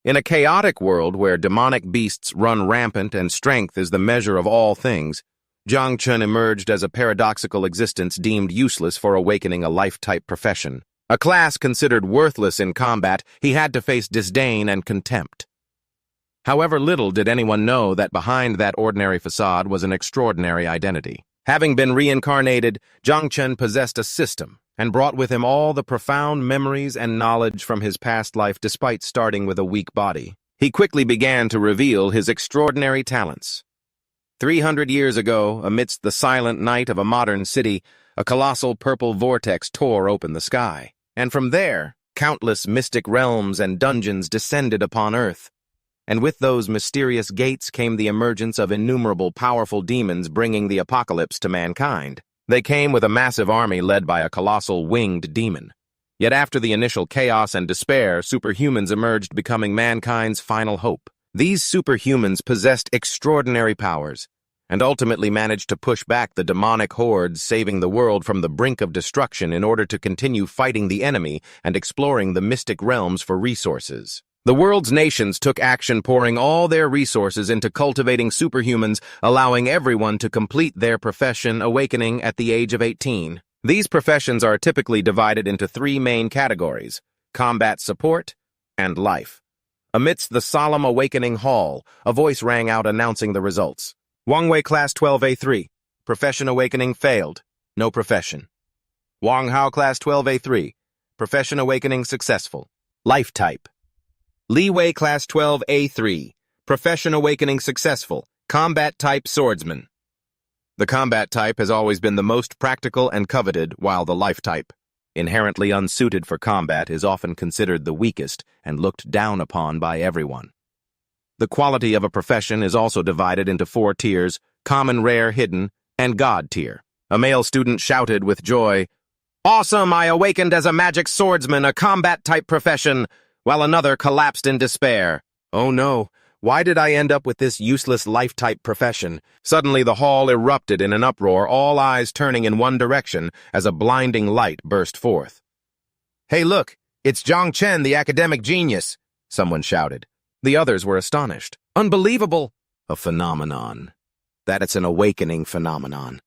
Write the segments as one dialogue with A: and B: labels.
A: In a chaotic world where demonic beasts run rampant and strength is the measure of all things, Jang Chen emerged as a paradoxical existence deemed useless for awakening a life-type profession. A class considered worthless in combat, he had to face disdain and contempt. However, little did anyone know that behind that ordinary facade was an extraordinary identity. Having been reincarnated, Jang Chen possessed a system and brought with him all the profound memories and knowledge from his past life despite starting with a weak body. He quickly began to reveal his extraordinary talents. 300 years ago, amidst the silent night of a modern city, a colossal purple vortex tore open the sky. And from there, countless mystic realms and dungeons descended upon Earth. And with those mysterious gates came the emergence of innumerable powerful demons bringing the apocalypse to mankind. They came with a massive army led by a colossal winged demon. Yet after the initial chaos and despair, superhumans emerged, becoming mankind's final hope. These superhumans possessed extraordinary powers, and ultimately managed to push back the demonic hordes, saving the world from the brink of destruction in order to continue fighting the enemy and exploring the mystic realms for resources. The world's nations took action, pouring all their resources into cultivating superhumans, allowing everyone to complete their profession, awakening at the age of 18. These professions are typically divided into three main categories: combat support and life. Amidst the solemn awakening hall, a voice rang out announcing the results. Wangwei Class 12A3. Profession awakening failed. No profession. Wang Hao Class 12A3. Profession awakening successful. Life type. Li Wei Class 12A3. Profession awakening successful. Combat type swordsman. The combat type has always been the most practical and coveted, while the life type, inherently unsuited for combat, is often considered the weakest and looked down upon by everyone. The quality of a profession is also divided into 4 tiers: common, rare, hidden, and god tier. A male student shouted with joy, "Awesome! I awakened as a magic swordsman, a combat-type profession," while another collapsed in despair. "Oh no, why did I end up with this useless life-type profession?" Suddenly the hall erupted in an uproar, all eyes turning in one direction as a blinding light burst forth. "Hey look, it's Jang Chen, the academic genius," someone shouted. The others were astonished. "Unbelievable!" "A phenomenon. That it's an awakening phenomenon.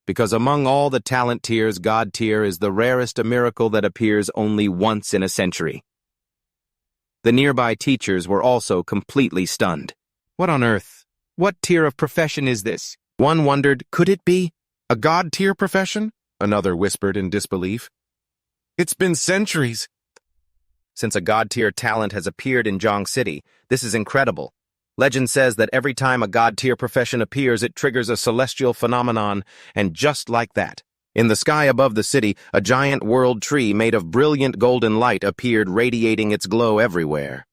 A: Because among all the talent tiers, God tier is the rarest, a miracle that appears only once in a century." The nearby teachers were also completely stunned. What on earth? What tier of profession is this? One wondered, could it be a God tier profession? Another whispered in disbelief. "It's been centuries since a God-tier talent has appeared in Zhang City. This is incredible. Legend says that every time a God-tier profession appears, it triggers a celestial phenomenon, and just like that, in the sky above the city, a giant world tree made of brilliant golden light appeared, radiating its glow everywhere.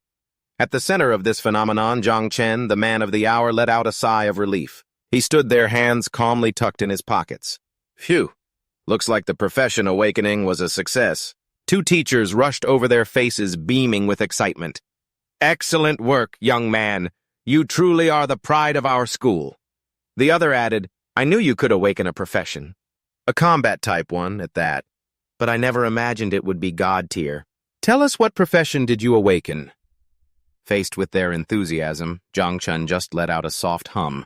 A: At the center of this phenomenon, Jang Chen, the man of the hour, let out a sigh of relief. He stood there, hands calmly tucked in his pockets. Phew, looks like the profession awakening was a success. 2 teachers rushed over, their faces beaming with excitement. "Excellent work, young man. You truly are the pride of our school." The other added, "I knew you could awaken a profession. A combat type one, at that. But I never imagined it would be God tier. Tell us, what profession did you awaken?" Faced with their enthusiasm, Jang Chen just let out a soft hum.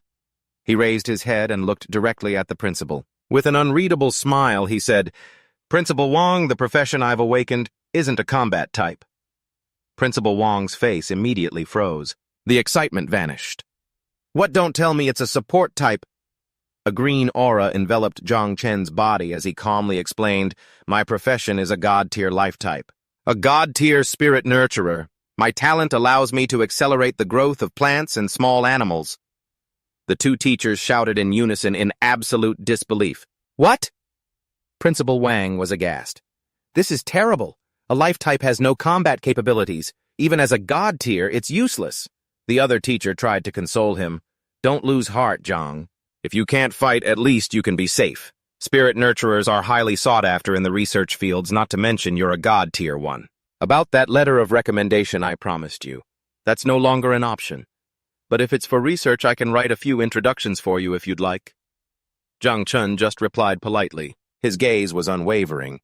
A: He raised his head and looked directly at the principal. With an unreadable smile, he said, "Principal Wang, the profession I've awakened isn't a combat type." Principal Wang's face immediately froze. The excitement vanished. "What, don't tell me it's a support type?" A green aura enveloped Jang Chen's body as he calmly explained, "My profession is a God-tier life type. A God-tier spirit nurturer. My talent allows me to accelerate the growth of plants and small animals." The 2 teachers shouted in unison in absolute disbelief. "What?" Principal Wang was aghast. "This is terrible. A life type has no combat capabilities. Even as a God tier, it's useless." The other teacher tried to console him. "Don't lose heart, Zhang. If you can't fight, at least you can be safe. Spirit nurturers are highly sought after in the research fields, not to mention you're a God tier one. About that letter of recommendation I promised you, that's no longer an option. But if it's for research, I can write a few introductions for you if you'd like." Jang Chen just replied politely. His gaze was unwavering.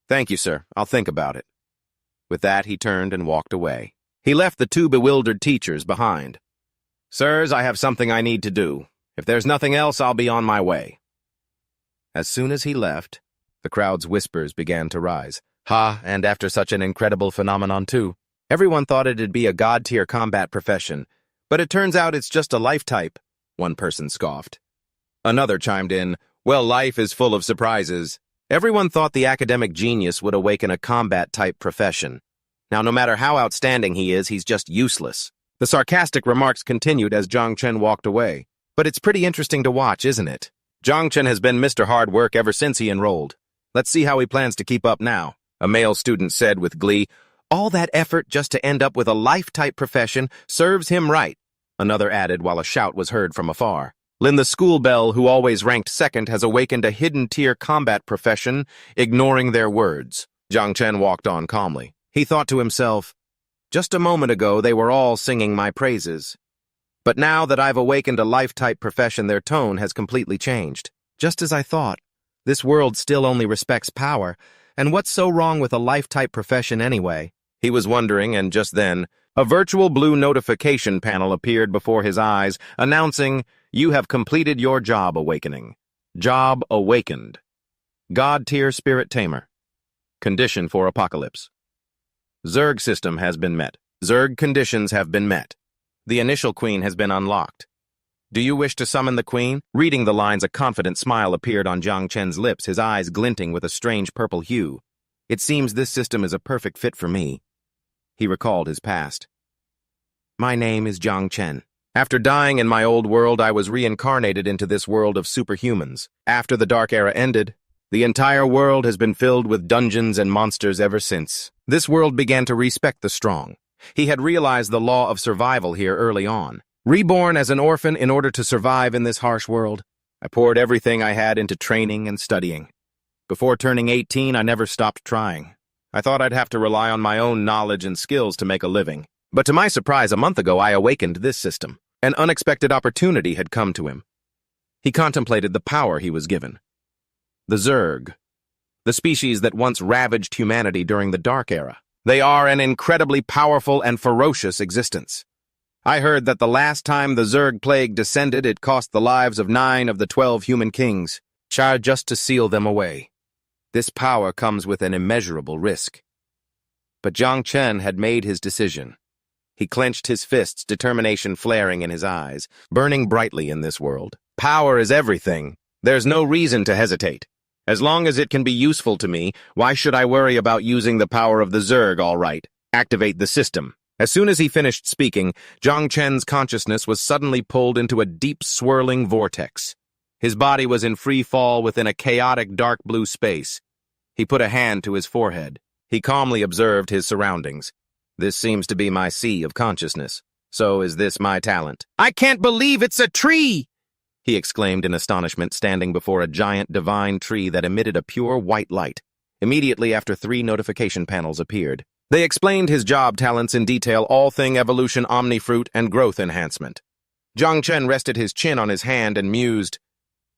A: "Thank you, sir. I'll think about it." With that, he turned and walked away. He left the two bewildered teachers behind. "Sirs, I have something I need to do. If there's nothing else, I'll be on my way." As soon as he left, the crowd's whispers began to rise. Ha, and after such an incredible phenomenon too. Everyone thought it'd be a god-tier combat profession, but it turns out it's just a life type, one person scoffed. Another chimed in, "Well, life is full of surprises." Everyone thought the academic genius would awaken a combat-type profession. Now, no matter how outstanding he is, he's just useless. The sarcastic remarks continued as Jang Chen walked away. But it's pretty interesting to watch, isn't it? Jang Chen has been Mr. Hard Work ever since he enrolled. Let's see how he plans to keep up now, a male student said with glee. All that effort just to end up with a life-type profession serves him right, another added while a shout was heard from afar. Lin the school belle, who always ranked second, has awakened a hidden-tier combat profession, ignoring their words. Jang Chen walked on calmly. He thought to himself, just a moment ago they were all singing my praises. But now that I've awakened a life-type profession, their tone has completely changed. Just as I thought, this world still only respects power, and what's so wrong with a life-type profession anyway? He was wondering, and just then, a virtual blue notification panel appeared before his eyes, announcing, "You have completed your job awakening. Job awakened. God-tier spirit tamer. Condition for apocalypse. Zerg system has been met. Zerg conditions have been met. The initial queen has been unlocked. Do you wish to summon the queen?" Reading the lines, a confident smile appeared on Jang Chen's lips, his eyes glinting with a strange purple hue. "It seems this system is a perfect fit for me." He recalled his past. "My name is Jang Chen. After dying in my old world, I was reincarnated into this world of superhumans. After the Dark Era ended, the entire world has been filled with dungeons and monsters ever since. This world began to respect the strong. He had realized the law of survival here early on. Reborn as an orphan in order to survive in this harsh world, I poured everything I had into training and studying. Before turning 18, I never stopped trying. I thought I'd have to rely on my own knowledge and skills to make a living. But to my surprise, a month ago, I awakened this system. An unexpected opportunity had come to him. He contemplated the power he was given. The zerg, the species that once ravaged humanity during the Dark Era. They are an incredibly powerful and ferocious existence. I heard that the last time the zerg plague descended, it cost the lives of 9 of the 12 human kings, just to seal them away. This power comes with an immeasurable risk. But Jang Chen had made his decision. He clenched his fists, determination flaring in his eyes, burning brightly in this world. Power is everything. There's no reason to hesitate. As long as it can be useful to me, why should I worry about using the power of the zerg, all right? Activate the system. As soon as he finished speaking, Jang Chen's consciousness was suddenly pulled into a deep, swirling vortex. His body was in free fall within a chaotic dark blue space. He put a hand to his forehead. He calmly observed his surroundings. This seems to be my sea of consciousness. So is this my talent? "I can't believe it's a tree!" he exclaimed in astonishment, standing before a giant divine tree that emitted a pure white light. Immediately after 3 notification panels appeared. They explained his job talents in detail, all thing evolution, omnifruit, and growth enhancement. Jang Chen rested his chin on his hand and mused,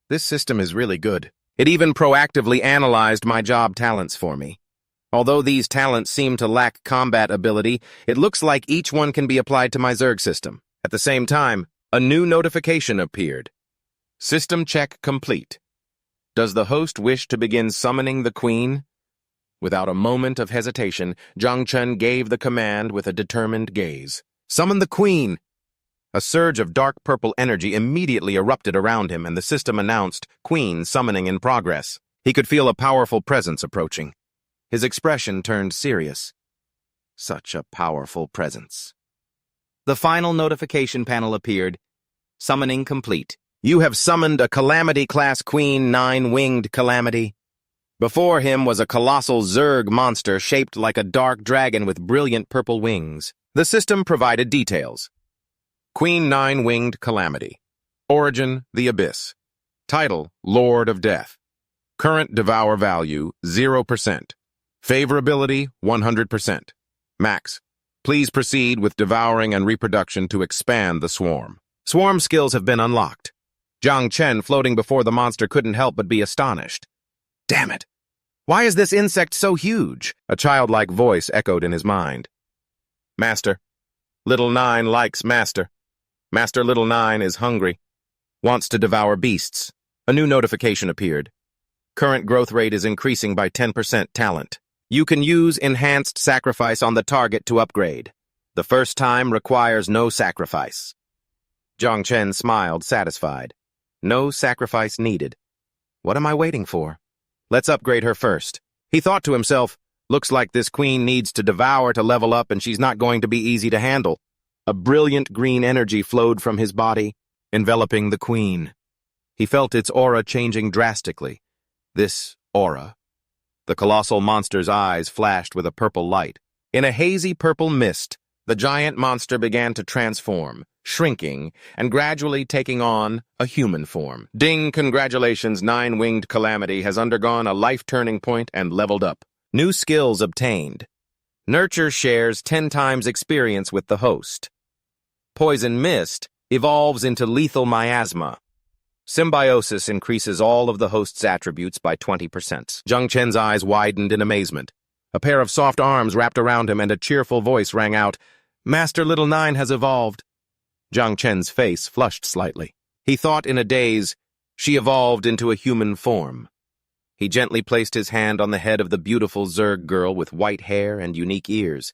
A: "This system is really good. It even proactively analyzed my job talents for me. Although these talents seem to lack combat ability, it looks like each one can be applied to my zerg system." At the same time, a new notification appeared. System check complete. Does the host wish to begin summoning the queen? Without a moment of hesitation, Jang Chen gave the command with a determined gaze. "Summon the queen!" A surge of dark purple energy immediately erupted around him, and the system announced, "Queen summoning in progress." He could feel a powerful presence approaching. His expression turned serious. Such a powerful presence. The final notification panel appeared. Summoning complete. You have summoned a Calamity-class Queen 9-winged Calamity. Before him was a colossal zerg monster shaped like a dark dragon with brilliant purple wings. The system provided details. Queen 9-winged Calamity. Origin, the Abyss. Title, Lord of Death. Current devour value, 0%. Favorability, 100%. Max. Please proceed with devouring and reproduction to expand the swarm. Swarm skills have been unlocked. Jang Chen, floating before the monster, couldn't help but be astonished. Damn it! Why is this insect so huge? A childlike voice echoed in his mind. Master, Little Nine likes Master. Master Little Nine is hungry. Wants to devour beasts. A new notification appeared. Current growth rate is increasing by 10% talent. You can use enhanced sacrifice on the target to upgrade. The first time requires no sacrifice. Jang Chen smiled, satisfied. No sacrifice needed. What am I waiting for? Let's upgrade her first. He thought to himself, looks like this queen needs to devour to level up and she's not going to be easy to handle. A brilliant green energy flowed from his body, enveloping the queen. He felt its aura changing drastically. This aura. The colossal monster's eyes flashed with a purple light. In a hazy purple mist, the giant monster began to transform, shrinking, and gradually taking on a human form. Ding, congratulations, Nine-Winged Calamity has undergone a life turning point and leveled up. New skills obtained. Nurture shares 10 times experience with the host. Poison Mist evolves into lethal miasma. Symbiosis increases all of the host's attributes by 20%. Jang Chen's eyes widened in amazement. A pair of soft arms wrapped around him and a cheerful voice rang out, Master Little Nine has evolved. Jang Chen's face flushed slightly. He thought in a daze, she evolved into a human form. He gently placed his hand on the head of the beautiful zerg girl with white hair and unique ears.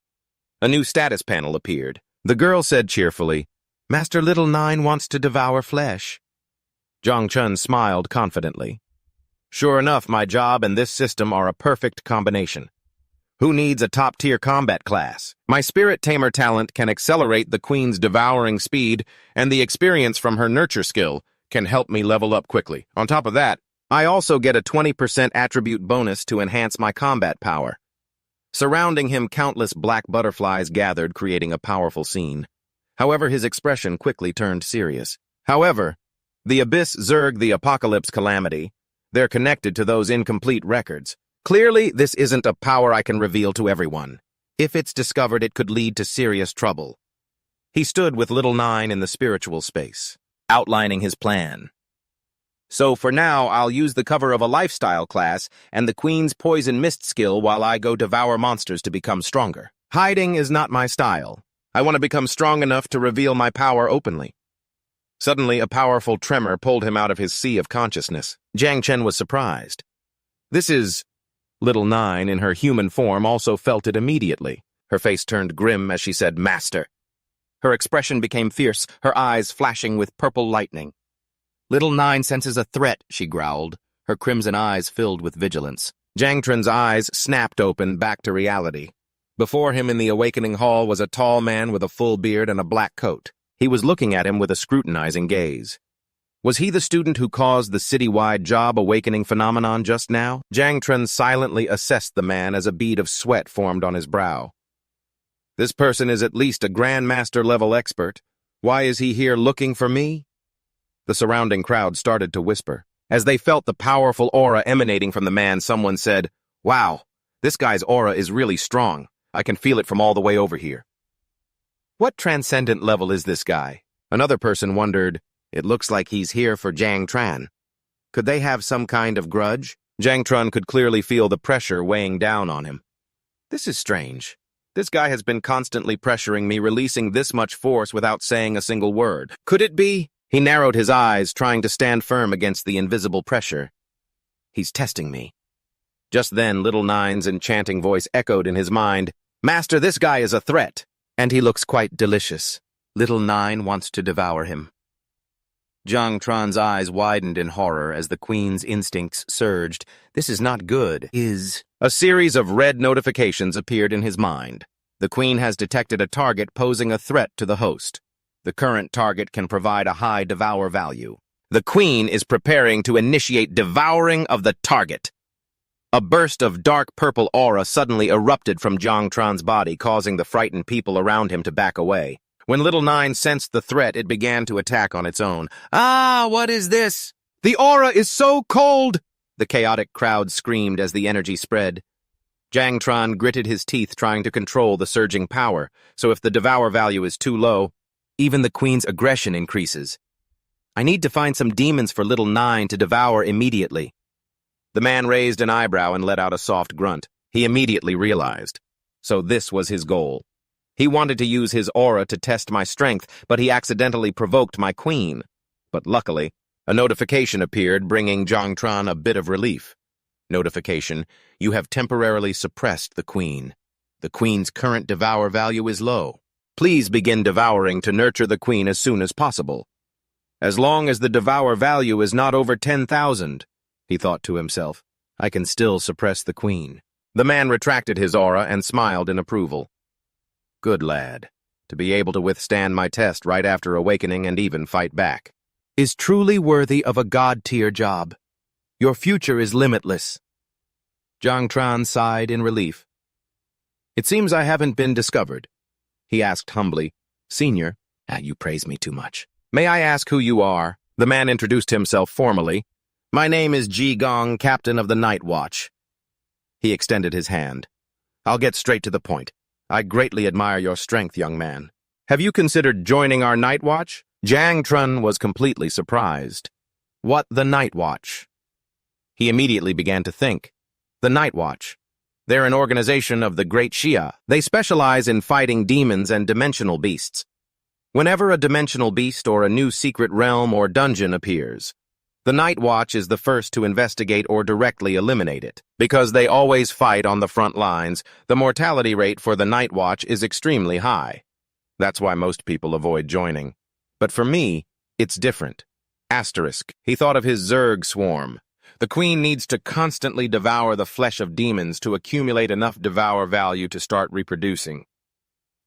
A: A new status panel appeared. The girl said cheerfully, Master Little Nine wants to devour flesh. Jang Chen smiled confidently. Sure enough, my job and this system are a perfect combination. Who needs a top-tier combat class? My Spirit Tamer talent can accelerate the Queen's devouring speed, and the experience from her nurture skill can help me level up quickly. On top of that, I also get a 20% attribute bonus to enhance my combat power. Surrounding him, countless black butterflies gathered, creating a powerful scene. However, his expression quickly turned serious. However, the Abyss Zerg the Apocalypse Calamity, they're connected to those incomplete records. Clearly, this isn't a power I can reveal to everyone. If it's discovered, it could lead to serious trouble. He stood with Little Nine in the spiritual space, outlining his plan. So for now, I'll use the cover of a lifestyle class and the Queen's Poison Mist skill while I go devour monsters to become stronger. Hiding is not my style. I want to become strong enough to reveal my power openly. Suddenly, a powerful tremor pulled him out of his sea of consciousness. Jang Chen was surprised. This is... Little Nine, in her human form, also felt it immediately. Her face turned grim as she said, Master. Her expression became fierce, her eyes flashing with purple lightning. Little Nine senses a threat, she growled, her crimson eyes filled with vigilance. Jang Chen's eyes snapped open back to reality. Before him in the awakening hall was a tall man with a full beard and a black coat. He was looking at him with a scrutinizing gaze. Was he the student who caused the citywide job awakening phenomenon just now? Jang Chen silently assessed the man as a bead of sweat formed on his brow. This person is at least a Grandmaster-level expert. Why is he here looking for me? The surrounding crowd started to whisper. As they felt the powerful aura emanating from the man, someone said, Wow, this guy's aura is really strong. I can feel it from all the way over here. What transcendent level is this guy? Another person wondered, It looks like he's here for Jang Tran. Could they have some kind of grudge? Jang Tran could clearly feel the pressure weighing down on him. This is strange. This guy has been constantly pressuring me, releasing this much force without saying a single word. Could it be? He narrowed his eyes, trying to stand firm against the invisible pressure. He's testing me. Just then, Little Nine's enchanting voice echoed in his mind. Master, this guy is a threat, and he looks quite delicious. Little Nine wants to devour him. Jang Tran's eyes widened in horror as the Queen's instincts surged. This is not good. A series of red notifications appeared in his mind. The Queen has detected a target posing a threat to the host. The current target can provide a high devour value. The Queen is preparing to initiate devouring of the target. A burst of dark purple aura suddenly erupted from Jang Tran's body, causing the frightened people around him to back away. When Little Nine sensed the threat, it began to attack on its own. Ah, what is this? The aura is so cold! The chaotic crowd screamed as the energy spread. Jang Tran gritted his teeth, trying to control the surging power, so if the devour value is too low, even the Queen's aggression increases. I need to find some demons for Little Nine to devour immediately. The man raised an eyebrow and let out a soft grunt. He immediately realized. So this was his goal. He wanted to use his aura to test my strength, but he accidentally provoked my queen. But luckily, a notification appeared, bringing Jang Chen a bit of relief. Notification: you have temporarily suppressed the queen. The queen's current devour value is low. Please begin devouring to nurture the queen as soon as possible. As long as the devour value is not over 10,000, he thought to himself, I can still suppress the queen. The man retracted his aura and smiled in approval. Good lad. To be able to withstand my test right after awakening and even fight back is truly worthy of a god-tier job. Your future is limitless. Jang Chen sighed in relief. It seems I haven't been discovered, he asked humbly. Senior, you praise me too much. May I ask who you are? The man introduced himself formally. My name is Ji Gong, captain of the Night Watch. He extended his hand. I'll get straight to the point. I greatly admire your strength, young man. Have you considered joining our Night Watch? Jang Chen was completely surprised. What the Night Watch? He immediately began to think. The Night Watch. They're an organization of the Great Xia. They specialize in fighting demons and dimensional beasts. Whenever a dimensional beast or a new secret realm or dungeon appears, the Night Watch is the first to investigate or directly eliminate it. Because they always fight on the front lines, the mortality rate for the Night Watch is extremely high. That's why most people avoid joining. But for me, it's different. Asterisk. He thought of his zerg swarm. The queen needs to constantly devour the flesh of demons to accumulate enough devour value to start reproducing.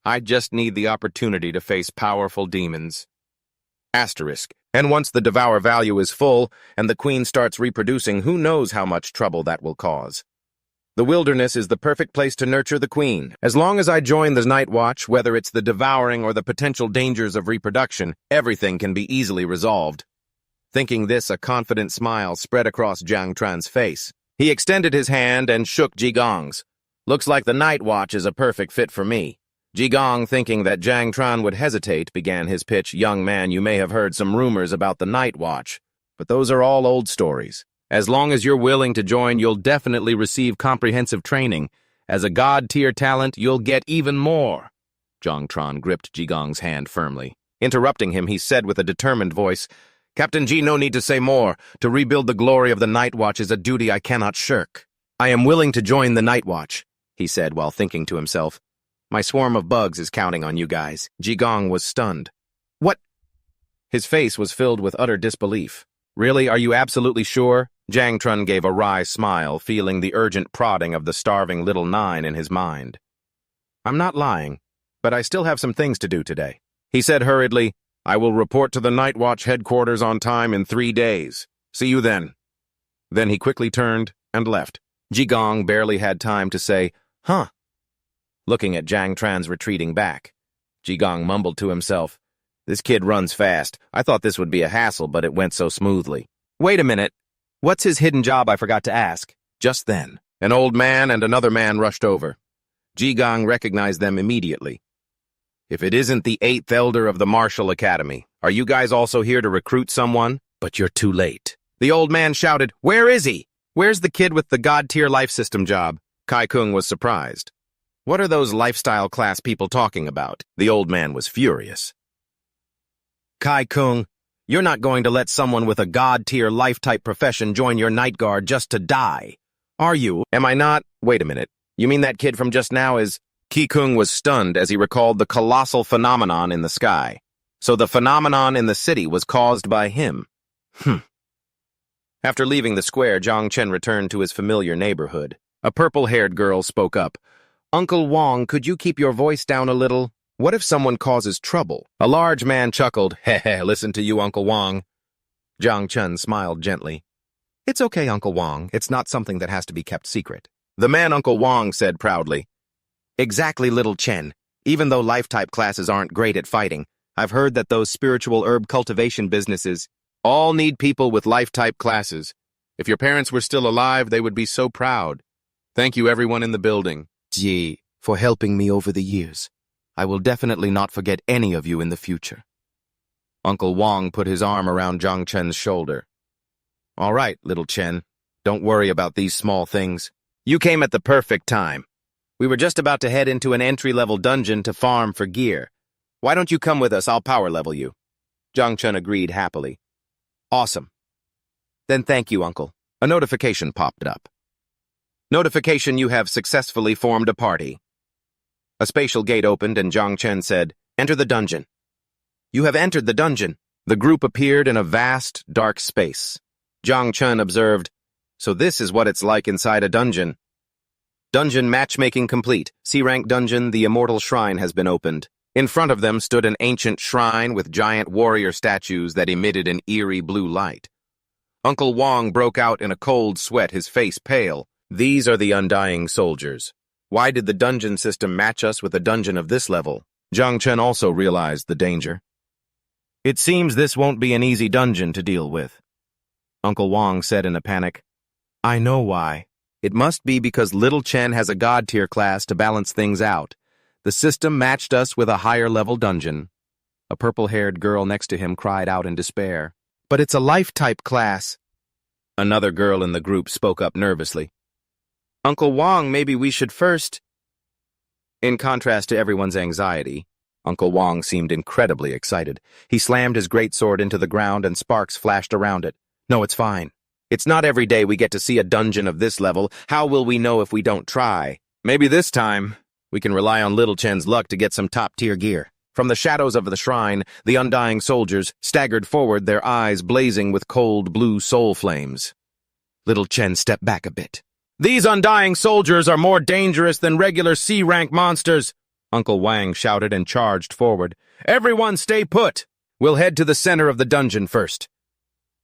A: I just need the opportunity to face powerful demons. Asterisk. And once the devour value is full and the queen starts reproducing, who knows how much trouble that will cause. The wilderness is the perfect place to nurture the queen. As long as I join the Night Watch, whether it's the devouring or the potential dangers of reproduction, everything can be easily resolved. Thinking this, a confident smile spread across Jang Chen's face. He extended his hand and shook Ji Gong's. Looks like the Night Watch is a perfect fit for me. Ji Gong, thinking that Jang Chen would hesitate, began his pitch. Young man, you may have heard some rumors about the Night Watch, but those are all old stories. As long as you're willing to join, you'll definitely receive comprehensive training. As a god-tier talent, you'll get even more. Jang Chen gripped Ji Gong's hand firmly. Interrupting him, he said with a determined voice, Captain Ji, no need to say more. To rebuild the glory of the Night Watch is a duty I cannot shirk. I am willing to join the Night Watch, he said while thinking to himself. My swarm of bugs is counting on you guys. Ji Gong was stunned. What? His face was filled with utter disbelief. Really, are you absolutely sure? Jang Chen gave a wry smile, feeling the urgent prodding of the starving little nine in his mind. I'm not lying, but I still have some things to do today. He said hurriedly, I will report to the Night Watch headquarters on time in 3 days. See you then. Then he quickly turned and left. Ji Gong barely had time to say, huh? Looking at Jang Chen's retreating back, Ji Gong mumbled to himself, this kid runs fast. I thought this would be a hassle, but it went so smoothly. Wait a minute. What's his hidden job? I forgot to ask. Just then, an old man and another man rushed over. Ji Gong recognized them immediately. If it isn't the 8th elder of the Martial Academy, are you guys also here to recruit someone? But you're too late. The old man shouted, where is he? Where's the kid with the god-tier life system job? Kai Kung was surprised. What are those lifestyle class people talking about? The old man was furious. Kai Kung, you're not going to let someone with a god-tier life-type profession join your night guard just to die, are you? Am I not? Wait a minute. You mean that kid from just now is... Ki Kung was stunned as he recalled the colossal phenomenon in the sky. So the phenomenon in the city was caused by him. After leaving the square, Jang Chen returned to his familiar neighborhood. A purple-haired girl spoke up. Uncle Wong, could you keep your voice down a little? What if someone causes trouble? A large man chuckled. Heh, listen to you, Uncle Wong. Jang Chen smiled gently. It's okay, Uncle Wong. It's not something that has to be kept secret. The man Uncle Wong said proudly. Exactly, little Chen. Even though life-type classes aren't great at fighting, I've heard that those spiritual herb cultivation businesses all need people with life-type classes. If your parents were still alive, they would be so proud. Thank you, everyone in the building. Ji, for helping me over the years. I will definitely not forget any of you in the future. Uncle Wong put his arm around Jang Chen's shoulder. All right, little Chen. Don't worry about these small things. You came at the perfect time. We were just about to head into an entry-level dungeon to farm for gear. Why don't you come with us? I'll power level you. Jang Chen agreed happily. Awesome. Then thank you, Uncle. A notification popped up. Notification: you have successfully formed a party. A spatial gate opened and Jang Chen said, "Enter the dungeon." You have entered the dungeon. The group appeared in a vast, dark space. Jang Chen observed, "So this is what it's like inside a dungeon." Dungeon matchmaking complete. C-rank dungeon, the Immortal Shrine has been opened. In front of them stood an ancient shrine with giant warrior statues that emitted an eerie blue light. Uncle Wong broke out in a cold sweat, his face pale. These are the Undying Soldiers. Why did the dungeon system match us with a dungeon of this level? Jang Chen also realized the danger. It seems this won't be an easy dungeon to deal with. Uncle Wong said in a panic, I know why. It must be because Little Chen has a God-tier class to balance things out. The system matched us with a higher-level dungeon. A purple-haired girl next to him cried out in despair. But it's a life-type class. Another girl in the group spoke up nervously. Uncle Wong, maybe we should first... In contrast to everyone's anxiety, Uncle Wong seemed incredibly excited. He slammed his greatsword into the ground and sparks flashed around it. No, it's fine. It's not every day we get to see a dungeon of this level. How will we know if we don't try? Maybe this time, we can rely on Little Chen's luck to get some top-tier gear. From the shadows of the shrine, the Undying Soldiers staggered forward, their eyes blazing with cold blue soul flames. Little Chen stepped back a bit. These Undying Soldiers are more dangerous than regular C-rank monsters, Uncle Wang shouted and charged forward. Everyone stay put! We'll head to the center of the dungeon first.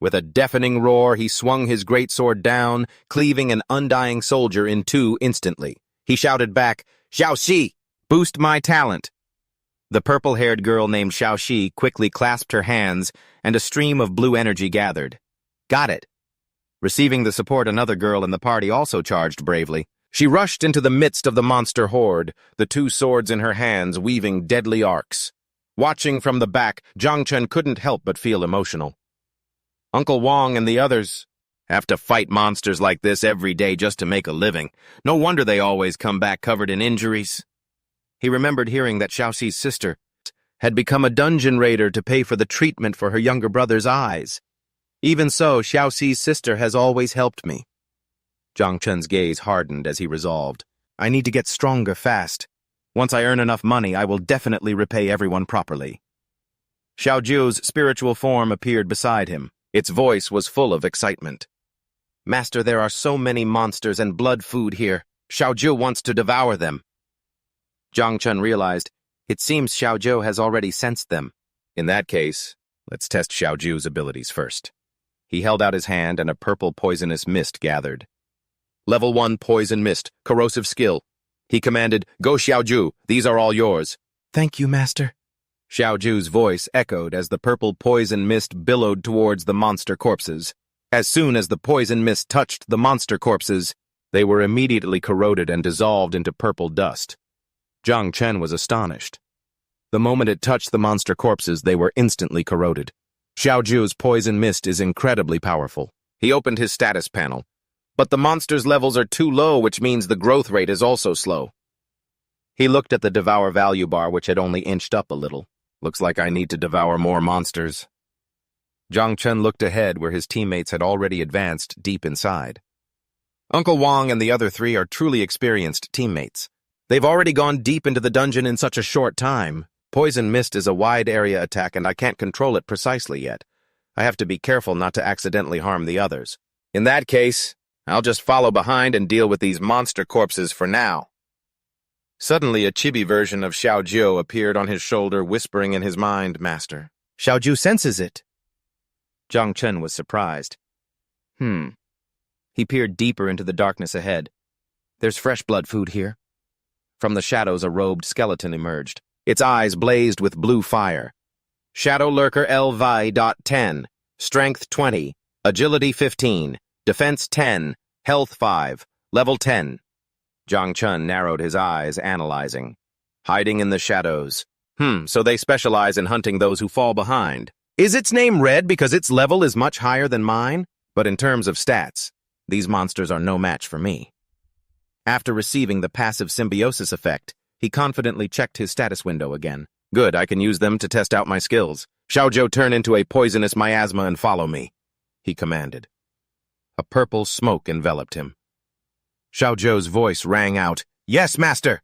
A: With a deafening roar, he swung his greatsword down, cleaving an Undying Soldier in two instantly. He shouted back, Xiaoxi, boost my talent. The purple-haired girl named Xiaoxi quickly clasped her hands, and a stream of blue energy gathered. Got it. Receiving the support, another girl in the party also charged bravely. She rushed into the midst of the monster horde, the two swords in her hands weaving deadly arcs. Watching from the back, Jang Chen couldn't help but feel emotional. Uncle Wong and the others have to fight monsters like this every day just to make a living. No wonder they always come back covered in injuries. He remembered hearing that Xiaoxi's sister had become a dungeon raider to pay for the treatment for her younger brother's eyes. Even so, Xiaoxi's sister has always helped me. Jang Chen's gaze hardened as he resolved, I need to get stronger fast. Once I earn enough money, I will definitely repay everyone properly. Xiao Ju's spiritual form appeared beside him. Its voice was full of excitement. Master, there are so many monsters and blood food here. Xiao Ju wants to devour them. Jang Chen realized, it seems Xiao Ju has already sensed them. In that case, let's test Xiao Ju's abilities first. He held out his hand and a purple poisonous mist gathered. Level 1 Poison Mist, Corrosive Skill. He commanded, Go Xiao Ju, these are all yours. Thank you, Master. Xiao Ju's voice echoed as the purple poison mist billowed towards the monster corpses. As soon as the poison mist touched the monster corpses, they were immediately corroded and dissolved into purple dust. Jang Chen was astonished. The moment it touched the monster corpses, they were instantly corroded. Xiao Ju's poison mist is incredibly powerful. He opened his status panel. But the monster's levels are too low, which means the growth rate is also slow. He looked at the devour value bar, which had only inched up a little. Looks like I need to devour more monsters. Jang Chen looked ahead where his teammates had already advanced deep inside. Uncle Wong and the other three are truly experienced teammates. They've already gone deep into the dungeon in such a short time. Poison Mist is a wide area attack and I can't control it precisely yet. I have to be careful not to accidentally harm the others. In that case, I'll just follow behind and deal with these monster corpses for now. Suddenly, a chibi version of Xiao Ju appeared on his shoulder, whispering in his mind, Master. Xiao Ju senses it. Jang Chen was surprised. He peered deeper into the darkness ahead. There's fresh blood food here. From the shadows, a robed skeleton emerged. Its eyes blazed with blue fire. Shadow Lurker LV.10, Strength 20, Agility 15, Defense 10, Health 5, Level 10. Jang Chen narrowed his eyes, analyzing. Hiding in the shadows. So they specialize in hunting those who fall behind. Is its name Red because its level is much higher than mine? But in terms of stats, these monsters are no match for me. After receiving the passive symbiosis effect, he confidently checked his status window again. Good, I can use them to test out my skills. Xiaozhou, turn into a poisonous miasma and follow me, he commanded. A purple smoke enveloped him. Xiaozhou's voice rang out, Yes, master!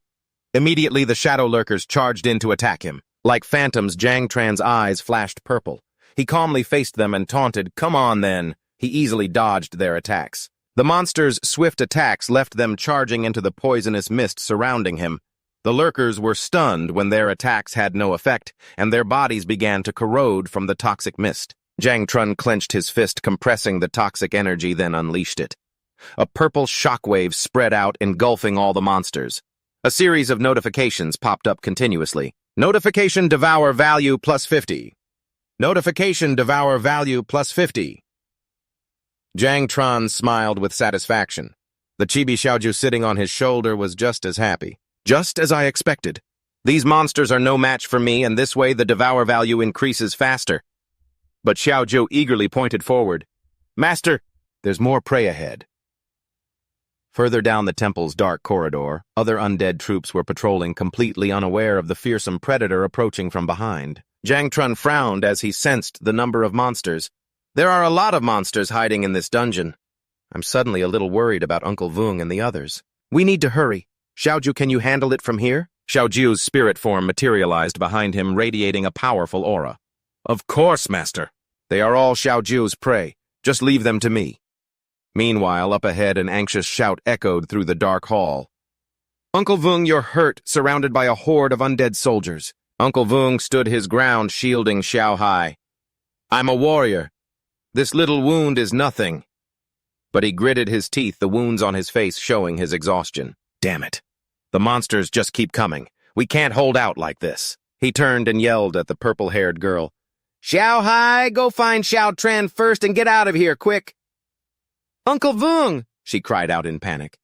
A: Immediately the shadow lurkers charged in to attack him. Like phantoms, Jang Chan's eyes flashed purple. He calmly faced them and taunted, Come on, then. He easily dodged their attacks. The monsters' swift attacks left them charging into the poisonous mist surrounding him. The lurkers were stunned when their attacks had no effect, and their bodies began to corrode from the toxic mist. Jang Chen clenched his fist, compressing the toxic energy, then unleashed it. A purple shockwave spread out, engulfing all the monsters. A series of notifications popped up continuously. Notification devour value plus 50. Notification devour value plus 50. Jang Chen smiled with satisfaction. The chibi Xiaozhou sitting on his shoulder was just as happy. Just as I expected. These monsters are no match for me, and this way the devour value increases faster. But Xiaozhou eagerly pointed forward. Master, there's more prey ahead. Further down the temple's dark corridor, other undead troops were patrolling, completely unaware of the fearsome predator approaching from behind. Jang Chen frowned as he sensed the number of monsters. There are a lot of monsters hiding in this dungeon. I'm suddenly a little worried about Uncle Vung and the others. We need to hurry. Xiaozhou, can you handle it from here? Xiaozhou's spirit form materialized behind him, radiating a powerful aura. Of course, master. They are all Xiaozhou's prey. Just leave them to me. Meanwhile, up ahead, an anxious shout echoed through the dark hall. Uncle Vung, you're hurt, surrounded by a horde of undead soldiers. Uncle Vung stood his ground, shielding Xiao Hai. I'm a warrior. This little wound is nothing. But he gritted his teeth, the wounds on his face showing his exhaustion. Damn it. The monsters just keep coming. We can't hold out like this. He turned and yelled at the purple-haired girl. Xiao Hai, go find Xiao Tran first and get out of here, quick. Uncle Vung, she cried out in panic.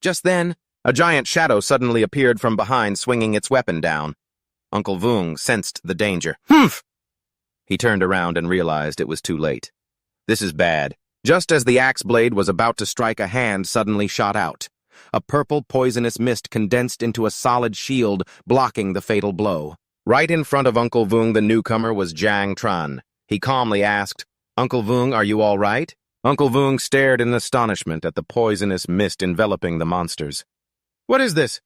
A: Just then, a giant shadow suddenly appeared from behind, swinging its weapon down. Uncle Vung sensed the danger. Humph! He turned around and realized it was too late. This is bad. Just as the axe blade was about to strike, a hand suddenly shot out. A purple, poisonous mist condensed into a solid shield, blocking the fatal blow. Right in front of Uncle Vung, the newcomer was Jang Chen. He calmly asked, Uncle Vung, are you all right? Uncle Vung stared in astonishment at the poisonous mist enveloping the monsters. What is this?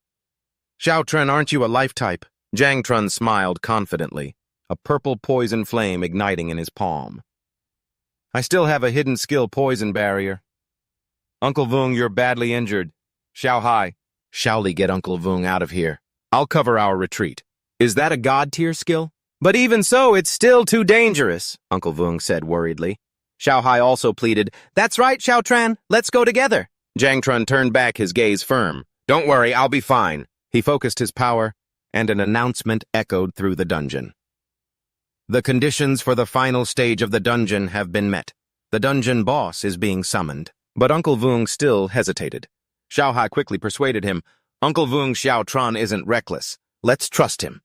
A: Xiao Tren, aren't you a life type? Jang Chen smiled confidently, a purple poison flame igniting in his palm. I still have a hidden skill poison barrier. Uncle Vung, you're badly injured. Xiao Hai, Shaoli, get Uncle Vung out of here. I'll cover our retreat. Is that a god-tier skill? But even so, it's still too dangerous, Uncle Vung said worriedly. Xiao Hai also pleaded, That's right, Xiao Tran, let's go together. Jang Chen turned back, his gaze firm. Don't worry, I'll be fine. He focused his power, and an announcement echoed through the dungeon. The conditions for the final stage of the dungeon have been met. The dungeon boss is being summoned. But Uncle Vung still hesitated. Xiao Hai quickly persuaded him, Uncle Vung Xiao Tran isn't reckless. Let's trust him.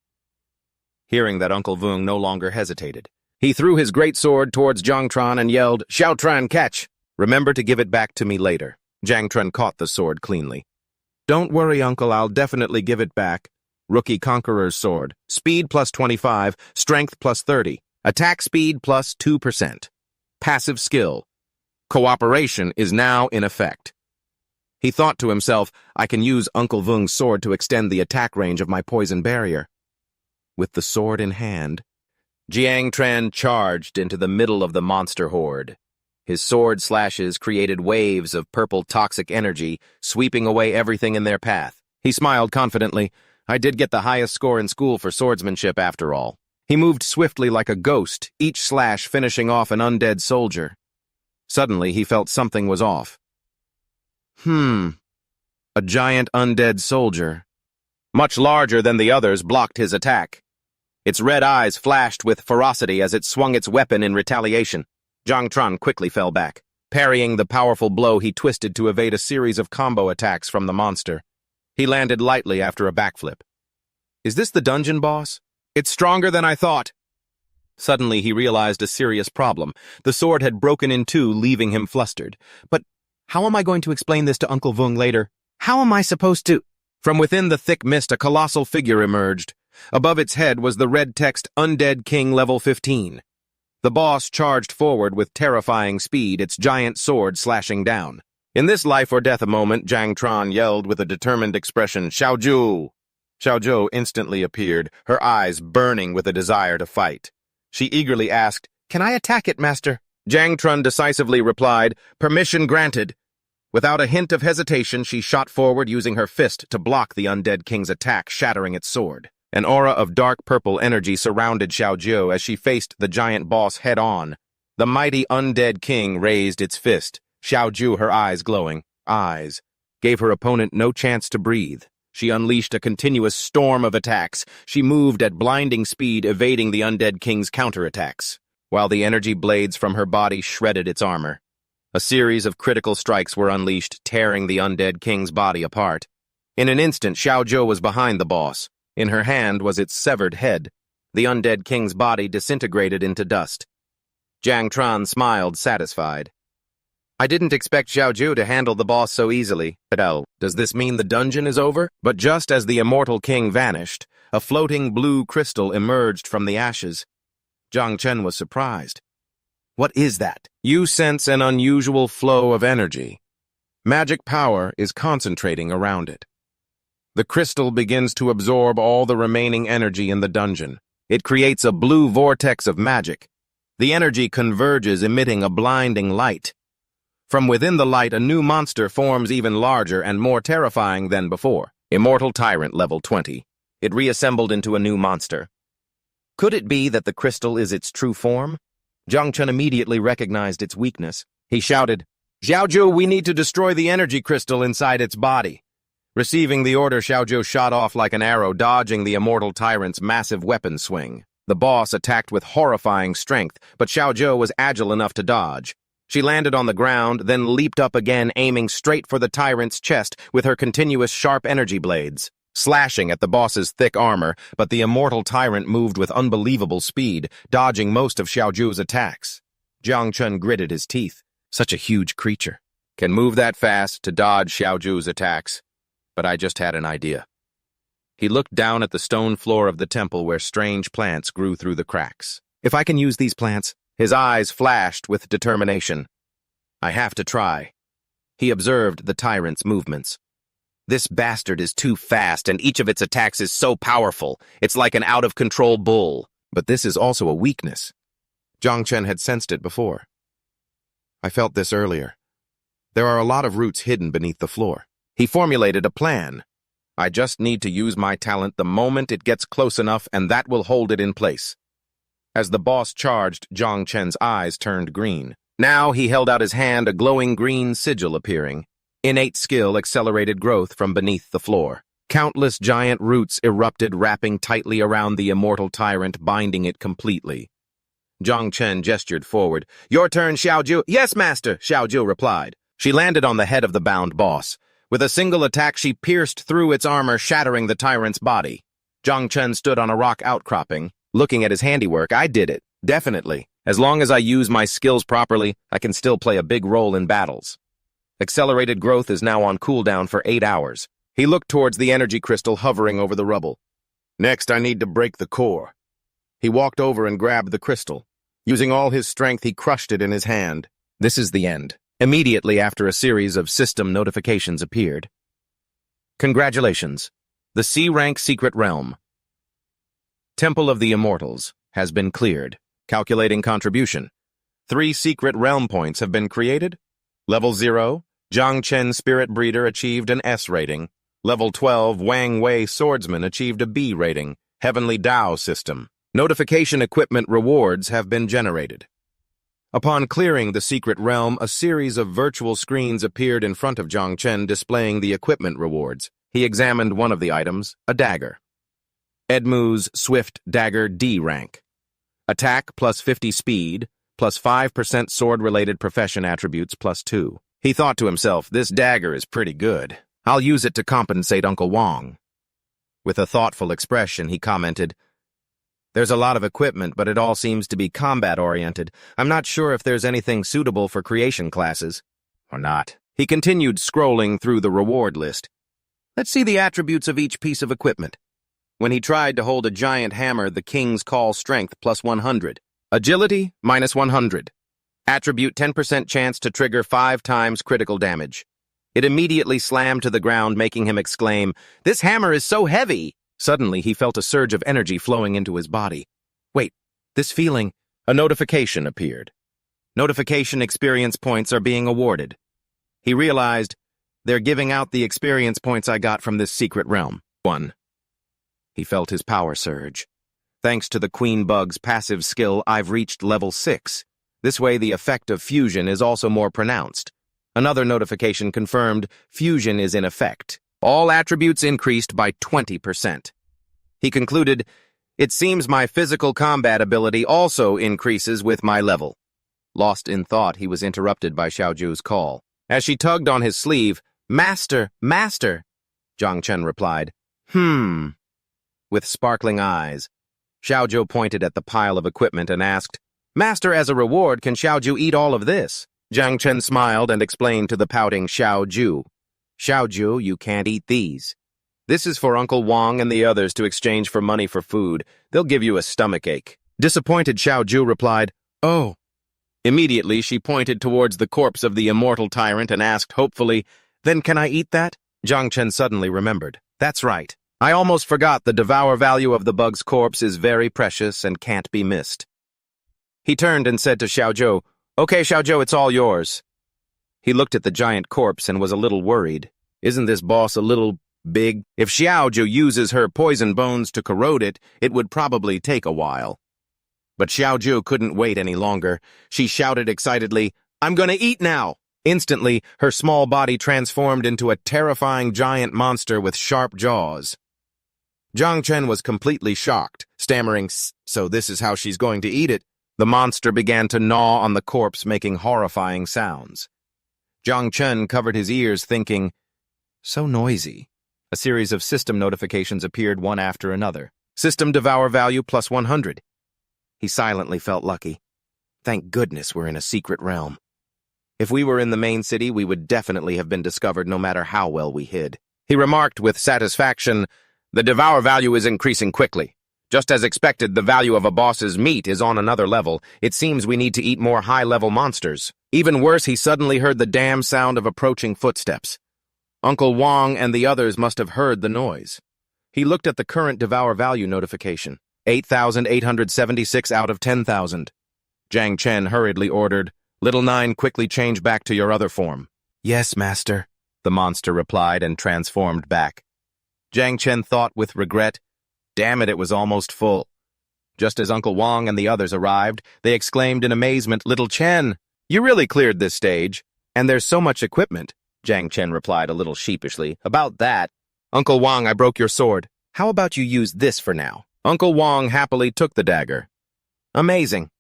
A: Hearing that Uncle Vung no longer hesitated, he threw his great sword towards Jang Tran and yelled, Xiao Tran, catch! Remember to give it back to me later. Jang Tran caught the sword cleanly. Don't worry, Uncle, I'll definitely give it back. Rookie Conqueror's sword. Speed plus 25, strength plus 30, attack speed plus 2%. Passive skill. Cooperation is now in effect. He thought to himself, I can use Uncle Vung's sword to extend the attack range of my poison barrier. With the sword in hand, Jiang Tran charged into the middle of the monster horde. His sword slashes created waves of purple toxic energy, sweeping away everything in their path. He smiled confidently. I did get the highest score in school for swordsmanship after all. He moved swiftly like a ghost, each slash finishing off an undead soldier. Suddenly, he felt something was off. A giant undead soldier, much larger than the others, blocked his attack. Its red eyes flashed with ferocity as it swung its weapon in retaliation. Jang Tran quickly fell back. Parrying the powerful blow, he twisted to evade a series of combo attacks from the monster. He landed lightly after a backflip. Is this the dungeon boss? It's stronger than I thought. Suddenly, he realized a serious problem. The sword had broken in two, leaving him flustered. But how am I going to explain this to Uncle Vung later? How am I supposed to— From within the thick mist, a colossal figure emerged. Above its head was the red text Undead King Level 15. The boss charged forward with terrifying speed, its giant sword slashing down. In this life-or-death moment, Jang Chen yelled with a determined expression, Xiaoju! Xiaoju instantly appeared, her eyes burning with a desire to fight. She eagerly asked, "Can I attack it, Master?" Jang Chen decisively replied, "Permission granted." Without a hint of hesitation, she shot forward using her fist to block the Undead King's attack, shattering its sword. An aura of dark purple energy surrounded Xiaoju as she faced the giant boss head-on. The mighty Undead King raised its fist. Xiaoju, her eyes glowing, gave her opponent no chance to breathe. She unleashed a continuous storm of attacks. She moved at blinding speed, evading the Undead King's counterattacks, while the energy blades from her body shredded its armor. A series of critical strikes were unleashed, tearing the Undead King's body apart. In an instant, Xiaoju was behind the boss. In her hand was its severed head. The Undead King's body disintegrated into dust. Jang Chen smiled, satisfied. "I didn't expect Xiaoju to handle the boss so easily. But does this mean the dungeon is over?" But just as the immortal king vanished, a floating blue crystal emerged from the ashes. Jang Chen was surprised. "What is that?" "You sense an unusual flow of energy. Magic power is concentrating around it. The crystal begins to absorb all the remaining energy in the dungeon. It creates a blue vortex of magic. The energy converges, emitting a blinding light. From within the light, a new monster forms, even larger and more terrifying than before. Immortal Tyrant level 20. It reassembled into a new monster. Could it be that the crystal is its true form? Jang Chen immediately recognized its weakness. He shouted, "Xiaoju, we need to destroy the energy crystal inside its body." Receiving the order, Xiaoju shot off like an arrow, dodging the immortal tyrant's massive weapon swing. The boss attacked with horrifying strength, but Xiaoju was agile enough to dodge. She landed on the ground, then leaped up again, aiming straight for the tyrant's chest with her continuous sharp energy blades, slashing at the boss's thick armor, but the immortal tyrant moved with unbelievable speed, dodging most of Xiaoju's attacks. Jang Chen gritted his teeth. Such a huge creature can move that fast to dodge Xiaoju's attacks. But I just had an idea. He looked down at the stone floor of the temple where strange plants grew through the cracks. If I can use these plants— His eyes flashed with determination. "I have to try." He observed the tyrant's movements. "This bastard is too fast, and each of its attacks is so powerful. It's like an out-of-control bull. But this is also a weakness." Jang Chen had sensed it before. "I felt this earlier. There are a lot of roots hidden beneath the floor." He formulated a plan. "I just need to use my talent the moment it gets close enough, and that will hold it in place." As the boss charged, Jang Chen's eyes turned green. Now he held out his hand, a glowing green sigil appearing. Innate skill accelerated growth from beneath the floor. Countless giant roots erupted, wrapping tightly around the immortal tyrant, binding it completely. Jang Chen gestured forward. "Your turn, Xiaoju." "Yes, master," Xiaoju replied. She landed on the head of the bound boss. With a single attack, she pierced through its armor, shattering the tyrant's body. Jang Chen stood on a rock outcropping, looking at his handiwork. "I did it. Definitely. As long as I use my skills properly, I can still play a big role in battles." Accelerated growth is now on cooldown for 8 hours. He looked towards the energy crystal hovering over the rubble. "Next, I need to break the core." He walked over and grabbed the crystal. Using all his strength, he crushed it in his hand. This is the end. Immediately after, a series of system notifications appeared. "Congratulations. The C-rank secret realm, Temple of the Immortals, has been cleared. Calculating contribution. 3 secret realm points have been created. Level 0, Jang Chen Spirit Breeder achieved an S rating. Level 12, Wang Wei Swordsman achieved a B rating. Heavenly Dao System. Notification equipment rewards have been generated." Upon clearing the secret realm, a series of virtual screens appeared in front of Jang Chen, displaying the equipment rewards. He examined one of the items, a dagger. Edmu's Swift Dagger D rank. Attack plus 50 speed, plus 5% sword-related profession attributes plus 2. He thought to himself, "This dagger is pretty good. I'll use it to compensate Uncle Wong." With a thoughtful expression, he commented, "There's a lot of equipment, but it all seems to be combat-oriented. I'm not sure if there's anything suitable for creation classes." "Or not." He continued scrolling through the reward list. Let's see the attributes of each piece of equipment. When he tried to hold a giant hammer, the king's call strength plus 100. Agility minus 100. Attribute 10% chance to trigger 5 times critical damage. It immediately slammed to the ground, making him exclaim, "This hammer is so heavy!" Suddenly, he felt a surge of energy flowing into his body. Wait, this feeling... A notification appeared. Notification experience points are being awarded. He realized, they're giving out the experience points I got from this secret realm. 1. He felt his power surge. Thanks to the Queen Bug's passive skill, I've reached level 6. This way, the effect of fusion is also more pronounced. Another notification confirmed fusion is in effect. All attributes increased by 20%. He concluded, it seems my physical combat ability also increases with my level. Lost in thought, he was interrupted by Xiaoju's call. As she tugged on his sleeve, "Master, master," Jang Chen replied. With sparkling eyes, Xiaoju pointed at the pile of equipment and asked, "Master, as a reward, can Xiaoju eat all of this?" Jang Chen smiled and explained to the pouting Xiaoju, "Xiaoju, you can't eat these. This is for Uncle Wang and the others to exchange for money for food. They'll give you a stomachache." Disappointed, Xiaoju replied, "Oh." Immediately, she pointed towards the corpse of the immortal tyrant and asked hopefully, "Then can I eat that?" Jang Chen suddenly remembered. That's right. I almost forgot the devour value of the bug's corpse is very precious and can't be missed. He turned and said to Xiaoju, "Okay, Xiaoju, it's all yours." He looked at the giant corpse and was a little worried. Isn't this boss a little big? If Xiaoju uses her poison bones to corrode it, it would probably take a while. But Xiaoju couldn't wait any longer. She shouted excitedly, "I'm gonna eat now!" Instantly, her small body transformed into a terrifying giant monster with sharp jaws. Jang Chen was completely shocked, stammering, "So this is how she's going to eat it?" The monster began to gnaw on the corpse, making horrifying sounds. Jang Chen covered his ears, thinking, so noisy. A series of system notifications appeared one after another. System devour value plus 100. He silently felt lucky. Thank goodness we're in a secret realm. If we were in the main city, we would definitely have been discovered no matter how well we hid. He remarked with satisfaction, "The devour value is increasing quickly. Just as expected, the value of a boss's meat is on another level. It seems we need to eat more high-level monsters." Even worse, he suddenly heard the damn sound of approaching footsteps. Uncle Wang and the others must have heard the noise. He looked at the current devour value notification. 8,876 out of 10,000. Jang Chen hurriedly ordered, "Little Nine, quickly change back to your other form." "Yes, master," the monster replied and transformed back. Jang Chen thought with regret, damn it was almost full. Just as Uncle Wang and the others arrived, they exclaimed in amazement, "Little Chen, you really cleared this stage. And there's so much equipment." Jang Chen replied a little sheepishly, "About that. Uncle Wang, I broke your sword. How about you use this for now?" Uncle Wang happily took the dagger. "Amazing.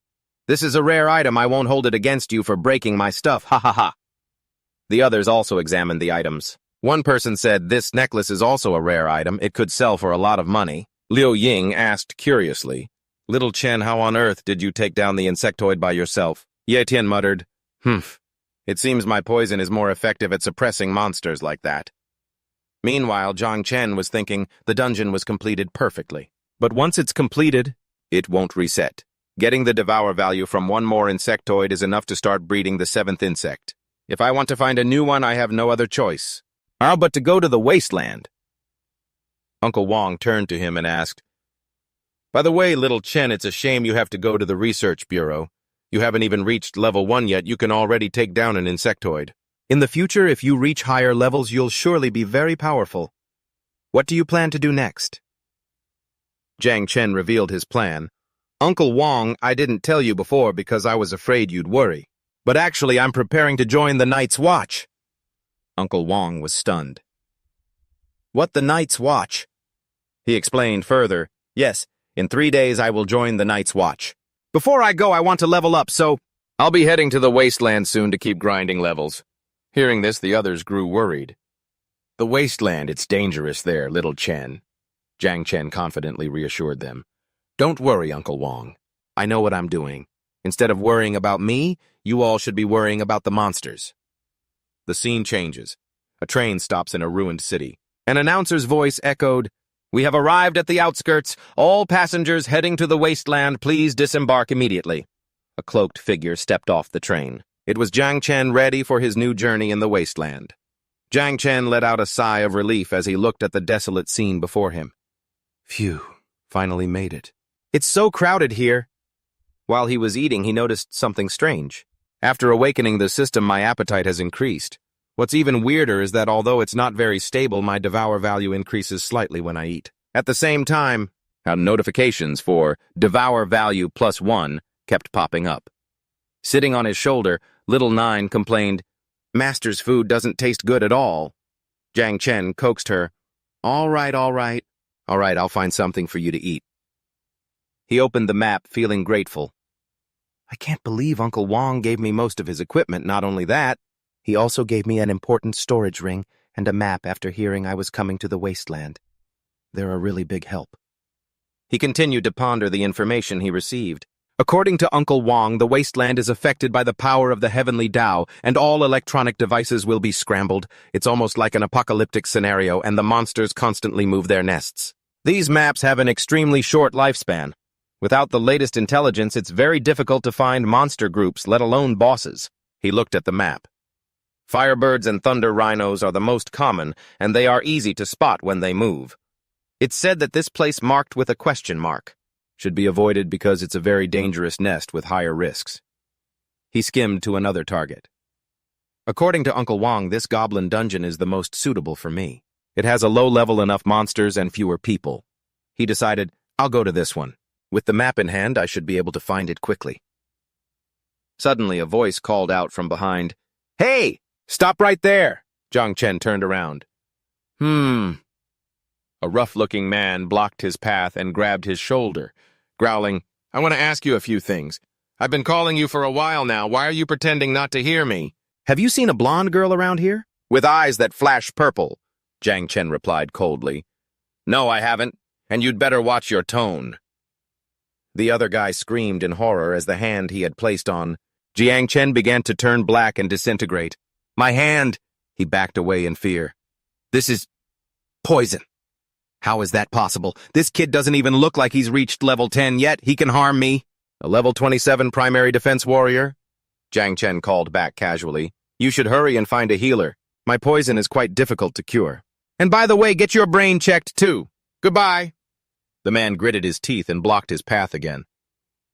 A: This is a rare item. I won't hold it against you for breaking my stuff. Ha ha ha." The others also examined the items. One person said, "This necklace is also a rare item. It could sell for a lot of money." Liu Ying asked curiously, "Little Chen, how on earth did you take down the insectoid by yourself?" Ye Tian muttered, "It seems my poison is more effective at suppressing monsters like that." Meanwhile, Jang Chen was thinking the dungeon was completed perfectly. But once it's completed, it won't reset. Getting the devour value from one more insectoid is enough to start breeding the 7th insect. If I want to find a new one, I have no other choice. How but to go to the wasteland? Uncle Wang turned to him and asked, "By the way, Little Chen, it's a shame you have to go to the research bureau. You haven't even reached level 1 yet. You can already take down an insectoid. In the future, if you reach higher levels, you'll surely be very powerful. What do you plan to do next?" Jang Chen revealed his plan. "Uncle Wang, I didn't tell you before because I was afraid you'd worry. But actually, I'm preparing to join the Night's Watch." Uncle Wang was stunned. "What, the Night's Watch?" He explained further, "Yes, in 3 days I will join the Night's Watch. Before I go, I want to level up, so I'll be heading to the wasteland soon to keep grinding levels." Hearing this, the others grew worried. "The wasteland, it's dangerous there, Little Chen," Jang Chen confidently reassured them. "Don't worry, Uncle Wang. I know what I'm doing. Instead of worrying about me, you all should be worrying about the monsters." The scene changes. A train stops in a ruined city. An announcer's voice echoed, "We have arrived at the outskirts. All passengers heading to the wasteland, please disembark immediately." A cloaked figure stepped off the train. It was Jang Chen, ready for his new journey in the wasteland. Jang Chen let out a sigh of relief as he looked at the desolate scene before him. Phew, finally made it. It's so crowded here. While he was eating, he noticed something strange. After awakening the system, my appetite has increased. What's even weirder is that although it's not very stable, my devour value increases slightly when I eat. At the same time, notifications for devour value +1 kept popping up. Sitting on his shoulder, Little Nine complained, "Master's food doesn't taste good at all." Jang Chen coaxed her, All right, I'll find something for you to eat." He opened the map, feeling grateful. I can't believe Uncle Wong gave me most of his equipment. Not only that, he also gave me an important storage ring and a map after hearing I was coming to the wasteland. They're a really big help. He continued to ponder the information he received. According to Uncle Wong, the wasteland is affected by the power of the heavenly Tao, and all electronic devices will be scrambled. It's almost like an apocalyptic scenario, and the monsters constantly move their nests. These maps have an extremely short lifespan. Without the latest intelligence, it's very difficult to find monster groups, let alone bosses. He looked at the map. Firebirds and thunder rhinos are the most common, and they are easy to spot when they move. It's said that this place marked with a question mark should be avoided because it's a very dangerous nest with higher risks. He skimmed to another target. According to Uncle Wong, this goblin dungeon is the most suitable for me. It has a low-level enough monsters and fewer people. He decided, I'll go to this one. With the map in hand, I should be able to find it quickly. Suddenly, a voice called out from behind, "Hey! Stop right there!" Jang Chen turned around. A rough-looking man blocked his path and grabbed his shoulder, growling, "I want to ask you a few things. I've been calling you for a while now. Why are you pretending not to hear me?" "Have you seen a blonde girl around here?" "With eyes that flash purple," Jang Chen replied coldly. "No, I haven't, and you'd better watch your tone." The other guy screamed in horror as the hand he had placed on Jang Chen began to turn black and disintegrate. "My hand!" He backed away in fear. "This is poison." "How is that possible? This kid doesn't even look like he's reached level 10 yet. He can harm me." "A level 27 primary defense warrior?" Jang Chen called back casually. "You should hurry and find a healer. My poison is quite difficult to cure. And by the way, get your brain checked too. Goodbye." The man gritted his teeth and blocked his path again.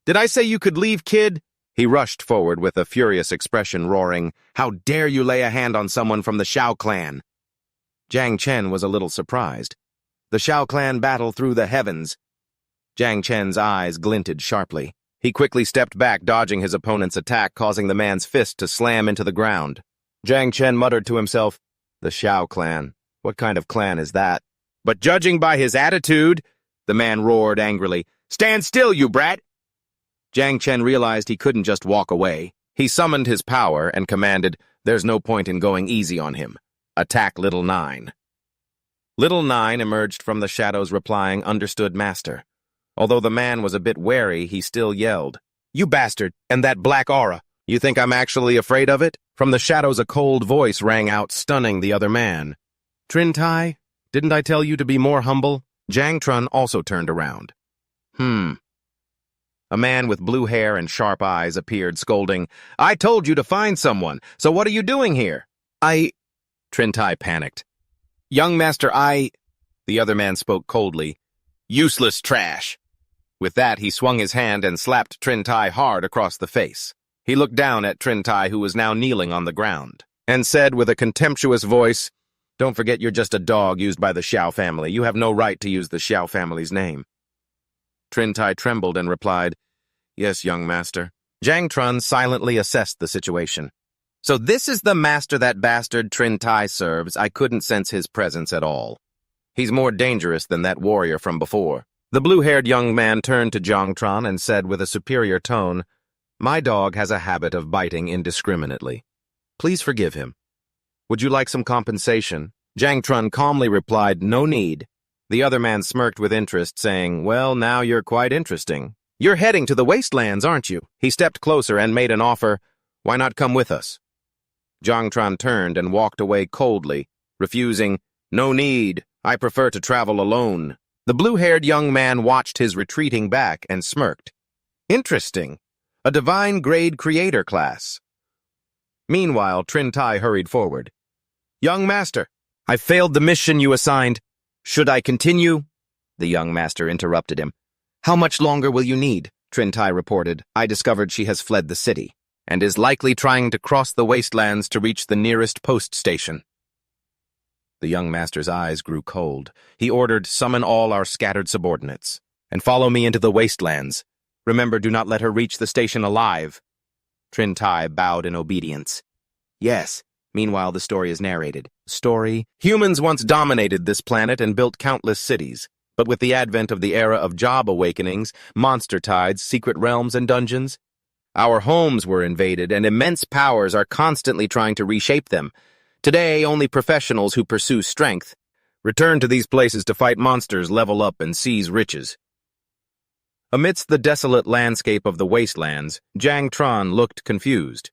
A: "Did I say you could leave, kid?" He rushed forward with a furious expression, roaring, "How dare you lay a hand on someone from the Shao clan?" Jang Chen was a little surprised. The Shao clan battle through the heavens. Jang Chen's eyes glinted sharply. He quickly stepped back, dodging his opponent's attack, causing the man's fist to slam into the ground. Jang Chen muttered to himself, "The Shao clan. What kind of clan is that?" "But judging by his attitude," the man roared angrily, "Stand still, you brat!" Jang Chen realized he couldn't just walk away. He summoned his power and commanded, "There's no point in going easy on him. Attack Little Nine." Little Nine emerged from the shadows replying, "Understood, master." Although the man was a bit wary, he still yelled, "You bastard, and that black aura. You think I'm actually afraid of it?" From the shadows a cold voice rang out, stunning the other man. "Trin Tai, didn't I tell you to be more humble?" Jang Trun also turned around. A man with blue hair and sharp eyes appeared, scolding, "I told you to find someone, so what are you doing here?" Trin Tai panicked. "Young master, The other man spoke coldly. "Useless trash." With that, he swung his hand and slapped Trin Tai hard across the face. He looked down at Trin Tai, who was now kneeling on the ground, and said with a contemptuous voice, "Don't forget you're just a dog used by the Xiao family. You have no right to use the Xiao family's name." Trin Tai trembled and replied, "Yes, young master." Jang Trun silently assessed the situation. "So this is the master that bastard Trin Tai serves. I couldn't sense his presence at all. He's more dangerous than that warrior from before." The blue-haired young man turned to Jang Trun and said with a superior tone, "My dog has a habit of biting indiscriminately. Please forgive him. Would you like some compensation?" Jang Trun calmly replied, "No need." The other man smirked with interest, saying, "Well, now you're quite interesting. You're heading to the wastelands, aren't you?" He stepped closer and made an offer. "Why not come with us?" Jang Chen turned and walked away coldly, refusing, "No need, I prefer to travel alone." The blue-haired young man watched his retreating back and smirked. Interesting. A divine-grade creator class. Meanwhile, Trin Tai hurried forward. "Young master, I failed the mission you assigned. Should I continue?" The young master interrupted him. "How much longer will you need?" Trin Tai reported. "I discovered she has fled the city and is likely trying to cross the wastelands to reach the nearest post station." The young master's eyes grew cold. He ordered, "Summon all our scattered subordinates, and follow me into the wastelands. Remember, do not let her reach the station alive." Trin Tai bowed in obedience. "Yes." Meanwhile, the story is narrated. Story: humans once dominated this planet and built countless cities. But with the advent of the era of job awakenings, monster tides, secret realms, and dungeons, our homes were invaded, and immense powers are constantly trying to reshape them. Today, only professionals who pursue strength return to these places to fight monsters, level up, and seize riches. Amidst the desolate landscape of the wastelands, Jang Chen looked confused.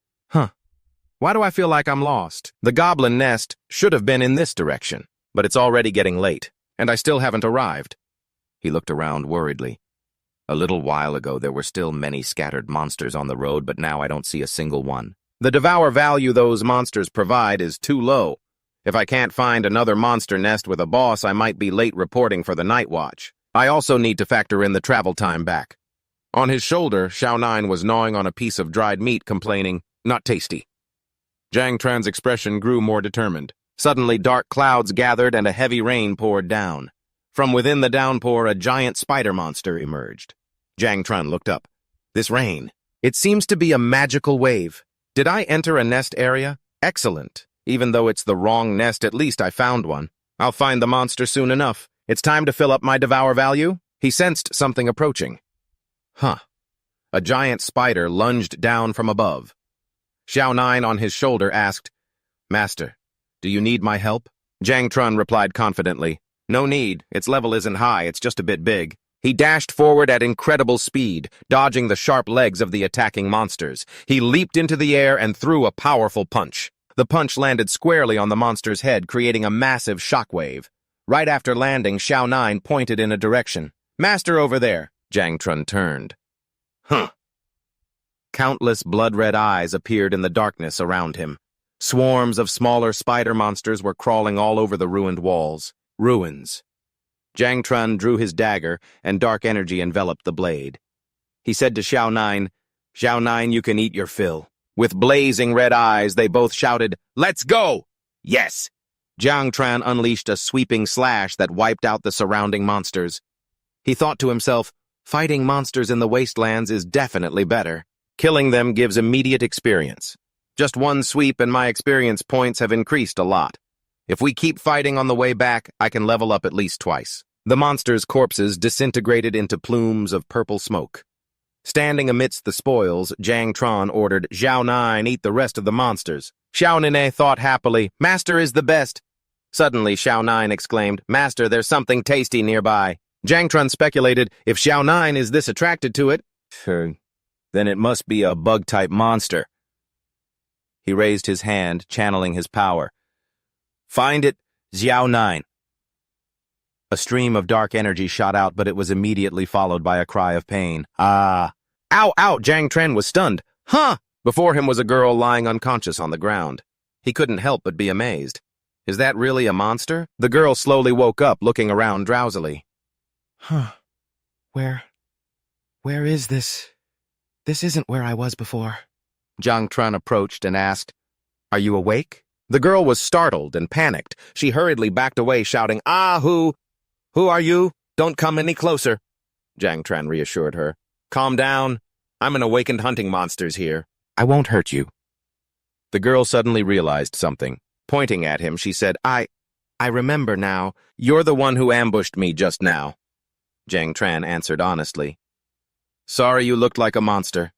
A: Why do I feel like I'm lost? The goblin nest should have been in this direction, but it's already getting late, and I still haven't arrived." He looked around worriedly. "A little while ago, there were still many scattered monsters on the road, but now I don't see a single one. The devour value those monsters provide is too low. If I can't find another monster nest with a boss, I might be late reporting for the night watch. I also need to factor in the travel time back." On his shoulder, Xiao9 was gnawing on a piece of dried meat, complaining, "Not tasty." Jang Tran's expression grew more determined. Suddenly, dark clouds gathered and a heavy rain poured down. From within the downpour, a giant spider monster emerged. Jang Chen looked up. "This rain. It seems to be a magical wave. Did I enter a nest area? Excellent. Even though it's the wrong nest, at least I found one. I'll find the monster soon enough. It's time to fill up my devour value." He sensed something approaching. A giant spider lunged down from above. Xiao9 on his shoulder asked, "Master, do you need my help?" Jang Chen replied confidently, "No need. Its level isn't high, it's just a bit big." He dashed forward at incredible speed, dodging the sharp legs of the attacking monsters. He leaped into the air and threw a powerful punch. The punch landed squarely on the monster's head, creating a massive shockwave. Right after landing, Xiao9 pointed in a direction. "Master over there." Jang Chen turned. Countless blood-red eyes appeared in the darkness around him. Swarms of smaller spider monsters were crawling all over the ruined walls. Ruins. Jang Chen drew his dagger, and dark energy enveloped the blade. He said to Xiao9, "Xiao9, you can eat your fill." With blazing red eyes, they both shouted, "Let's go!" "Yes!" Jang Chen unleashed a sweeping slash that wiped out the surrounding monsters. He thought to himself, fighting monsters in the wastelands is definitely better. Killing them gives immediate experience. Just one sweep and my experience points have increased a lot. If we keep fighting on the way back, I can level up at least twice. The monsters' corpses disintegrated into plumes of purple smoke. Standing amidst the spoils, Jang Chen ordered, "Xiao9, eat the rest of the monsters." Xiao9 thought happily, "Master is the best." Suddenly, Xiao9 exclaimed, "Master, there's something tasty nearby." Jang Chen speculated, if Xiao9 is this attracted to it, then it must be a bug-type monster. He raised his hand, channeling his power. "Find it, Xiao9." A stream of dark energy shot out, but it was immediately followed by a cry of pain. "Ah!" "Ow, ow!" Jang Chen was stunned. Before him was a girl lying unconscious on the ground. He couldn't help but be amazed. Is that really a monster? The girl slowly woke up, looking around drowsily.
B: Where is this? This isn't where I was before."
A: Jang Chen approached and asked, "Are you awake?" The girl was startled and panicked. She hurriedly backed away, shouting, Who are you? Don't come any closer." Jang Chen reassured her. "Calm down. I'm an awakened hunting monsters here. I won't hurt you." The girl suddenly realized something. Pointing at him, she said, I remember now. You're the one who ambushed me just now." Jang Chen answered honestly. "Sorry you looked like a monster."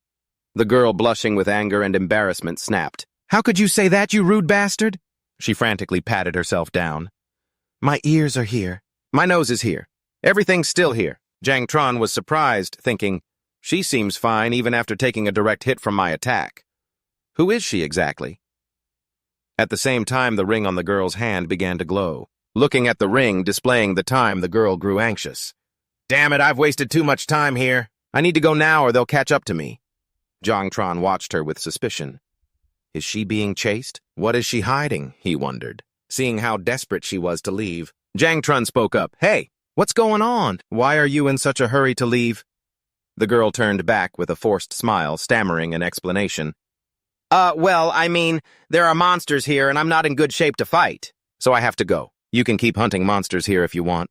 A: The girl, blushing with anger and embarrassment, snapped. "How could you say that, you rude bastard?" She frantically patted herself down. "My ears are here. My nose is here. Everything's still here." Jang Chen was surprised, thinking, she seems fine even after taking a direct hit from my attack. Who is she exactly? At the same time, the ring on the girl's hand began to glow. Looking at the ring displaying the time, the girl grew anxious. Damn it, I've wasted too much time here. I need to go now or they'll catch up to me. Jang Chen watched her with suspicion. Is she being chased? What is she hiding? He wondered, seeing how desperate she was to leave. Jang Chen spoke up. Hey, what's going on? Why are you in such a hurry to leave? The girl turned back with a forced smile, stammering an explanation. Well, I mean, there are monsters here and I'm not in good shape to fight, so I have to go. You can keep hunting monsters here if you want.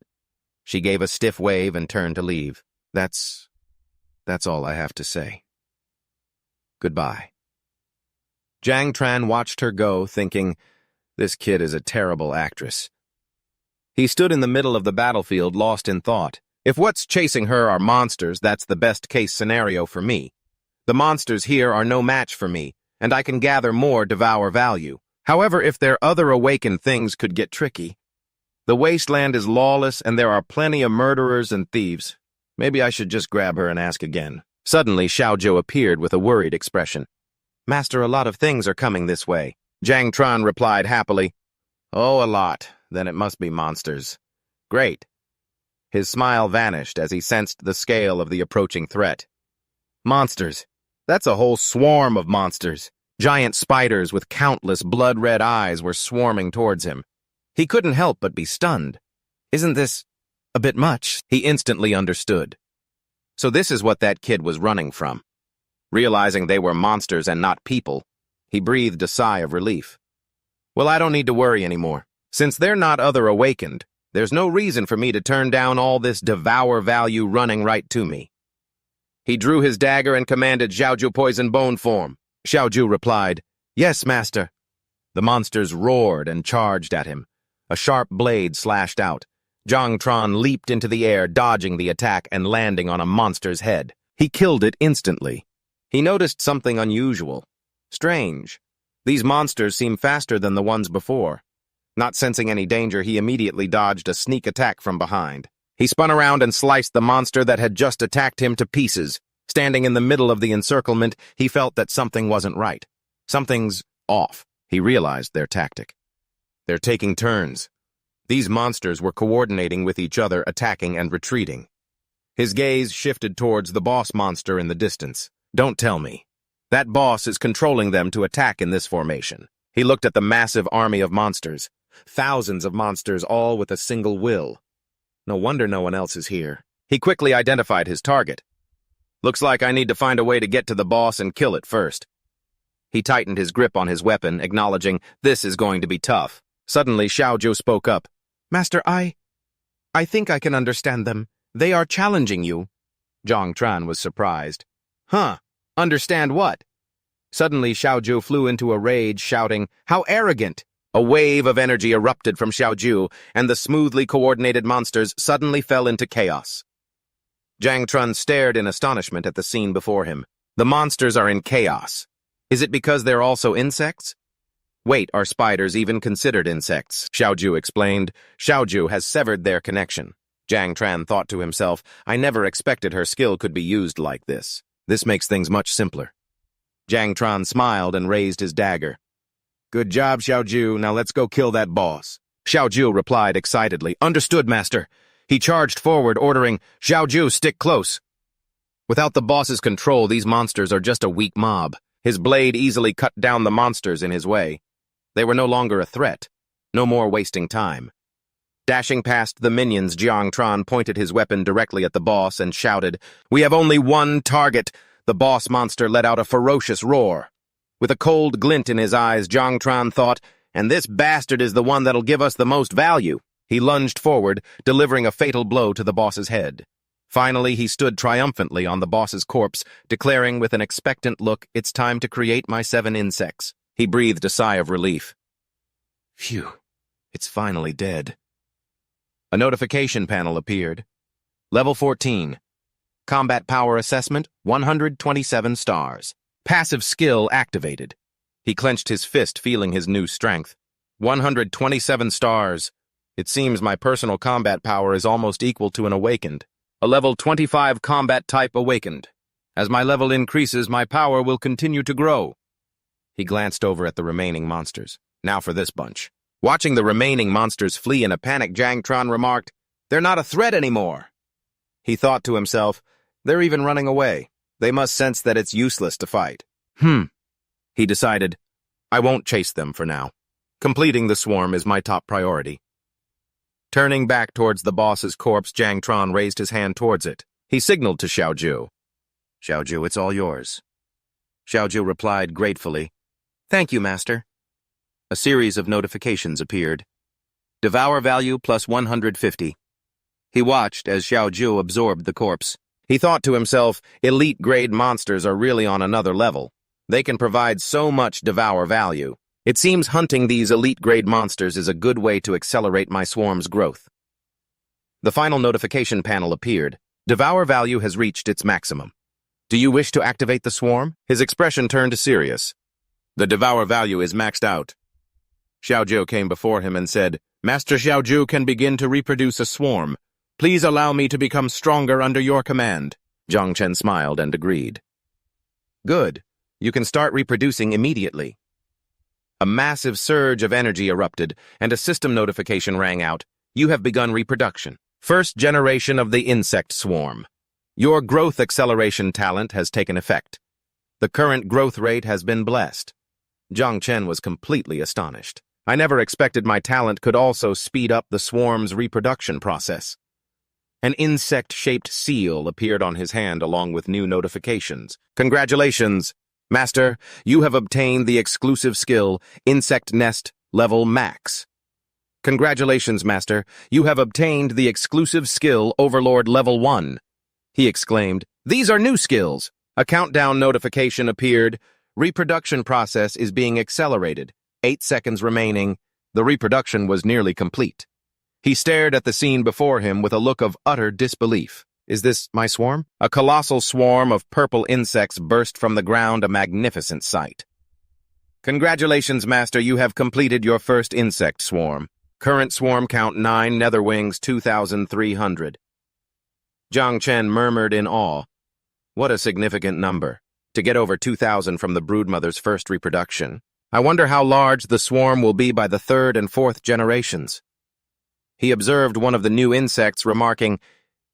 A: She gave a stiff wave and turned to leave. That's all I have to say. Goodbye. Jang Chen watched her go, thinking, this kid is a terrible actress. He stood in the middle of the battlefield, lost in thought. If what's chasing her are monsters, that's the best-case scenario for me. The monsters here are no match for me, and I can gather more devour value. However, if their other awakened things could get tricky. The wasteland is lawless, and there are plenty of murderers and thieves. Maybe I should just grab her and ask again. Suddenly, Xiaozhou appeared with a worried expression. Master, a lot of things are coming this way. Jang Chen replied happily. Oh, a lot. Then it must be monsters. Great. His smile vanished as he sensed the scale of the approaching threat. Monsters. That's a whole swarm of monsters. Giant spiders with countless blood-red eyes were swarming towards him. He couldn't help but be stunned. Isn't this a bit much? He instantly understood. So this is what that kid was running from. Realizing they were monsters and not people, he breathed a sigh of relief. Well, I don't need to worry anymore. Since they're not other awakened, there's no reason for me to turn down all this devour value running right to me. He drew his dagger and commanded Xiaozhou poison bone form. Xiaozhou replied, Yes, master. The monsters roared and charged at him. A sharp blade slashed out. Jang Chen leaped into the air, dodging the attack and landing on a monster's head. He killed it instantly. He noticed something unusual. Strange. These monsters seem faster than the ones before. Not sensing any danger, he immediately dodged a sneak attack from behind. He spun around and sliced the monster that had just attacked him to pieces. Standing in the middle of the encirclement, he felt that something wasn't right. Something's off. He realized their tactic. They're taking turns. These monsters were coordinating with each other, attacking and retreating. His gaze shifted towards the boss monster in the distance. Don't tell me. That boss is controlling them to attack in this formation. He looked at the massive army of monsters. Thousands of monsters, all with a single will. No wonder no one else is here. He quickly identified his target. Looks like I need to find a way to get to the boss and kill it first. He tightened his grip on his weapon, acknowledging this is going to be tough. Suddenly, Xiaozhou spoke up. Master, I think I can understand them. They are challenging you. Jang Chen was surprised. Huh? Understand what? Suddenly, Xiaozhou flew into a rage, shouting, How arrogant! A wave of energy erupted from Xiaozhou, and the smoothly coordinated monsters suddenly fell into chaos. Jang Chen stared in astonishment at the scene before him. The monsters are in chaos. Is it because they're also insects? Wait, are spiders even considered insects? Xiaozhou explained. Xiaozhou has severed their connection. Jang Chen thought to himself, I never expected her skill could be used like this. This makes things much simpler. Jang Chen smiled and raised his dagger. Good job, Xiaozhou. Now let's go kill that boss. Xiaozhou replied excitedly. Understood, master. He charged forward, ordering, Xiaozhou, stick close. Without the boss's control, these monsters are just a weak mob. His blade easily cut down the monsters in his way. They were no longer a threat. No more wasting time. Dashing past the minions, Jang Chen pointed his weapon directly at the boss and shouted, We have only one target. The boss monster let out a ferocious roar. With a cold glint in his eyes, Jang Chen thought, and this bastard is the one that'll give us the most value. He lunged forward, delivering a fatal blow to the boss's head. Finally, he stood triumphantly on the boss's corpse, declaring with an expectant look, It's time to create my 7 insects. He breathed a sigh of relief. Phew, it's finally dead. A notification panel appeared. Level 14. Combat Power Assessment, 127 stars. Passive skill activated. He clenched his fist, feeling his new strength. 127 stars. It seems my personal combat power is almost equal to an awakened. A level 25 combat type awakened. As my level increases, my power will continue to grow. He glanced over at the remaining monsters. Now for this bunch. Watching the remaining monsters flee in a panic, Jang Chen remarked, "They're not a threat anymore." He thought to himself, "They're even running away. They must sense that it's useless to fight." He decided, "I won't chase them for now. Completing the swarm is my top priority." Turning back towards the boss's corpse, Jang Chen raised his hand towards it. He signaled to Xiaoju. "Xiaoju, it's all yours." Xiaoju replied gratefully, "Thank you, master." A series of notifications appeared. Devour value plus 150. He watched as Xiaoju absorbed the corpse. He thought to himself, elite-grade monsters are really on another level. They can provide so much devour value. It seems hunting these elite-grade monsters is a good way to accelerate my swarm's growth. The final notification panel appeared. Devour value has reached its maximum. Do you wish to activate the swarm? His expression turned serious. The devour value is maxed out. Xiaoju came before him and said, "Master Xiaoju can begin to reproduce a swarm. Please allow me to become stronger under your command." Jang Chen smiled and agreed. "Good. You can start reproducing immediately." A massive surge of energy erupted, and a system notification rang out. You have begun reproduction. First generation of the insect swarm. Your growth acceleration talent has taken effect. The current growth rate has been blessed. Jang Chen was completely astonished. I never expected my talent could also speed up the swarm's reproduction process. An insect-shaped seal appeared on his hand along with new notifications. Congratulations, Master, you have obtained the exclusive skill, Insect Nest Level Max. Congratulations, Master, you have obtained the exclusive skill, Overlord Level 1. He exclaimed, "These are new skills." A countdown notification appeared. Reproduction process is being accelerated. 8 seconds remaining. The reproduction was nearly complete. He stared at the scene before him with a look of utter disbelief. Is this my swarm? A colossal swarm of purple insects burst from the ground, a magnificent sight. Congratulations, Master, you have completed your first insect swarm. Current swarm count 9, netherwings 2,300. Jang Chen murmured in awe. What a significant number. To get over 2,000 from the broodmother's first reproduction. I wonder how large the swarm will be by the 3rd and 4th generations. He observed one of the new insects, remarking,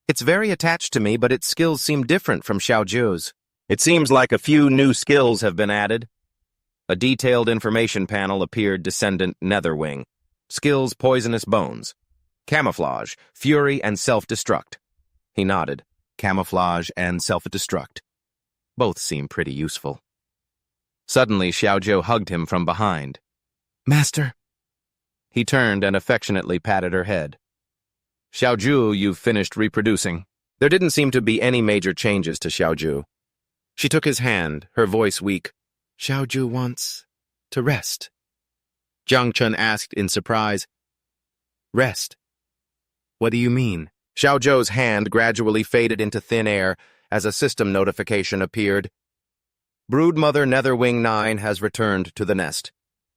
A: "It's very attached to me, but its skills seem different from Xiaoju's. It seems like a few new skills have been added." A detailed information panel appeared. Descendant Netherwing. Skills Poisonous Bones. Camouflage, Fury, and Self-Destruct. He nodded. Camouflage and Self-Destruct. Both seem pretty useful. Suddenly, Xiaoju hugged him from behind.
B: Master.
A: He turned and affectionately patted her head. Xiaoju, you've finished reproducing. There didn't seem to be any major changes to Xiaoju. She took his hand, her voice weak.
B: Xiaoju wants to rest.
A: Jang Chen asked in surprise.
B: Rest? What do you mean?
A: Xiaoju's hand gradually faded into thin air as a system notification appeared. Broodmother Netherwing 9 has returned to the nest.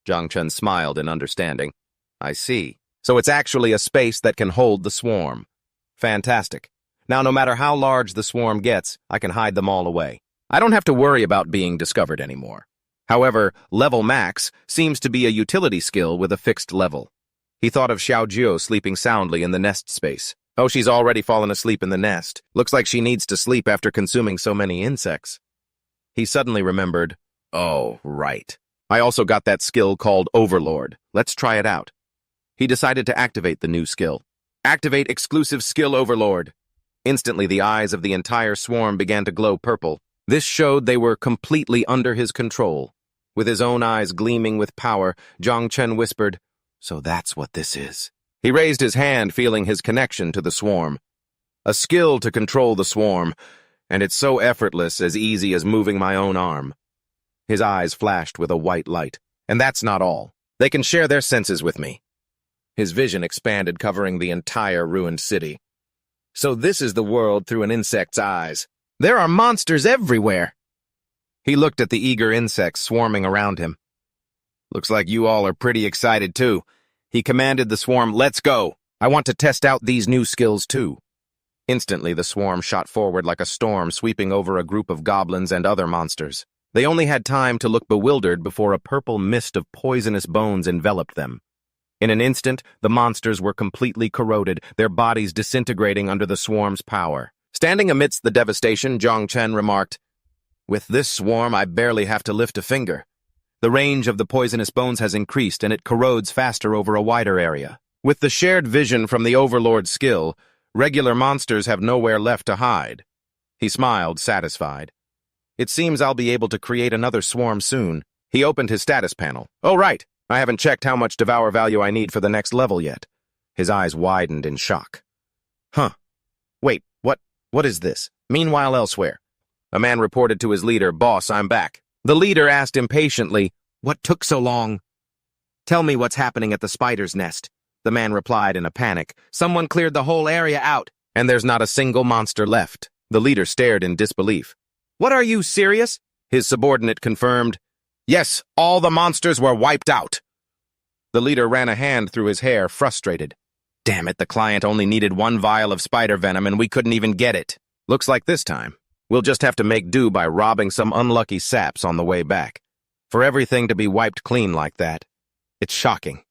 A: Jang Chen smiled in understanding. I see. So it's actually a space that can hold the swarm. Fantastic. Now, no matter how large the swarm gets, I can hide them all away. I don't have to worry about being discovered anymore. However, level max seems to be a utility skill with a fixed level. He thought of Xiaoju sleeping soundly in the nest space. Oh, she's already fallen asleep in the nest. Looks like she needs to sleep after consuming so many insects. He suddenly remembered, oh, right. I also got that skill called Overlord. Let's try it out. He decided to activate the new skill. Activate exclusive skill Overlord. Instantly, the eyes of the entire swarm began to glow purple. This showed they were completely under his control. With his own eyes gleaming with power, Jang Chen whispered, so that's what this is. He raised his hand, feeling his connection to the swarm. A skill to control the swarm, and it's so effortless, as easy as moving my own arm. His eyes flashed with a white light. And that's not all. They can share their senses with me. His vision expanded, covering the entire ruined city. So this is the world through an insect's eyes. There are monsters everywhere. He looked at the eager insects swarming around him. Looks like you all are pretty excited too. He commanded the swarm, let's go. I want to test out these new skills too. Instantly, the swarm shot forward like a storm, sweeping over a group of goblins and other monsters. They only had time to look bewildered before a purple mist of poisonous bones enveloped them. In an instant, the monsters were completely corroded, their bodies disintegrating under the swarm's power. Standing amidst the devastation, Jang Chen remarked, "With this swarm, I barely have to lift a finger. The range of the poisonous bones has increased, and it corrodes faster over a wider area. With the shared vision from the Overlord's skill, regular monsters have nowhere left to hide." He smiled, satisfied. "It seems I'll be able to create another swarm soon." He opened his status panel. "Oh, right. I haven't checked how much Devour value I need for the next level yet." His eyes widened in shock. "Huh. Wait, what is this? Meanwhile, elsewhere." A man reported to his leader, "Boss, I'm back." The leader asked impatiently, "What took so long?" "Tell me what's happening at the spider's nest." The man replied in a panic. "Someone cleared the whole area out, and there's not a single monster left." The leader stared in disbelief. "What, are you serious?" His subordinate confirmed. "Yes, all the monsters were wiped out." The leader ran a hand through his hair, frustrated. "Damn it, the client only needed one vial of spider venom and we couldn't even get it. Looks like this time we'll just have to make do by robbing some unlucky saps on the way back. For everything to be wiped clean like that. It's shocking.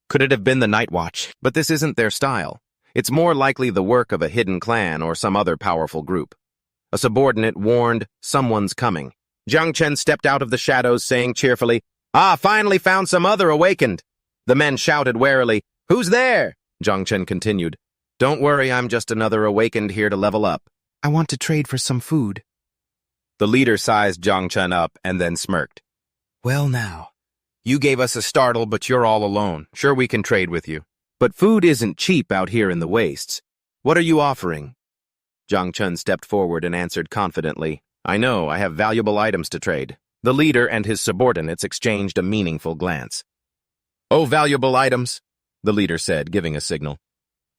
A: Could it have been the Night Watch? But this isn't their style. It's more likely the work of a hidden clan or some other powerful group." A subordinate warned, "Someone's coming." Jang Chen stepped out of the shadows, saying cheerfully, "Ah, finally found some other awakened." The men shouted warily, "Who's there?" Jang Chen continued, "Don't worry, I'm just another awakened here to level up."
B: I want to trade for some food.
A: The leader sized Jang Chen up and then smirked. "Well now, you gave us a startle, but you're all alone. Sure, we can trade with you. But food isn't cheap out here in the wastes. What are you offering?" Jang Chen stepped forward and answered confidently, "I know, I have valuable items to trade." The leader and his subordinates exchanged a meaningful glance. "Oh, valuable items," the leader said, giving a signal.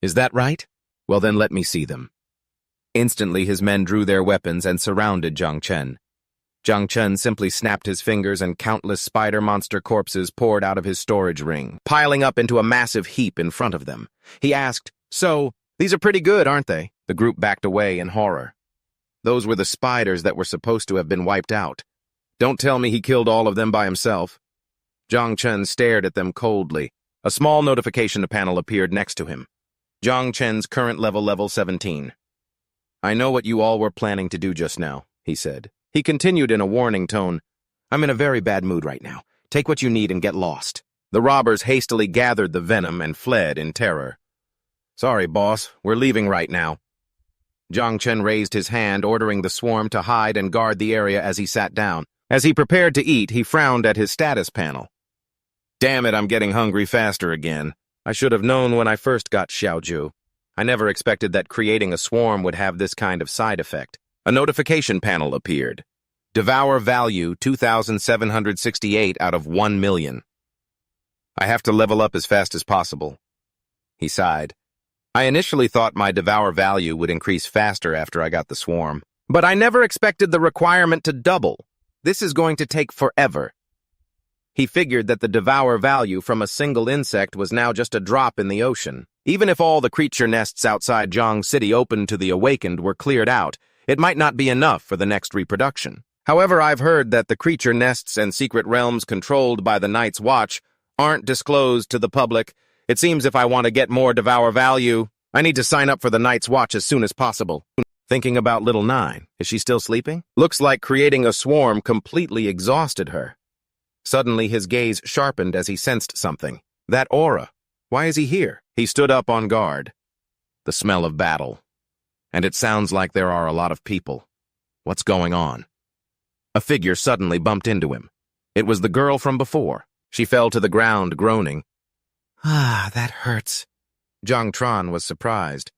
A: "Is that right? Well then let me see them." Instantly his men drew their weapons and surrounded Jang Chen. Jang Chen simply snapped his fingers and countless spider monster corpses poured out of his storage ring, piling up into a massive heap in front of them. He asked, "So, these are pretty good, aren't they?" The group backed away in horror. Those were the spiders that were supposed to have been wiped out. Don't tell me he killed all of them by himself. Jang Chen stared at them coldly. A small notification panel appeared next to him. Jang Chen's current level 17. "I know what you all were planning to do just now," he said. He continued in a warning tone, "I'm in a very bad mood right now. Take what you need and get lost." The robbers hastily gathered the venom and fled in terror. "Sorry, boss, we're leaving right now." Jang Chen raised his hand, ordering the swarm to hide and guard the area as he sat down. As he prepared to eat, he frowned at his status panel. "Damn it, I'm getting hungry faster again. I should have known when I first got Xiaoju. I never expected that creating a swarm would have this kind of side effect." A notification panel appeared. Devour value 2,768 out of 1 million. "I have to level up as fast as possible." He sighed. "I initially thought my Devour value would increase faster after I got the swarm, but I never expected the requirement to double. This is going to take forever." He figured that the Devour value from a single insect was now just a drop in the ocean. Even if all the creature nests outside Zhang City open to the awakened were cleared out, it might not be enough for the next reproduction. However, I've heard that the creature nests and secret realms controlled by the Night's Watch aren't disclosed to the public. It seems if I want to get more Devour value, I need to sign up for the Night's Watch as soon as possible. Thinking about little Nine. Is she still sleeping? Looks like creating a swarm completely exhausted her. Suddenly his gaze sharpened as he sensed something. That aura. Why is he here? He stood up on guard. The smell of battle. And it sounds like there are a lot of people. What's going on? A figure suddenly bumped into him. It was the girl from before. She fell to the ground, groaning.
B: "Ah, that hurts."
A: Zhang Tran was surprised.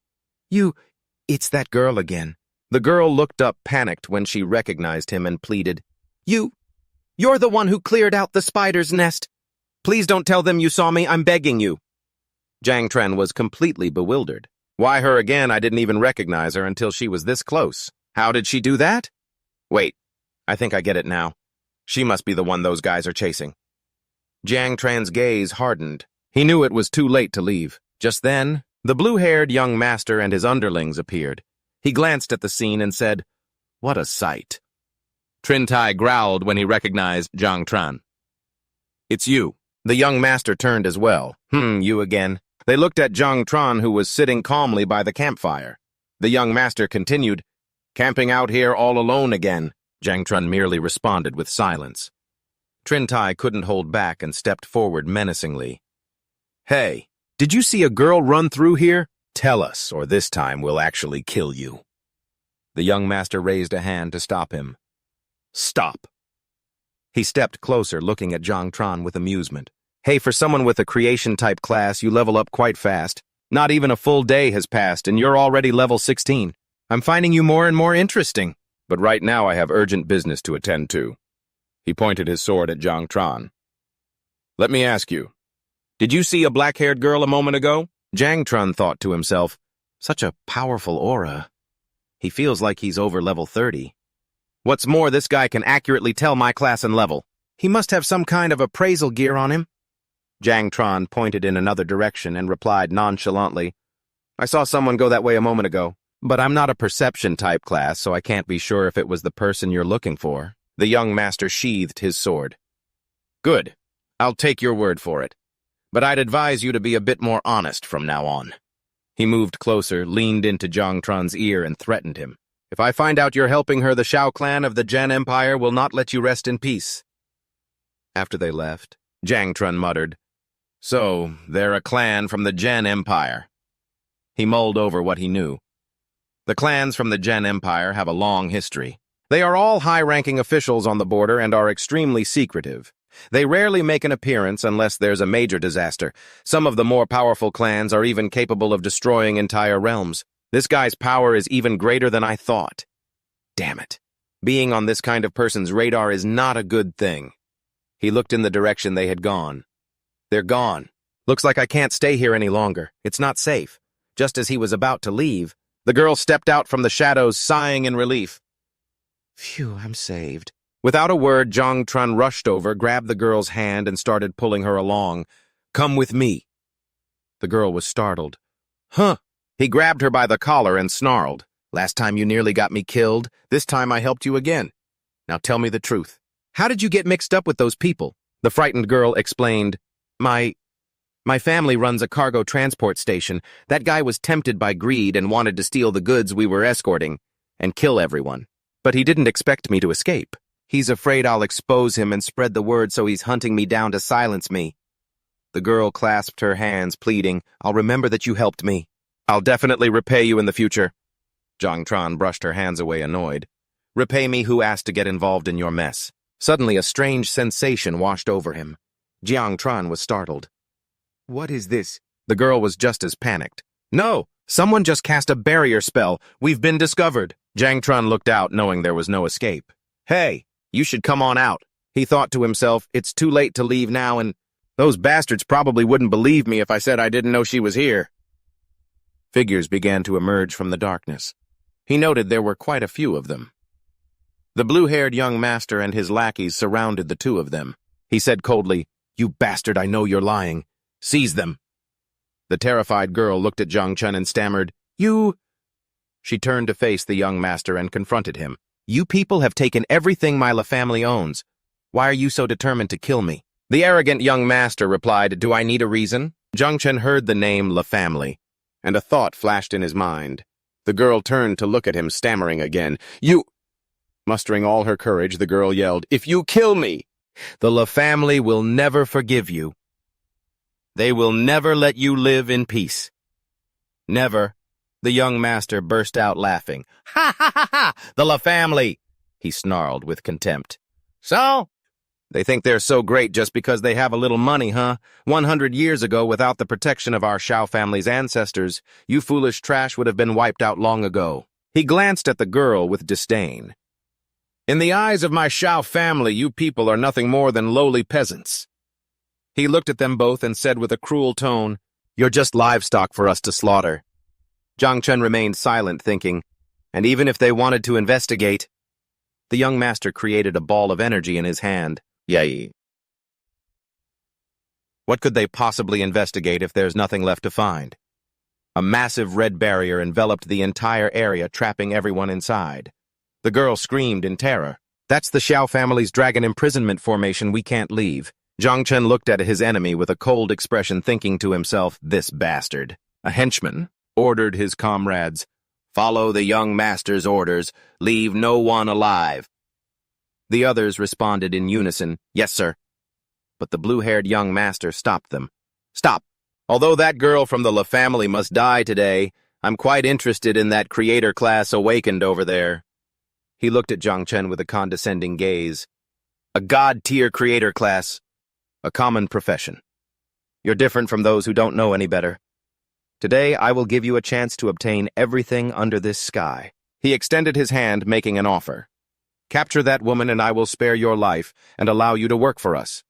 B: It's that girl again."
A: The girl looked up panicked when she recognized him and pleaded,
B: You're the one who cleared out the spider's nest. Please don't tell them you saw me, I'm begging you."
A: Zhang Tran was completely bewildered. Why her again? I didn't even recognize her until she was this close. How did she do that? Wait, I think I get it now. She must be the one those guys are chasing. Zhang Tran's gaze hardened. He knew it was too late to leave. Just then, the blue-haired young master and his underlings appeared. He glanced at the scene and said, "What a sight." Trintai growled when he recognized Jang Chen. It's you. The young master turned as well. You again. They looked at Jang Chen, who was sitting calmly by the campfire. The young master continued, camping out here all alone again. Jang Chen merely responded with silence. Trintai couldn't hold back and stepped forward menacingly. Hey, did you see a girl run through here? Tell us, or this time we'll actually kill you. The young master raised a hand to stop him. Stop. He stepped closer, looking at Jang Chen with amusement. Hey, for someone with a creation-type class, you level up quite fast. Not even a full day has passed, and you're already level 16. I'm finding you more and more interesting. But right now I have urgent business to attend to. He pointed his sword at Jang Chen. Let me ask you, did you see a black-haired girl a moment ago? Jang Chen thought to himself, such a powerful aura. He feels like he's over level 30. What's more, this guy can accurately tell my class and level. He must have some kind of appraisal gear on him. Jang Chen pointed in another direction and replied nonchalantly, I saw someone go that way a moment ago, but I'm not a perception-type class, so I can't be sure if it was the person you're looking for. The young master sheathed his sword. Good. I'll take your word for it. But I'd advise you to be a bit more honest from now on. He moved closer, leaned into Jang Chen's ear, and threatened him. If I find out you're helping her, the Shao clan of the Zhen Empire will not let you rest in peace. After they left, Jang Chen muttered, So, they're a clan from the Zhen Empire. He mulled over what he knew. The clans from the Zhen Empire have a long history. They are all high-ranking officials on the border and are extremely secretive. They rarely make an appearance unless there's a major disaster. Some of the more powerful clans are even capable of destroying entire realms. This guy's power is even greater than I thought. Damn it. Being on this kind of person's radar is not a good thing. He looked in the direction they had gone. They're gone. Looks like I can't stay here any longer. It's not safe. Just as he was about to leave, the girl stepped out from the shadows, sighing in relief. Phew, I'm saved. Without a word, Jang Chen rushed over, grabbed the girl's hand, and started pulling her along. Come with me. The girl was startled. Huh. He grabbed her by the collar and snarled. Last time you nearly got me killed. This time I helped you again. Now tell me the truth. How did you get mixed up with those people? The frightened girl explained. My family runs a cargo transport station. That guy was tempted by greed and wanted to steal the goods we were escorting and kill everyone. But he didn't expect me to escape. He's afraid I'll expose him and spread the word, so he's hunting me down to silence me. The girl clasped her hands, pleading, I'll remember that you helped me. I'll definitely repay you in the future. Jang Chen brushed her hands away, annoyed. Repay me who asked to get involved in your mess. Suddenly, a strange sensation washed over him. Jang Chen was startled. What is this? The girl was just as panicked. No! Someone just cast a barrier spell. We've been discovered. Jang Chen looked out, knowing there was no escape. Hey, you should come on out. He thought to himself, it's too late to leave now, and those bastards probably wouldn't believe me if I said I didn't know she was here. Figures began to emerge from the darkness. He noted there were quite a few of them. The blue-haired young master and his lackeys surrounded the two of them. He said coldly, You bastard, I know you're lying. Seize them. The terrified girl looked at Jang Chen and stammered, You... She turned to face the young master and confronted him. You people have taken everything my La family owns. Why are you so determined to kill me? The arrogant young master replied, Do I need a reason? Jang Chen heard the name La family, and a thought flashed in his mind. The girl turned to look at him, stammering again. You... Mustering all her courage, the girl yelled, If you kill me, the La family will never forgive you. They will never let you live in peace. Never. The young master burst out laughing. Ha ha ha ha! The La family! He snarled with contempt. So? They think they're so great just because they have a little money, huh? 100 years ago, without the protection of our Shao family's ancestors, you foolish trash would have been wiped out long ago. He glanced at the girl with disdain. In the eyes of my Shao family, you people are nothing more than lowly peasants. He looked at them both and said with a cruel tone, You're just livestock for us to slaughter. Jang Chen remained silent, thinking, and even if they wanted to investigate... The young master created a ball of energy in his hand. Yay. What could they possibly investigate if there's nothing left to find? A massive red barrier enveloped the entire area, trapping everyone inside. The girl screamed in terror. That's the Xiao family's dragon imprisonment formation we can't leave. Jang Chen looked at his enemy with a cold expression, thinking to himself, this bastard. A henchman ordered his comrades, "Follow the young master's orders. Leave no one alive." The others responded in unison, "Yes, sir." But the blue-haired young master stopped them. "Stop. Although that girl from the La family must die today, I'm quite interested in that creator class awakened over there." He looked at Jang Chen with a condescending gaze. "A god-tier creator class. A common profession. You're different from those who don't know any better. Today, I will give you a chance to obtain everything under this sky." He extended his hand, making an offer. "Capture that woman and I will spare your life and allow you to work for us.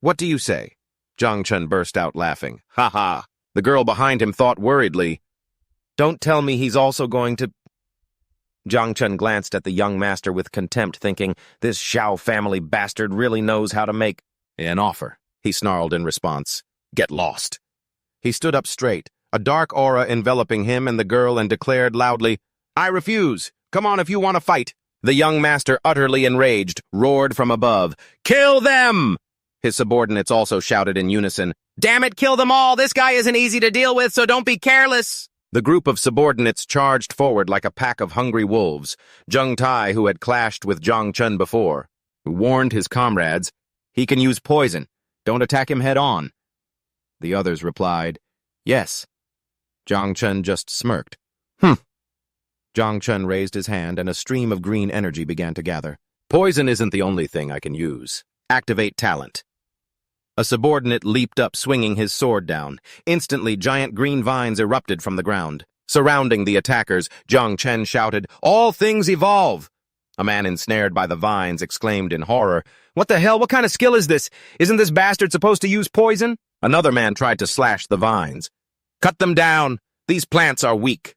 A: What do you say?" Jang Chen burst out laughing. "Ha ha." The girl behind him thought worriedly, "Don't tell me he's also going to—" Jang Chen glanced at the young master with contempt, thinking, this Xiao family bastard really knows how to make an offer. He snarled in response, "Get lost." He stood up straight, a dark aura enveloping him and the girl, and declared loudly, "I refuse. Come on if you want to fight." The young master, utterly enraged, roared from above, "Kill them!" His subordinates also shouted in unison, "Damn it, kill them all! This guy isn't easy to deal with, so don't be careless!" The group of subordinates charged forward like a pack of hungry wolves. Zheng Tai, who had clashed with Jang Chen before, warned his comrades, "He can use poison. Don't attack him head-on." The others replied, "Yes." Jang Chen just smirked. Jang Chen raised his hand, and a stream of green energy began to gather. "Poison isn't the only thing I can use. Activate talent." A subordinate leaped up, swinging his sword down. Instantly, giant green vines erupted from the ground. Surrounding the attackers, Jang Chen shouted, "All things evolve!" A man ensnared by the vines exclaimed in horror, "What the hell? What kind of skill is this? Isn't this bastard supposed to use poison?" Another man tried to slash the vines. "Cut them down! These plants are weak."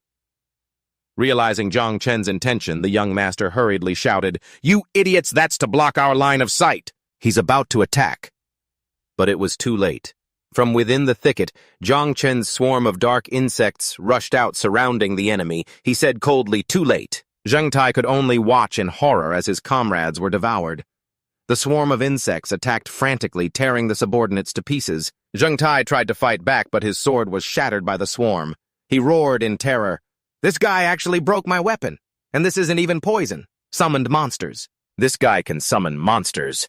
A: Realizing Jang Chen's intention, the young master hurriedly shouted, "You idiots, that's to block our line of sight!" He's about to attack. But it was too late. From within the thicket, Jang Chen's swarm of dark insects rushed out, surrounding the enemy. He said coldly, "Too late." Zheng Tai could only watch in horror as his comrades were devoured. The swarm of insects attacked frantically, tearing the subordinates to pieces. Zheng Tai tried to fight back, but his sword was shattered by the swarm. He roared in terror, "This guy actually broke my weapon, and this isn't even poison. Summoned monsters. This guy can summon monsters."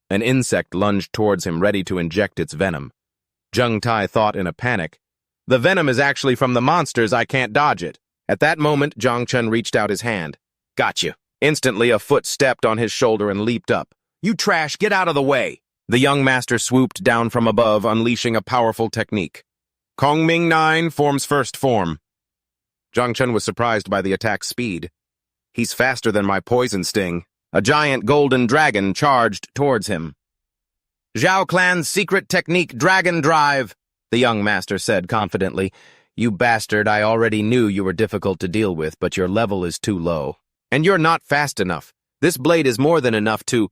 A: An insect lunged towards him, ready to inject its venom. Zheng Tai thought in a panic, "The venom is actually from the monsters, I can't dodge it." At that moment, Jang Chen reached out his hand. "Got you." Instantly, a foot stepped on his shoulder and leaped up. "You trash, get out of the way!" The young master swooped down from above, unleashing a powerful technique. Kongming 9 forms first form. Jang Chen was surprised by the attack's speed. "He's faster than my poison sting." A giant golden dragon charged towards him. "Zhao Clan's secret technique, Dragon Drive," the young master said confidently. "You bastard, I already knew you were difficult to deal with, but your level is too low. And you're not fast enough. This blade is more than enough to—"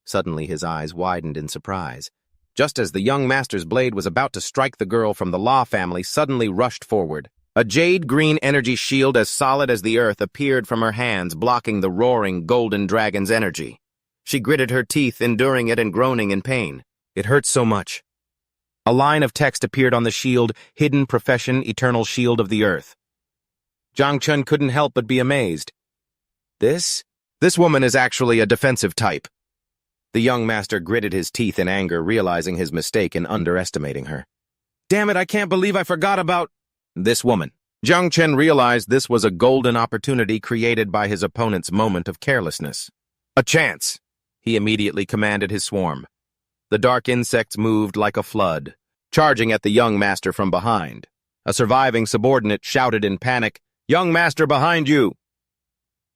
A: Suddenly his eyes widened in surprise. Just as the young master's blade was about to strike, the girl from the La family suddenly rushed forward. A jade-green energy shield as solid as the earth appeared from her hands, blocking the roaring golden dragon's energy. She gritted her teeth, enduring it and groaning in pain. "It hurts so much." A line of text appeared on the shield, "Hidden Profession, Eternal Shield of the Earth." Jang Chen couldn't help but be amazed. This woman is actually a defensive type." The young master gritted his teeth in anger, realizing his mistake in underestimating her. "Damn it, I can't believe I forgot about this woman." Jang Chen realized this was a golden opportunity created by his opponent's moment of carelessness. "A chance!" He immediately commanded his swarm. The dark insects moved like a flood, charging at the young master from behind. A surviving subordinate shouted in panic, "Young master, behind you!"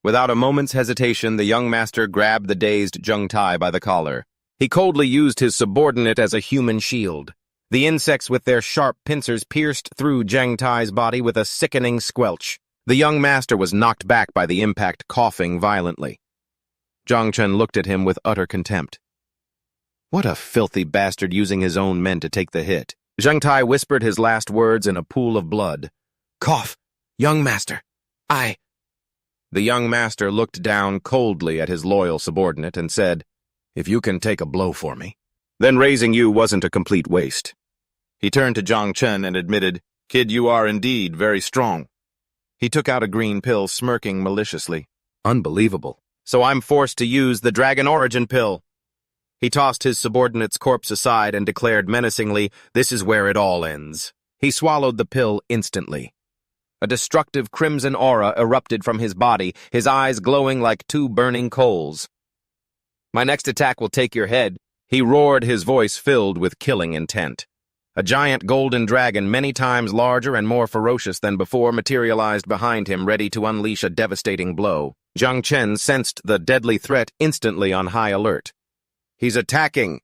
A: Without a moment's hesitation, the young master grabbed the dazed Zheng Tai by the collar. He coldly used his subordinate as a human shield. The insects with their sharp pincers pierced through Zheng Tai's body with a sickening squelch. The young master was knocked back by the impact, coughing violently. Jang Chen looked at him with utter contempt. What a filthy bastard, using his own men to take the hit. Zheng Tai whispered his last words in a pool of blood. "Cough, young master. The young master looked down coldly at his loyal subordinate and said, "If you can take a blow for me, then raising you wasn't a complete waste." He turned to Jang Chen and admitted, "Kid, you are indeed very strong." He took out a green pill, smirking maliciously. "Unbelievable. So I'm forced to use the Dragon Origin pill." He tossed his subordinate's corpse aside and declared menacingly, "This is where it all ends." He swallowed the pill instantly. A destructive crimson aura erupted from his body, his eyes glowing like two burning coals. "My next attack will take your head," he roared, his voice filled with killing intent. A giant golden dragon, many times larger and more ferocious than before, materialized behind him, ready to unleash a devastating blow. Jang Chen sensed the deadly threat instantly, on high alert. "He's attacking!"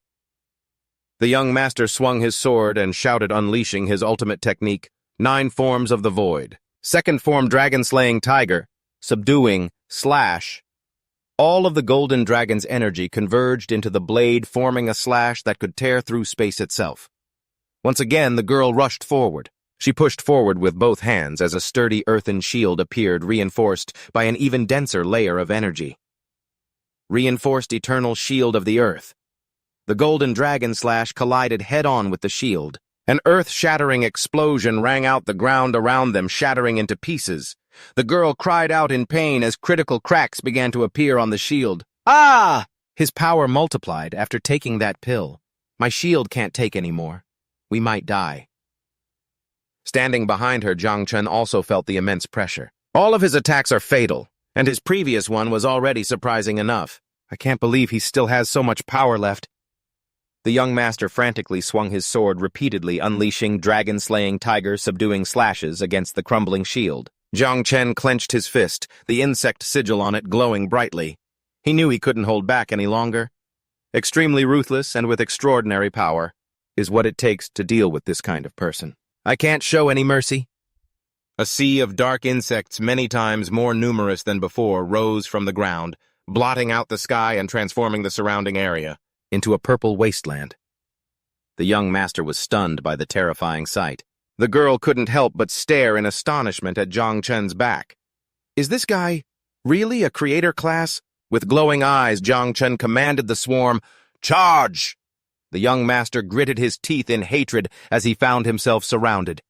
A: The young master swung his sword and shouted, unleashing his ultimate technique, 9 forms of the void. Second form, dragon-slaying tiger, subduing, slash. All of the golden dragon's energy converged into the blade, forming a slash that could tear through space itself. Once again, the girl rushed forward. She pushed forward with both hands as a sturdy earthen shield appeared, reinforced by an even denser layer of energy. Reinforced eternal shield of the earth. The golden dragon slash collided head-on with the shield. An earth-shattering explosion rang out the ground around them, shattering into pieces. The girl cried out in pain as critical cracks began to appear on the shield. "Ah!" His power multiplied after taking that pill. "My shield can't take anymore. We might die." Standing behind her, Jang Chen also felt the immense pressure. All of his attacks are fatal, and his previous one was already surprising enough. I can't believe he still has so much power left. The young master frantically swung his sword repeatedly, unleashing dragon-slaying tiger subduing slashes against the crumbling shield. Jang Chen clenched his fist, the insect sigil on it glowing brightly. He knew he couldn't hold back any longer. Extremely ruthless and with extraordinary power is what it takes to deal with this kind of person. "I can't show any mercy." A sea of dark insects, many times more numerous than before, rose from the ground, blotting out the sky and transforming the surrounding area into a purple wasteland. The young master was stunned by the terrifying sight. The girl couldn't help but stare in astonishment at Jang Chen's back. Is this guy really a creator class? With glowing eyes, Jang Chen commanded the swarm, "Charge!" The young master gritted his teeth in hatred as he found himself surrounded.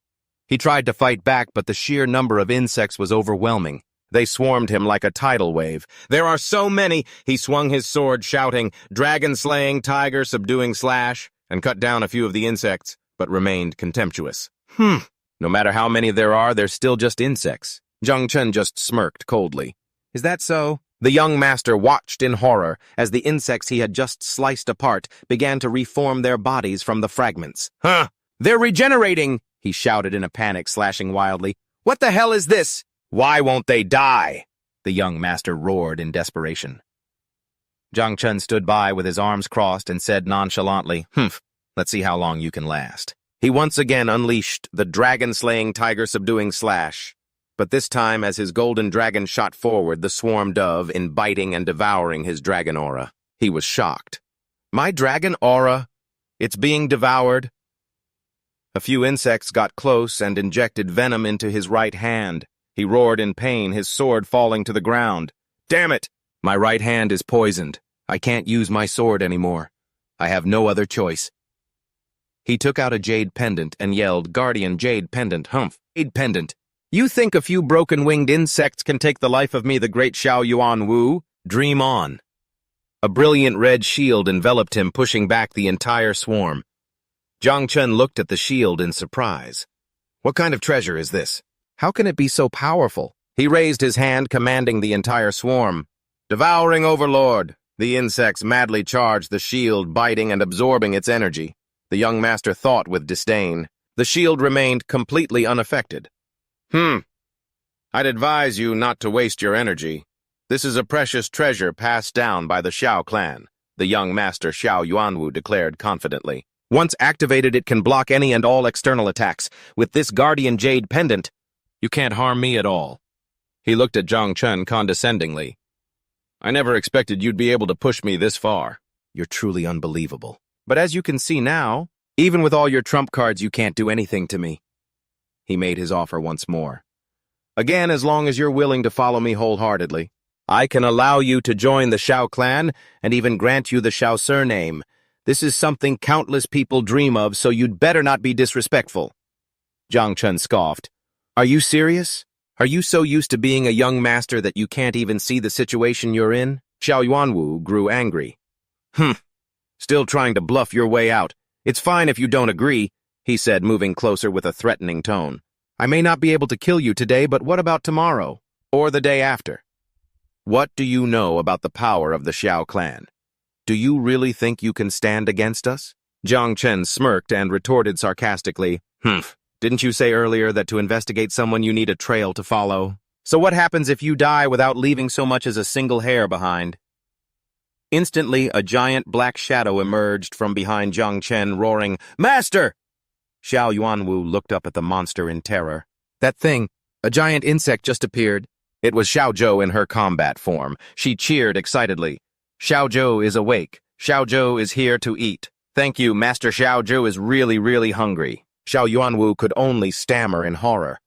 A: He tried to fight back, but the sheer number of insects was overwhelming. They swarmed him like a tidal wave. "There are so many!" He swung his sword, shouting, "Dragon-slaying tiger, subduing slash," and cut down a few of the insects, but remained contemptuous. No matter how many there are, they're still just insects." Jang Chen just smirked coldly. "Is that so?" The young master watched in horror as the insects he had just sliced apart began to reform their bodies from the fragments. "Huh! They're regenerating!" he shouted in a panic, slashing wildly. "What the hell is this?" "Why won't they die?" the young master roared in desperation. Jang Chen stood by with his arms crossed and said nonchalantly, "Let's see how long you can last." He once again unleashed the dragon-slaying tiger subduing slash, but this time as his golden dragon shot forward, the swarm dove in biting and devouring his dragon aura. He was shocked. "My dragon aura? It's being devoured?" A few insects got close and injected venom into his right hand. He roared in pain, his sword falling to the ground. "Damn it! My right hand is poisoned. I can't use my sword anymore. I have no other choice." He took out a jade pendant and yelled, "Guardian jade pendant, jade pendant. You think a few broken-winged insects can take the life of me, the great Xiao Yuan Wu? Dream on." A brilliant red shield enveloped him, pushing back the entire swarm. Jang Chen looked at the shield in surprise. What kind of treasure is this? How can it be so powerful? He raised his hand, commanding the entire swarm. "Devouring overlord." The insects madly charged the shield, biting and absorbing its energy. The young master thought with disdain. The shield remained completely unaffected. I'd advise you not to waste your energy. This is a precious treasure passed down by the Xiao clan," the young master Xiao Yuanwu declared confidently. "Once activated, it can block any and all external attacks. With this guardian jade pendant, you can't harm me at all." He looked at Jang Chen condescendingly. "I never expected you'd be able to push me this far. You're truly unbelievable. But as you can see now, even with all your trump cards, you can't do anything to me." He made his offer once more. Again, as long as you're willing to follow me wholeheartedly. I can allow you to join the Shao clan and even grant you the Shao surname. This is something countless people dream of, so you'd better not be disrespectful. Jang Chen scoffed. Are you serious? Are you so used to being a young master that you can't even see the situation you're in? Xiao Yuanwu grew angry. Still trying to bluff your way out. It's fine if you don't agree, he said, moving closer with a threatening tone. I may not be able to kill you today, but what about tomorrow? Or the day after? What do you know about the power of the Xiao clan? Do you really think you can stand against us? Jang Chen smirked and retorted sarcastically, Didn't you say earlier that to investigate someone you need a trail to follow? So what happens if you die without leaving so much as a single hair behind? Instantly, a giant black shadow emerged from behind Jang Chen, roaring, Master! Xiao Yuanwu looked up at the monster in terror. That thing, a giant insect just appeared. It was Xiao Zhou in her combat form. She cheered excitedly. Xiao Zhou is awake. Xiao Zhou is here to eat. Thank you, Master Xiao Zhou is really, really hungry. Xiao Yuanwu could only stammer in horror.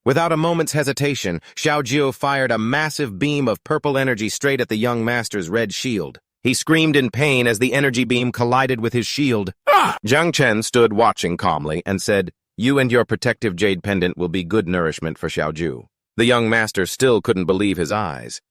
A: Without a moment's hesitation, Xiao Zhou fired a massive beam of purple energy straight at the young master's red shield. He screamed in pain as the energy beam collided with his shield. Jang Chen stood watching calmly and said, You and your protective jade pendant will be good nourishment for Xiao Zhou. The young master still couldn't believe his eyes.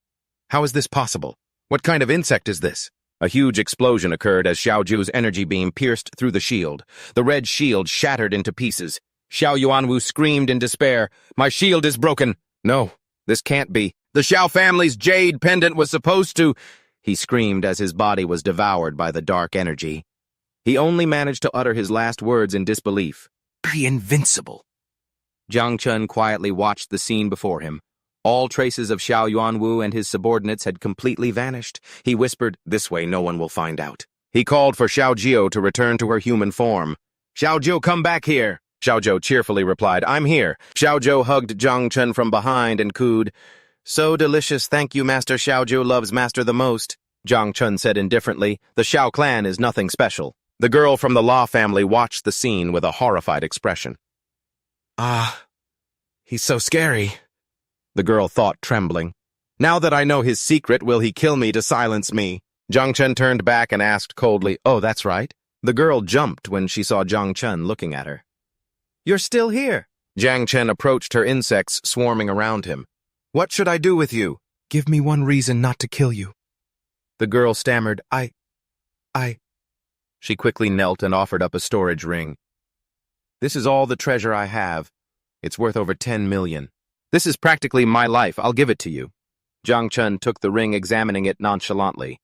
A: How is this possible? What kind of insect is this? A huge explosion occurred as Xiao Zhou's energy beam pierced through the shield. The red shield shattered into pieces. Xiao Yuanwu screamed in despair, My shield is broken. No, this can't be. The Xiao family's jade pendant was supposed to... He screamed as his body was devoured by the dark energy. He only managed to utter his last words in disbelief. Be invincible. Jang Chen quietly watched the scene before him. All traces of Xiao Yuanwu and his subordinates had completely vanished. He whispered, This way no one will find out. He called for Xiao Jiu to return to her human form. Xiao Jiu, come back here. Xiao Zhou cheerfully replied, I'm here. Xiao Zhou hugged Jang Chen from behind and cooed, So delicious, thank you, Master Xiao Zhou loves Master the most. Jang Chen said indifferently, The Xiao clan is nothing special. The girl from the Law family watched the scene with a horrified expression. He's so scary, the girl thought, trembling. Now that I know his secret, will he kill me to silence me? Jang Chen turned back and asked coldly, Oh, that's right. The girl jumped when she saw Jang Chen looking at her. You're still here. Jang Chen approached her insects swarming around him. What should I do with you? Give me one reason not to kill you. The girl stammered, I... She quickly knelt and offered up a storage ring. This is all the treasure I have. It's worth over 10 million. This is practically my life. I'll give it to you. Jang Chen took the ring, examining it nonchalantly.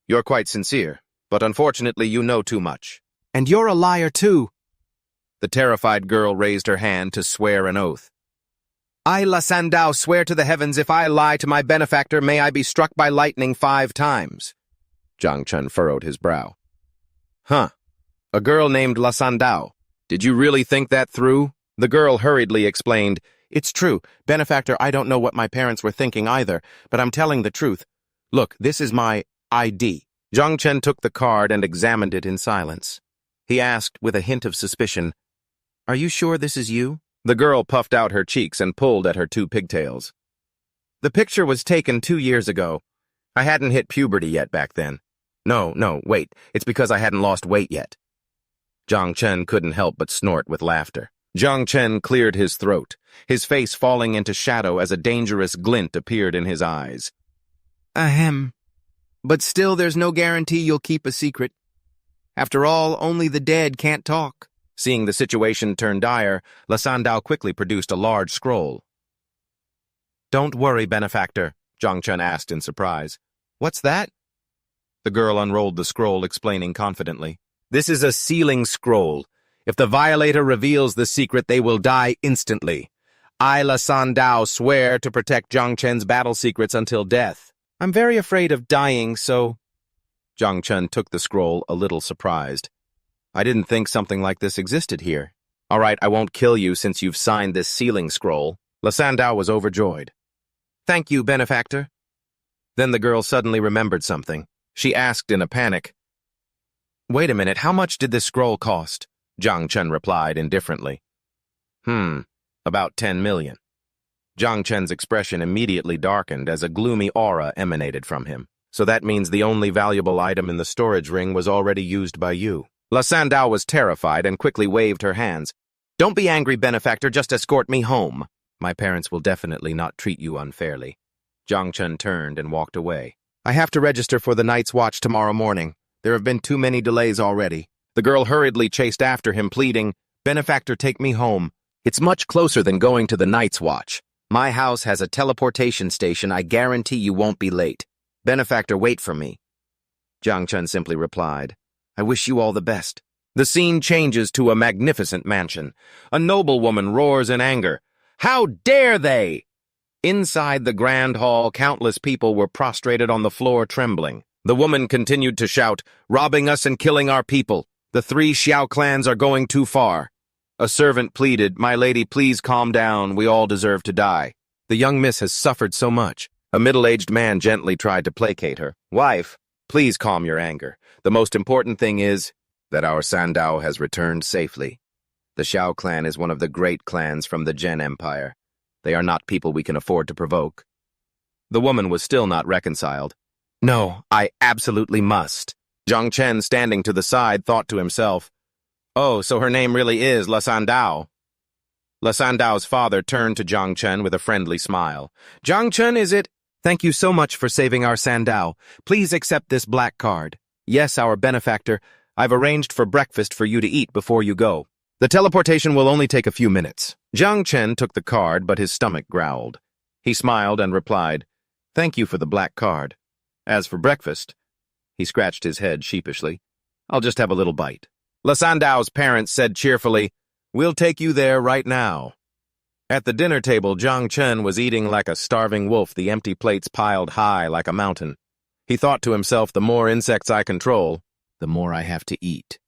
A: You're quite sincere, but unfortunately you know too much. And you're a liar too. The terrified girl raised her hand to swear an oath. I, La Sandao, swear to the heavens, if I lie to my benefactor, may I be struck by lightning 5 times. Jang Chen furrowed his brow. A girl named La Sandao. Did you really think that through? The girl hurriedly explained, It's true, benefactor, I don't know what my parents were thinking either, but I'm telling the truth. Look, this is my ID. Jang Chen took the card and examined it in silence. He asked, with a hint of suspicion, Are you sure this is you? The girl puffed out her cheeks and pulled at her 2 pigtails. The picture was taken 2 years ago. I hadn't hit puberty yet back then. No, wait, it's because I hadn't lost weight yet. Jang Chen couldn't help but snort with laughter. Jang Chen cleared his throat, his face falling into shadow as a dangerous glint appeared in his eyes. Ahem. But still there's no guarantee you'll keep a secret. After all, only the dead can't talk. Seeing the situation turn dire, La Sandao quickly produced a large scroll. Don't worry, benefactor, Jang Chen asked in surprise. What's that? The girl unrolled the scroll, explaining confidently. This is a sealing scroll. If the violator reveals the secret, they will die instantly. I, La Sandao, swear to protect Jang Chen's battle secrets until death. I'm very afraid of dying, so... Jang Chen took the scroll, a little surprised. I didn't think something like this existed here. All right, I won't kill you since you've signed this sealing scroll. La Sandao was overjoyed. Thank you, benefactor. Then the girl suddenly remembered something. She asked in a panic. Wait a minute, how much did this scroll cost? Jang Chen replied indifferently. About 10 million. Jang Chen's expression immediately darkened as a gloomy aura emanated from him. So that means the only valuable item in the storage ring was already used by you. Lasandao was terrified and quickly waved her hands. Don't be angry, benefactor, just escort me home. My parents will definitely not treat you unfairly. Jang Chen turned and walked away. I have to register for the night's watch tomorrow morning. There have been too many delays already. The girl hurriedly chased after him, pleading, Benefactor, take me home. It's much closer than going to the night's watch. My house has a teleportation station. I guarantee you won't be late. Benefactor, wait for me. Jang Chen simply replied, I wish you all the best. The scene changes to a magnificent mansion. A noblewoman roars in anger. How dare they! Inside the grand hall, countless people were prostrated on the floor, trembling. The woman continued to shout, robbing us and killing our people. The 3 Xiao clans are going too far. A servant pleaded, My lady, please calm down. We all deserve to die. The young miss has suffered so much. A middle-aged man gently tried to placate her. Wife, please calm your anger. The most important thing is that our Sandao has returned safely. The Xiao clan is one of the great clans from the Zhen Empire. They are not people we can afford to provoke. The woman was still not reconciled. No, I absolutely must. Jang Chen, standing to the side, thought to himself, Oh, so her name really is Lasandao. Lasandao's father turned to Jang Chen with a friendly smile. Jang Chen, is it? Thank you so much for saving our Sandao. Please accept this black card. Yes, our benefactor. I've arranged for breakfast for you to eat before you go. The teleportation will only take a few minutes. Jang Chen took the card, but his stomach growled. He smiled and replied, Thank you for the black card. As for breakfast, he scratched his head sheepishly. I'll just have a little bite. Lasandao's parents said cheerfully, We'll take you there right now. At the dinner table, Jang Chen was eating like a starving wolf, the empty plates piled high like a mountain. He thought to himself, the more insects I control, the more I have to eat.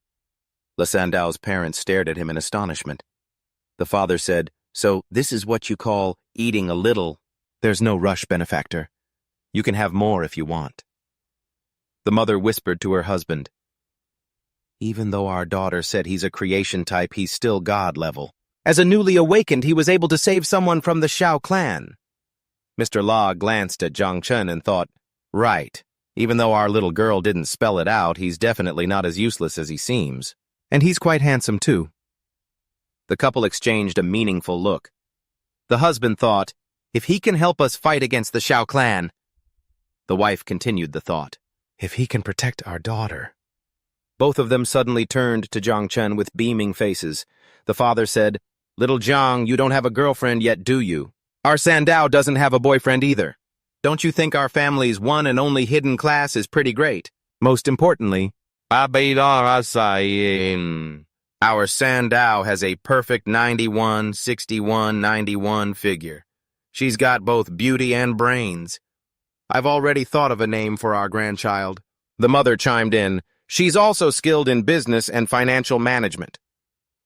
A: Lasandao's parents stared at him in astonishment. The father said, So this is what you call eating a little? There's no rush, benefactor. You can have more if you want. The mother whispered to her husband, Even though our daughter said he's a creation type, he's still God level. As a newly awakened, he was able to save someone from the Xiao clan. Mr. La glanced at Jang Chen and thought, Right. Even though our little girl didn't spell it out, he's definitely not as useless as he seems. And he's quite handsome, too. The couple exchanged a meaningful look. The husband thought, If he can help us fight against the Xiao clan. The wife continued the thought, If he can protect our daughter. Both of them suddenly turned to Jang Chen with beaming faces. The father said, Little Jiang, you don't have a girlfriend yet, do you? Our Sandao doesn't have a boyfriend either. Don't you think our family's one and only hidden class is pretty great? Most importantly, our Sandao has a perfect 91, 61, 91 figure. She's got both beauty and brains. I've already thought of a name for our grandchild. The mother chimed in, She's also skilled in business and financial management.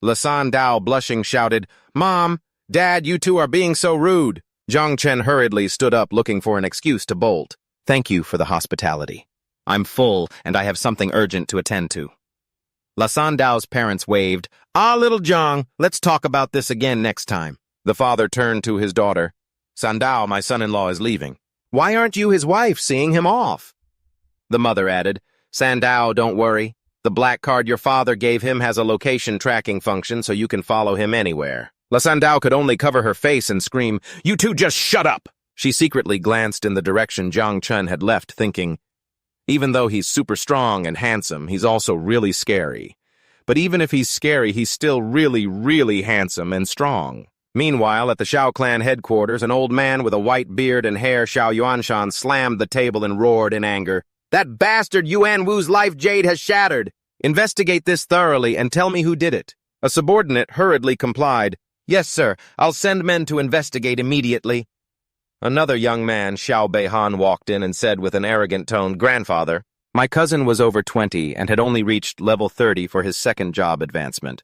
A: Lasandao, blushing, shouted, Mom, Dad, you two are being so rude. Jang Chen hurriedly stood up, looking for an excuse to bolt. Thank you for the hospitality. I'm full, and I have something urgent to attend to. Lasandao's parents waved. Little Jiang, let's talk about this again next time. The father turned to his daughter. Sandao, my son-in-law, is leaving. Why aren't you his wife, seeing him off? The mother added, Sandao, don't worry. The black card your father gave him has a location tracking function, so you can follow him anywhere. Lasandao could only cover her face and scream, You two just shut up! She secretly glanced in the direction Jang Chen had left, thinking, Even though he's super strong and handsome, he's also really scary. But even if he's scary, he's still really, really handsome and strong. Meanwhile, at the Xiao clan headquarters, an old man with a white beard and hair, Xiao Yuanshan, slammed the table and roared in anger. That bastard Yuan Wu's life jade has shattered. Investigate this thoroughly and tell me who did it. A subordinate hurriedly complied. Yes, sir. I'll send men to investigate immediately. Another young man, Xiao Beihan, walked in and said with an arrogant tone, Grandfather, my cousin was over 20 and had only reached level 30 for his second job advancement.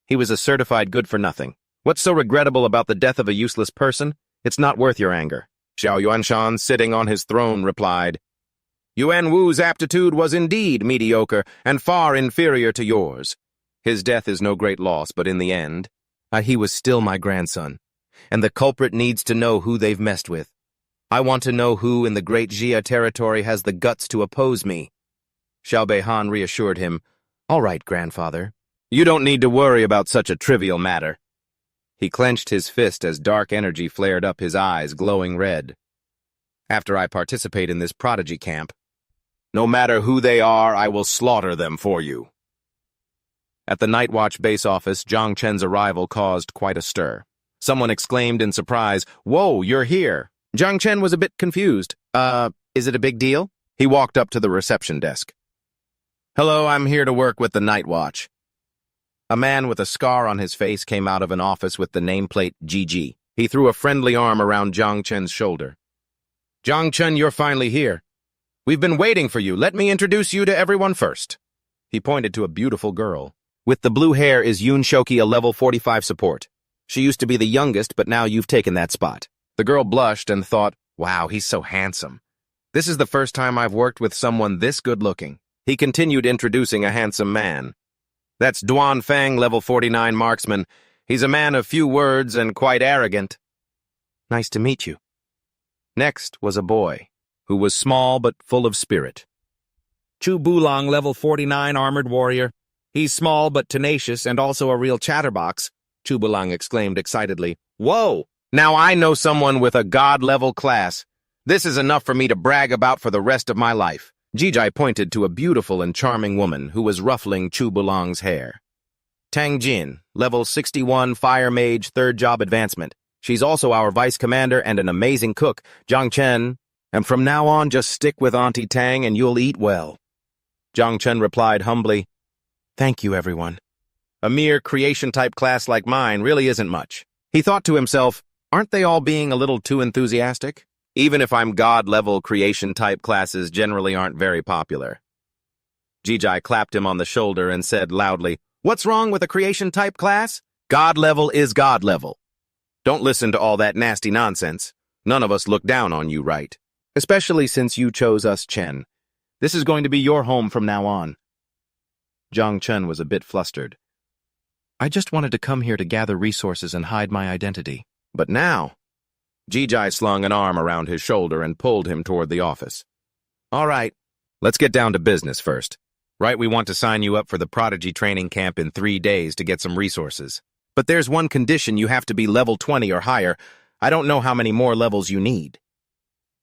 A: He was a certified good-for-nothing. What's so regrettable about the death of a useless person? It's not worth your anger. Xiao Yuanshan, sitting on his throne, replied, Yuan Wu's aptitude was indeed mediocre and far inferior to yours. His death is no great loss, but in the end, he was still my grandson.
B: and the culprit needs to know who they've messed with. I want to know who in the Great Jia territory has the guts to oppose me. Xiao Han reassured him, "All right, grandfather. You don't need to worry about such a trivial matter." He clenched his fist as dark energy flared up, his eyes glowing red. "After I participate in this Prodigy camp, no matter who they are, I will slaughter them for you." At the Night Watch base office, Jang Chen's arrival caused quite a stir. Someone exclaimed in surprise, "Whoa, you're here." Jang Chen was a bit confused. Is it a big deal?" He walked up to the reception desk. "Hello, I'm here to work with the Night Watch." A man with a scar on his face came out of an office with the nameplate GG. He threw a friendly arm around Jang Chen's shoulder. "Jang Chen, you're finally here. We've been waiting for you. Let me introduce you to everyone first." He pointed to a beautiful girl. "With the blue hair is Yoon Shoki, a level 45 support. She used to be the youngest, but now you've taken that spot." The girl blushed and thought, "Wow, he's so handsome. This is the first time I've worked with someone this good-looking." He continued introducing a handsome man. "That's Duan Fang, level 49 marksman. He's a man of few words and quite arrogant." "Nice to meet you." Next was a boy, who was small but full of spirit. "Chu Bulong, level 49 armored warrior. He's small but tenacious and also a real chatterbox," Chu Bulong exclaimed excitedly. "Whoa! Now I know someone with a god-level class. This is enough for me to brag about for the rest of my life." Jijai pointed to a beautiful and charming woman who was ruffling Chu Bulong's hair. "Tang Jin, level 61 fire mage, 3rd job advancement. She's also our vice commander and an amazing cook, Jang Chen. And from now on, just stick with Auntie Tang and you'll eat well." Jang Chen replied humbly, "Thank you, everyone. A mere creation-type class like mine really isn't much." He thought to himself, aren't they all being a little too enthusiastic? Even if I'm god-level, creation-type classes generally aren't very popular. Jijai clapped him on the shoulder and said loudly, "What's wrong with a creation-type class? God-level is God-level. Don't listen to all that nasty nonsense. None of us look down on you, right? Especially since you chose us, Chen. This is going to be your home from now on." Jang Chen was a bit flustered. "I just wanted to come here to gather resources and hide my identity. But now..." Jijai slung an arm around his shoulder and pulled him toward the office. "All right, let's get down to business first. Right, we want to sign you up for the Prodigy training camp in 3 days to get some resources. But there's one condition: you have to be level 20 or higher. I don't know how many more levels you need."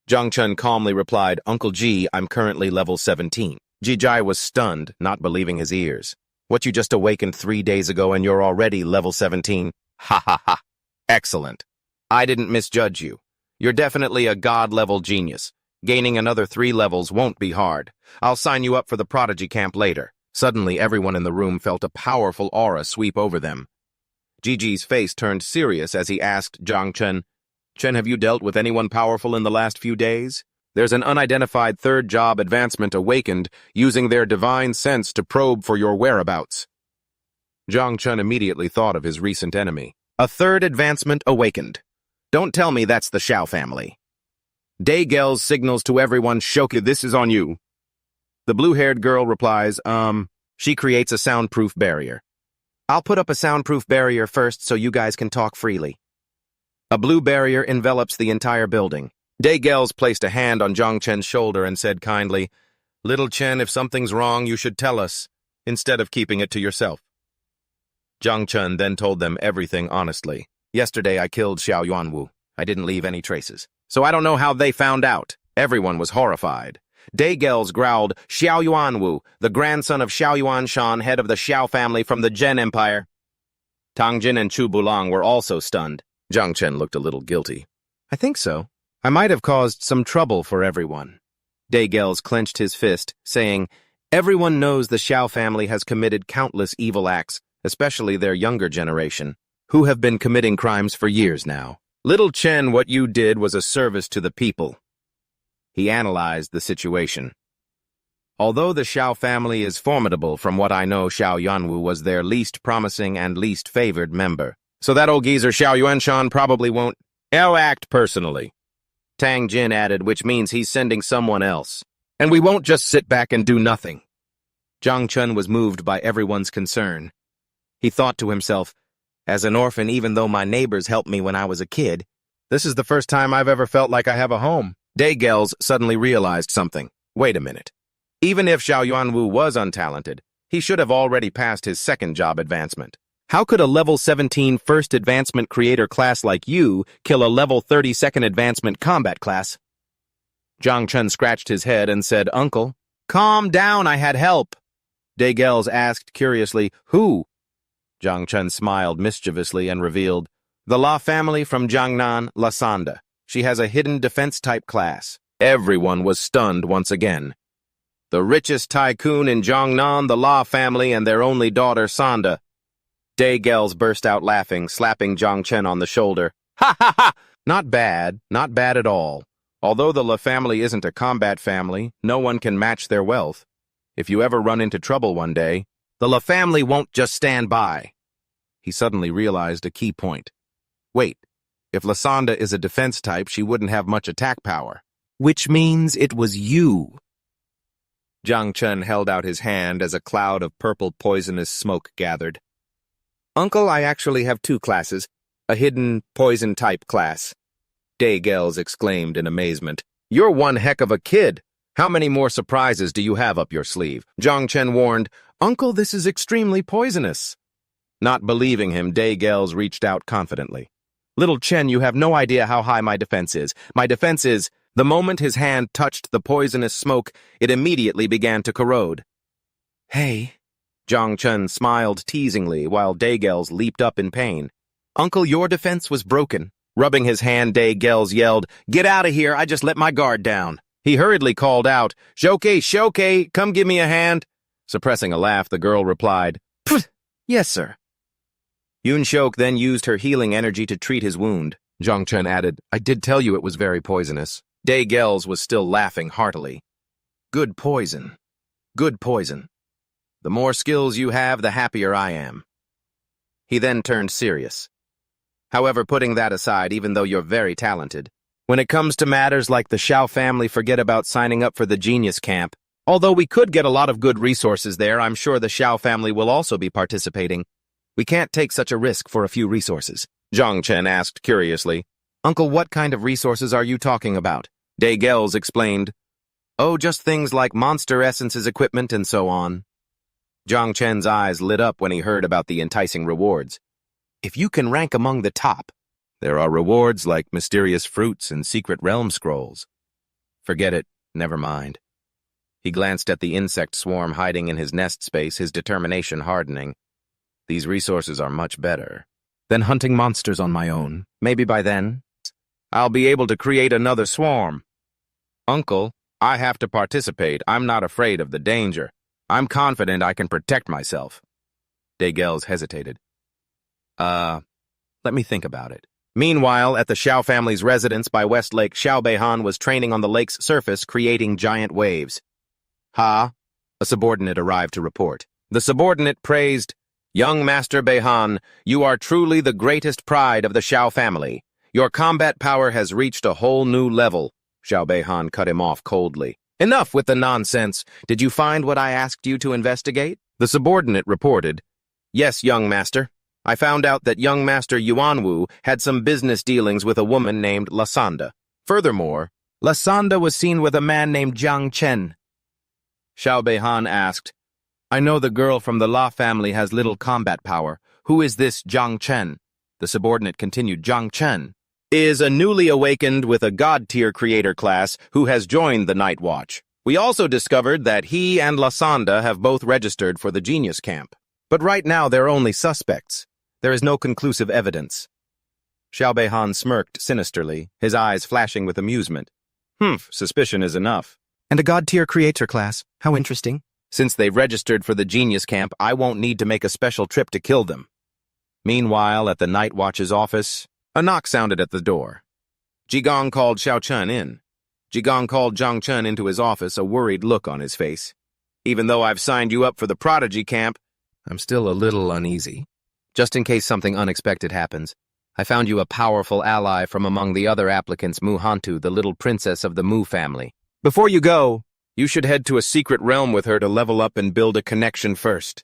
B: Jang Chen calmly replied, "Uncle Ji, I'm currently level 17. Jijai was stunned, not believing his ears. "What, you just awakened 3 days ago and you're already level 17? Ha ha ha. Excellent. I didn't misjudge you. You're definitely a god-level genius. Gaining another 3 levels won't be hard. I'll sign you up for the Prodigy camp later." Suddenly, everyone in the room felt a powerful aura sweep over them. Gigi's face turned serious as he asked Jang Chen, "Chen, have you dealt with anyone powerful in the last few days? There's an unidentified 3rd job advancement awakened, using their divine sense to probe for your whereabouts." Jang Chen immediately thought of his recent enemy. "A 3rd advancement awakened. Don't tell me that's the Xiao family." Daegel's signals to everyone, "Shoki, this is on you." The blue-haired girl replies, She creates a soundproof barrier. "I'll put up a soundproof barrier first so you guys can talk freely." A blue barrier envelops the entire building. Daegels placed a hand on Jang Chen's shoulder and said kindly, "Little Chen, if something's wrong, you should tell us, instead of keeping it to yourself." Jang Chen then told them everything honestly. "Yesterday I killed Xiao Yuanwu. I didn't leave any traces. So I don't know how they found out." Everyone was horrified. Daegels growled, "Xiao Yuanwu, the grandson of Xiao Yuanshan, head of the Xiao family from the Zhen Empire." Tang Jin and Chu Bulong were also stunned. Jang Chen looked a little guilty. "I think so. I might have caused some trouble for everyone." Daegels clenched his fist, saying, "Everyone knows the Xiao family has committed countless evil acts, especially their younger generation, who have been committing crimes for years now. Little Chen, what you did was a service to the people." He analyzed the situation. "Although the Xiao family is formidable, from what I know, Xiao Yuanwu was their least promising and least favored member. So that old geezer Xiao Yuanshan probably won't act personally." Tang Jin added, "Which means he's sending someone else. And we won't just sit back and do nothing." Jang Chen was moved by everyone's concern. He thought to himself, As an orphan, even though my neighbors helped me when I was a kid, this is the first time I've ever felt like I have a home. Daygels suddenly realized something. Wait a minute. Even if Xiao Yuanwu was untalented, he should have already passed his second job advancement. How could a level 17 first advancement creator class like you kill a level 30 second advancement combat class? Jang Chen scratched his head and said, Uncle, calm down, I had help. Daygels asked curiously, Who? Jang Chen smiled mischievously and revealed, The La family from Jiangnan, Lasanda. She has a hidden defense-type class. Everyone was stunned once again. The richest tycoon in Jiangnan, the La family, and their only daughter, Sanda. Daygels burst out laughing, slapping Jang Chen on the shoulder. Ha ha ha! Not bad at all. Although the La family isn't a combat family, no one can match their wealth. If you ever run into trouble one day, the La family won't just stand by. He suddenly realized a key point. Wait, if Lasanda is a defense type, she wouldn't have much attack power. Which means it was you. Jang Chen held out his hand as a cloud of purple poisonous smoke gathered. Uncle, I actually have two classes, a hidden poison-type class. Daygels exclaimed in amazement. You're one heck of a kid. How many more surprises do you have up your sleeve? Jang Chen warned, Uncle, this is extremely poisonous. Not believing him, Daygels reached out confidently. Little Chen, you have no idea how high my defense is. My defense is... The moment his hand touched the poisonous smoke, it immediately began to corrode. Hey. Jang Chen smiled teasingly while Daygels leaped up in pain. Uncle, your defense was broken. Rubbing his hand, Daygels yelled, Get out of here, I just let my guard down. He hurriedly called out, Shoke, come give me a hand. Suppressing a laugh, the girl replied, Yes, sir. Yun Shok then used her healing energy to treat his wound. Jang Chen added, I did tell you it was very poisonous. Daygels was still laughing heartily. Good poison. Good poison. The more skills you have, the happier I am. He then turned serious. However, putting that aside, even though you're very talented, when it comes to matters like the Xiao family, forget about signing up for the Genius Camp. Although we could get a lot of good resources there, I'm sure the Xiao family will also be participating. We can't take such a risk for a few resources. Jang Chen asked curiously, Uncle, what kind of resources are you talking about? Daygels explained, Oh, just things like monster essences, equipment, and so on. Jang Chen's eyes lit up when he heard about the enticing rewards. If you can rank among the top, there are rewards like mysterious fruits and secret realm scrolls. Forget it, never mind. He glanced at the insect swarm hiding in his nest space, his determination hardening. These resources are much better than hunting monsters on my own. Maybe by then, I'll be able to create another swarm. Uncle, I have to participate. I'm not afraid of the danger. I'm confident I can protect myself. Daygels hesitated. Let me think about it. Meanwhile, at the Xiao family's residence by West Lake, Xiao Beihan was training on the lake's surface, creating giant waves. Ha! A subordinate arrived to report. The subordinate praised, Young Master Beihan, you are truly the greatest pride of the Xiao family. Your combat power has reached a whole new level. Xiao Beihan cut him off coldly. Enough with the nonsense. Did you find what I asked you to investigate? The subordinate reported, Yes, young master. I found out that young master Yuanwu had some business dealings with a woman named Lasanda. Furthermore, Lasanda was seen with a man named Jang Chen. Xiao Beihan asked, I know the girl from the La family has little combat power. Who is this Jang Chen? The subordinate continued, Jang Chen is a newly awakened with a god-tier creator class who has joined the Night Watch. We also discovered that he and Lasanda have both registered for the Genius Camp. But right now they're only suspects. There is no conclusive evidence. Xiao Beihan smirked sinisterly, his eyes flashing with amusement. Suspicion is enough. And a god-tier creator class. How interesting. Since they've registered for the Genius Camp, I won't need to make a special trip to kill them. Meanwhile, at the Night Watch's office, a knock sounded at the door. Jigong called Xiao Chen in. Jigong called Jang Chen into his office, a worried look on his face. Even though I've signed you up for the Prodigy camp, I'm still a little uneasy. Just in case something unexpected happens, I found you a powerful ally from among the other applicants, Mu Hantu, the little princess of the Mu family. Before you go, you should head to a secret realm with her to level up and build a connection first.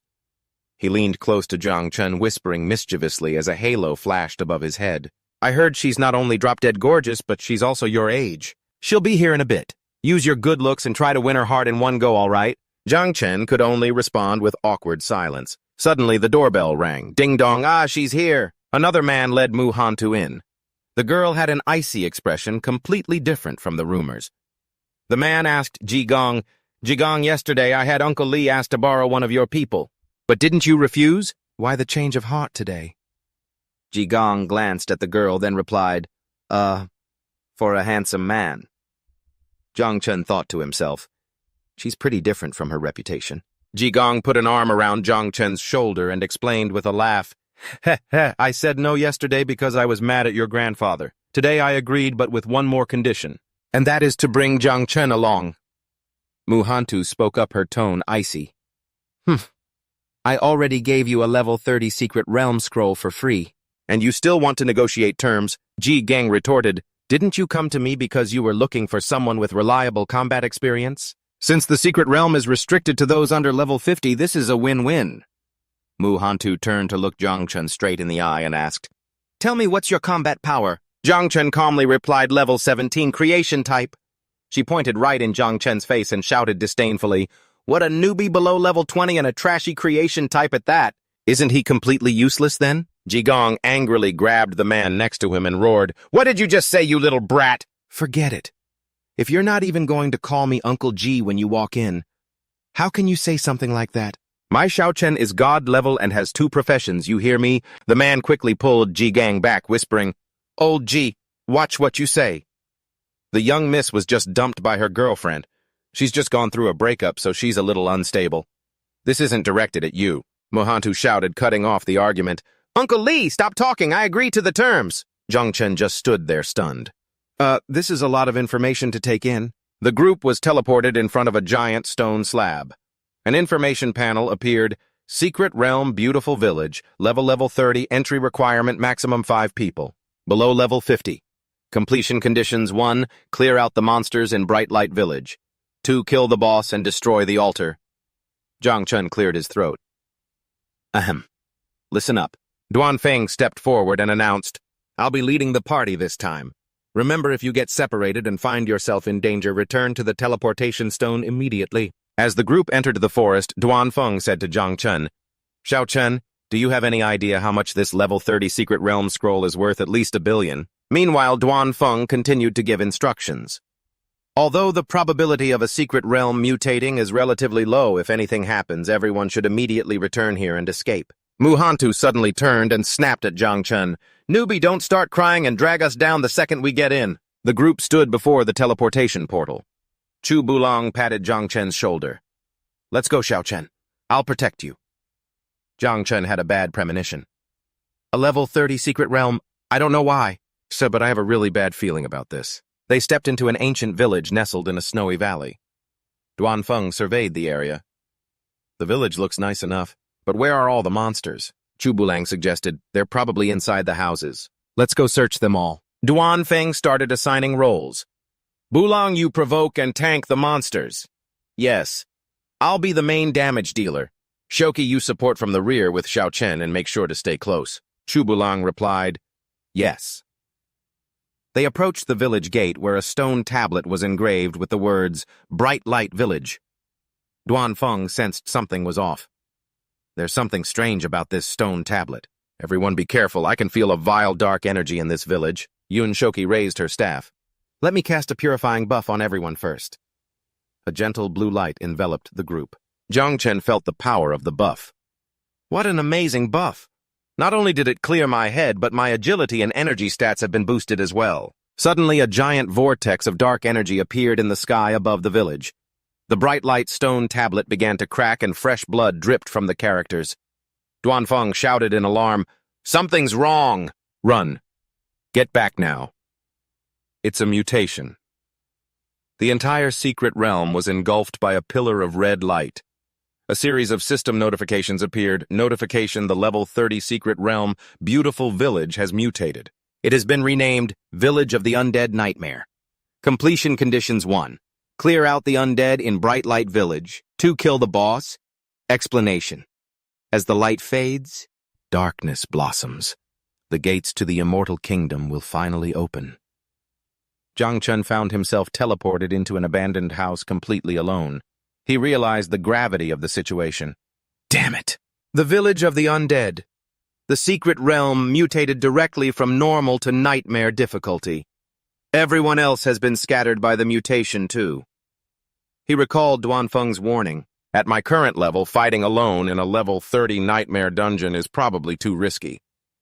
A: He leaned close to Jang Chen, whispering mischievously as a halo flashed above his head. I heard she's not only drop-dead gorgeous, but she's also your age. She'll be here in a bit. Use your good looks and try to win her heart in one go, all right? Jang Chen could only respond with awkward silence. Suddenly, the doorbell rang. Ding-dong, she's here. Another man led Mu Hantu in. The girl had an icy expression completely different from the rumors. The man asked Jigong, Jigong, yesterday I had Uncle Lee ask to borrow one of your people. But didn't you refuse? Why the change of heart today? Jigong glanced at the girl, then replied, for a handsome man. Jang Chen thought to himself, she's pretty different from her reputation. Jigong put an arm around Jang Chen's shoulder and explained with a laugh, I said no yesterday because I was mad at your grandfather. Today I agreed, but with one more condition, and that is to bring Jang Chen along. Mu Hantu spoke up, her tone icy. I already gave you a level 30 secret realm scroll for free. And you still want to negotiate terms? Ji Gang retorted, didn't you come to me because you were looking for someone with reliable combat experience? Since the secret realm is restricted to those under level 50, this is a win-win. Mu Hantu turned to look Jang Chen straight in the eye and asked, tell me, what's your combat power? Jang Chen calmly replied, level 17, creation type. She pointed right in Jang Chen's face and shouted disdainfully, what a newbie below level 20 and a trashy creation type at that. Isn't he completely useless then? Jigong angrily grabbed the man next to him and roared, what did you just say, you little brat? Forget it. If you're not even going to call me Uncle G when you walk in, how can you say something like that? My Xiao Chen is god level and has 2 professions, you hear me? The man quickly pulled Jigang back, whispering, old G, watch what you say. The young miss was just dumped by her girlfriend. She's just gone through a breakup, so she's a little unstable. This isn't directed at you, Mu Hantu shouted, cutting off the argument. Uncle Lee, stop talking, I agree to the terms. Jang Chen just stood there stunned. This is a lot of information to take in. The group was teleported in front of a giant stone slab. An information panel appeared, Secret Realm Beautiful Village, level 30, entry requirement maximum 5 people. Below level 50. Completion conditions 1, clear out the monsters in Bright Light Village. 2, kill the boss and destroy the altar. Jang Chen cleared his throat. Ahem. Listen up. Duan Feng stepped forward and announced, I'll be leading the party this time. Remember, if you get separated and find yourself in danger, return to the teleportation stone immediately. As the group entered the forest, Duan Feng said to Jang Chen, Xiao Chen, do you have any idea how much this level 30 secret realm scroll is worth? At least 1 billion. Meanwhile, Duan Feng continued to give instructions. Although the probability of a secret realm mutating is relatively low, if anything happens, everyone should immediately return here and escape. Mu Hantu suddenly turned and snapped at Jang Chen. Newbie, don't start crying and drag us down the second we get in. The group stood before the teleportation portal. Chu Bulong patted Jang Chen's shoulder. Let's go, Xiao Chen. I'll protect you. Jang Chen had a bad premonition. A level 30 secret realm, I don't know why, but I have a really bad feeling about this. They stepped into an ancient village nestled in a snowy valley. Duan Feng surveyed the area. The village looks nice enough, but where are all the monsters? Chu Bulang suggested, they're probably inside the houses. Let's go search them all. Duan Feng started assigning roles. Bulang, you provoke and tank the monsters. Yes. I'll be the main damage dealer. Shoki, you support from the rear with Xiao Chen and make sure to stay close. Chu Bulang replied, yes. They approached the village gate where a stone tablet was engraved with the words, Bright Light Village. Duan Feng sensed something was off. There's something strange about this stone tablet. Everyone be careful, I can feel a vile dark energy in this village. Yun Shoki raised her staff. Let me cast a purifying buff on everyone first. A gentle blue light enveloped the group. Jang Chen felt the power of the buff. What an amazing buff! Not only did it clear my head, but my agility and energy stats have been boosted as well. Suddenly, a giant vortex of dark energy appeared in the sky above the village. The bright light stone tablet began to crack and fresh blood dripped from the characters. Duan Feng shouted in alarm, Something's wrong! Run! Get back now. It's a mutation. The entire secret realm was engulfed by a pillar of red light. A series of system notifications appeared. Notification: the level 30 secret realm, Beautiful Village, has mutated. It has been renamed Village of the Undead Nightmare. Completion conditions: 1. Clear out the undead in Bright Light Village. 2. Kill the boss. Explanation:
B: As the light fades, darkness blossoms. The gates to the immortal kingdom will finally open. Jang Chen found himself teleported into an abandoned house completely alone. He realized the gravity of the situation. Damn it! The village of the undead. The secret realm mutated directly from normal to nightmare difficulty. Everyone else has been scattered by the mutation, too. He recalled Duanfeng's warning. At my current level, fighting alone in a level 30 nightmare dungeon is probably too risky.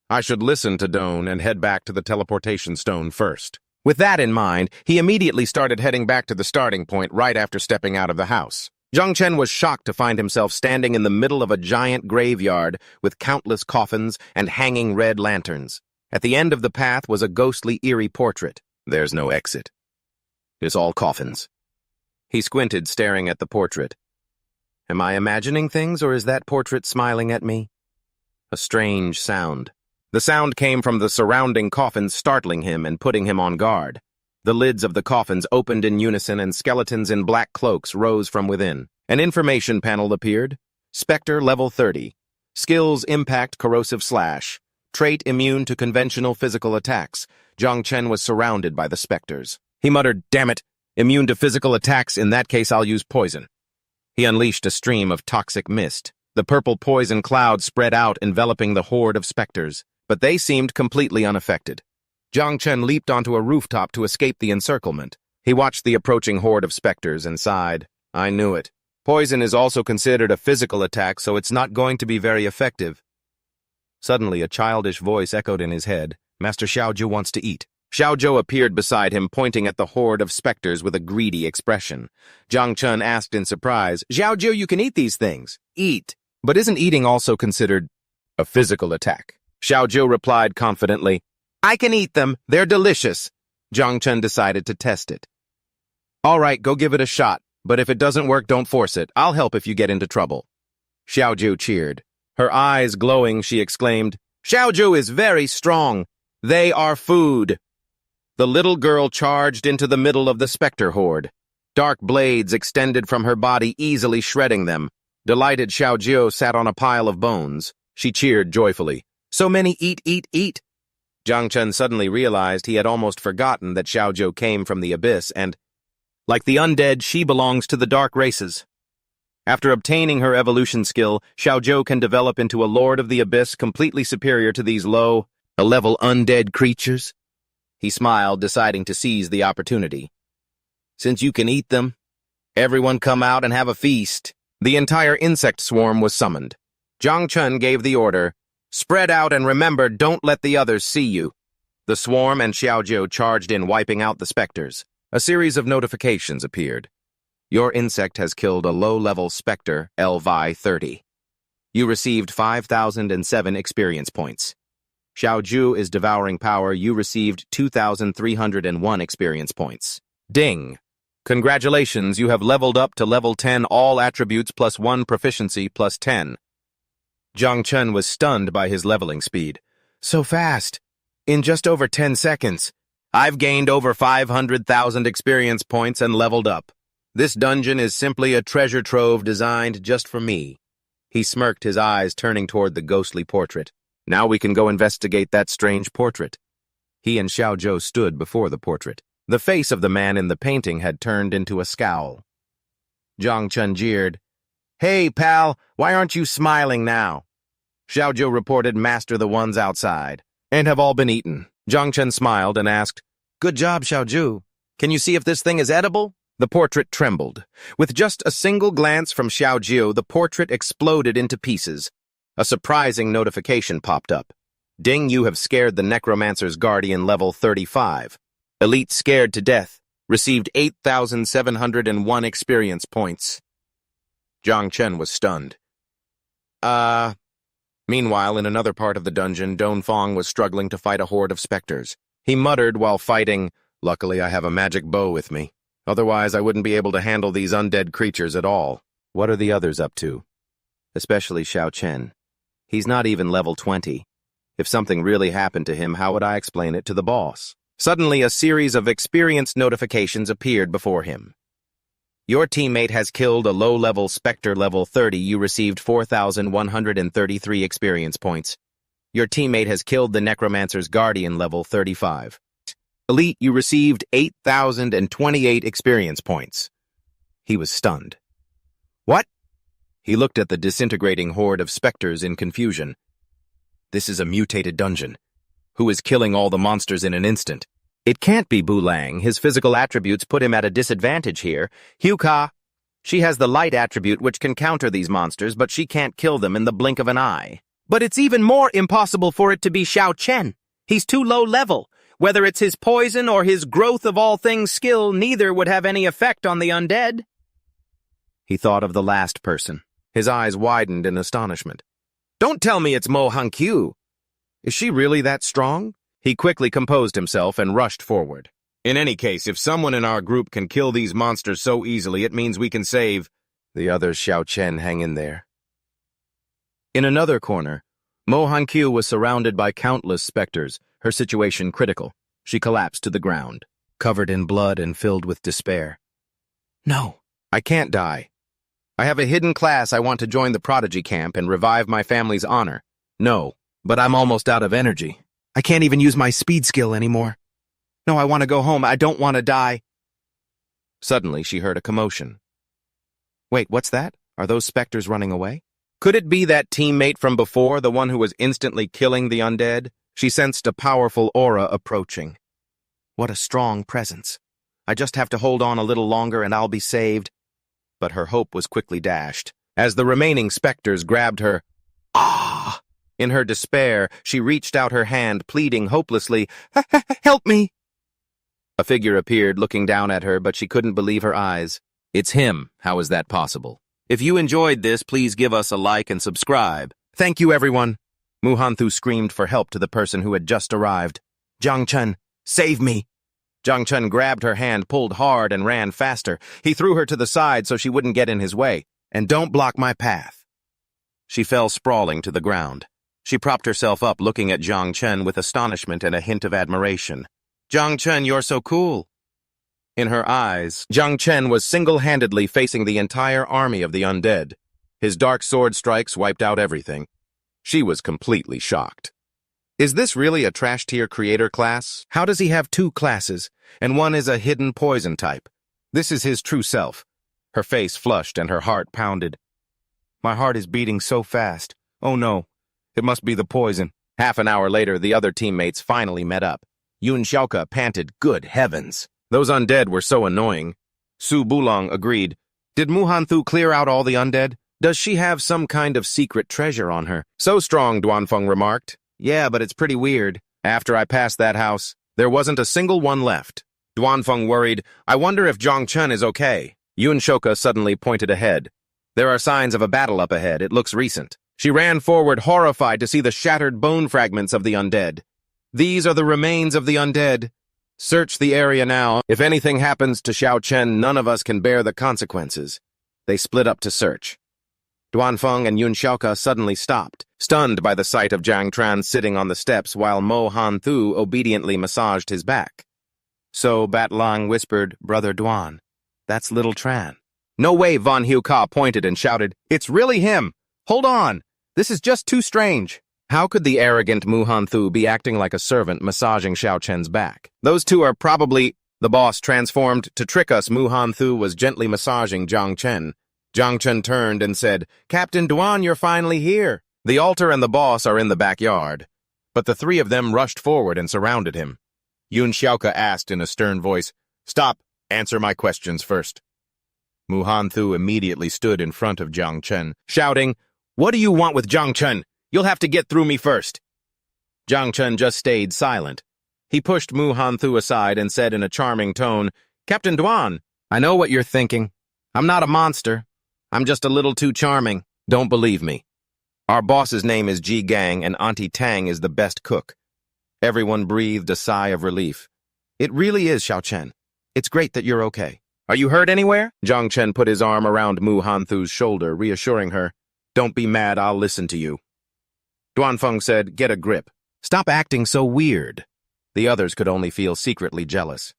B: I should listen to Doan and head back to the teleportation stone first. With that in mind, he immediately started heading back to the starting point right after stepping out of the house. Jang Chen was shocked to find himself standing in the middle of a giant graveyard with countless coffins and hanging red lanterns. At the end of the path was a ghostly, eerie portrait. There's no exit. It's all coffins. He squinted, staring at the portrait. Am I imagining things, or is that portrait smiling at me? A strange sound. The sound came from the surrounding coffins, startling him and putting him on guard. The lids of the coffins opened in unison and skeletons in black cloaks rose from within. An information panel appeared. Spectre level 30. Skills impact corrosive slash. Trait immune to conventional physical attacks. Jang Chen was surrounded by the specters. He muttered, "Damn it! Immune to physical attacks, in that case I'll use poison." He unleashed a stream of toxic mist. The purple poison cloud spread out, enveloping the horde of specters, but they seemed completely unaffected. Jang Chen leaped onto a rooftop to escape the encirclement. He watched the approaching horde of specters and sighed. I knew it. Poison is also considered a physical attack, so it's not going to be very effective. Suddenly, a childish voice echoed in his head. Master Xiaozhou wants to eat. Xiaozhou appeared beside him, pointing at the horde of specters with a greedy expression. Jang Chen asked in surprise, Xiaozhou, you can eat these things. Eat. But isn't eating also considered a physical attack? Xiaozhou replied confidently, I can eat them. They're delicious. Jang Chen decided to test it. All right, go give it a shot. But if it doesn't work, don't force it. I'll help if you get into trouble. Xiaozhou cheered. Her eyes glowing, she exclaimed, Xiaozhou is very strong. They are food. The little girl charged into the middle of the specter horde. Dark blades extended from her body, easily shredding them. Delighted, Xiaozhou sat on a pile of bones. She cheered joyfully. So many eat, eat, eat. Jang Chen suddenly realized he had almost forgotten that Xiaozhou came from the abyss and, like the undead, she belongs to the dark races. After obtaining her evolution skill, Xiaozhou can develop into a lord of the abyss completely superior to these low-level undead creatures. He smiled, deciding to seize the opportunity. Since you can eat them, everyone come out and have a feast. The entire insect swarm was summoned. Jang Chen gave the order, spread out and remember, don't let the others see you. The swarm and Xiaozhou charged in, wiping out the specters. A series of notifications appeared. Your insect has killed a low-level specter, LVI 30. You received 5,007 experience points. Xiaozhou is devouring power. You received 2,301 experience points. Ding! Congratulations, you have leveled up to level 10, all attributes plus 1 proficiency plus 10. Jang Chen was stunned by his leveling speed. So fast! In just over 10 seconds. I've gained over 500,000 experience points and leveled up. This dungeon is simply a treasure trove designed just for me. He smirked, his eyes turning toward the ghostly portrait. Now we can go investigate that strange portrait. He and Xiaozhou stood before the portrait. The face of the man in the painting had turned into a scowl. Jang Chen jeered. Hey, pal, why aren't you smiling now? Xiaozhou reported, master the ones outside. And have all been eaten. Jang Chen smiled and asked, Good job, Xiaozhou. Can you see if this thing is edible? The portrait trembled. With just a single glance from Xiaozhou, the portrait exploded into pieces. A surprising notification popped up. Ding, you have scared the Necromancer's Guardian level 35. Elite scared to death. Received 8,701 experience points. Jang Chen was stunned. Meanwhile, in another part of the dungeon, Dongfang was struggling to fight a horde of specters. He muttered while fighting, Luckily I have a magic bow with me. Otherwise I wouldn't be able to handle these undead creatures at all. What are the others up to? Especially Xiao Chen. He's not even level 20. If something really happened to him, how would I explain it to the boss? Suddenly, a series of experience notifications appeared before him. Your teammate has killed a low-level Spectre level 30. You received 4,133 experience points. Your teammate has killed the Necromancer's Guardian level 35. Elite, you received 8,028 experience points. He was stunned. What? He looked at the disintegrating horde of specters in confusion. This is a mutated dungeon. Who is killing all the monsters in an instant? It can't be Bulang. His physical attributes put him at a disadvantage here. Hyuka. She has the light attribute which can counter these monsters, but she can't kill them in the blink of an eye. But it's even more impossible for it to be Xiao Chen. He's too low level. Whether it's his poison or his growth of all things skill, neither would have any effect on the undead. He thought of the last person. His eyes widened in astonishment. Don't tell me it's Mo Hankyu. Is she really that strong? He quickly composed himself and rushed forward. In any case, if someone in our group can kill these monsters so easily, it means we can save the others. Xiao Chen, hang in there. In another corner, Mo Hankyu was surrounded by countless specters, her situation critical. She collapsed to the ground, covered in blood and filled with despair. No, I can't die. I have a hidden class. I want to join the Prodigy camp and revive my family's honor. No, but I'm almost out of energy. I can't even use my speed skill anymore. No, I want to go home. I don't want to die. Suddenly, she heard a commotion. Wait, what's that? Are those specters running away? Could it be that teammate from before, the one who was instantly killing the undead? She sensed a powerful aura approaching. What a strong presence. I just have to hold on a little longer and I'll be saved. But her hope was quickly dashed, as the remaining specters grabbed her. Ah! In her despair, she reached out her hand, pleading hopelessly, "Help me!" A figure appeared looking down at her, but she couldn't believe her eyes. It's him. How is that possible? If you enjoyed this, please give us a like and subscribe. Thank you, everyone. Mu Hanthu screamed for help to the person who had just arrived. Jang Chen, save me! Jang Chen grabbed her hand, pulled hard, and ran faster. He threw her to the side so she wouldn't get in his way. And don't block my path. She fell sprawling to the ground. She propped herself up, looking at Jang Chen with astonishment and a hint of admiration. Jang Chen, you're so cool. In her eyes, Jang Chen was single-handedly facing the entire army of the undead. His dark sword strikes wiped out everything. She was completely shocked. Is this really a trash-tier creator class? How does he have two classes, and one is a hidden poison type? This is his true self. Her face flushed and her heart pounded. My heart is beating so fast. Oh no, it must be the poison. Half an hour later, the other teammates finally met up. Yun Xiaoka panted, good heavens. Those undead were so annoying. Su Bulong agreed. Did Mu Hanthu clear out all the undead? Does she have some kind of secret treasure on her? So strong, Duanfeng remarked. Yeah, but it's pretty weird. After I passed that house, there wasn't a single one left. Duanfeng worried, I wonder if Jang Chen is okay. Yun Shoka suddenly pointed ahead. There are signs of a battle up ahead. It looks recent. She ran forward, horrified to see the shattered bone fragments of the undead. These are the remains of the undead. Search the area now. If anything happens to Xiao Chen, none of us can bear the consequences. They split up to search. Duanfeng and Yun Xiaoka suddenly stopped, stunned by the sight of Jang Tran sitting on the steps while Mo Hanthu obediently massaged his back. So Bat Lang whispered, Brother Duan, that's little Tran. No way, Von Hu Ka pointed and shouted, It's really him! Hold on! This is just too strange! How could the arrogant Mu Hanthu be acting like a servant massaging Xiao Chen's back? Those two are probably... The boss transformed to trick us. Mu Hanthu was gently massaging Jang Chen. Jang Chen turned and said, Captain Duan, you're finally here. The altar and the boss are in the backyard. But the three of them rushed forward and surrounded him. Yun Xiaoka asked in a stern voice, Stop, answer my questions first. Mu Hanthu immediately stood in front of Jang Chen, shouting, What do you want with Jang Chen? You'll have to get through me first. Jang Chen just stayed silent. He pushed Mu Hanthu aside and said in a charming tone, Captain Duan, I know what you're thinking. I'm not a monster. I'm just a little too charming. Don't believe me. Our boss's name is Ji Gang and Auntie Tang is the best cook. Everyone breathed a sigh of relief. It really is, Xiao Chen. It's great that you're okay. Are you hurt anywhere? Jang Chen put his arm around Mu Hanthu's shoulder, reassuring her. Don't be mad, I'll listen to you. Duanfeng said, Get a grip. Stop acting so weird. The others could only feel secretly jealous.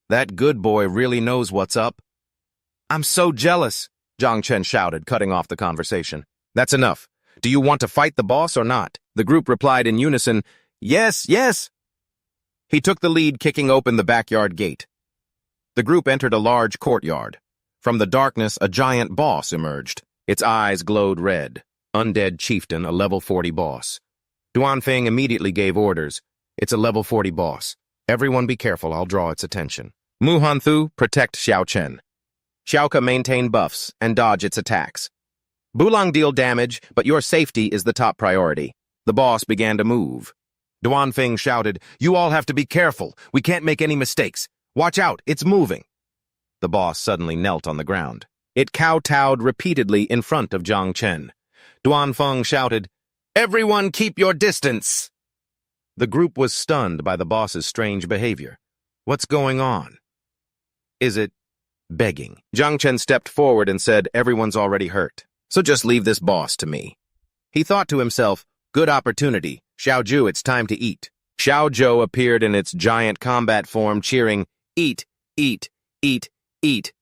B: That good boy really knows what's up.
A: I'm so jealous, Jang Chen shouted, cutting off the conversation. That's enough. Do you want to fight the boss or not? The group replied in unison, yes, yes. He took the lead, kicking open the backyard gate. The group entered a large courtyard. From the darkness, a giant boss emerged. Its eyes glowed red. Undead chieftain, a level 40 boss. Duanfeng immediately gave orders. It's a level 40 boss. Everyone be careful, I'll draw its attention. Mu Hanthu, protect Xiao Chen. Xiaoka maintain buffs and dodge its attacks. Bulang deal damage, but your safety is the top priority. The boss began to move. Duanfeng shouted, you all have to be careful. We can't make any mistakes. Watch out, it's moving. The boss suddenly knelt on the ground. It kowtowed repeatedly in front of Jang Chen. Duanfeng shouted, everyone keep your distance. The group was stunned by the boss's strange behavior. What's going on? Is it begging? Jang Chen stepped forward and said, everyone's already hurt, so just leave this boss to me. He thought to himself, good opportunity. Xiao Zhu, it's time to eat. Xiao Zhou appeared in its giant combat form, cheering, eat, eat, eat, eat.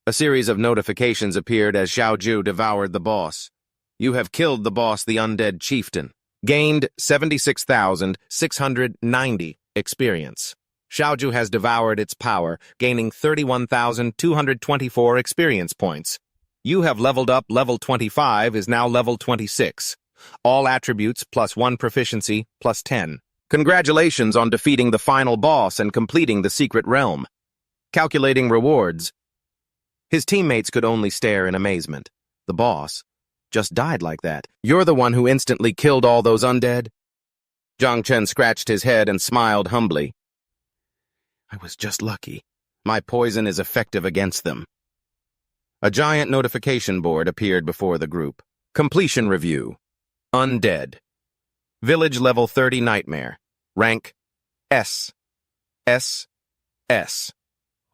A: A series of notifications appeared as Xiao Zhu devoured the boss. You have killed the boss, the undead chieftain. Gained 76,690 experience. Xiao Zhu has devoured its power, gaining 31,224 experience points. You have leveled up. Level 25 is now level 26. All attributes plus 1 proficiency plus 10. Congratulations on defeating the final boss and completing the secret realm. Calculating rewards. His teammates could only stare in amazement. The boss just died like that. You're the one who instantly killed all those undead? Jang Chen scratched his head and smiled humbly. I was just lucky. My poison is effective against them. A giant notification board appeared before the group. Completion review. Undead. Village level 30 nightmare. Rank S. S. S.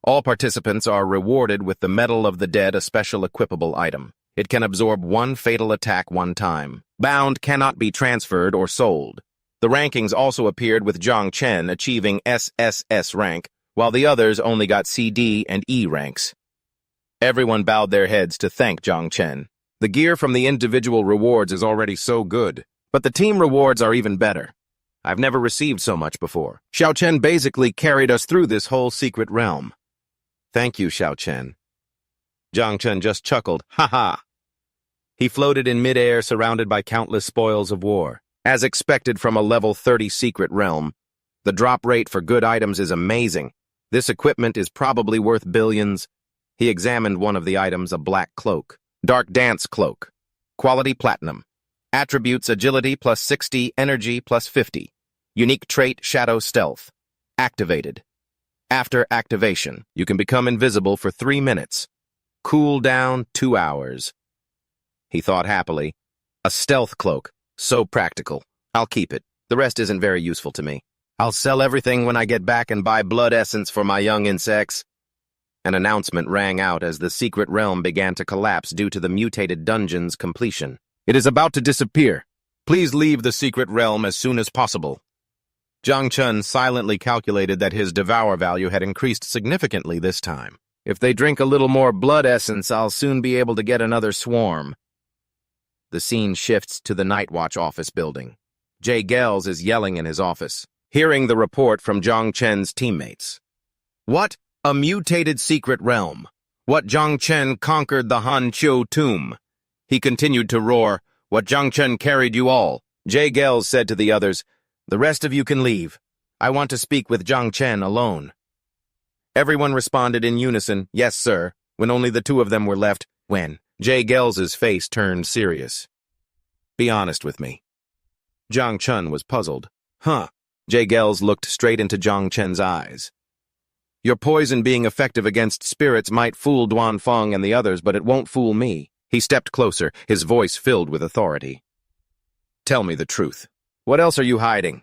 A: All participants are rewarded with the Medal of the Dead, a special equipable item. It can absorb 1 fatal attack 1 time. Bound cannot be transferred or sold. The rankings also appeared with Jang Chen achieving SSS rank, while the others only got CD and E ranks. Everyone bowed their heads to thank Jang Chen. The gear from the individual rewards is already so good, but the team rewards are even better. I've never received so much before. Xiao Chen basically carried us through this whole secret realm. Thank you, Xiao Chen. Jang Chen just chuckled, ha ha. He floated in midair surrounded by countless spoils of war. As expected from a level 30 secret realm, the drop rate for good items is amazing. This equipment is probably worth billions. He examined one of the items, a black cloak. Dark dance cloak. Quality platinum. Attributes agility plus 60, energy plus 50. Unique trait shadow stealth. Activated. After activation, you can become invisible for 3 minutes. Cool down 2 hours. He thought happily. A stealth cloak. So practical. I'll keep it. The rest isn't very useful to me. I'll sell everything when I get back and buy blood essence for my young insects. An announcement rang out as the secret realm began to collapse due to the mutated dungeon's completion. It is about to disappear. Please leave the secret realm as soon as possible. Jang Chen silently calculated that his devour value had increased significantly this time. If they drink a little more blood essence, I'll soon be able to get another swarm. The scene shifts to the Night Watch office building. Jay Gels is yelling in his office, hearing the report from Jang Chen's teammates. What? A mutated secret realm. What Jang Chen conquered the Han Chiu tomb. He continued to roar, what Jang Chen carried you all. Jay Gels said to the others, the rest of you can leave. I want to speak with Jang Chen alone. Everyone responded in unison, yes, sir, when only the 2 of them were left. When? Jay Gels's face turned serious. Be honest with me. Jang Chen was puzzled. Huh. Jay Gels looked straight into Jang Chen's eyes. Your poison being effective against spirits might fool Duanfeng and the others, but it won't fool me. He stepped closer, his voice filled with authority. Tell me the truth. What else are you hiding?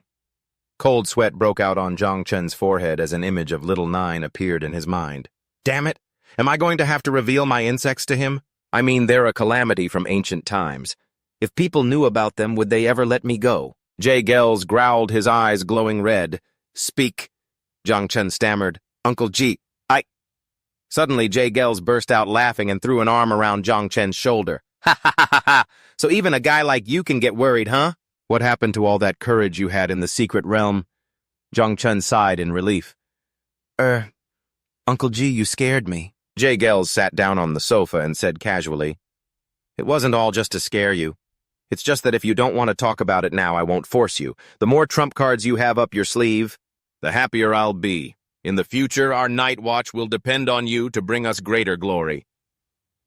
A: Cold sweat broke out on Jang Chen's forehead as an image of Little Nine appeared in his mind. Damn it! Am I going to have to reveal my insects to him? I mean, they're a calamity from ancient times. If people knew about them, would they ever let me go? Jay Gels growled, his eyes glowing red. Speak, Jang Chen stammered. Uncle G, Suddenly, Jay Gels burst out laughing and threw an arm around Jang Chen's shoulder. Ha ha ha ha ha! So even a guy like you can get worried, huh? What happened to all that courage you had in the secret realm? Jang Chen sighed in relief.
B: Uncle G, you scared me.
A: Jay Gels sat down on the sofa and said casually, It wasn't all just to scare you. It's just that if you don't want to talk about it now, I won't force you. The more trump cards you have up your sleeve, the happier I'll be. In the future, our night watch will depend on you to bring us greater glory.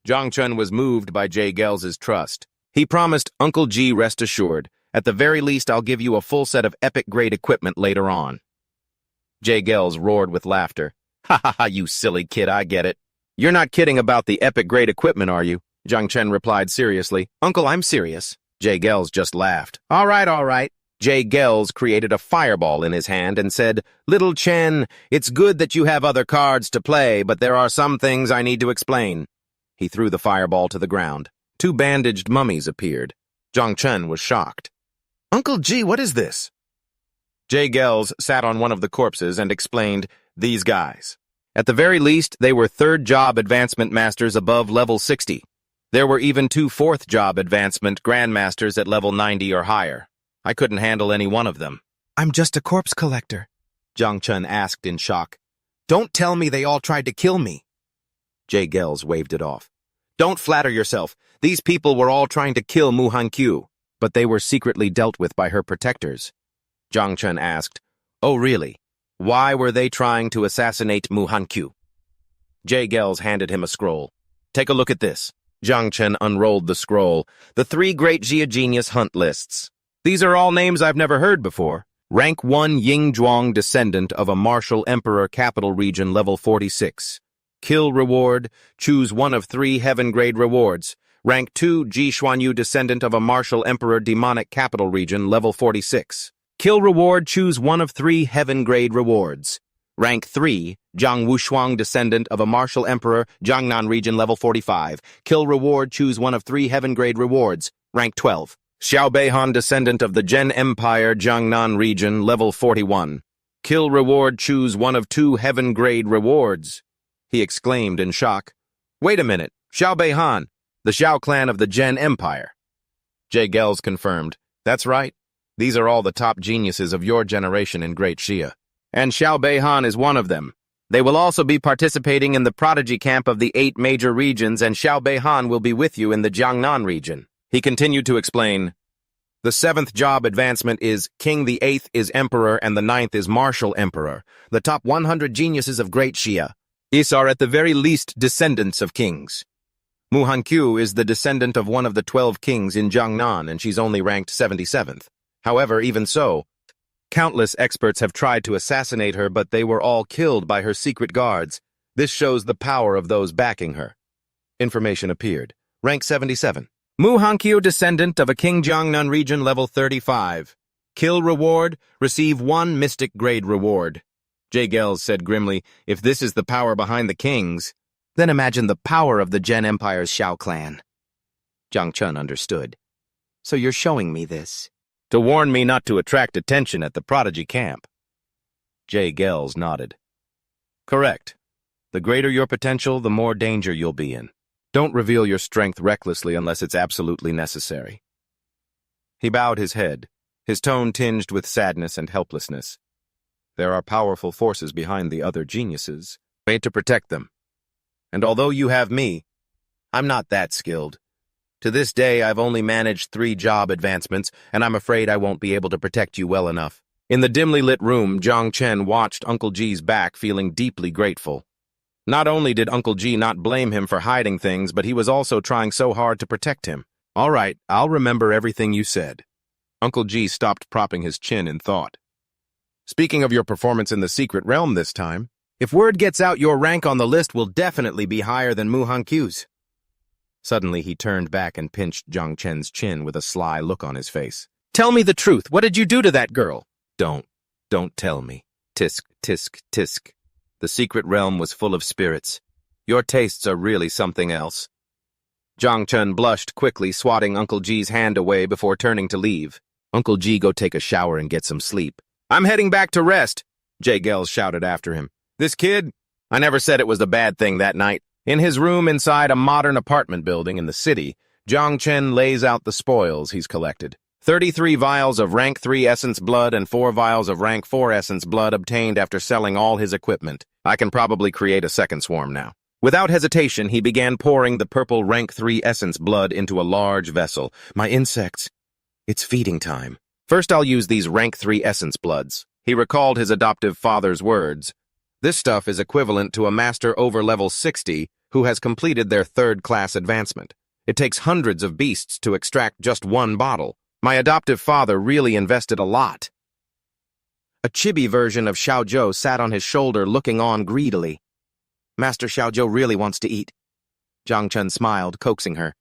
A: Jang Chen was moved by Jay Gels' trust. He promised Uncle G rest assured, at the very least I'll give you a full set of epic-grade equipment later on. Jay Gels roared with laughter. Ha ha ha, you silly kid, I get it. You're not kidding about the epic-grade equipment, are you? Jang Chen replied seriously. Uncle, I'm serious. Jay Gels just laughed. All right, all right. Jay Gels created a fireball in his hand and said, Little Chen, it's good that you have other cards to play, but there are some things I need to explain. He threw the fireball to the ground. 2 bandaged mummies appeared. Jang Chen was shocked. Uncle G, what is this? Jay Gels sat on one of the corpses and explained, These guys. At the very least, they were 3rd job advancement masters above level 60. There were even 2 4th job advancement grandmasters at level 90 or higher. I couldn't handle any one of them.
B: I'm just a corpse collector,
A: Jang Chen asked in shock. Don't tell me they all tried to kill me. Jay Gels waved it off. Don't flatter yourself. These people were all trying to kill Mu Han-Q, but they were secretly dealt with by her protectors. Jang Chen asked, Oh, really? Why were they trying to assassinate Mu Han-Q? Jay Gels handed him a scroll. Take a look at this. Jang Chen unrolled the scroll. The 3 great Jia Genius hunt lists. These are all names I've never heard before. Rank 1 Ying Zhuang, descendant of a martial emperor, capital region, level 46. Kill reward, choose one of 3 heaven-grade rewards. Rank 2 Ji Xuanyu, descendant of a martial emperor, demonic capital region, level 46. Kill reward, choose one of 3 heaven-grade rewards. Rank 3 Zhang Wushuang, descendant of a martial emperor, Jiangnan region, level 45. Kill reward, choose one of 3 heaven-grade rewards. Rank 12. Xiao Beihan, descendant of the Zhen Empire, Jiangnan region, level 41. Kill reward, choose one of 2 heaven-grade rewards. He exclaimed in shock. Wait a minute, Xiao Beihan, the Xiao clan of the Zhen Empire. Jay Gels confirmed. That's right. These are all the top geniuses of your generation in Great Xia. And Xiao Beihan is one of them. They will also be participating in the Prodigy camp of the 8 major regions, and Xiao Beihan will be with you in the Jiangnan region. He continued to explain, The 7th job advancement is King, the 8th is Emperor, and the 9th is Martial Emperor. The top 100 geniuses of Great Xia are at the very least descendants of kings. Mu Han-Q is the descendant of one of the 12 kings in Jiangnan, and she's only ranked 77th. However, even so, countless experts have tried to assassinate her, but they were all killed by her secret guards. This shows the power of those backing her. Information appeared. Rank 77. Mu Han-Q, descendant of a King, Jiangnan region, level 35. Kill reward, receive 1 mystic grade reward. Jay Gels said grimly, If this is the power behind the kings, then imagine the power of the Zhen Empire's Xiao clan. Jang Chen understood. So you're showing me this to warn me not to attract attention at the Prodigy camp. Jay Gels nodded. Correct. The greater your potential, the more danger you'll be in. Don't reveal your strength recklessly unless it's absolutely necessary. He bowed his head, his tone tinged with sadness and helplessness. There are powerful forces behind the other geniuses. Way to protect them. And although you have me, I'm not that skilled. To this day, I've only managed 3 job advancements, and I'm afraid I won't be able to protect you well enough. In the dimly lit room, Jang Chen watched Uncle G's back, feeling deeply grateful. Not only did Uncle G not blame him for hiding things, but he was also trying so hard to protect him. All right, I'll remember everything you said. Uncle G stopped propping his chin in thought. Speaking of your performance in the secret realm this time, if word gets out, your rank on the list will definitely be higher than Mu Han-Q's. Suddenly, he turned back and pinched Jang Chen's chin with a sly look on his face. Tell me the truth. What did you do to that girl? Don't tell me. Tisk, tisk, tisk. The secret realm was full of spirits. Your tastes are really something else. Jang Chen blushed quickly, swatting Uncle G's hand away before turning to leave. Uncle G, go take a shower and get some sleep. I'm heading back to rest, Jay Gels shouted after him. This kid, I never said it was a bad thing that night. In his room inside a modern apartment building in the city, Jang Chen lays out the spoils he's collected. 33 vials of rank 3 essence blood and 4 vials of rank 4 essence blood obtained after selling all his equipment. I can probably create a second swarm now. Without hesitation, he began pouring the purple rank 3 essence blood into a large vessel. My insects. It's feeding time. First I'll use these rank 3 essence bloods. He recalled his adoptive father's words. This stuff is equivalent to a master over level 60 who has completed their 3rd class advancement. It takes hundreds of beasts to extract just one bottle. My adoptive father really invested a lot. A chibi version of Xiaozhou sat on his shoulder looking on greedily. Master Xiaozhou really wants to eat. Jang Chen smiled, coaxing her.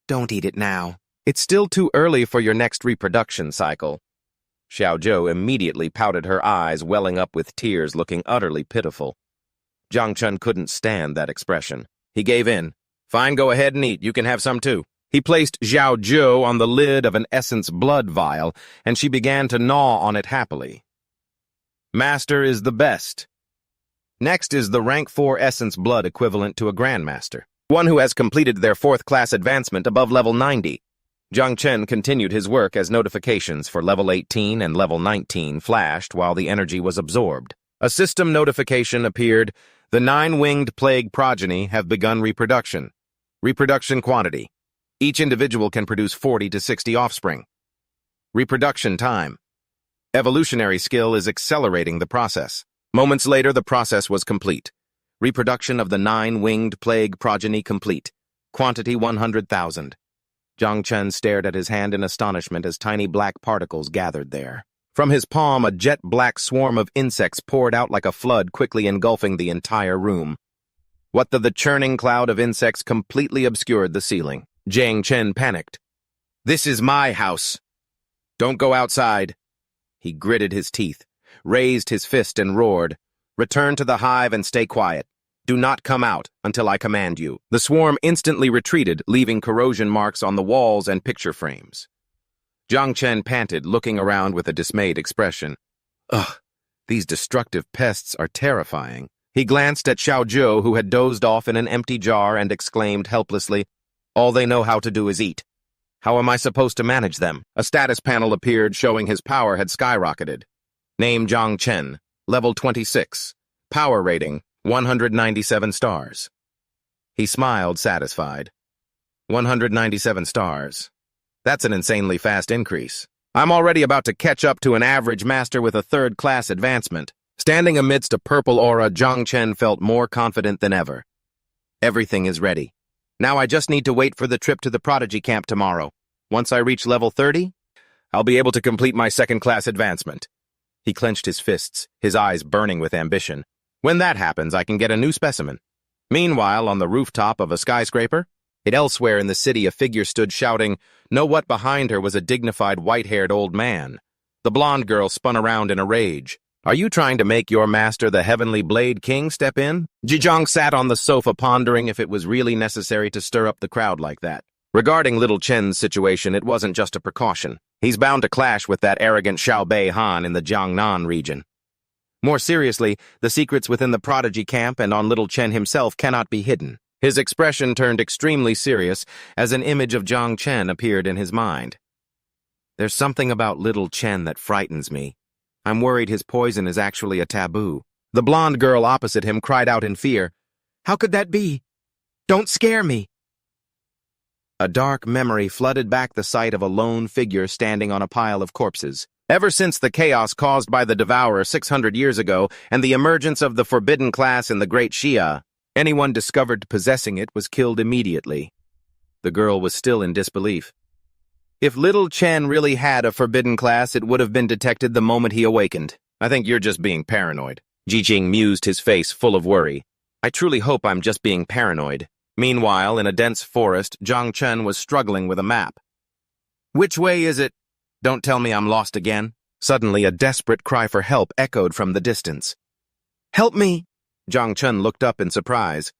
A: Don't eat it now. It's still too early for your next reproduction cycle. Xiaozhou immediately pouted her eyes, welling up with tears, looking utterly pitiful. Jang Chen couldn't stand that expression. He gave in. Fine, go ahead and eat. You can have some too. He placed Xiaozhou on the lid of an essence blood vial, and she began to gnaw on it happily. Master is the best. Next is the rank 4 essence blood equivalent to a grandmaster, one who has completed their 4th class advancement above level 90. Jang Chen continued his work as notifications for level 18 and level 19 flashed while the energy was absorbed. A system notification appeared. The 9-winged plague progeny have begun reproduction. Reproduction quantity. Each individual can produce 40 to 60 offspring. Reproduction time. Evolutionary skill is accelerating the process. Moments later, the process was complete. Reproduction of the 9-winged plague progeny complete. Quantity 100,000. Jang Chen stared at his hand in astonishment as tiny black particles gathered there. From his palm, a jet-black swarm of insects poured out like a flood, quickly engulfing the entire room. The churning cloud of insects completely obscured the ceiling. Jang Chen panicked. This is my house. Don't go outside. He gritted his teeth, raised his fist and roared. Return to the hive and stay quiet. Do not come out until I command you. The swarm instantly retreated, leaving corrosion marks on the walls and picture frames. Jang Chen panted, looking around with a dismayed expression. Ugh, these destructive pests are terrifying. He glanced at Xiaozhou, who had dozed off in an empty jar, and exclaimed helplessly, all they know how to do is eat. How am I supposed to manage them? A status panel appeared showing his power had skyrocketed. Name Jang Chen, level 26. Power rating, 197 stars. He smiled, satisfied. 197 stars. That's an insanely fast increase. I'm already about to catch up to an average master with a 3rd class advancement. Standing amidst a purple aura, Jang Chen felt more confident than ever. Everything is ready. Now I just need to wait for the trip to the Prodigy camp tomorrow. Once I reach level 30, I'll be able to complete my 2nd class advancement. He clenched his fists, his eyes burning with ambition. When that happens, I can get a new specimen. Meanwhile, on the rooftop of a skyscraper, elsewhere in the city, a figure stood shouting. Know what? Behind her was a dignified white-haired old man. The blonde girl spun around in a rage. Are you trying to make your master, the Heavenly Blade King, step in? Zhang sat on the sofa pondering if it was really necessary to stir up the crowd like that. Regarding little Chen's situation, it wasn't just a precaution. He's bound to clash with that arrogant Xiaobei Han in the Jiangnan region. More seriously, the secrets within the Prodigy camp and on little Chen himself cannot be hidden. His expression turned extremely serious as an image of Jang Chen appeared in his mind. There's something about little Chen that frightens me. I'm worried his poison is actually a taboo. The blonde girl opposite him cried out in fear. How could that be? Don't scare me. A dark memory flooded back the sight of a lone figure standing on a pile of corpses. Ever since the chaos caused by the Devourer 600 years ago and the emergence of the forbidden class in the Great Xia, anyone discovered possessing it was killed immediately. The girl was still in disbelief. If little Chen really had a forbidden class, it would have been detected the moment he awakened. I think you're just being paranoid. Jijing mused, his face full of worry. I truly hope I'm just being paranoid. Meanwhile, in a dense forest, Jang Chen was struggling with a map. Which way is it? Don't tell me I'm lost again. Suddenly, a desperate cry for help echoed from the distance. Help me! Jang Chen looked up in surprise.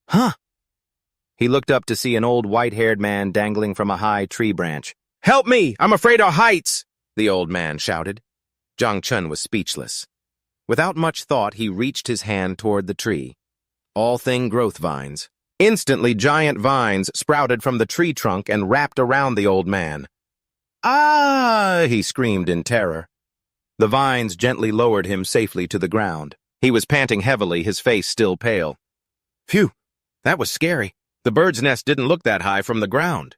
A: Huh? He looked up to see an old white-haired man dangling from a high tree branch. Help me! I'm afraid of heights! The old man shouted. Jang Chen was speechless.
B: Without much thought, he reached his hand toward the tree. All thing growth vines. Instantly, giant vines sprouted from the tree trunk and wrapped around the old man. "Ah!" he screamed in terror. The vines gently lowered him safely to the ground. He was panting heavily, his face still pale. Phew, that was scary. The bird's nest didn't look that high from the ground.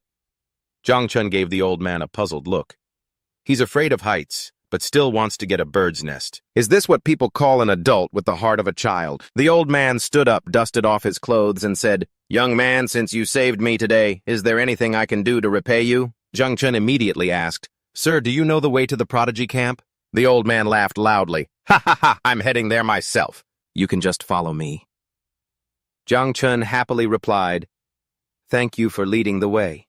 B: Jang Chen gave the old man a puzzled look. He's afraid of heights, but still wants to get a bird's nest. Is this what people call an adult with the heart of a child? The old man stood up, dusted off his clothes, and said, "Young man, since you saved me today, is there anything I can do to repay you?" Jang Chen immediately asked, "Sir, do you know the way to the Prodigy camp?" The old man laughed loudly. "Ha ha ha, I'm heading there myself. You can just follow me." Jang Chen happily replied, "Thank you for leading the way."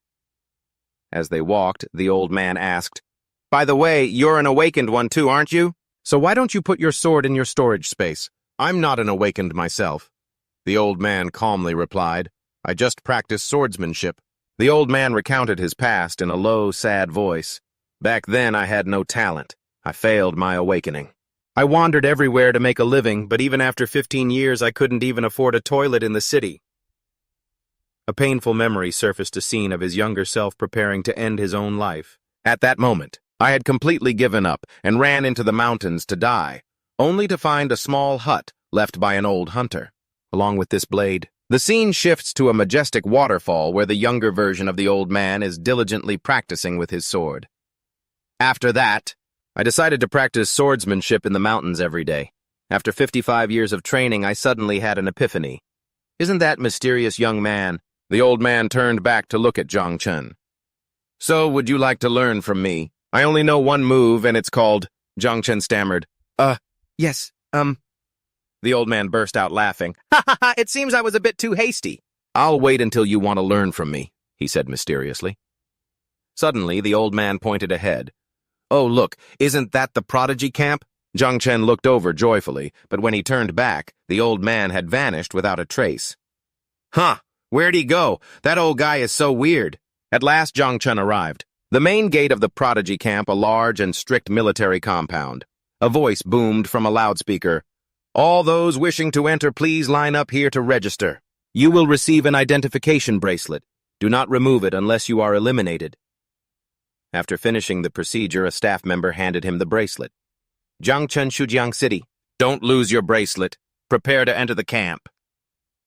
B: As they walked, the old man asked, "By the way, you're an awakened one too, aren't you? So why don't you put your sword in your storage space? I'm not an awakened myself." The old man calmly replied, "I just practice swordsmanship." The old man recounted his past in a low, sad voice. "Back then I had no talent. I failed my awakening. I wandered everywhere to make a living, but even after 15 years I couldn't even afford a toilet in the city." A painful memory surfaced a scene of his younger self preparing to end his own life. At that moment, I had completely given up and ran into the mountains to die, only to find a small hut left by an old hunter, along with this blade. The scene shifts to a majestic waterfall where the younger version of the old man is diligently practicing with his sword. After that, I decided to practice swordsmanship in the mountains every day. After 55 years of training, I suddenly had an epiphany. Isn't that mysterious young man? The old man turned back to look at Jang Chen. "So, would you like to learn from me? I only know one move, and it's called—" Jang Chen stammered. Yes, The old man burst out laughing. "Ha ha ha, it seems I was a bit too hasty." "I'll wait until you want to learn from me," he said mysteriously. Suddenly, the old man pointed ahead. "Oh, look, isn't that the Prodigy camp?" Jang Chen looked over joyfully, but when he turned back, the old man had vanished without a trace. "Huh, where'd he go? That old guy is so weird." At last, Jang Chen arrived. The main gate of the Prodigy camp, a large and strict military compound. A voice boomed from a loudspeaker. "All those wishing to enter, please line up here to register. You will receive an identification bracelet. Do not remove it unless you are eliminated." After finishing the procedure, a staff member handed him the bracelet. "Jang Chen, Shujiang City. Don't lose your bracelet. Prepare to enter the camp."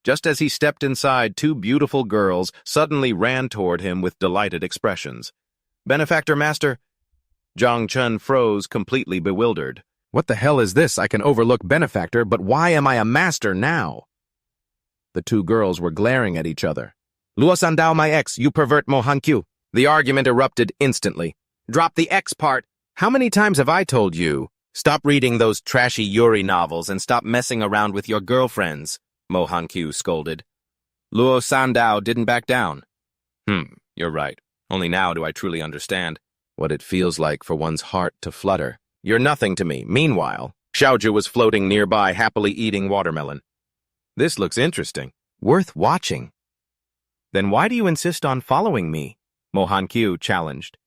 B: Just as he stepped inside, two beautiful girls suddenly ran toward him with delighted expressions. "Benefactor, master." Jang Chen froze, completely bewildered. What the hell is this? I can overlook benefactor, but why am I a master now? The two girls were glaring at each other. "Luo Sandao, my ex, you pervert Mo Hankyu." The argument erupted instantly. "Drop the X part. How many times have I told you? Stop reading those trashy Yuri novels and stop messing around with your girlfriends," Mo Hankyu scolded. Luo Sandao didn't back down. You're right. Only now do I truly understand what it feels like for one's heart to flutter. You're nothing to me." Meanwhile, Xiaoju was floating nearby, happily eating watermelon. "This looks interesting. Worth watching." "Then why do you insist on following me?" Mo Hankyu challenged.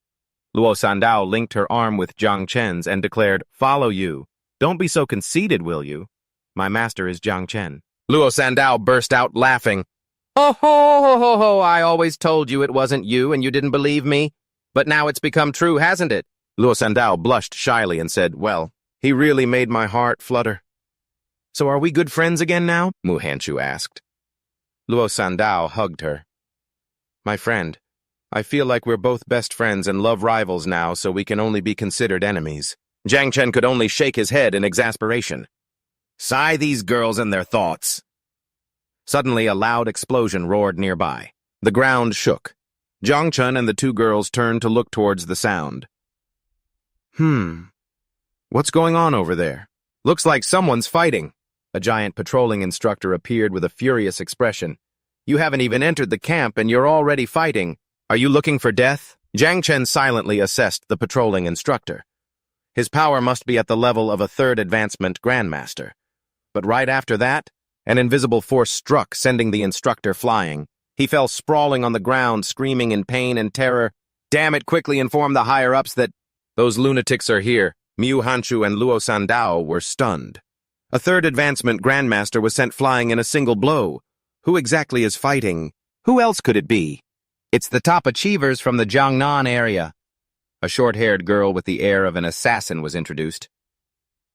B: Luo Sandao linked her arm with Jang Chen's and declared, "Follow you. Don't be so conceited, will you? My master is Jang Chen." Luo Sandao burst out laughing. "Oh ho ho ho ho, I always told you it wasn't you and you didn't believe me. But now it's become true, hasn't it?" Luo Sandao blushed shyly and said, "Well, he really made my heart flutter." "So are we good friends again now?" Mu Hanchu asked. Luo Sandao hugged her. "My friend, I feel like we're both best friends and love rivals now, so we can only be considered enemies." Jang Chen could only shake his head in exasperation. "Sigh these girls and their thoughts." Suddenly, a loud explosion roared nearby. The ground shook. Jang Chen and the two girls turned to look towards the sound. What's going on over there? Looks like someone's fighting." A giant patrolling instructor appeared with a furious expression. "You haven't even entered the camp and you're already fighting. Are you looking for death?" Jang Chen silently assessed the patrolling instructor. His power must be at the level of a third advancement grandmaster. But right after that, an invisible force struck, sending the instructor flying. He fell sprawling on the ground, screaming in pain and terror. "Damn it, quickly inform the higher-ups that those lunatics are here." Mu Hanchu and Luo Sandao were stunned.
A: A third advancement grandmaster was sent flying in a single blow. Who exactly is fighting? Who else could it be?
B: It's the top achievers from the Jiangnan area. A short-haired girl with the air of an assassin was introduced.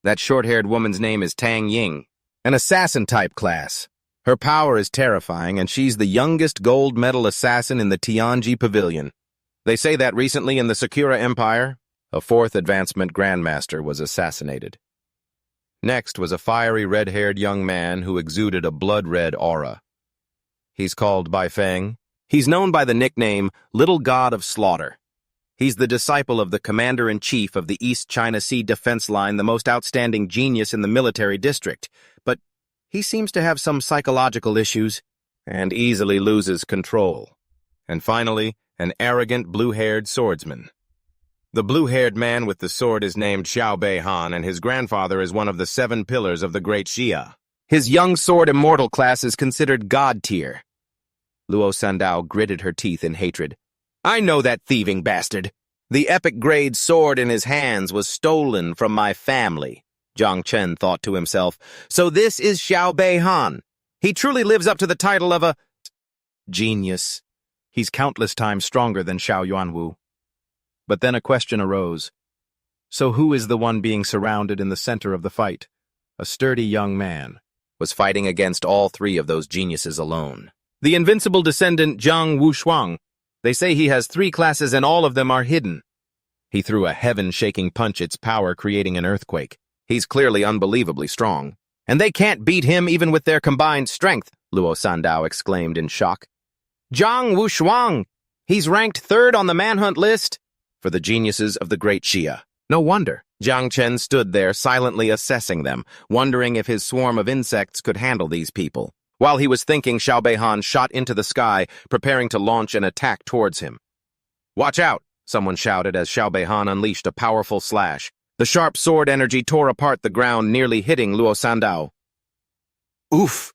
B: That short-haired woman's name is Tang Ying, an assassin-type class. Her power is terrifying, and she's the youngest gold medal assassin in the Tianji Pavilion. They say that recently in the Sakura Empire, a fourth advancement grandmaster was assassinated. Next was a fiery red-haired young man who exuded a blood-red aura. He's called Bai Feng. He's known by the nickname Little God of Slaughter. He's the disciple of the commander-in-chief of the East China Sea Defense Line, the most outstanding genius in the military district. But he seems to have some psychological issues and easily loses control. And finally, an arrogant blue-haired swordsman. The blue-haired man with the sword is named Xiao Han, and his grandfather is one of the 7 pillars of the Great Xia. His young sword immortal class is considered god tier. Luo Sandao gritted her teeth in hatred. I know that thieving bastard. The epic-grade sword in his hands was stolen from my family, Jang Chen thought to himself. So this is Xiao Han. He truly lives up to the title of a genius. He's countless times stronger than Xiao Yuanwu. But then a question arose. So who is the one being surrounded in the center of the fight? A sturdy young man was fighting against all 3 of those geniuses alone. The invincible descendant Zhang Wushuang. They say he has 3 classes and all of them are hidden. He threw a heaven-shaking punch, its power creating an earthquake. He's clearly unbelievably strong. And they can't beat him even with their combined strength, Luo Sandao exclaimed in shock. Zhang Wushuang! He's ranked 3rd on the manhunt list for the geniuses of the Great Xia. No wonder. Jang Chen stood there silently assessing them, wondering if his swarm of insects could handle these people. While he was thinking, Xiao Han shot into the sky, preparing to launch an attack towards him. Watch out, someone shouted as Xiao Han unleashed a powerful slash. The sharp sword energy tore apart the ground, nearly hitting Luo Sandao. Oof!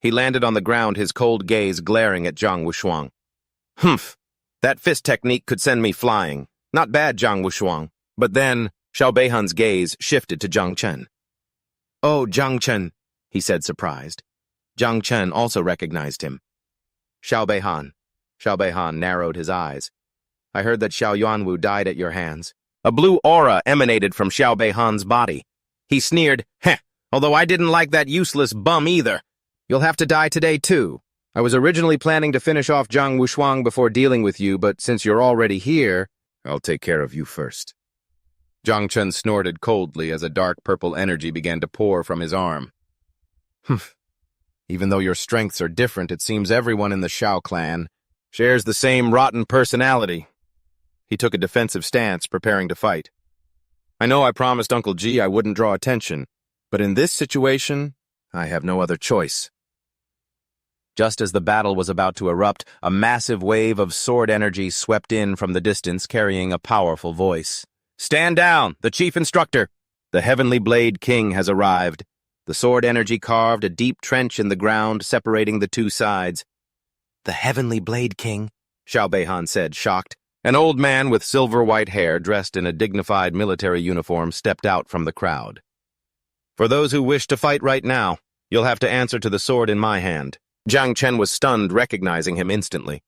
B: He landed on the ground, his cold gaze glaring at Zhang Wushuang. Humph! That fist technique could send me flying. Not bad, Zhang Wushuang. But then, Xiao Han's gaze shifted to Jang Chen. Oh, Jang Chen, he said, surprised. Jang Chen also recognized him. Xiao Han. Xiao Han narrowed his eyes. I heard that Xiao Yuanwu died at your hands. A blue aura emanated from Xiao Han's body. He sneered, heh, although I didn't like that useless bum either. You'll have to die today, too. I was originally planning to finish off Zhang Wushuang before dealing with you, but since you're already here, I'll take care of you first. Jang Chen snorted coldly as a dark purple energy began to pour from his arm. Humph. Even though your strengths are different, it seems everyone in the Shao clan shares the same rotten personality. He took a defensive stance, preparing to fight. I know I promised Uncle Ji I wouldn't draw attention, but in this situation, I have no other choice. Just as the battle was about to erupt, a massive wave of sword energy swept in from the distance, carrying a powerful voice. Stand down, the chief instructor! The Heavenly Blade King has arrived. The sword energy carved a deep trench in the ground, separating the 2 sides. The Heavenly Blade King, Xiao Han said, shocked. An old man with silver-white hair, dressed in a dignified military uniform, stepped out from the crowd. For those who wish to fight right now, you'll have to answer to the sword in my hand. Jang Chen was stunned, recognizing him instantly.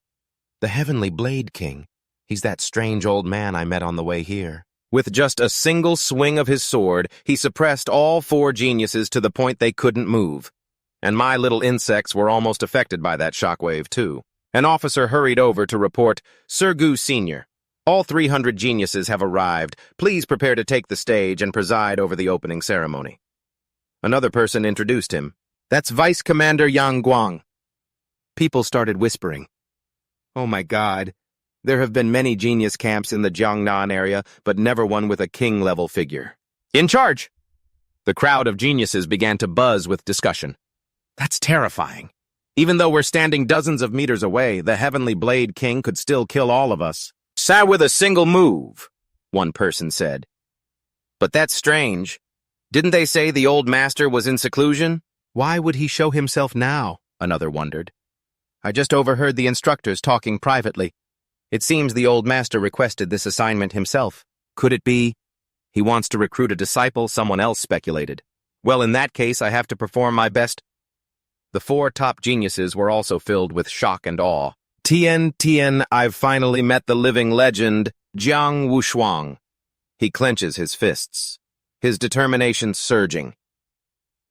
B: The Heavenly Blade King. He's that strange old man I met on the way here. With just a single swing of his sword, he suppressed all 4 geniuses to the point they couldn't move. And my little insects were almost affected by that shockwave, too. An officer hurried over to report, Sergu Sr., all 300 geniuses have arrived. Please prepare to take the stage and preside over the opening ceremony. Another person introduced him. That's Vice Commander Yang Guang. People started whispering. Oh my God. There have been many genius camps in the Jiangnan area, but never one with a king-level figure. In charge! The crowd of geniuses began to buzz with discussion. That's terrifying. Even though we're standing dozens of meters away, the Heavenly Blade King could still kill all of us. Sat with a single move, one person said. But that's strange. Didn't they say the old master was in seclusion? Why would he show himself now? Another wondered. I just overheard the instructors talking privately. It seems the old master requested this assignment himself. Could it be he wants to recruit a disciple, someone else speculated? Well, in that case, I have to perform my best. The four top geniuses were also filled with shock and awe. Tien, I've finally met the living legend, Jiang Wushuang. He clenches his fists, his determination surging.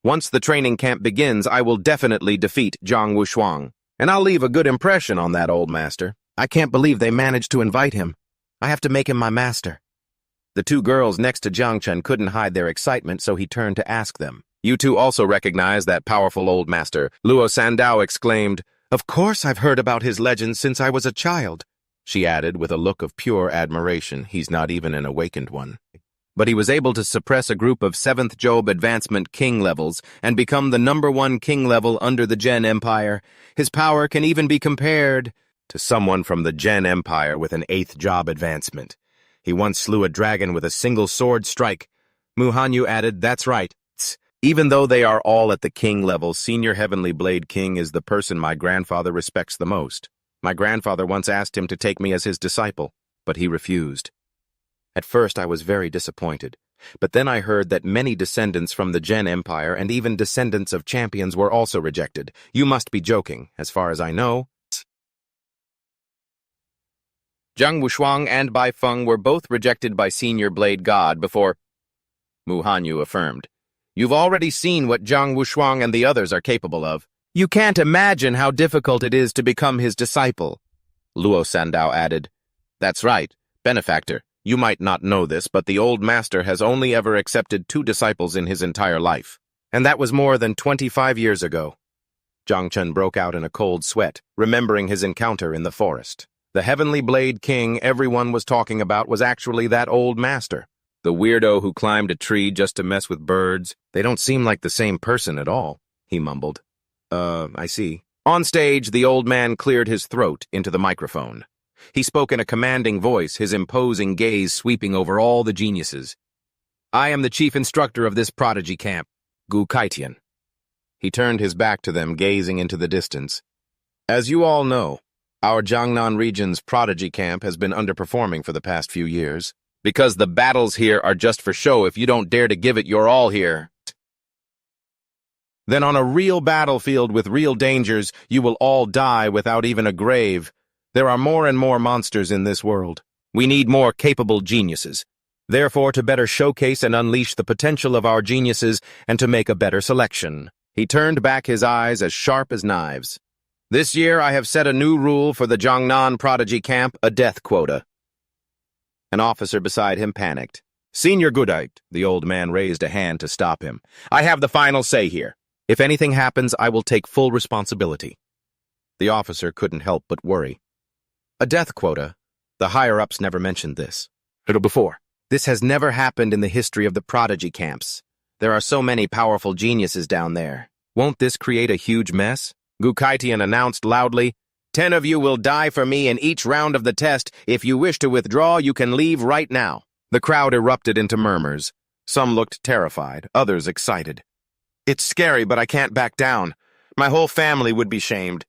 B: Once the training camp begins, I will definitely defeat Jiang Wushuang, and I'll leave a good impression on that old master. I can't believe they managed to invite him. I have to make him my master. The two girls next to Jang Chen couldn't hide their excitement, so he turned to ask them. You two also recognize that powerful old master. Luo Sandao exclaimed, Of course I've heard about his legend since I was a child. She added with a look of pure admiration. He's not even an awakened one. But he was able to suppress a group of 7th Job advancement king levels and become the #1 king level under the Zhen Empire. His power can even be compared to someone from the Zhen Empire with an 8th Job advancement. He once slew a dragon with a single sword strike. Mu Hanyu added, That's right. Even though they are all at the king level, Senior Heavenly Blade King is the person my grandfather respects the most. My grandfather once asked him to take me as his disciple, but he refused. At first I was very disappointed, but then I heard that many descendants from the Zhen Empire and even descendants of champions were also rejected. You must be joking, as far as I know. Jiang Wushuang and Bai Feng were both rejected by Senior Blade God before Mu Hanyu affirmed. You've already seen what Jiang Wushuang and the others are capable of. You can't imagine how difficult it is to become his disciple. Luo Sandao added, That's right, benefactor. You might not know this, but the old master has only ever accepted 2 disciples in his entire life. And that was more than 25 years ago. Jang Chen broke out in a cold sweat, remembering his encounter in the forest. The Heavenly Blade King everyone was talking about was actually that old master. The weirdo who climbed a tree just to mess with birds. They don't seem like the same person at all, he mumbled. I see. On stage, the old man cleared his throat into the microphone. He spoke in a commanding voice, his imposing gaze sweeping over all the geniuses. I am the chief instructor of this prodigy camp, Gu Kaitian. He turned his back to them, gazing into the distance. As you all know, our Jiangnan region's prodigy camp has been underperforming for the past few years. Because the battles here are just for show. If you don't dare to give it your all here, then on a real battlefield with real dangers, you will all die without even a grave. There are more and more monsters in this world. We need more capable geniuses. Therefore, to better showcase and unleash the potential of our geniuses and to make a better selection. He turned back his eyes as sharp as knives. This year, I have set a new rule for the Jiangnan Prodigy Camp, a death quota. An officer beside him panicked. Senior Goodite, the old man raised a hand to stop him. I have the final say here. If anything happens, I will take full responsibility. The officer couldn't help but worry. A death quota? The higher-ups never mentioned this. Before. This has never happened in the history of the prodigy camps. There are so many powerful geniuses down there. Won't this create a huge mess? Gu Kaitian announced loudly, 10 of you will die for me in each round of the test. If you wish to withdraw, you can leave right now. The crowd erupted into murmurs. Some looked terrified, others excited. It's scary, but I can't back down. My whole family would be shamed.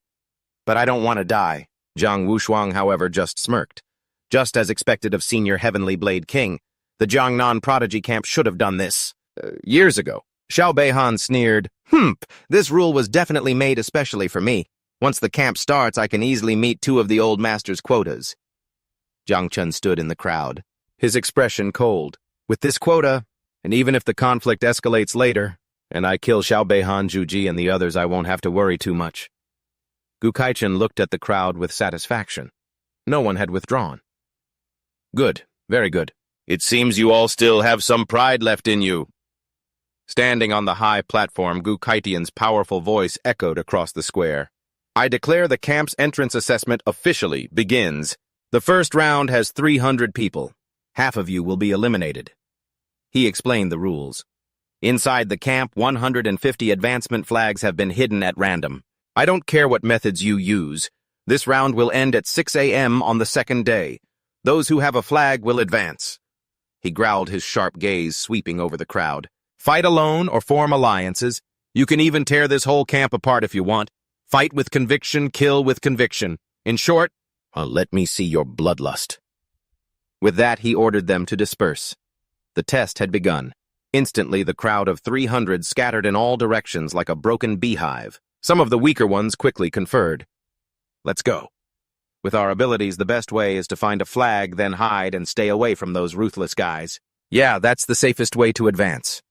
B: But I don't want to die. Jiang Wushuang, however, just smirked. Just as expected of Senior Heavenly Blade King, the Jiangnan Prodigy Camp should have done this. Years ago. Xiao Beihan sneered, this rule was definitely made especially for me. Once the camp starts, I can easily meet 2 of the old master's quotas. Jang Chen stood in the crowd, his expression cold. With this quota, and even if the conflict escalates later, and I kill Xiao Beihan, Zhuji, and the others, I won't have to worry too much. Gu Kaitian looked at the crowd with satisfaction. No one had withdrawn. Good, very good. It seems you all still have some pride left in you. Standing on the high platform, Gu Kaitian's powerful voice echoed across the square. I declare the camp's entrance assessment officially begins. The first round has 300 people. Half of you will be eliminated. He explained the rules. Inside the camp, 150 advancement flags have been hidden at random. I don't care what methods you use. This round will end at 6 a.m. on the second day. Those who have a flag will advance. He growled, his sharp gaze sweeping over the crowd. Fight alone or form alliances. You can even tear this whole camp apart if you want. Fight with conviction, kill with conviction. In short, let me see your bloodlust. With that, he ordered them to disperse. The test had begun.
A: Instantly, the crowd of 300 scattered in all directions like a broken beehive. Some of the weaker ones quickly conferred. Let's go. With our abilities, the best way is to find a flag, then hide and stay away from those ruthless guys. Yeah, that's the safest way to advance.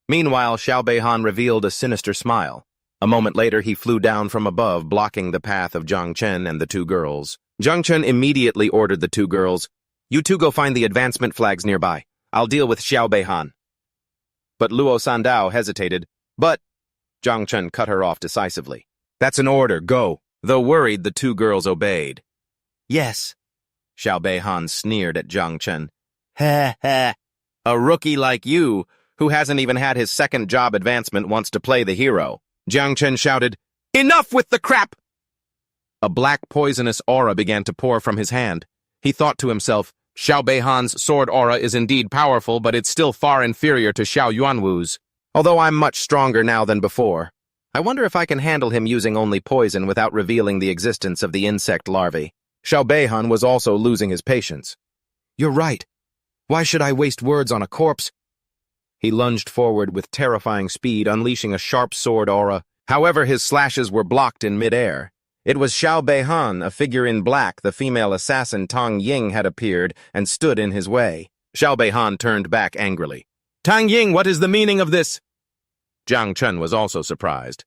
A: Meanwhile, Xiao Beihan revealed a sinister smile. A moment later, he flew down from above, blocking the path of Jang Chen and the two girls. Jang Chen immediately ordered the two girls, "You two go find the advancement flags nearby. I'll deal with Xiao Beihan." But Luo Sandao hesitated. "But—" Jang Chen cut her off decisively. "That's an order, go." Though worried, the two girls obeyed. "Yes." Xiao Beihan sneered at Jang Chen. "Ha ha. A rookie like you, who hasn't even had his second job advancement, wants to play the hero." Jang Chen shouted, "Enough with the crap!" A black poisonous aura began to pour from his hand. He thought to himself, Xiao Beihan's sword aura is indeed powerful, but it's still far inferior to Xiao Yuanwu's. Although I'm much stronger now than before. I wonder if I can handle him using only poison without revealing the existence of the insect larvae. Xiao Beihan was also losing his patience. "You're right. Why should I waste words on a corpse?" He lunged forward with terrifying speed, unleashing a sharp sword aura. However, his slashes were blocked in midair. It was Xiao Beihan, a figure in black. The female assassin Tang Ying had appeared and stood in his way. Xiao Beihan turned back angrily. "Tang Ying, what is the meaning of this?" Jang Chen was also surprised.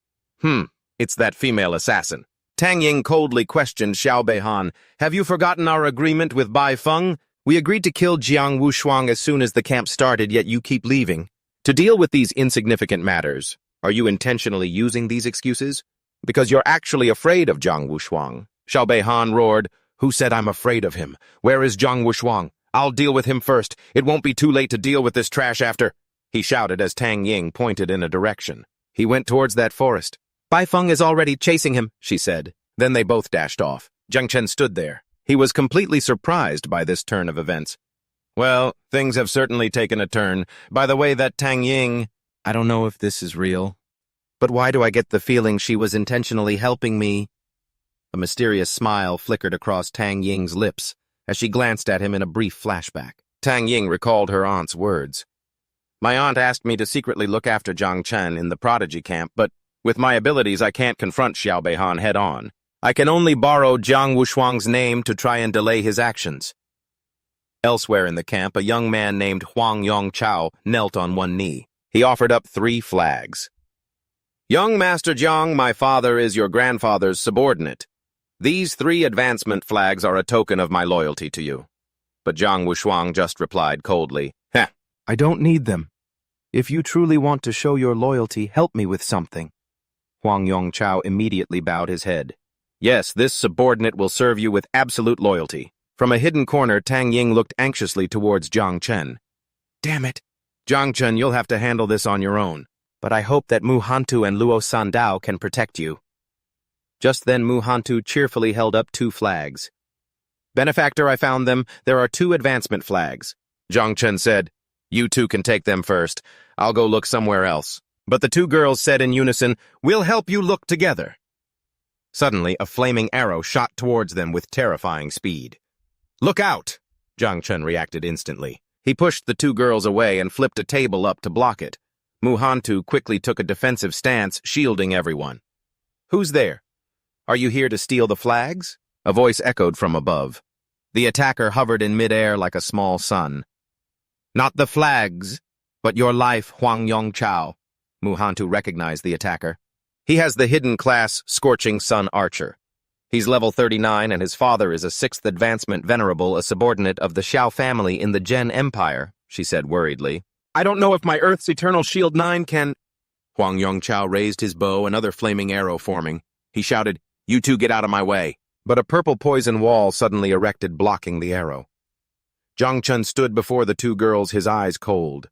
A: It's that female assassin." Tang Ying coldly questioned Xiao Beihan. "Have you forgotten our agreement with Bai Feng? We agreed to kill Jiang Wushuang as soon as the camp started, yet you keep leaving. To deal with these insignificant matters, are you intentionally using these excuses? Because you're actually afraid of Jiang Wushuang." Xiao Beihan roared, "Who said I'm afraid of him? Where is Jiang Wushuang? I'll deal with him first. It won't be too late to deal with this trash after," he shouted as Tang Ying pointed in a direction. He went towards that forest. "Bai Feng is already chasing him," she said. Then they both dashed off. Jang Chen stood there. He was completely surprised by this turn of events. "Well, things have certainly taken a turn. By the way, that Tang Ying, I don't know if this is real. But why do I get the feeling she was intentionally helping me?" A mysterious smile flickered across Tang Ying's lips as she glanced at him in a brief flashback. Tang Ying recalled her aunt's words. "My aunt asked me to secretly look after Jang Chen in the Prodigy camp, but with my abilities I can't confront Xiao Beihan head-on. I can only borrow Jiang Wushuang's name to try and delay his actions." Elsewhere in the camp, a young man named Huang Yongchao knelt on one knee. He offered up 3 flags. "Young Master Jiang, my father is your grandfather's subordinate. These 3 advancement flags are a token of my loyalty to you." But Jiang Wushuang just replied coldly, "I don't need them. If you truly want to show your loyalty, help me with something." Huang Yongchao immediately bowed his head. "Yes, this subordinate will serve you with absolute loyalty." From a hidden corner, Tang Ying looked anxiously towards Jang Chen. "Damn it. Jang Chen, you'll have to handle this on your own. But I hope that Mu Hantu and Luo Sandao can protect you." Just then, Mu Hantu cheerfully held up 2 flags. "Benefactor, I found them. There are 2 advancement flags." Jang Chen said, "You 2 can take them first. I'll go look somewhere else." But the 2 girls said in unison, "We'll help you look together." Suddenly, a flaming arrow shot towards them with terrifying speed. "Look out!" Jang Chen reacted instantly. He pushed the 2 girls away and flipped a table up to block it. Mu Hantu quickly took a defensive stance, shielding everyone. "Who's there? Are you here to steal the flags?" A voice echoed from above. The attacker hovered in midair like a small sun. "Not the flags, but your life, Huang Yongchao." Mu Hantu recognized the attacker. He has the hidden class Scorching Sun Archer. He's level 39 and his father is a 6th advancement venerable, a subordinate of the Xiao family in the Zhen Empire, she said worriedly. "I don't know if my Earth's Eternal Shield 9 can—" Huang Yongchao raised his bow, another flaming arrow forming. He shouted, "You 2 get out of my way." But a purple poison wall suddenly erected, blocking the arrow. Jang Chen stood before the 2 girls, his eyes cold.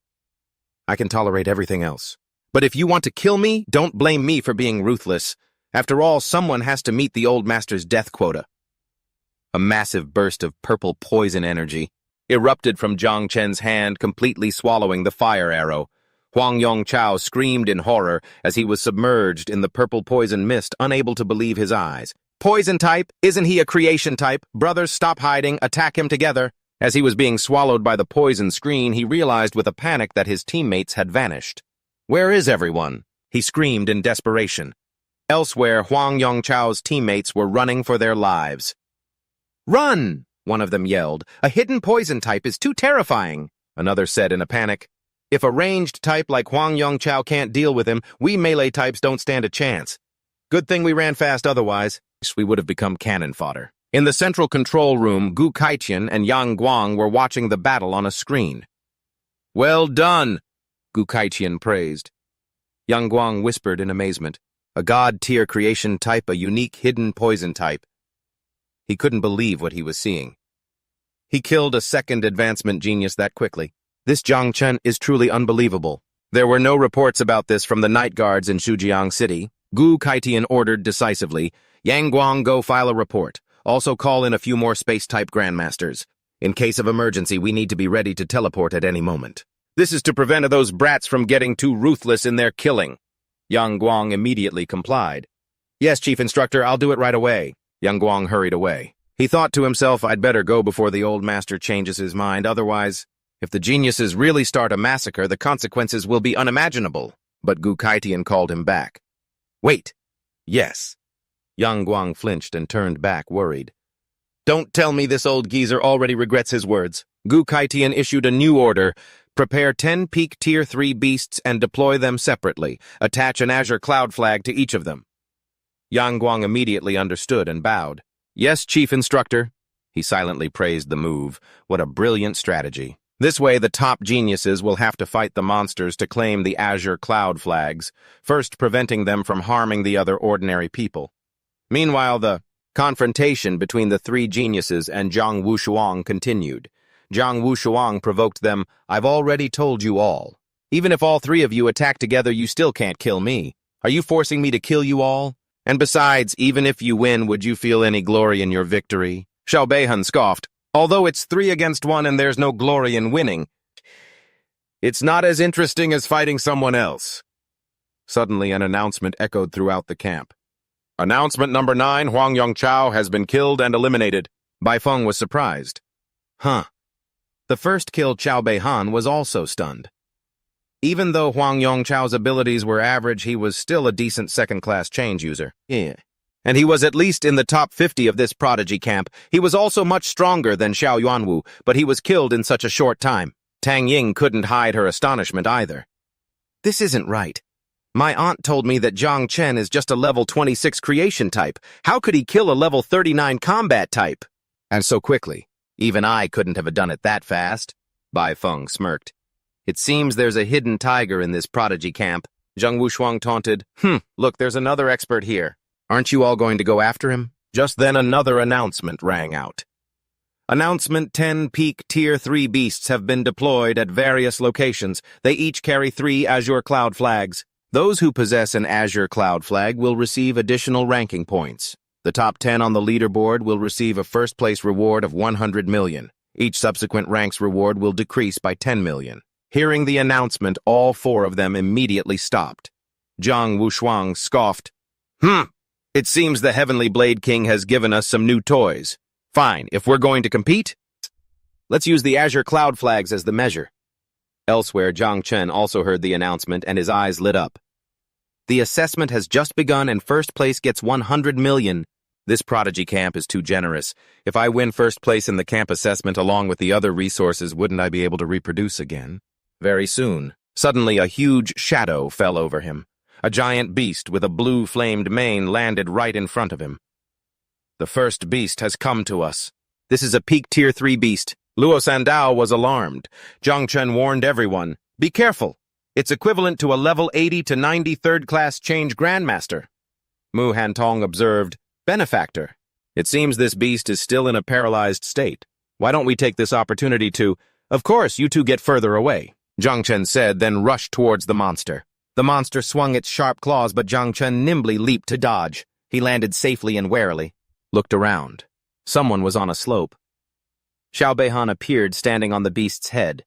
A: "I can tolerate everything else. But if you want to kill me, don't blame me for being ruthless. After all, someone has to meet the old master's death quota." A massive burst of purple poison energy erupted from Jang Chen's hand, completely swallowing the fire arrow. Huang Yongchao screamed in horror as he was submerged in the purple poison mist, unable to believe his eyes. "Poison type? Isn't he a creation type? Brothers, stop hiding. Attack him together." As he was being swallowed by the poison screen, he realized with a panic that his teammates had vanished. "Where is everyone?" he screamed in desperation. Elsewhere, Huang Yongchao's teammates were running for their lives. "Run!" one of them yelled. "A hidden poison type is too terrifying," another said in a panic. "If a ranged type like Huang Yongchao can't deal with him, we melee types don't stand a chance. Good thing we ran fast otherwise. We would have become cannon fodder." In the central control room, Gu Kaitian and Yang Guang were watching the battle on a screen. "Well done," Gu Kaitian praised. Yang Guang whispered in amazement. A god-tier creation type, a unique hidden poison type. He couldn't believe what he was seeing. He killed a second advancement genius that quickly. This Jang Chen is truly unbelievable. There were no reports about this from the night guards in Shujiang City. Gu Kaitian ordered decisively, "Yang Guang, go file a report. Also call in a few more space-type grandmasters. In case of emergency, we need to be ready to teleport at any moment. This is to prevent those brats from getting too ruthless in their killing." Yang Guang immediately complied. "Yes, Chief Instructor, I'll do it right away." Yang Guang hurried away. He thought to himself, "I'd better go before the old master changes his mind, otherwise, if the geniuses really start a massacre, the consequences will be unimaginable." But Gu Kaitian called him back. "Wait. Yes." Yang Guang flinched and turned back, worried. "Don't tell me this old geezer already regrets his words." Gu Kaitian issued a new order. "Prepare 10 peak Tier 3 beasts and deploy them separately. Attach an Azure Cloud flag to each of them." Yang Guang immediately understood and bowed. "Yes, Chief Instructor." He silently praised the move. What a brilliant strategy. This way, the top geniuses will have to fight the monsters to claim the Azure Cloud flags, first preventing them from harming the other ordinary people. Meanwhile, the confrontation between the three geniuses and Zhang Wushuang continued. Zhang Wushuang provoked them, "I've already told you all. Even if all three of you attack together, you still can't kill me. Are you forcing me to kill you all? And besides, even if you win, would you feel any glory in your victory?" Xiao Beihan scoffed. "Although it's 3 against 1 and there's no glory in winning, it's not as interesting as fighting someone else." Suddenly, an announcement echoed throughout the camp. "Announcement number 9, Huang Yongchao has been killed and eliminated." Bai Feng was surprised. Huh. The first kill, Xiao Beihan, was also stunned. Even though Huang Yongchao's abilities were average, he was still a decent second-class change user. Yeah. And he was at least in the top 50 of this Prodigy camp. He was also much stronger than Xiao Yuanwu, but he was killed in such a short time. Tang Ying couldn't hide her astonishment either. "This isn't right. My aunt told me that Jang Chen is just a level 26 creation type. How could he kill a level 39 combat type? And so quickly. Even I couldn't have done it that fast." Bai Feng smirked. "It seems there's a hidden tiger in this Prodigy camp." Zhang Wushuang taunted. Look, there's another expert here. Aren't you all going to go after him?" Just then another announcement rang out. "Announcement: 10 peak Tier 3 beasts have been deployed at various locations. They each carry 3 Azure Cloud flags. Those who possess an Azure Cloud flag will receive additional ranking points. The top 10 on the leaderboard will receive a first-place reward of 100 million. Each subsequent rank's reward will decrease by 10 million. Hearing the announcement, all 4 of them immediately stopped. Zhang Wushuang scoffed. It seems the Heavenly Blade King has given us some new toys. Fine, if we're going to compete, let's use the Azure Cloud flags as the measure." Elsewhere, Jang Chen also heard the announcement and his eyes lit up. "The assessment has just begun and first place gets 100 million. This Prodigy camp is too generous. If I win first place in the camp assessment along with the other resources, wouldn't I be able to reproduce again?" Very soon, suddenly a huge shadow fell over him. A giant beast with a blue-flamed mane landed right in front of him. "The first beast has come to us. This is a peak Tier 3 beast." Luo Sandao was alarmed. Zhang Chen warned everyone, "Be careful. It's equivalent to a level 80 to 90 third-class change grandmaster." Mu Hantong observed, "Benefactor. It seems this beast is still in a paralyzed state. Why don't we take this opportunity to—" "Of course, you two get further away," Zhang Chen said, then rushed towards the monster. The monster swung its sharp claws, but Zhang Chen nimbly leaped to dodge. He landed safely and warily. Looked around. Someone was on a slope. Xiao Beihan appeared, standing on the beast's head.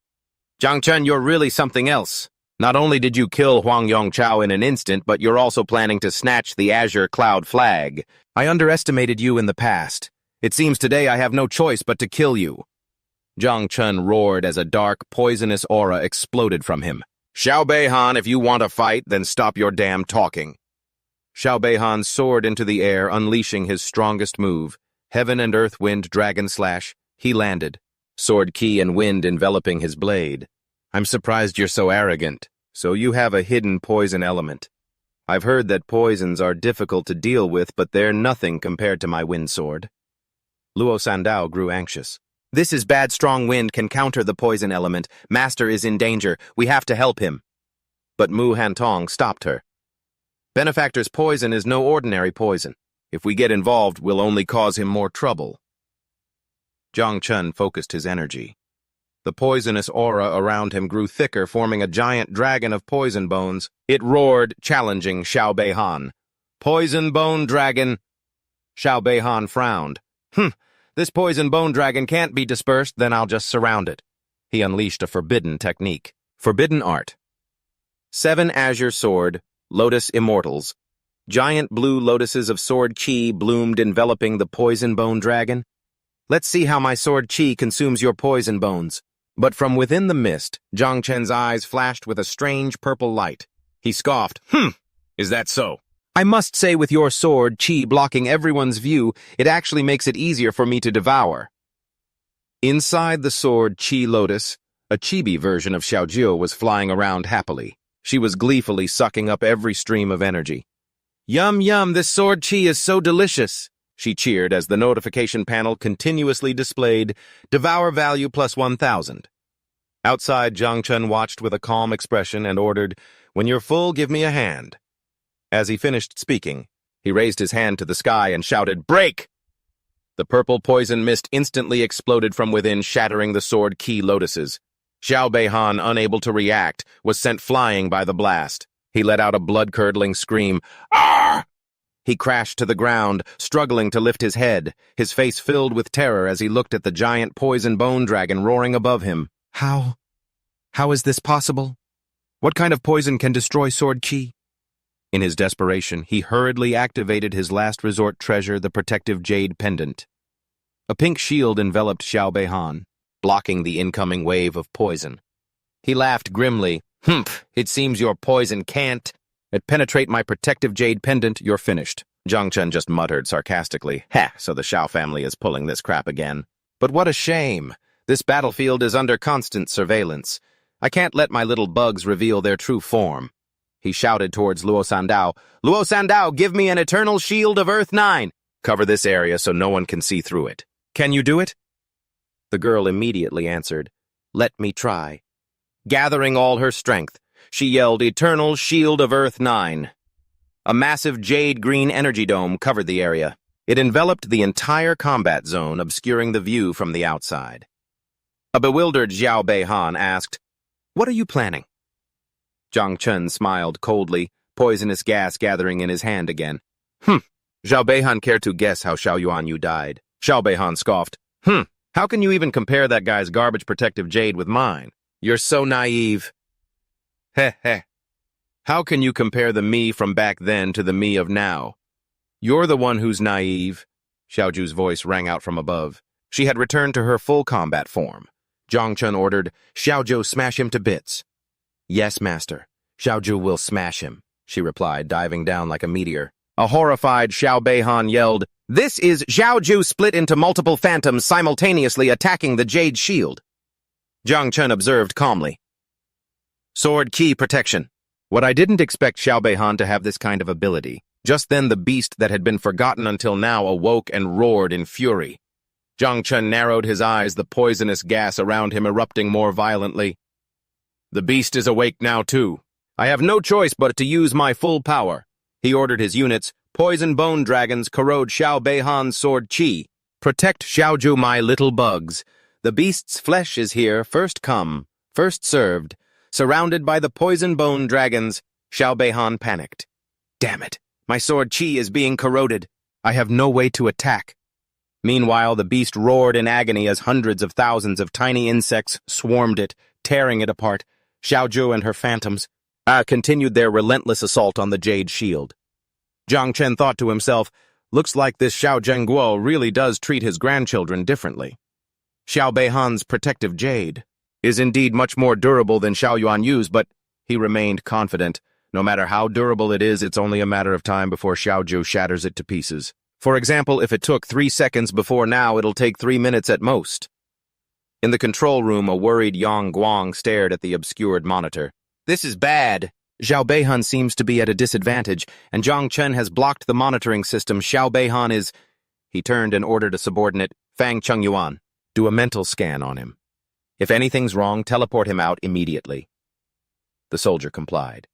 A: "Zhang Chen, you're really something else. Not only did you kill Huang Yongchao in an instant, but you're also planning to snatch the Azure Cloud flag. I underestimated you in the past. It seems today I have no choice but to kill you." Jang Chen roared as a dark, poisonous aura exploded from him. Xiao Beihan, if you want to fight, then stop your damn talking. Xiao Beihan soared into the air, unleashing his strongest move. Heaven and Earth Wind Dragon Slash. He landed, sword ki and wind enveloping his blade. I'm surprised you're so arrogant. So you have a hidden poison element. I've heard that poisons are difficult to deal with, but they're nothing compared to my wind sword. Luo Sandao grew anxious. This is bad. Strong wind can counter the poison element. Master is in danger. We have to help him. But Mu Hantong stopped her. Benefactor's poison is no ordinary poison. If we get involved, we'll only cause him more trouble. Jang Chen focused his energy. The poisonous aura around him grew thicker, forming a giant dragon of poison bones. It roared, challenging Xiao Beihan. Poison bone dragon! Xiao Beihan frowned. This poison bone dragon can't be dispersed, then I'll just surround it. He unleashed a forbidden technique. Forbidden art. 7 azure sword, lotus immortals. Giant blue lotuses of sword chi bloomed, enveloping the poison bone dragon. Let's see how my sword chi consumes your poison bones. But from within the mist, Jang Chen's eyes flashed with a strange purple light. He scoffed. Is that so? I must say, with your sword chi blocking everyone's view, it actually makes it easier for me to devour. Inside the sword chi lotus, a chibi version of Xiaojiu was flying around happily. She was gleefully sucking up every stream of energy. Yum yum, this sword chi is so delicious, she cheered as the notification panel continuously displayed Devour value plus 1,000. Outside, Jang Chen watched with a calm expression and ordered, When you're full, give me a hand. As he finished speaking, he raised his hand to the sky and shouted, Break! The purple poison mist instantly exploded from within, shattering the sword ki lotuses. Xiao Beihan, unable to react, was sent flying by the blast. He let out a blood-curdling scream. Arr! He crashed to the ground, struggling to lift his head, his face filled with terror as he looked at the giant poison bone dragon roaring above him. How is this possible? What kind of poison can destroy sword chi? In his desperation, he hurriedly activated his last resort treasure, the protective jade pendant. A pink shield enveloped Xiao Beihan, blocking the incoming wave of poison. He laughed grimly. It seems your poison can't penetrate my protective jade pendant. You're finished. Jang Chen just muttered sarcastically. So the Xiao family is pulling this crap again. But what a shame. This battlefield is under constant surveillance. I can't let my little bugs reveal their true form. He shouted towards Luo Sandao. Luo Sandao, give me an eternal shield of Earth 9. Cover this area so no one can see through it. Can you do it? The girl immediately answered, Let me try. Gathering all her strength, she yelled, Eternal Shield of Earth 9. A massive jade-green energy dome covered the area. It enveloped the entire combat zone, obscuring the view from the outside. A bewildered Xiao Beihan asked, What are you planning? Jang Chen smiled coldly, poisonous gas gathering in his hand again. Xiao Beihan, care to guess how Xiao Yuanyu died? Xiao Beihan scoffed. How can you even compare that guy's garbage protective jade with mine? You're so naive. How can you compare the me from back then to the me of now? You're the one who's naive. Xiaoju's voice rang out from above. She had returned to her full combat form. Jang Chen ordered, Xiaoju, smash him to bits. Yes, master. Xiaoju will smash him, she replied, diving down like a meteor. A horrified Xiao Beihan yelled, This is Xiaoju split into multiple phantoms simultaneously attacking the jade shield. Jang Chen observed calmly. Sword ki protection. What I didn't expect Xiao Beihan to have this kind of ability. Just then the beast that had been forgotten until now awoke and roared in fury. Jang Chen narrowed his eyes, the poisonous gas around him erupting more violently. The beast is awake now too. I have no choice but to use my full power. He ordered his units, poison bone dragons, corrode Xiao Beihan's sword chi. Protect Xiaoju, my little bugs. The beast's flesh is here, first come, first served. Surrounded by the poison bone dragons, Xiao Beihan panicked. Damn it, my sword chi is being corroded. I have no way to attack. Meanwhile, the beast roared in agony as hundreds of thousands of tiny insects swarmed it, tearing it apart. Xiaoju and her phantoms continued their relentless assault on the jade shield. Jang Chen thought to himself, looks like this Xiao Zhengguo really does treat his grandchildren differently. Xiao Beihan's protective jade is indeed much more durable than Xiao Yuan Yu's, but he remained confident. No matter how durable it is, it's only a matter of time before Xiao Zhu shatters it to pieces. For example, if it took 3 seconds before now, it'll take 3 minutes at most. In the control room, a worried Yang Guang stared at the obscured monitor. This is bad. Xiao Beihan seems to be at a disadvantage, and Jang Chen has blocked the monitoring system. Xiao Beihan is... He turned and ordered a subordinate, Fang Chengyuan, do a mental scan on him. If anything's wrong, teleport him out immediately. The soldier complied.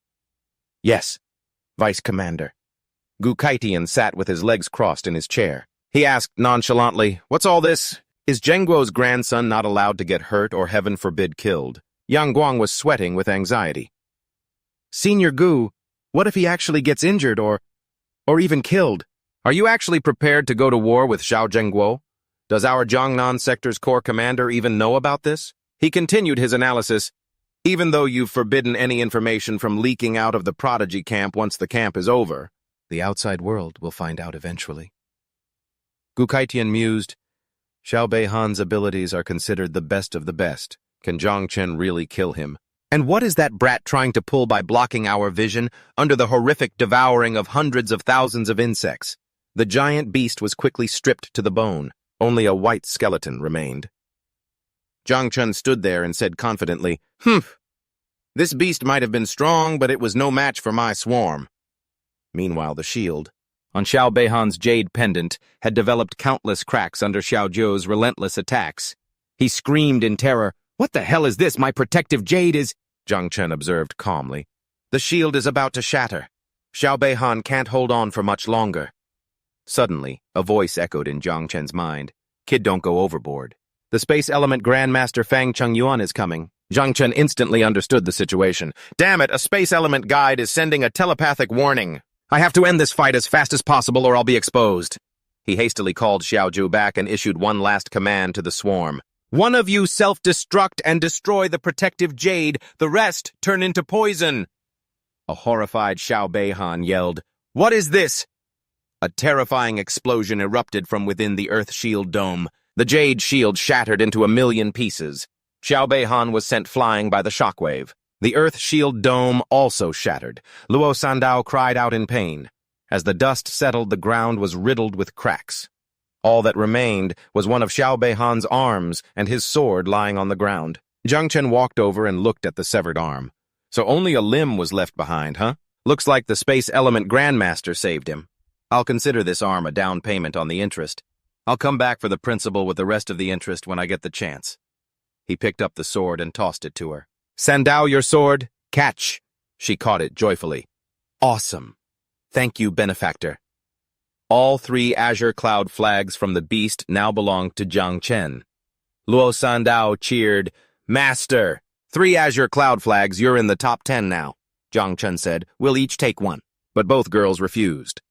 A: Yes, Vice Commander. Gu Kaitian sat with his legs crossed in his chair. He asked nonchalantly, what's all this? Is Zhengguo's grandson not allowed to get hurt or, heaven forbid, killed? Yang Guang was sweating with anxiety. Senior Gu, what if he actually gets injured or even killed? Are you actually prepared to go to war with Xiao Zhengguo? Does our Jiangnan sector's corps commander even know about this? He continued his analysis. Even though you've forbidden any information from leaking out of the Prodigy camp once the camp is over, the outside world will find out eventually. Gu Kaitian mused. Xiao Beihan's abilities are considered the best of the best. Can Jang Chen really kill him? And what is that brat trying to pull by blocking our vision under the horrific devouring of hundreds of thousands of insects? The giant beast was quickly stripped to the bone. Only a white skeleton remained. Jang Chen stood there and said confidently, This beast might have been strong, but it was no match for my swarm. Meanwhile, the shield on Xiao Beihan's jade pendant had developed countless cracks under Xiao Zhou's relentless attacks. He screamed in terror, What the hell is this? My protective jade is... Jang Chen observed calmly. The shield is about to shatter. Xiao Beihan can't hold on for much longer. Suddenly, a voice echoed in Jang Chen's mind. Kid, don't go overboard. The Space Element Grandmaster Fang Chengyuan is coming. Jang Chen instantly understood the situation. Damn it, a Space Element guide is sending a telepathic warning. I have to end this fight as fast as possible or I'll be exposed. He hastily called Xiao Zhu back and issued one last command to the swarm. One of you self-destruct and destroy the protective jade. The rest turn into poison. A horrified Xiao Beihan yelled, What is this? A terrifying explosion erupted from within the Earth Shield dome. The jade shield shattered into 1,000,000 pieces. Xiao Beihan was sent flying by the shockwave. The Earth Shield dome also shattered. Luo Sandao cried out in pain. As the dust settled, the ground was riddled with cracks. All that remained was one of Xiao Beihan's arms and his sword lying on the ground. Jang Chen walked over and looked at the severed arm. So only a limb was left behind, huh? Looks like the Space Element Grandmaster saved him. I'll consider this arm a down payment on the interest. I'll come back for the principal with the rest of the interest when I get the chance. He picked up the sword and tossed it to her. Sandao, your sword. Catch. She caught it joyfully. Awesome. Thank you, benefactor. All 3 azure cloud flags from the beast now belonged to Jang Chen. Luo Sandao cheered, Master! 3 azure cloud flags, you're in the top 10 now. Jang Chen said, We'll each take one. But both girls refused.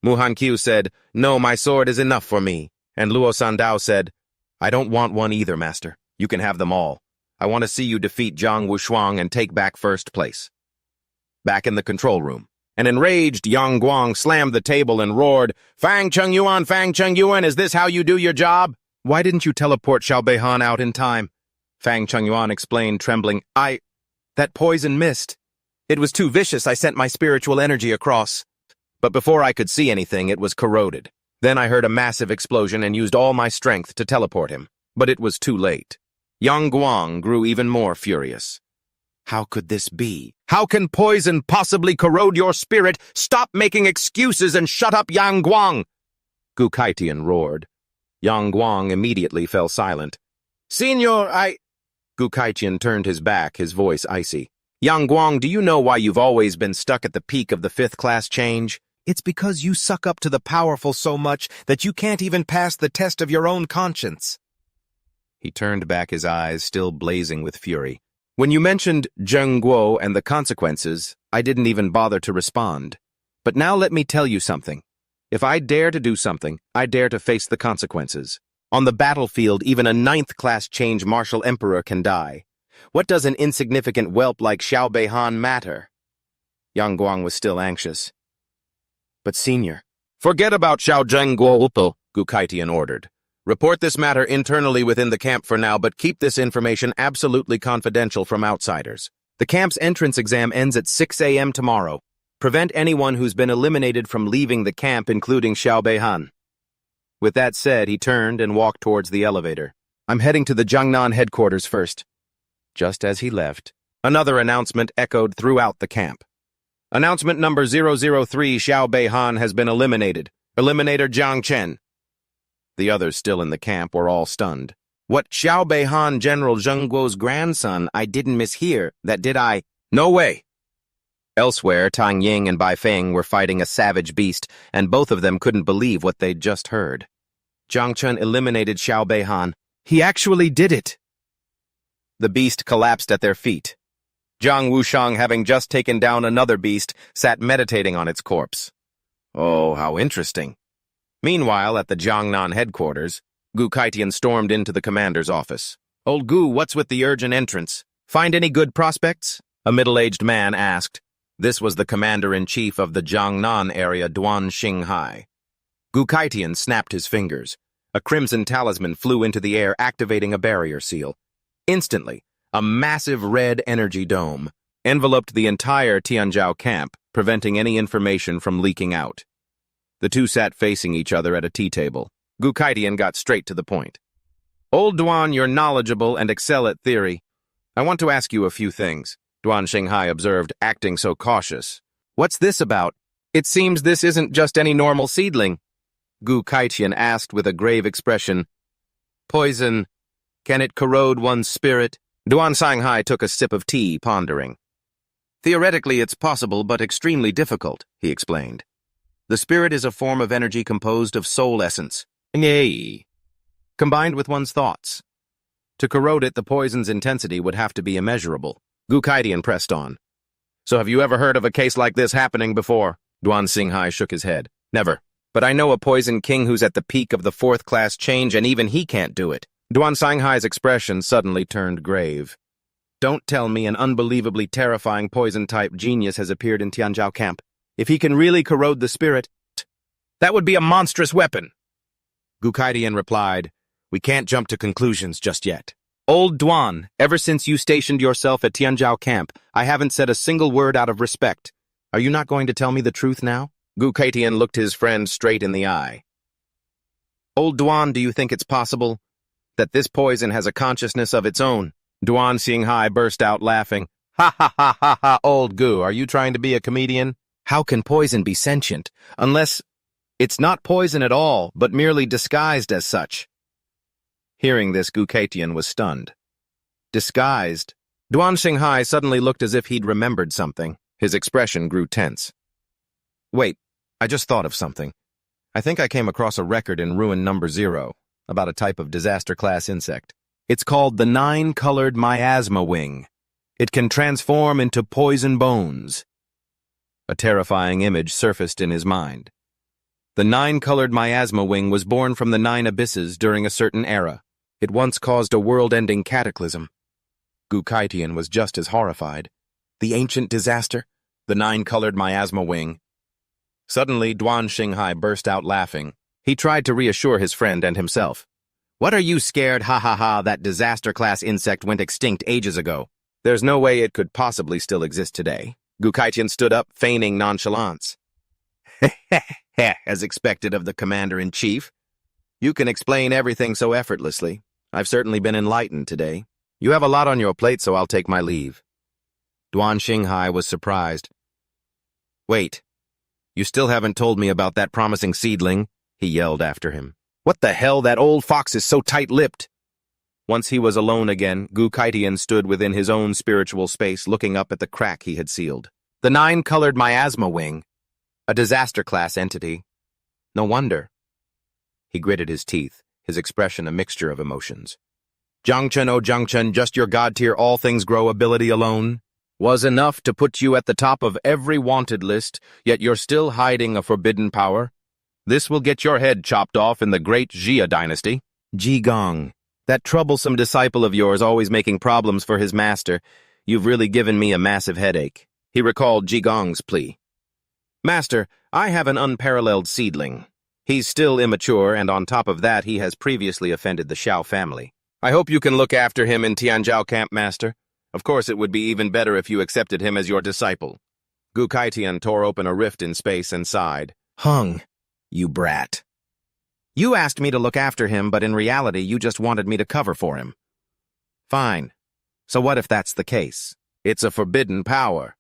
A: Mu Hanqiu said, No, my sword is enough for me. And Luo Sandao said, I don't want one either, Master. You can have them all. I want to see you defeat Zhang Wushuang and take back first place. Back in the control room, an enraged Yang Guang slammed the table and roared, Fang Chengyuan, is this how you do your job? Why didn't you teleport Xiao Beihan out in time? Fang Chengyuan explained, trembling, That poison mist. It was too vicious, I sent my spiritual energy across. But before I could see anything, it was corroded. Then I heard a massive explosion and used all my strength to teleport him. But it was too late. Yang Guang grew even more furious. How could this be? How can poison possibly corrode your spirit? Stop making excuses and shut up, Yang Guang! Gu Kaitian roared. Yang Guang immediately fell silent. Senior, Gu Kaitian turned his back, his voice icy. Yang Guang, do you know why you've always been stuck at the peak of the 5th class change? It's because you suck up to the powerful so much that you can't even pass the test of your own conscience. He turned back his eyes, still blazing with fury. When you mentioned Zheng Guo and the consequences, I didn't even bother to respond. But now let me tell you something. If I dare to do something, I dare to face the consequences. On the battlefield, even a 9th class change martial emperor can die. What does an insignificant whelp like Xiao Beihan matter? Yang Guang was still anxious. But senior, forget about Xiao Zheng Guo, Gu Kaitian ordered. Report this matter internally within the camp for now, but keep this information absolutely confidential from outsiders. The camp's entrance exam ends at 6 a.m. tomorrow. Prevent anyone who's been eliminated from leaving the camp, including Xiao Han. With that said, he turned and walked towards the elevator. I'm heading to the Jiangnan headquarters first. Just as he left, another announcement echoed throughout the camp. Announcement number 003, Xiao Han has been eliminated. Eliminator Jang Chen. The others still in the camp were all stunned. What, Xiao Han, General Zheng Guo's grandson? I didn't mishear. That did I? No way! Elsewhere, Tang Ying and Bai Feng were fighting a savage beast, and both of them couldn't believe what they'd just heard. Jang Chen eliminated Xiao Han. He actually did it! The beast collapsed at their feet. Zhang Wushang, having just taken down another beast, sat meditating on its corpse. Oh, how interesting. Meanwhile, at the Jiangnan headquarters, Gu Kaitian stormed into the commander's office. Old Gu, what's with the urgent entrance? Find any good prospects? A middle-aged man asked. This was the commander-in-chief of the Jiangnan area, Duan Xinghai. Gu Kaitian snapped his fingers. A crimson talisman flew into the air, activating a barrier seal. Instantly, a massive red energy dome enveloped the entire Tianzhou camp, preventing any information from leaking out. The two sat facing each other at a tea table. Gu Kaitian got straight to the point. Old Duan, you're knowledgeable and excel at theory. I want to ask you a few things, Duan Xinghai observed, acting so cautious. What's this about? It seems this isn't just any normal seedling. Gu Kaitian asked with a grave expression. Poison. Can it corrode one's spirit? Duan Xinghai took a sip of tea, pondering. Theoretically, it's possible, but extremely difficult, he explained. The spirit is a form of energy composed of soul essence, combined with one's thoughts. To corrode it, the poison's intensity would have to be immeasurable. Gu Kaitian pressed on. So have you ever heard of a case like this happening before? Duan Xinghai shook his head. Never. But I know a poison king who's at the peak of the fourth-class change, and even he can't do it. Duan Xinghai's expression suddenly turned grave. Don't tell me an unbelievably terrifying poison-type genius has appeared in Tianzhou camp. If he can really corrode the spirit, that would be a monstrous weapon. Gu Kaitian replied, We can't jump to conclusions just yet. Old Duan, ever since you stationed yourself at Tianzhou camp, I haven't said a single word out of respect. Are you not going to tell me the truth now? Gu Kaitian looked his friend straight in the eye. Old Duan, do you think it's possible that this poison has a consciousness of its own? Duan Xinghai burst out laughing. Ha ha ha ha ha, old Gu, are you trying to be a comedian? How can poison be sentient, unless it's not poison at all, but merely disguised as such? Hearing this, Gu Kaitian was stunned. Disguised? Duan Xinghai suddenly looked as if he'd remembered something. His expression grew tense. Wait, I just thought of something. I think I came across a record in Ruin Number 0 about a type of disaster-class insect. It's called the Nine-Colored Miasma Wing. It can transform into poison bones. A terrifying image surfaced in his mind. The Nine-Colored Miasma Wing was born from the Nine Abysses during a certain era. It once caused a world-ending cataclysm. Gu Kaitian was just as horrified. The ancient disaster? The Nine-Colored Miasma Wing? Suddenly, Duan Xinghai burst out laughing. He tried to reassure his friend and himself. What are you scared? Ha ha ha, that disaster-class insect went extinct ages ago. There's no way it could possibly still exist today. Gu Kaitian stood up, feigning nonchalance. As expected of the commander-in-chief. You can explain everything so effortlessly. I've certainly been enlightened today. You have a lot on your plate, so I'll take my leave. Duan Xinghai was surprised. Wait, you still haven't told me about that promising seedling, he yelled after him. What the hell, that old fox is so tight-lipped. Once he was alone again, Gu Kaitian stood within his own spiritual space, looking up at the crack he had sealed. The Nine-Colored Miasma Wing. A disaster-class entity. No wonder. He gritted his teeth, his expression a mixture of emotions. Jang Chen, oh Jang Chen, just your god-tier all-things-grow ability alone was enough to put you at the top of every wanted list, yet you're still hiding a forbidden power. This will get your head chopped off in the great Jia dynasty. Ji Gong, that troublesome disciple of yours always making problems for his master. You've really given me a massive headache. He recalled Ji Gong's plea. Master, I have an unparalleled seedling.
B: He's still immature, and on top of that, he has previously offended the Xiao family. I hope you can look after him in Tianzhou Camp, Master. Of course, it would be even better if you accepted him as your disciple. Gu Kaitian tore open a rift in space and sighed. Hung, you brat. You asked me to look after him, but in reality, you just wanted me to cover for him. Fine. So what if that's the case? It's a forbidden power.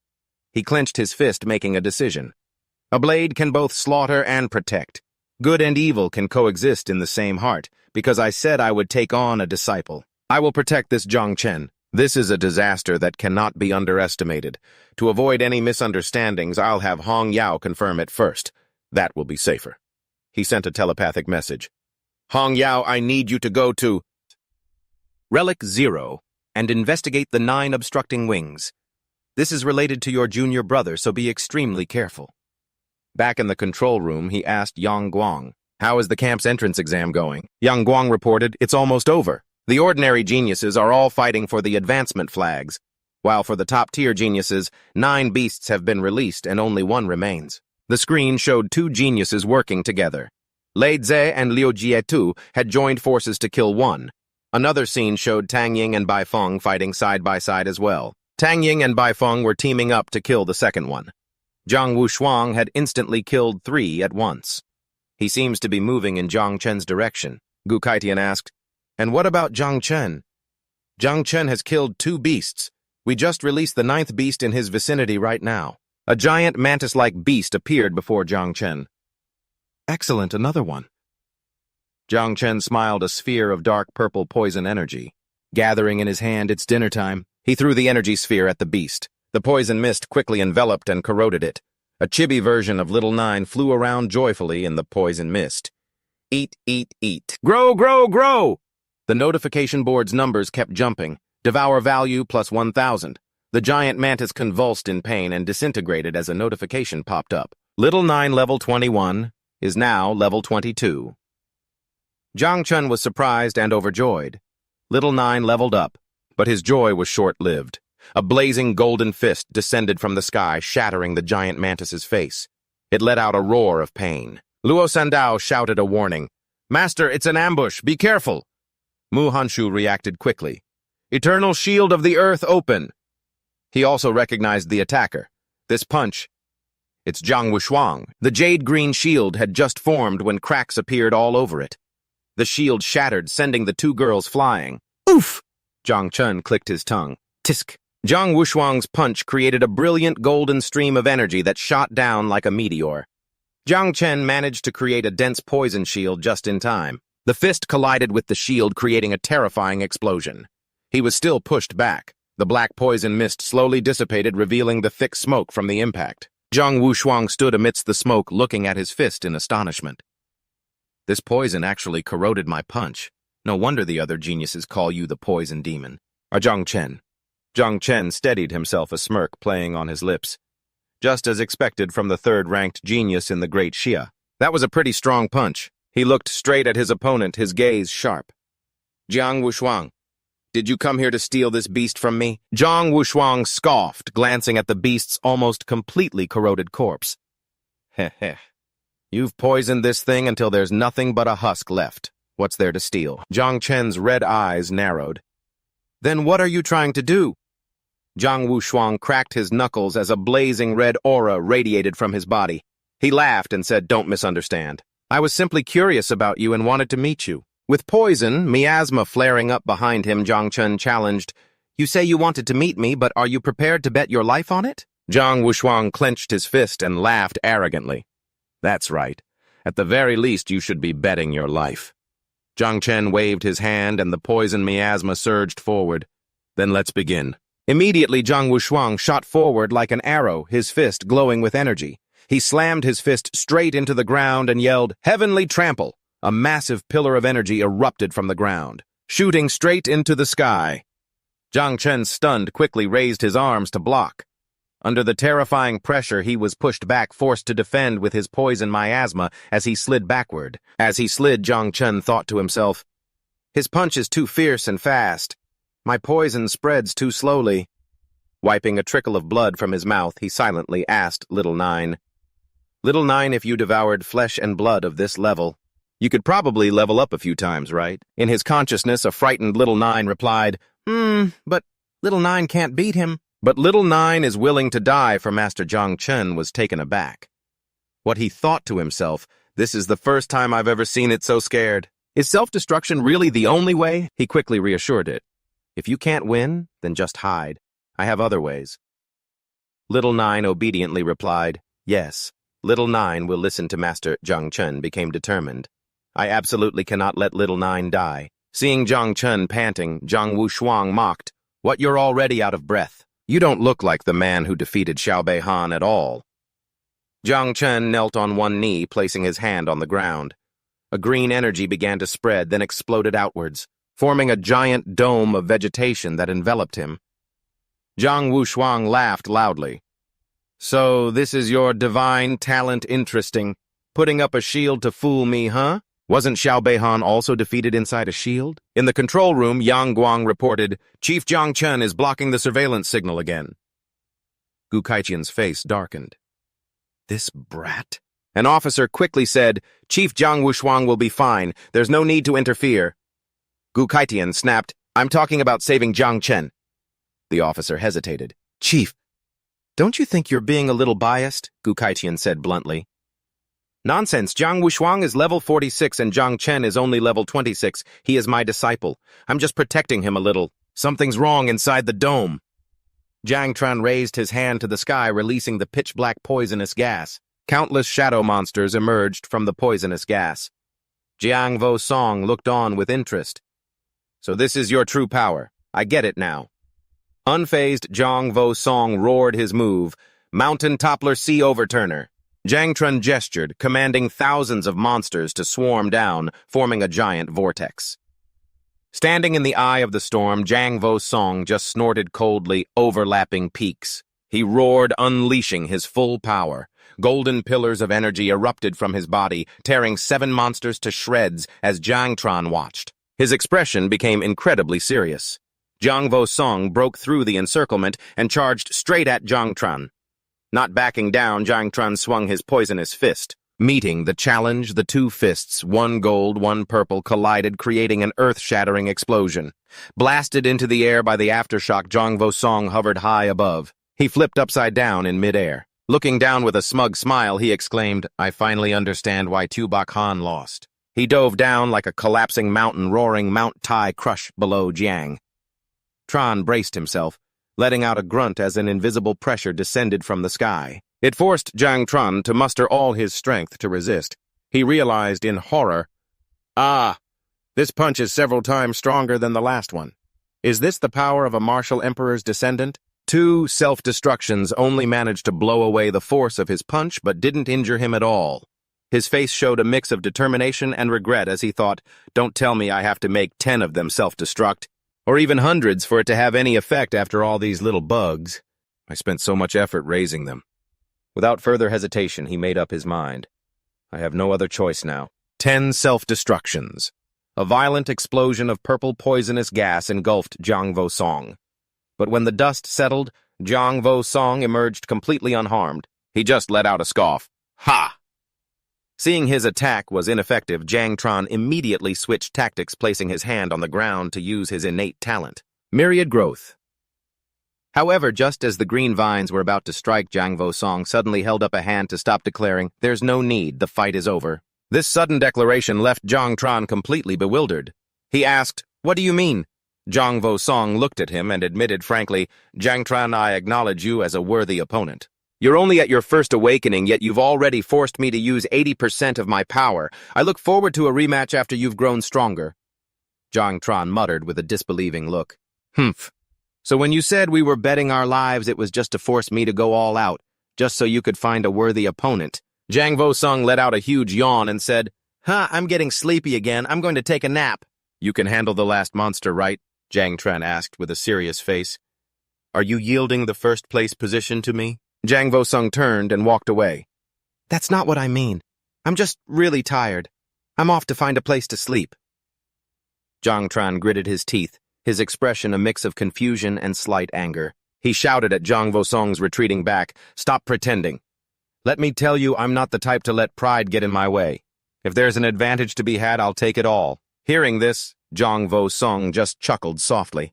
B: He clenched his fist, making a decision. A blade can both slaughter and protect. Good and evil can coexist in the same heart, because I said I would take on a disciple. I will protect this Jang Chen. This is a disaster that cannot be underestimated. To avoid any misunderstandings, I'll have Hong Yao confirm it first. That will be safer. He sent a telepathic message. Hong Yao, I need you to go to Relic 0 and investigate the 9 obstructing wings. This is related to your junior brother, so be extremely careful. Back in the control room, he asked Yang Guang, how is the camp's entrance exam going? Yang Guang reported, it's almost over. The ordinary geniuses are all fighting for the advancement flags, while for the top-tier geniuses, 9 beasts have been released and only 1 remains. The screen showed 2 geniuses working together. Lei Ze and Liu Jietu had joined forces to kill 1. Another scene showed Tang Ying and Bai Feng fighting side by side as well. Tang Ying and Bai Feng were teaming up to kill the second one. Zhang Wushuang had instantly killed 3 at once. He seems to be moving in Jang Chen's direction. Gu Kaitian asked, and what about Jang Chen? Jang Chen has killed 2 beasts. We just released the 9th beast in his vicinity right now. A giant mantis-like beast appeared before Jang Chen. Excellent, another one. Jang Chen smiled, a sphere of dark purple poison energy. Gathering in his hand, it's dinner time. He threw the energy sphere at the beast. The poison mist quickly enveloped and corroded it. A chibi version of Little Nine flew around joyfully in the poison mist. Eat, eat, eat. Grow, grow, grow! The notification board's numbers kept jumping. Devour value plus 1,000. The giant mantis convulsed in pain and disintegrated as a notification popped up. Little Nine level 21 is now level 22. Jang Chen was surprised and overjoyed. Little Nine leveled up, but his joy was short-lived. A blazing golden fist descended from the sky, shattering the giant mantis's face. It let out a roar of pain. Luo Sandao shouted a warning. Master, it's an ambush. Be careful. Mu Hanshu reacted quickly. Eternal shield of the earth open. He also recognized the attacker. This punch. It's Zhang Wushuang. The jade-green shield had just formed when cracks appeared all over it. The shield shattered, sending the 2 girls flying. Oof! Zhang Chen clicked his tongue. Tisk! Zhang Wushuang's punch created a brilliant golden stream of energy that shot down like a meteor. Jang Chen managed to create a dense poison shield just in time. The fist collided with the shield, creating a terrifying explosion. He was still pushed back. The black poison mist slowly dissipated, revealing the thick smoke from the impact. Zhang Wushuang stood amidst the smoke, looking at his fist in astonishment. This poison actually corroded my punch. No wonder the other geniuses call you the poison demon. Zhang Chen. Jang Chen steadied himself, a smirk playing on his lips. Just as expected from the 3rd-ranked genius in the Great Xia. That was a pretty strong punch. He looked straight at his opponent, his gaze sharp. Jiang Wushuang, did you come here to steal this beast from me? Zhang Wushuang scoffed, glancing at the beast's almost completely corroded corpse. Heh heh. You've poisoned this thing until there's nothing but a husk left. What's there to steal? Jang Chen's red eyes narrowed. Then what are you trying to do? Zhang Wushuang cracked his knuckles as a blazing red aura radiated from his body. He laughed and said, don't misunderstand. I was simply curious about you and wanted to meet you. With poison, miasma flaring up behind him, Jang Chen challenged, you say you wanted to meet me, but are you prepared to bet your life on it? Zhang Wushuang clenched his fist and laughed arrogantly. That's right. At the very least, you should be betting your life. Jang Chen waved his hand and the poison miasma surged forward. Then let's begin. Immediately, Zhang Wushuang shot forward like an arrow, his fist glowing with energy. He slammed his fist straight into the ground and yelled, Heavenly Trample! A massive pillar of energy erupted from the ground, shooting straight into the sky. Jang Chen, stunned, quickly raised his arms to block. Under the terrifying pressure, he was pushed back, forced to defend with his poison miasma as he slid backward. As he slid, Jang Chen thought to himself, his punch is too fierce and fast. My poison spreads too slowly. Wiping a trickle of blood from his mouth, he silently asked Little Nine,
A: Little Nine, if you devoured flesh and blood of this level, you could probably level up a few times, right? In his consciousness, a frightened Little Nine replied, but Little Nine can't beat him. But Little Nine is willing to die for Master Jang Chen was taken aback. What he thought to himself, this is the first time I've ever seen it so scared. Is self-destruction really the only way? He quickly reassured it. If you can't win, then just hide. I have other ways. Little Nine obediently replied, yes. Little Nine will listen to Master Jang Chen became determined. I absolutely cannot let Little Nine die. Seeing Jang Chen panting, Zhang Wushuang mocked, what, you're already out of breath? You don't look like the man who defeated Xiaobei Han at all. Jang Chen knelt on one knee, placing his hand on the ground. A green energy began to spread, then exploded outwards, forming a giant dome of vegetation that enveloped him. Zhang Wushuang laughed loudly. So this is your divine talent, interesting. Putting up a shield to fool me, huh? Wasn't Xiaobei Han also defeated inside a shield? In the control room, Yang Guang reported, Chief Jang Chen is blocking the surveillance signal again. Gu Kaiqian's face darkened. This brat? An officer quickly said, Chief Zhang Wushuang will be fine. There's no need to interfere. Gu Kaiqian snapped, I'm talking about saving Jang Chen. The officer hesitated. Chief, don't you think you're being a little biased? Gu Kaiqian said bluntly. Nonsense, Zhang Wushuang is level 46 and Jang Chen is only level 26. He is my disciple. I'm just protecting him a little. Something's wrong inside the dome. Jiang Tran raised his hand to the sky, releasing the pitch-black poisonous gas. Countless shadow monsters emerged from the poisonous gas. Jiang Vo Song looked on with interest. So this is your true power. I get it now. Unfazed, Jiang Vo Song roared his move, Mountain Toppler Sea Overturner. Jiang Tran gestured, commanding thousands of monsters to swarm down, forming a giant vortex. Standing in the eye of the storm, Jiang Vo Song just snorted coldly, overlapping peaks. He roared, unleashing his full power. Golden pillars of energy erupted from his body, tearing 7 monsters to shreds as Jiang Tran watched. His expression became incredibly serious. Jiang Vo Song broke through the encirclement and charged straight at Jiang Tran. Not backing down, Jiang Tran swung his poisonous fist. Meeting the challenge, the two fists, one gold, one purple, collided, creating an earth-shattering explosion. Blasted into the air by the aftershock, Jiang Vo Song hovered high above. He flipped upside down in midair. Looking down with a smug smile, he exclaimed, I finally understand why Tubak Han lost. He dove down like a collapsing mountain, roaring Mount Tai crush below Jiang. Tran braced himself, letting out a grunt as an invisible pressure descended from the sky. It forced Jiang Tran to muster all his strength to resist. He realized in horror, this punch is several times stronger than the last one. Is this the power of a martial emperor's descendant? 2 self-destructions only managed to blow away the force of his punch but didn't injure him at all. His face showed a mix of determination and regret as he thought, don't tell me I have to make 10 of them self-destruct. Or even hundreds for it to have any effect after all these little bugs. I spent so much effort raising them. Without further hesitation, he made up his mind. I have no other choice now. 10 self-destructions. A violent explosion of purple poisonous gas engulfed Jiang Vo Song. But when the dust settled, Jiang Vo Song emerged completely unharmed. He just let out a scoff. Ha! Seeing his attack was ineffective, Jiang Tran immediately switched tactics, placing his hand on the ground to use his innate talent. Myriad growth. However, just as the green vines were about to strike, Jiang Vo Song suddenly held up a hand to stop, declaring, there's no need, the fight is over. This sudden declaration left Jiang Tran completely bewildered. He asked, what do you mean? Jiang Vo Song looked at him and admitted frankly, Jiang Tran, I acknowledge you as a worthy opponent. You're only at your first awakening, yet you've already forced me to use 80% of my power. I look forward to a rematch after you've grown stronger. Jiang Tran muttered with a disbelieving look. Humph. So when you said we were betting our lives, it was just to force me to go all out, just so you could find a worthy opponent. Jiang Vo Song let out a huge yawn and said, I'm getting sleepy again. I'm going to take a nap. You can handle the last monster, right? Jiang Tran asked with a serious face. Are you yielding the first-place position to me? Jiang Vo Song turned and walked away. That's not what I mean. I'm just really tired. I'm off to find a place to sleep. Jiang Tran gritted his teeth, his expression a mix of confusion and slight anger. He shouted at Jiang Vo Song's retreating back, stop pretending. Let me tell you, I'm not the type to let pride get in my way. If there's an advantage to be had, I'll take it all. Hearing this, Zhang Vo-sung just chuckled softly.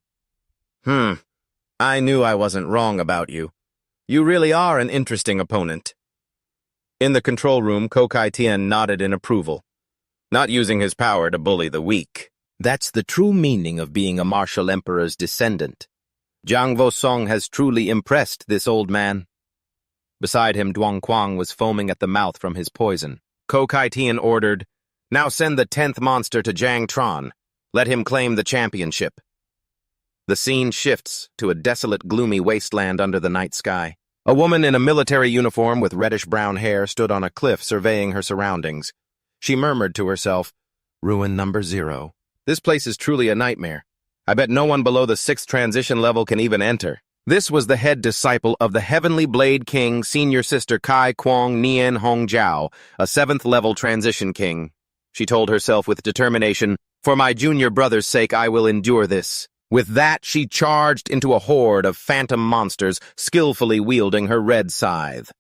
A: I knew I wasn't wrong about you. You really are an interesting opponent. In the control room, Kokai Tian nodded in approval, not using his power to bully the weak. That's the true meaning of being a martial emperor's descendant. Zhang Vo-sung has truly impressed this old man. Beside him, Duang Quang was foaming at the mouth from his poison. Kokai Tian ordered, "Now send the 10th monster to Jang Tron. Let him claim the championship." The scene shifts to a desolate, gloomy wasteland under the night sky. A woman in a military uniform with reddish-brown hair stood on a cliff surveying her surroundings. She murmured to herself, "Ruin number 0. This place is truly a nightmare. I bet no one below the 6th transition level can even enter." This was the head disciple of the Heavenly Blade King, senior sister Kai Kwong Nien Hong Jiao, a 7th level transition king. She told herself with determination, "For my junior brother's sake, I will endure this." With that, she charged into a horde of phantom monsters, skillfully wielding her red scythe.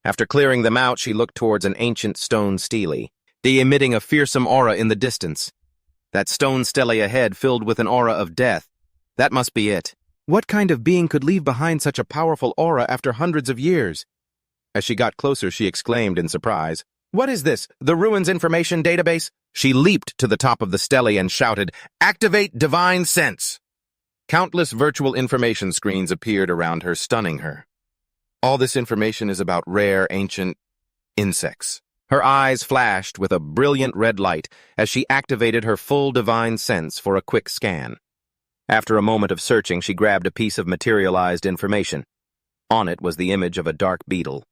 A: After clearing them out, she looked towards an ancient stone stele, emitting a fearsome aura in the distance. That stone stele ahead filled with an aura of death. That must be it. What kind of being could leave behind such a powerful aura after hundreds of years? As she got closer, she exclaimed in surprise, "What is this? The Ruins Information Database?" She leaped to the top of the stele and shouted, "Activate Divine Sense!" Countless virtual information screens appeared around her, stunning her. All this information is about rare, ancient insects. Her eyes flashed with a brilliant red light as she activated her full divine sense for a quick scan. After a moment of searching, she grabbed a piece of materialized information. On it was the image of a dark beetle.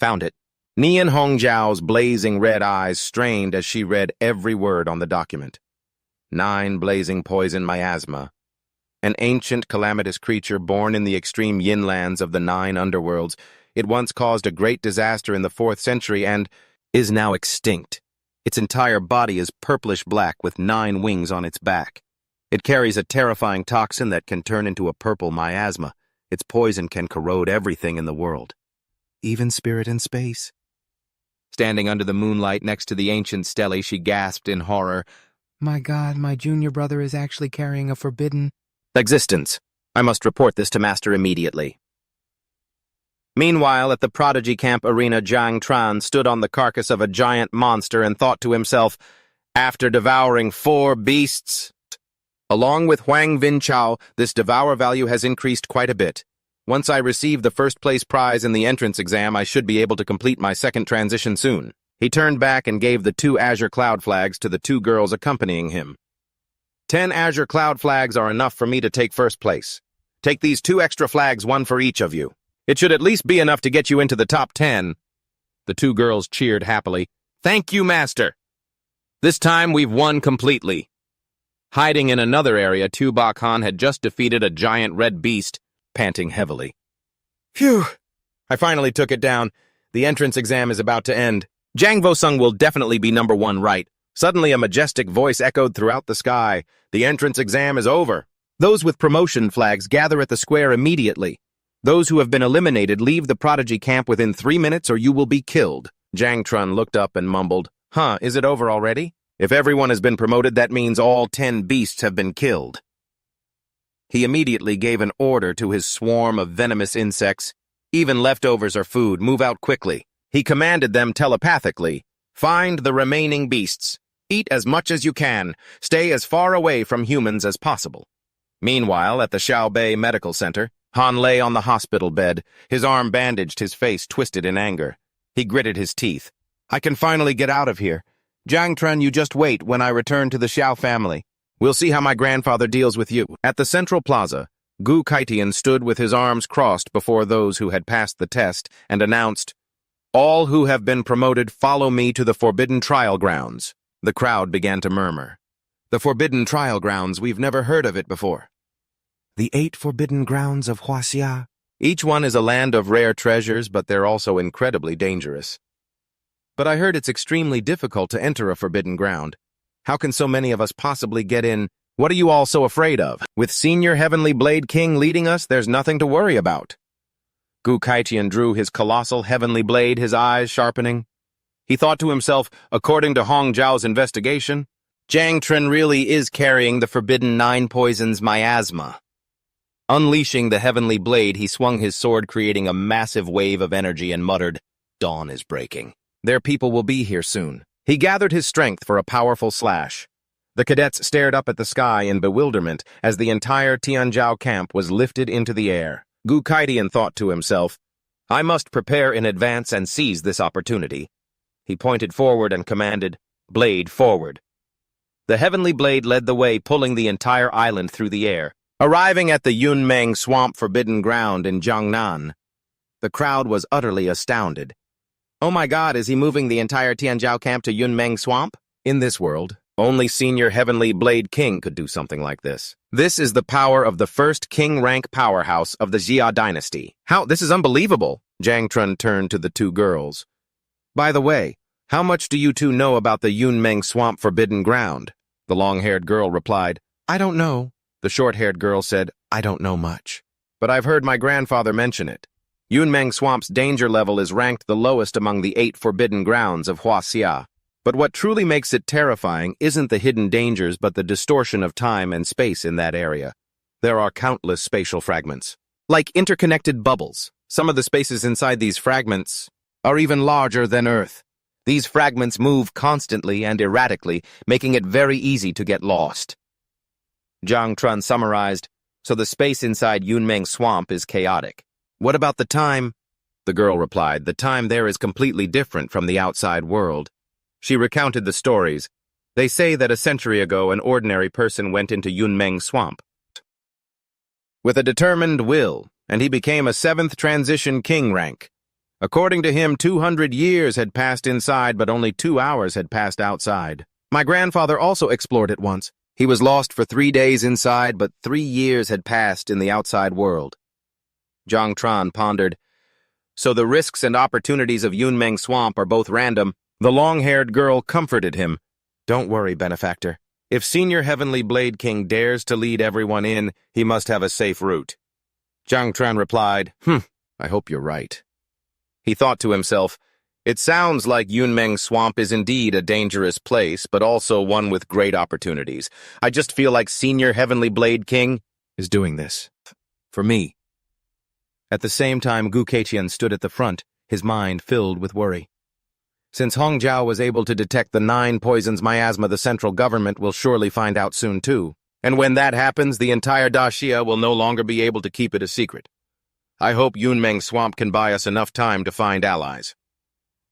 A: Found it. Nien Hongjiao's blazing red eyes strained as she read every word on the document. 9 blazing poison miasma. An ancient calamitous creature born in the extreme yinlands of the 9 underworlds. It once caused a great disaster in the 4th century and is now extinct. Its entire body is purplish-black with 9 wings on its back. It carries a terrifying toxin that can turn into a purple miasma. Its poison can corrode everything in the world, even spirit in space. Standing under the moonlight next to the ancient stele, she gasped in horror, "My God, my junior brother is actually carrying a forbidden existence. I must report this to Master immediately." Meanwhile, at the Prodigy camp arena, Jang Tran stood on the carcass of a giant monster and thought to himself, "After devouring 4 beasts, along with Huang Vinchao, this devour value has increased quite a bit. Once I receive the first-place prize in the entrance exam, I should be able to complete my 2nd transition soon." He turned back and gave the 2 azure cloud flags to the 2 girls accompanying him. 10 azure cloud flags are enough for me to take 1st place. Take these 2 extra flags, 1 for each of you. It should at least be enough to get you into the top 10. The 2 girls cheered happily. "Thank you, Master. This time we've won completely." Hiding in another area, Tu Bakhan had just defeated a giant red beast, panting heavily. "Phew! I finally took it down. The entrance exam is about to end. Jang Vo-sung will definitely be number 1, right?" Suddenly a majestic voice echoed throughout the sky. "The entrance exam is over. Those with promotion flags gather at the square immediately. Those who have been eliminated leave the Prodigy camp within 3 minutes or you will be killed." Jang Trun looked up and mumbled, Is it over already? If everyone has been promoted, that means all 10 beasts have been killed." He immediately gave an order to his swarm of venomous insects. "Even leftovers are food. Move out quickly." He commanded them telepathically, "Find the remaining beasts. Eat as much as you can. Stay as far away from humans as possible." Meanwhile, at the Xiaobei Medical Center, Han lay on the hospital bed, his arm bandaged, his face twisted in anger. He gritted his teeth. "I can finally get out of here. Jiang Tren, you just wait when I return to the Xiao family. We'll see how my grandfather deals with you." At the central plaza, Gu Kaitian stood with his arms crossed before those who had passed the test and announced, "All who have been promoted follow me to the Forbidden Trial Grounds." The crowd began to murmur. "The Forbidden Trial Grounds, we've never heard of it before." "The 8 Forbidden Grounds of Huaxia." Each one is a land of rare treasures, but they're also incredibly dangerous. "But I heard it's extremely difficult to enter a forbidden ground. How can so many of us possibly get in? What are you all so afraid of? With Senior Heavenly Blade King leading us, there's nothing to worry about." Gu Kaitian drew his colossal heavenly blade, his eyes sharpening. He thought to himself, according to Hong Zhao's investigation, Jang Chen really is carrying the forbidden 9 poisons miasma. Unleashing the heavenly blade, he swung his sword, creating a massive wave of energy, and muttered, "Dawn is breaking. Their people will be here soon." He gathered his strength for a powerful slash. The cadets stared up at the sky in bewilderment as the entire Tianzhao camp was lifted into the air. Gu Kaitian thought to himself, "I must prepare in advance and seize this opportunity." He pointed forward and commanded, "Blade forward." The heavenly blade led the way, pulling the entire island through the air. Arriving at the Yunmeng Swamp Forbidden Ground in Jiangnan, the crowd was utterly astounded. "Oh my God, is he moving the entire Tianzhao camp to Yunmeng Swamp?" In this world, only Senior Heavenly Blade King could do something like this. This is the power of the first king-rank powerhouse of the Jia dynasty. This is unbelievable. Jang Chen turned to the 2 girls. "By the way, how much do you 2 know about the Yunmeng Swamp Forbidden Ground?" The long-haired girl replied, "I don't know." The short-haired girl said, "I don't know much, but I've heard my grandfather mention it. Yunmeng Swamp's danger level is ranked the lowest among the 8 forbidden grounds of Huaxia. But what truly makes it terrifying isn't the hidden dangers but the distortion of time and space in that area. There are countless spatial fragments, like interconnected bubbles. Some of the spaces inside these fragments are even larger than Earth. These fragments move constantly and erratically, making it very easy to get lost." Jang Chen summarized, "So the space inside Yunmeng Swamp is chaotic." "What about the time?" The girl replied, "The time there is completely different from the outside world." She recounted the stories. "They say that a century ago an ordinary person went into Yunmeng Swamp with a determined will, and he became a 7th transition king rank. According to him, 200 years had passed inside, but only 2 hours had passed outside. My grandfather also explored it once. He was lost for 3 days inside, but 3 years had passed in the outside world." Zhang Tran pondered, "So the risks and opportunities of Yunmeng Swamp are both random." The long-haired girl comforted him. "Don't worry, benefactor. If Senior Heavenly Blade King dares to lead everyone in, he must have a safe route." Zhang Tran replied, "I hope you're right." He thought to himself, "It sounds like Yunmeng Swamp is indeed a dangerous place, but also one with great opportunities. I just feel like Senior Heavenly Blade King is doing this for me." At the same time, Gu Kaitian stood at the front, his mind filled with worry. Since Hong Zhao was able to detect the 9 poisons miasma, the central government will surely find out soon too. And when that happens, the entire Daxia will no longer be able to keep it a secret. I hope Yunmeng Swamp can buy us enough time to find allies.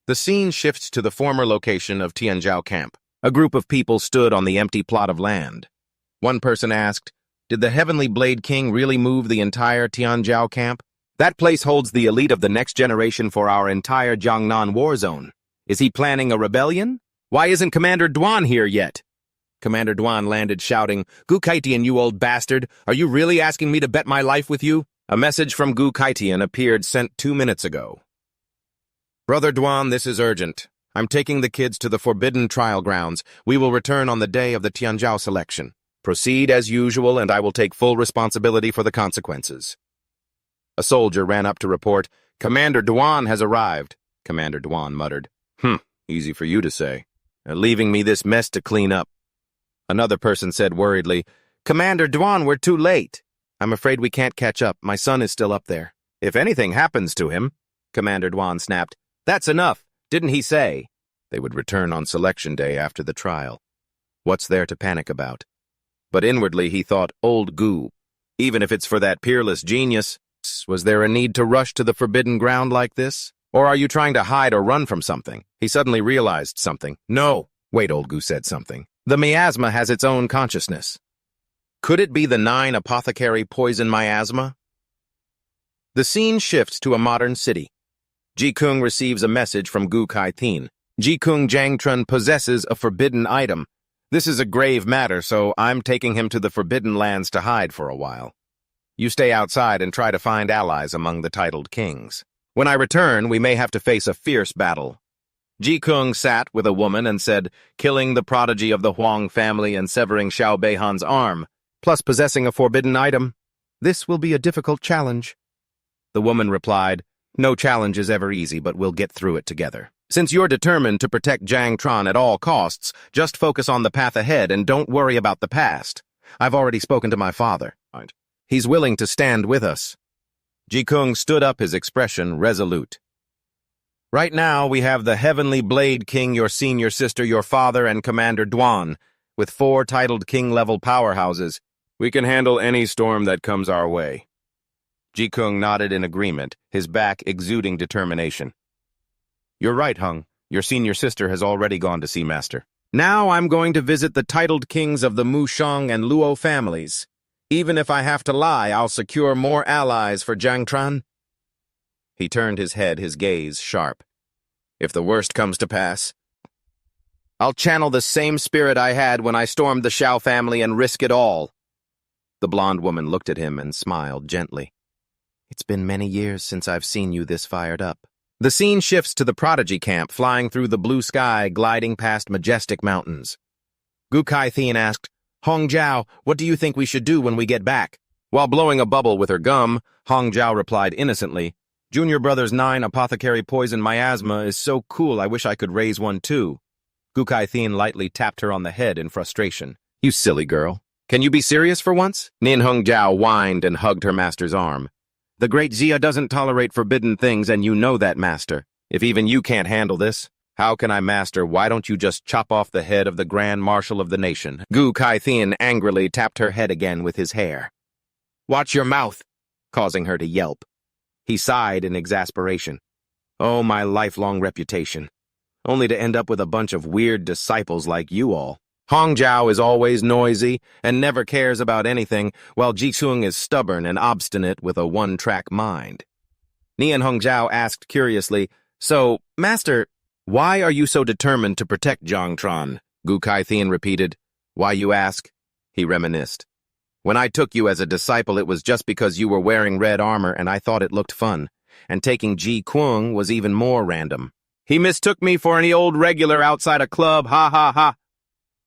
A: The scene shifts to the former location of Tianzhao camp. A group of people stood on the empty plot of land. One person asked, "Did the Heavenly Blade King really move the entire Tianzhao camp? That place holds the elite of the next generation for our entire Jiangnan war zone. Is he planning a rebellion? Why isn't Commander Duan here yet?" Commander Duan landed shouting, "Gu Kaitian, you old bastard! Are you really asking me to bet my life with you?" A message from Gu Kaitian appeared sent 2 minutes ago. "Brother Duan, this is urgent. I'm taking the kids to the forbidden trial grounds. We will return on the day of the Tianzhao selection. Proceed as usual, and I will take full responsibility for the consequences." A soldier ran up to report, "Commander Duan has arrived." Commander Duan muttered, Easy for you to say. Leaving me this mess to clean up." Another person said worriedly, "Commander Duan, we're too late. I'm afraid we can't catch up. My son is still up there." "If anything happens to him," Commander Duan snapped, "that's enough. Didn't he say?" They would return on selection day after the trial. What's there to panic about? But inwardly he thought, old Gu, even if it's for that peerless genius, was there a need to rush to the forbidden ground like this? Or are you trying to hide or run from something? He suddenly realized something. "No." Wait, old Gu said something. "The miasma has its own consciousness. Could it be the 9 apothecary poison miasma?" The scene shifts to a modern city. Jikung receives a message from Gu Kaitian. Jikung Jang Chen possesses a forbidden item. This is a grave matter, so I'm taking him to the forbidden lands to hide for a while. You stay outside and try to find allies among the titled kings. When I return, we may have to face a fierce battle. Jikung sat with a woman and said, killing the prodigy of the Huang family and severing Xiao Beihan's arm, plus possessing a forbidden item. This will be a difficult challenge.
B: The woman replied, "No challenge is ever easy, but we'll get through it together. Since you're determined to protect Jang Chen at all costs, just focus on the path ahead and don't worry about the past. I've already spoken to my father. He's willing to stand with us." Ji Kung stood up, his expression resolute. "Right now, we have the Heavenly Blade King, your senior sister, your father, and Commander Duan, with 4 titled king-level powerhouses. We can handle any storm that comes our way." Ji Kung nodded in agreement, his back exuding determination. "You're right, Hung. Your senior sister has already gone to see Master. Now I'm going to visit the titled kings of the Mushang and Luo families. Even if I have to lie, I'll secure more allies for Jang Chen." He turned his head, his gaze sharp. "If the worst comes to pass, I'll channel the same spirit I had when I stormed the Xiao family and risk it all." The blonde woman looked at him and smiled gently. "It's been many years since I've seen you this fired up." The scene shifts to the Prodigy camp, flying through the blue sky, gliding past majestic mountains. Gu Kai-Thien asked, "Hong Jiao, what do you think we should do when we get back?" While blowing a bubble with her gum, Hong Jiao replied innocently, "Junior Brother's 9 apothecary poison miasma is so cool I wish I could raise one too." Gu Kai-Thien lightly tapped her on the head in frustration. "You silly girl. Can you be serious for once?" Nin Hong Jiao whined and hugged her master's arm. "The great Xia doesn't tolerate forbidden things, and you know that, Master. If even you can't handle this, how can I, Master? Why don't you just chop off the head of the Grand Marshal of the nation?" Gu Kai-Thien angrily tapped her head again with his hair. "Watch your mouth," causing her to yelp. He sighed in exasperation. "Oh, my lifelong reputation. Only to end up with a bunch of weird disciples like you all. Hong Jiao is always noisy and never cares about anything, while Ji Kung is stubborn and obstinate with a one-track mind." Nian Hong Jiao asked curiously, "So, Master, why are you so determined to protect Jang Chen?" Gu Kai-Thien repeated. "Why you ask?" He reminisced. "When I took you as a disciple, it was just because you were wearing red armor and I thought it looked fun, and taking Ji Kung was even more random. He mistook me for any old regular outside a club, ha ha ha."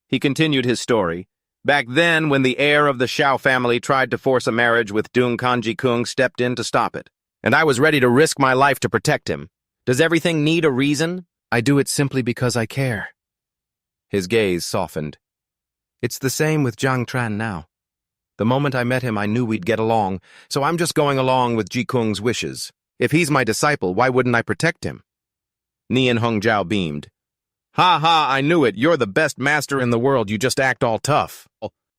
B: He continued his story. "Back then, when the heir of the Xiao family tried to force a marriage with Dung Kan, Ji Kung stepped in to stop it. And I was ready to risk my life to protect him. Does everything need a reason? I do it simply because I care." His gaze softened. "It's the same with Jang Chen now. The moment I met him, I knew we'd get along, so I'm just going along with Ji Kung's wishes. If he's my disciple, why wouldn't I protect him?" Nian Hong Jiao beamed. "Ha ha, I knew it. You're the best master in the world. You just act all tough.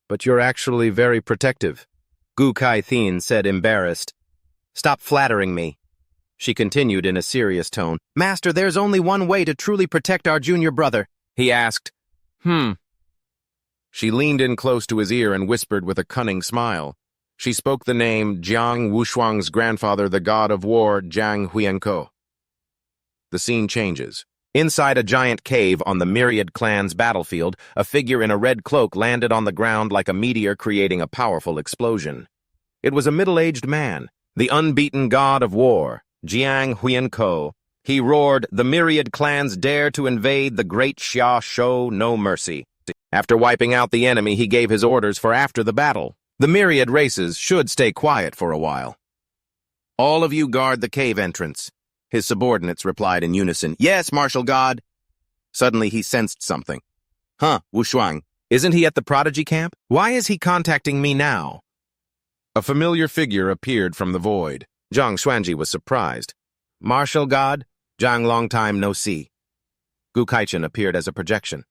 B: But you're actually very protective." Gu Kai-Thien said, embarrassed. "Stop flattering me." She continued in a serious tone. "Master, there's only one way to truly protect our junior brother." He asked, She leaned in close to his ear and whispered with a cunning smile. She spoke the name Jiang Wushuang's grandfather, the god of war, Zhang Huiyanko. The scene changes. Inside a giant cave on the Myriad clan's battlefield, a figure in a red cloak landed on the ground like a meteor, creating a powerful explosion. It was a middle-aged man, the unbeaten god of war, Jiang Huiyanko. He roared, "The Myriad clans dare to invade the great Xia, show no mercy." After wiping out the enemy, he gave his orders for after the battle. The Myriad races should stay quiet for a while. "All of you guard the cave entrance." His subordinates replied in unison, "Yes, Martial God." Suddenly he sensed something. Wushuang, isn't he at the Prodigy camp? Why is he contacting me now? A familiar figure appeared from the void. Zhang Xuanji was surprised. "Martial God? Zhang, long time no see." Gu Kaichen appeared as a projection.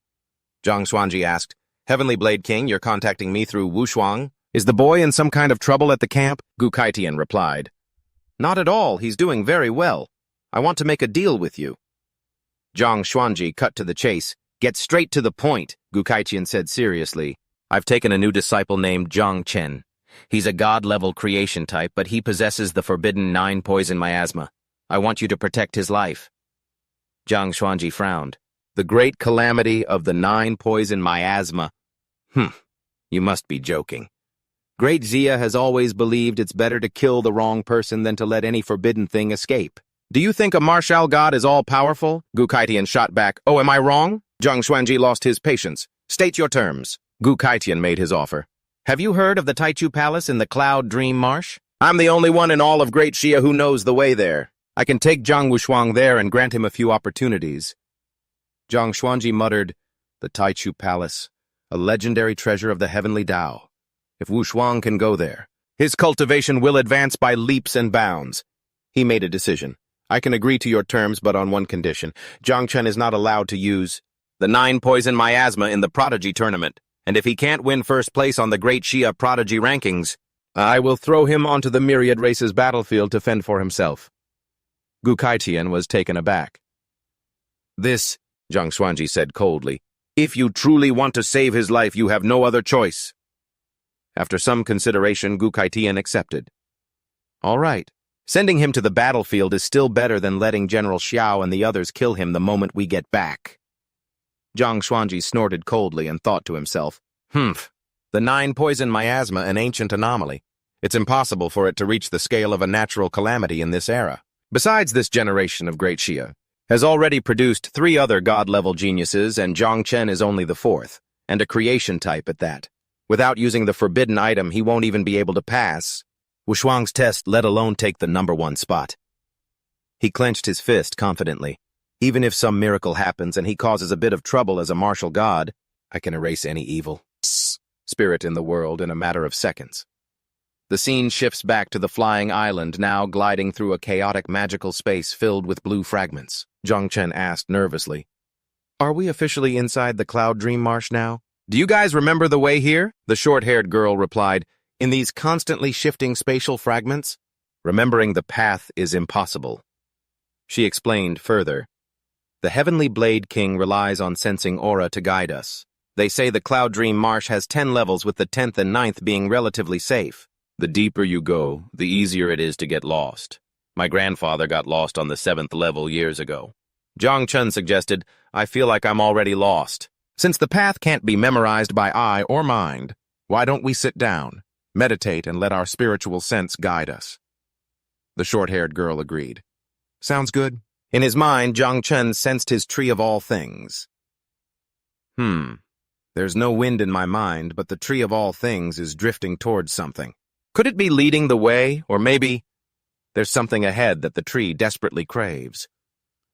B: Zhang Xuanji asked, "Heavenly Blade King, you're contacting me through Wushuang? Is the boy in some kind of trouble at the camp?" Gu Kaitian replied, "Not at all, he's doing very well. I want to make a deal with you." Zhang Xuanji cut to the chase. "Get straight to the point," Gu Kaichen said seriously. "I've taken a new disciple named Jang Chen. He's a god-level creation type, but he possesses the forbidden 9 poison miasma. I want you to protect his life." Zhang Xuanji frowned. "The great calamity of the 9 poison miasma. You must be joking. Great Xia has always believed it's better to kill the wrong person than to let any forbidden thing escape. Do you think a martial god is all-powerful?" Gu Kaitian shot back. "Oh, am I wrong?" Zhang Xuanji lost his patience. "State your terms." Gu Kaitian made his offer. "Have you heard of the Taiu Palace in the Cloud Dream Marsh? I'm the only one in all of Great Xia who knows the way there. I can take Zhang Wushuang there and grant him a few opportunities. Zhang Xuanji muttered, the Taiu Palace, a legendary treasure of the heavenly Tao. If Wushuang can go there, his cultivation will advance by leaps and bounds. He made a decision. I can agree to your terms, but on one condition. Jang Chen is not allowed to use the 9 poison miasma in the Prodigy tournament, and if he can't win first place on the Great Xia Prodigy rankings, I will throw him onto the Myriad Race's battlefield to fend for himself. Gu Kaitian was taken aback. This, Zhang Xuanji said coldly, if you truly want to save his life, you have no other choice. After some consideration, Gu Kaitian accepted. All right. Sending him to the battlefield is still better than letting General Xiao and the others kill him the moment we get back. Zhang Xuanji snorted coldly and thought to himself, the 9 poison miasma, an ancient anomaly. It's impossible for it to reach the scale of a natural calamity in this era. Besides, this generation of Great Xia has already produced 3 other god-level geniuses, and Jang Chen is only the 4th, and a creation type at that. Without using the forbidden item, he won't even be able to pass Wushuang's test, let alone take the #1 spot. He clenched his fist confidently. Even if some miracle happens and he causes a bit of trouble as a martial god, I can erase any evil spirit in the world in a matter of seconds. The scene shifts back to the flying island, now gliding through a chaotic magical space filled with blue fragments. Zhang Chen asked nervously, are we officially inside the Cloud Dream Marsh now? Do you guys remember the way here? The short-haired girl replied, in these constantly shifting spatial fragments? Remembering the path is impossible. She explained further, the Heavenly Blade King relies on sensing aura to guide us. They say the Cloud Dream Marsh has 10 levels, with the 10th and 9th being relatively safe. The deeper you go, the easier it is to get lost. My grandfather got lost on the 7th level years ago. Zhang Chen suggested, I feel like I'm already lost. Since the path can't be memorized by eye or mind, why don't we sit down, meditate, and let our spiritual sense guide us? The short-haired girl agreed. Sounds good. In his mind, Zhang Chen sensed his tree of all things. There's no wind in my mind, but the tree of all things is drifting towards something. Could it be leading the way, or maybe there's something ahead that the tree desperately craves?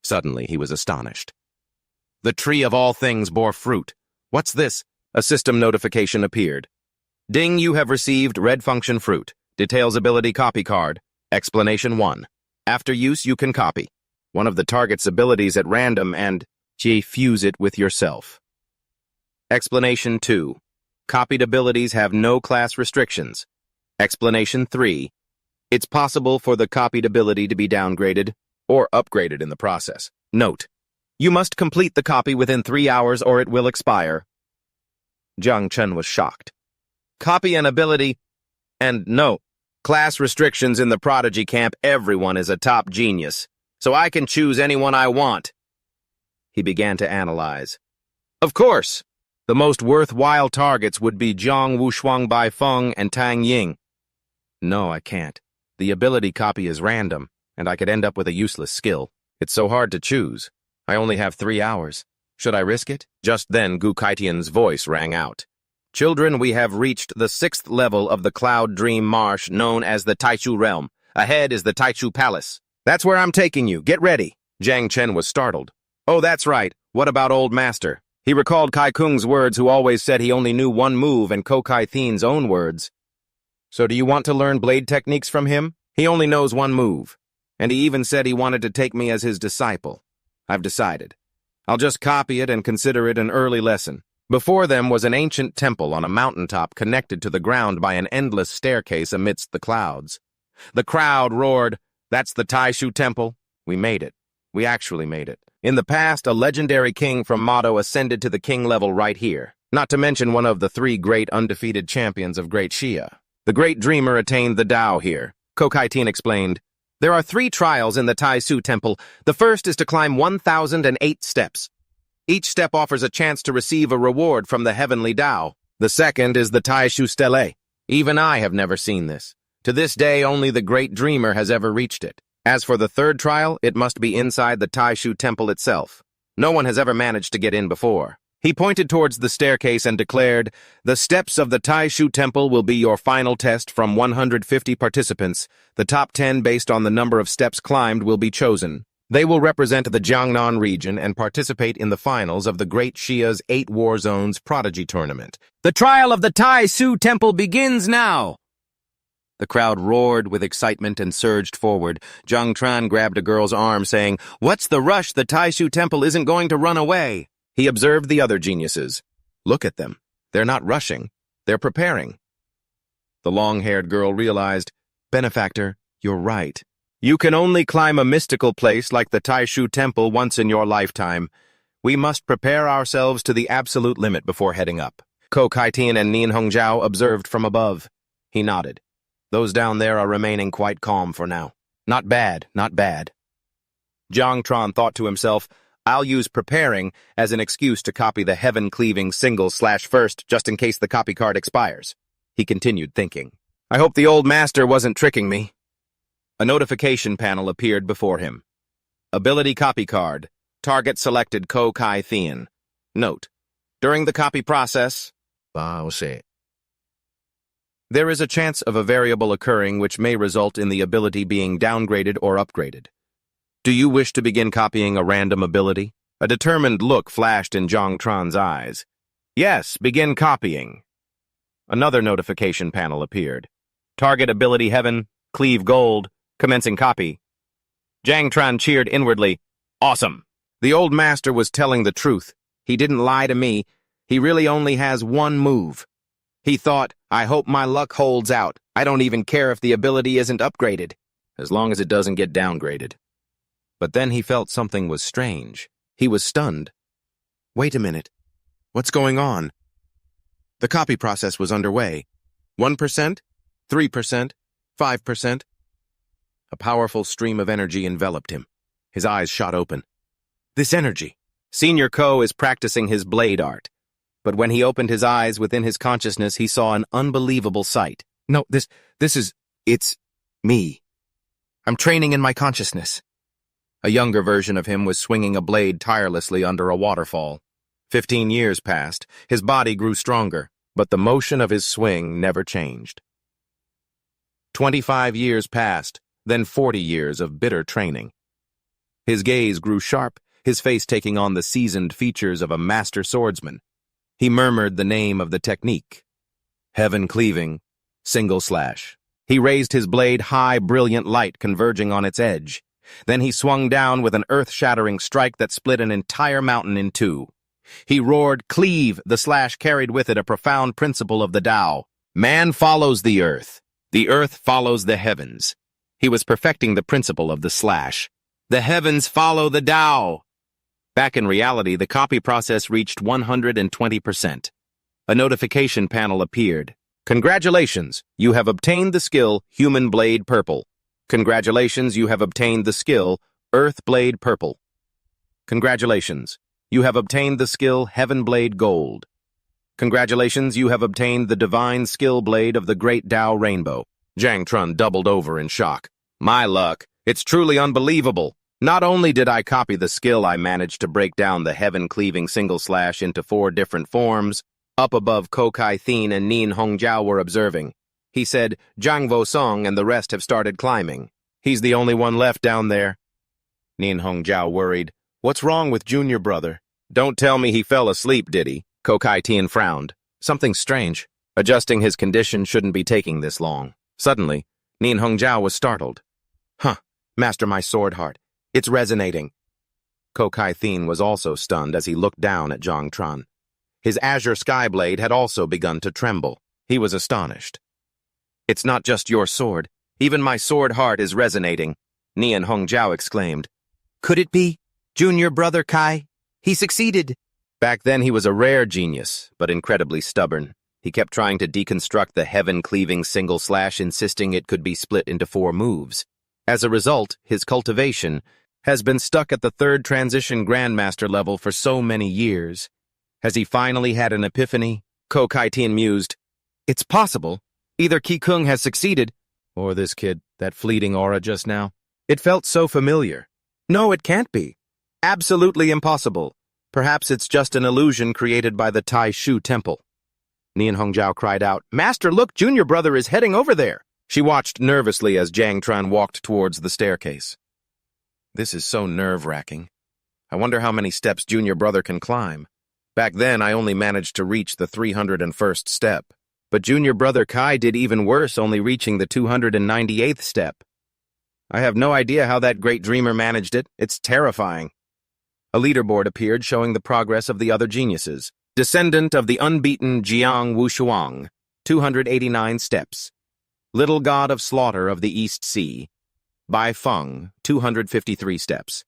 B: Suddenly, he was astonished. The tree of all things bore fruit. What's this? A system notification appeared. Ding, you have received red function fruit. Details ability copy card. Explanation 1. After use, you can copy one of the target's abilities at random and fuse it with yourself. Explanation 2. Copied abilities have no class restrictions. Explanation 3. It's possible for the copied ability to be downgraded or upgraded in the process. Note: you must complete the copy within 3 hours or it will expire. Zhang Chen was shocked. Copy an ability, and no, class restrictions in the Prodigy camp, everyone is a top genius, so I can choose anyone I want. He began to analyze. Of course, the most worthwhile targets would be Zhang Wushuang Baifeng and Tang Ying. No, I can't. The ability copy is random, and I could end up with a useless skill. It's so hard to choose. I only have 3 hours. Should I risk it? Just then, Gu Kaitian's voice rang out. Children, we have reached the 6th level of the Cloud Dream Marsh, known as the Taichu Realm. Ahead is the Taichu Palace. That's where I'm taking you. Get ready. Jang Chen was startled. Oh, that's right. What about Old Master? He recalled Kai Kung's words, who always said he only knew one move, and Ko Kai Thien's own words. So do you want to learn blade techniques from him? He only knows one move. And he even said he wanted to take me as his disciple. I've decided. I'll just copy it and consider it an early lesson. Before them was an ancient temple on a mountaintop connected to the ground by an endless staircase amidst the clouds. The crowd roared, "That's the Taishu temple." We made it. We actually made it. In the past, a legendary king from Mado ascended to the king level right here, not to mention one of the 3 great undefeated champions of Great Xia. The great dreamer attained the Tao here. Ko Kai Tien explained, there are 3 trials in the Taisu temple. The first is to climb 1,008 steps. Each step offers a chance to receive a reward from the heavenly Tao. The second is the Taishu Stele. Even I have never seen this. To this day, only the great dreamer has ever reached it. As for the third trial, it must be inside the Taishu temple itself. No one has ever managed to get in before.
A: He pointed towards the staircase and declared, "The steps of the Taiu Temple will be your final test from 150 participants. The top 10 based on the number of steps climbed will be chosen. They will represent the Jiangnan region and participate in the finals of the Great Shia's 8 War Zones Prodigy tournament. The trial of the Taiu Temple begins now!" The crowd roared with excitement and surged forward. Jang Chen grabbed a girl's arm, saying, "What's the rush? The Taiu Temple isn't going to run away." He observed the other geniuses. Look at them. They're not rushing. They're preparing. The long-haired girl realized, "Benefactor, you're right. You can only climb a mystical place like the Taiu Temple once in your lifetime. We must prepare ourselves to the absolute limit before heading up." Ko Kai-Tian and Nin Hongjiao observed from above. He nodded. Those down there are remaining quite calm for now. Not bad, not bad. Jiang Tron thought to himself, I'll use preparing as an excuse to copy the heaven-cleaving single/first just in case the copy card expires. He continued thinking. I hope the old master wasn't tricking me. A notification panel appeared before him. Ability copy card. Target selected Ko Kai-Tian. Note. During the copy process, there is a chance of a variable occurring which may result in the ability being downgraded or upgraded. Do you wish to begin copying a random ability? A determined look flashed in Jang Tran's eyes. Yes, begin copying. Another notification panel appeared. Target ability heaven, cleave gold, commencing copy. Jang Tran cheered inwardly. Awesome! The old master was telling the truth. He didn't lie to me. He really only has one move. He thought, I hope my luck holds out. I don't even care if the ability isn't upgraded, as long as it doesn't get downgraded. But then he felt something was strange. He was stunned. Wait a minute. What's going on? The copy process was underway. 1%? 3%? 5%? A powerful stream of energy enveloped him. His eyes shot open. This energy. Senior Ko is practicing his blade art. But when he opened his eyes within his consciousness, he saw an unbelievable sight. No, it's me. I'm training in my consciousness. A younger version of him was swinging a blade tirelessly under a waterfall. 15 years passed. His body grew stronger, but the motion of his swing never changed. 25 years passed, then 40 years of bitter training. His gaze grew sharp, his face taking on the seasoned features of a master swordsman. He murmured the name of the technique. Heaven cleaving, single slash. He raised his blade high, brilliant light converging on its edge. Then he swung down with an earth-shattering strike that split an entire mountain in two. He roared, cleave. The slash carried with it a profound principle of the Tao. Man follows the earth follows the heavens. He was perfecting the principle of the slash. The heavens follow the Tao. Back in reality, the copy process reached 120%. A notification panel appeared. Congratulations, you have obtained the skill Human Blade Purple. Congratulations, you have obtained the skill Earth Blade Purple. Congratulations, you have obtained the skill Heaven Blade Gold. Congratulations, you have obtained the divine skill blade of the Great Tao Rainbow. Jang Chen doubled over in shock. My luck, it's truly unbelievable. Not only did I copy the skill, I managed to break down the heaven-cleaving single slash into 4 different forms. Up above, Ko Kai-Tian and Nin Hongjiao were observing. He said, Zhang Vo-song and the rest have started climbing. He's the only one left down there. Nin Hongjiao worried. What's wrong with Junior Brother? Don't tell me he fell asleep, did he? Ko Kai-Tian frowned. Something strange. Adjusting his condition shouldn't be taking this long. Suddenly, Nin Hongjiao was startled. Huh, master my sword heart. It's resonating. Ko Kai-Tian was also stunned as he looked down at Jang Chen. His azure skyblade had also begun to tremble. He was astonished. It's not just your sword. Even my sword heart is resonating, Nin Hongjiao exclaimed. Could it be? Junior Brother Kai? He succeeded. Back then he was a rare genius, but incredibly stubborn. He kept trying to deconstruct the heaven-cleaving single slash, insisting it could be split into 4 moves. As a result, his cultivation has been stuck at the 3rd transition grandmaster level for so many years. Has he finally had an epiphany? Ko Kai-Tian mused. It's possible. Either Qi Kung has succeeded, or this kid, that fleeting aura just now. It felt so familiar. No, it can't be. Absolutely impossible.
B: Perhaps it's just an illusion created by the Taiu temple. Nian Hongjiao cried out, "Master, look, junior brother is heading over there." She watched nervously as Jang Chen walked towards the staircase. This is so nerve-wracking. I wonder how many steps junior brother can climb. Back then, I only managed to reach the 301st step. But junior brother Kai did even worse, only reaching the 298th step. I have no idea how that great dreamer managed it. It's terrifying. A leaderboard appeared showing the progress of the other geniuses. Descendant of the unbeaten Jiang Wushuang, 289 steps. Little God of Slaughter of the East Sea, Bai Feng, 253 steps.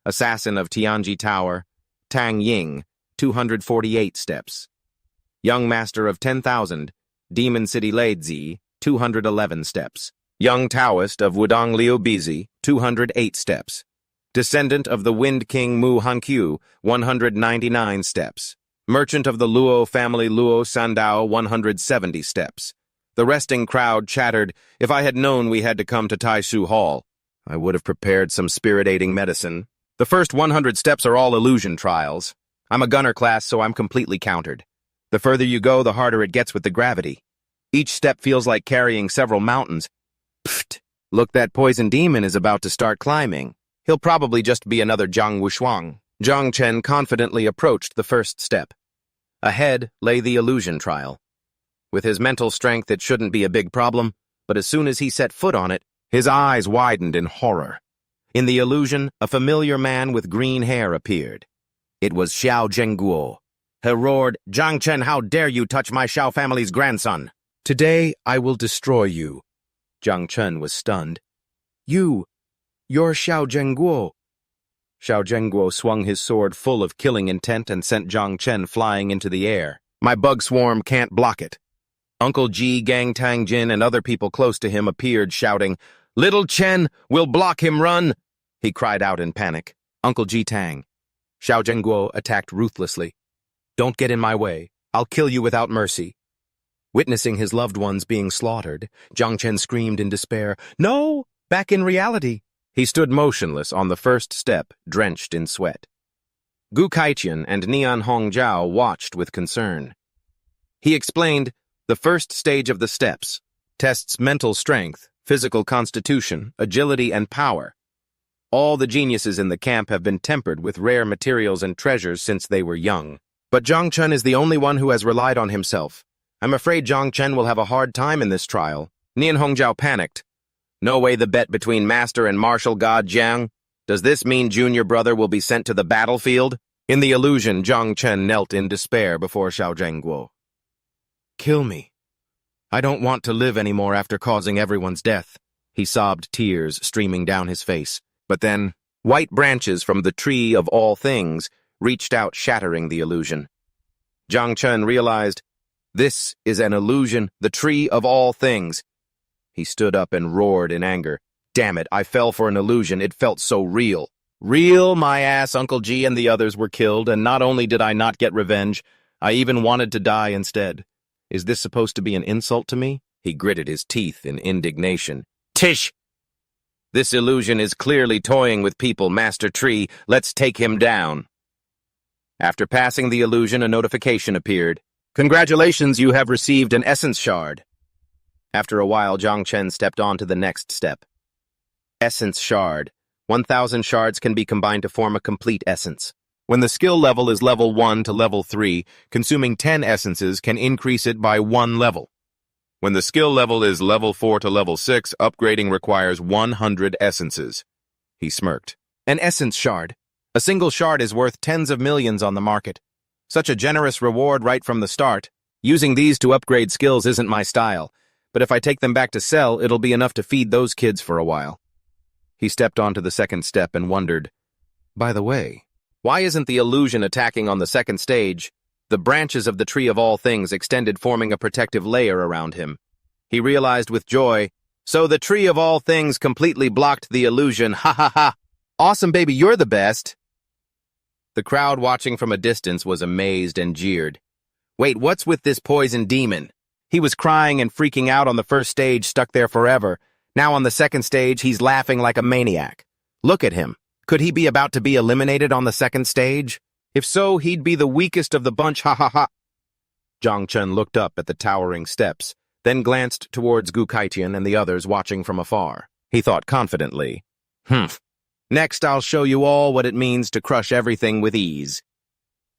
B: Assassin of Tianji Tower, Tang Ying, 248 steps. Young Master of 10,000, Demon City Leizi, 211 steps. Young Taoist of Wudong Liu Bizi, 208 steps. Descendant of the Wind King Mu Hankyu, 199 steps. Merchant of the Luo family Luo Sandao, 170 steps. The resting crowd chattered, "If I had known we had to come to Taisu Hall, I would have prepared some spirit-aiding medicine." The first 100 steps are all illusion trials. I'm a gunner class, so I'm completely countered. The further you go, the harder it gets with the gravity. Each step feels like carrying several mountains. Pfft! Look, that poison demon is about to start climbing. He'll probably just be another Jiang Wushuang. Jang Chen confidently approached the first step. Ahead lay the illusion trial. With his mental strength, it shouldn't be a big problem, but as soon as he set foot on it, his eyes widened in horror. In the illusion, a familiar man with green hair appeared. It was Xiao Zhengguo. He roared, "Jang Chen, how dare you touch my Xiao family's grandson? Today I will destroy you." Jang Chen was stunned. You're Xiao Zhengguo." Xiao Zhengguo swung his sword full of killing intent and sent Jang Chen flying into the air. "My bug swarm can't block it." Uncle Ji, Gang Tang Jin, and other people close to him appeared, shouting, "Little Chen, we'll block him, run!" He cried out in panic. Uncle Ji Tang. Xiao Zhengguo attacked ruthlessly. "Don't get in my way. I'll kill you without mercy." Witnessing his loved ones being slaughtered, Jang Chen screamed in despair, "No! Back in reality!" He stood motionless on the first step, drenched in sweat. Gu Kaiqian and Nian Hongjiao watched with concern. He explained, "The first stage of the steps tests mental strength, physical constitution, agility, and power. All the geniuses in the camp have been tempered with rare materials and treasures since they were young. But Jang Chen is the only one who has relied on himself. I'm afraid Jang Chen will have a hard time in this trial." Nian Hongjiao panicked. "No way the bet between Master and Martial God Jiang? Does this mean junior brother will be sent to the battlefield?" In the illusion, Jang Chen knelt in despair before Xiao Zhengguo. "Kill me. I don't want to live anymore after causing everyone's death." He sobbed, tears streaming down his face. But then, white branches from the tree of all things reached out, shattering the illusion. Jang Chen realized, this is an illusion, the tree of all things. He stood up and roared in anger. "Damn it, I fell for an illusion. It felt so real." "Real, my ass. Uncle G and the others were killed, and not only did I not get revenge, I even wanted to die instead. Is this supposed to be an insult to me?" He gritted his teeth in indignation. "Tish! This illusion is clearly toying with people, Master Tree. Let's take him down." After passing the illusion, a notification appeared. "Congratulations, you have received an essence shard." After a while, Jang Chen stepped on to the next step. Essence shard. 1,000 shards can be combined to form a complete essence. When the skill level is level 1 to level 3, consuming 10 essences can increase it by 1 level. When the skill level is level 4 to level 6, upgrading requires 100 essences. He smirked. An essence shard. A single shard is worth tens of millions on the market. Such a generous reward right from the start. Using these to upgrade skills isn't my style, but if I take them back to sell, it'll be enough to feed those kids for a while. He stepped onto the second step and wondered, by the way, why isn't the illusion attacking on the second stage? The branches of the tree of all things extended, forming a protective layer around him. He realized with joy, so the tree of all things completely blocked the illusion. Ha ha ha! Awesome, baby, you're the best! The crowd watching from a distance was amazed and jeered. Wait, what's with this poison demon? He was crying and freaking out on the first stage, stuck there forever. Now on the second stage, he's laughing like a maniac. Look at him. Could he be about to be eliminated on the second stage?
A: If so, he'd be the weakest of the bunch, ha ha ha. Jang Chen looked up at the towering steps, then glanced towards Gu Kaitian and the others watching from afar. He thought confidently, Next I'll show you all what it means to crush everything with ease.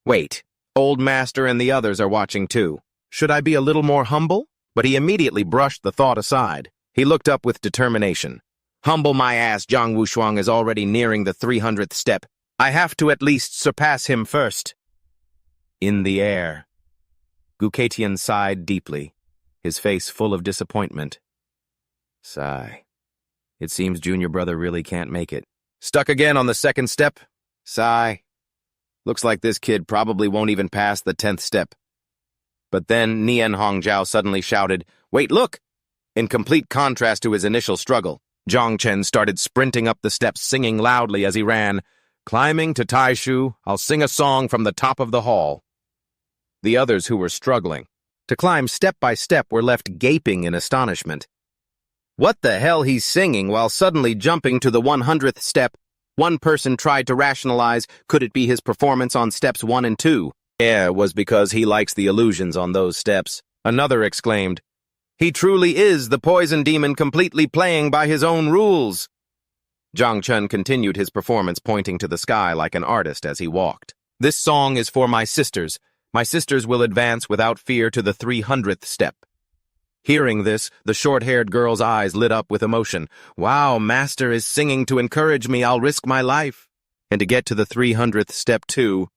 A: Wait, Old Master and the others are watching too. Should I be a little more humble? But he immediately brushed the thought aside. He looked up with determination. Humble my ass, Zhang Wushuang is already nearing the 300th step. I have to at least surpass him first. In the air. Gu Kaitian sighed deeply, his face full of disappointment. Sigh. It seems junior brother really can't make it. Stuck again on the 2nd step? Sigh. Looks like this kid probably won't even pass the 10th step. But then Nian Hongjiao suddenly shouted, Wait, look! In complete contrast to his initial struggle, Jang Chen started sprinting up the steps, singing loudly as he ran, Climbing to Taishu, I'll sing a song from the top of the hall. The others who were struggling to climb step by step were left gaping in astonishment. What the hell he's singing while suddenly jumping to the 100th step? One person tried to rationalize, could it be his performance on steps 1 and 2? It was because he likes the illusions on those steps. Another exclaimed, He truly is the poison demon completely playing by his own rules. Jang Chen continued his performance, pointing to the sky like an artist as he walked. This song is for my sisters. My sisters will advance without fear to the 300th step. Hearing this, the short-haired girl's eyes lit up with emotion. Wow, Master is singing to encourage me. I'll risk my life. And to get to the 300th step too.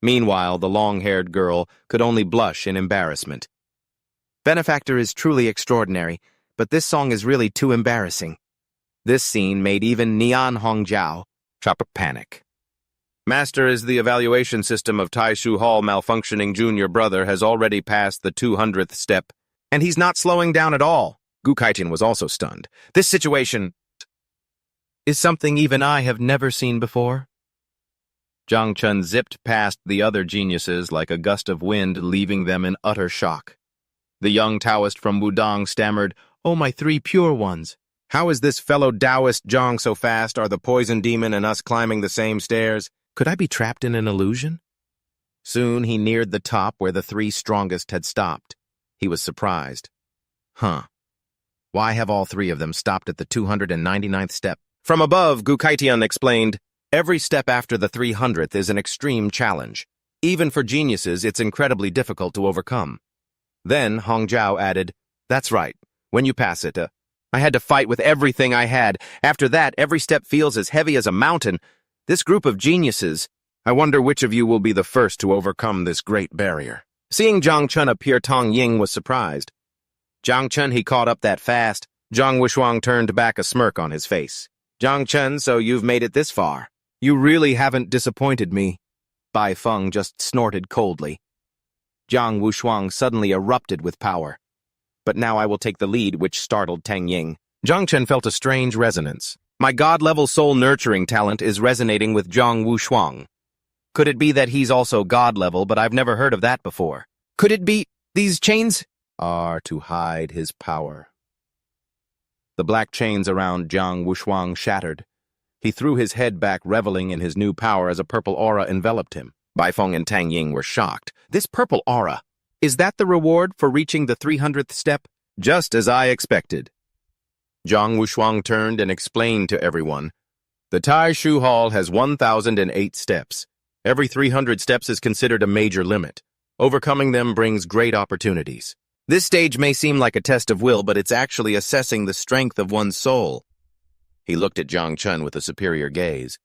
A: Meanwhile, the long-haired girl could only blush in embarrassment. Benefactor is truly extraordinary, but this song is really too embarrassing. This scene made even Nian Hongjiao drop a panic. Master is the evaluation system of Taishu Hall malfunctioning junior brother has already passed the 200th step, and he's not slowing down at all. Gu Kaitian was also stunned. This situation is something even I have never seen before. Jang Chen zipped past the other geniuses like a gust of wind, leaving them in utter shock. The young Taoist from Wudong stammered, Oh, my 3 pure ones. How is this fellow Taoist Zhang so fast? Are the poison demon and us climbing the same stairs? Could I be trapped in an illusion? Soon he neared the top where the 3 strongest had stopped. He was surprised. Why have all 3 of them stopped at the 299th step? From above, Gu Kaitian explained, Every step after the 300th is an extreme challenge. Even for geniuses, it's incredibly difficult to overcome. Then Hongjiao added, That's right. When you pass it, I had to fight with everything I had. After that, every step feels as heavy as a mountain. This group of geniuses, I wonder which of you will be the first to overcome this great barrier. Seeing Jang Chen appear, Tong Ying was surprised. Jang Chen, he caught up that fast. Zhang Wushuang turned back a smirk on his face. Jang Chen, so you've made it this far. You really haven't disappointed me. Bai Feng just snorted coldly. Zhang Wushuang suddenly erupted with power. But now I will take the lead, which startled Tang Ying. Zhang Chen felt a strange resonance. My god-level soul-nurturing talent is resonating with Zhang Wushuang. Could it be that he's also god-level, but I've never heard of that before? Could it be these chains are to hide his power? The black chains around Zhang Wushuang shattered. He threw his head back, reveling in his new power as a purple aura enveloped him. Bai Feng and Tang Ying were shocked. This purple aura, is that the reward for reaching the 300th step? Just as I expected. Zhang Wushuang turned and explained to everyone. The Taishu Hall has 1,008 steps. Every 300 steps is considered a major limit. Overcoming them brings great opportunities. This stage may seem like a test of will, but it's actually assessing the strength of one's soul. He looked at Jang Chen with a superior gaze.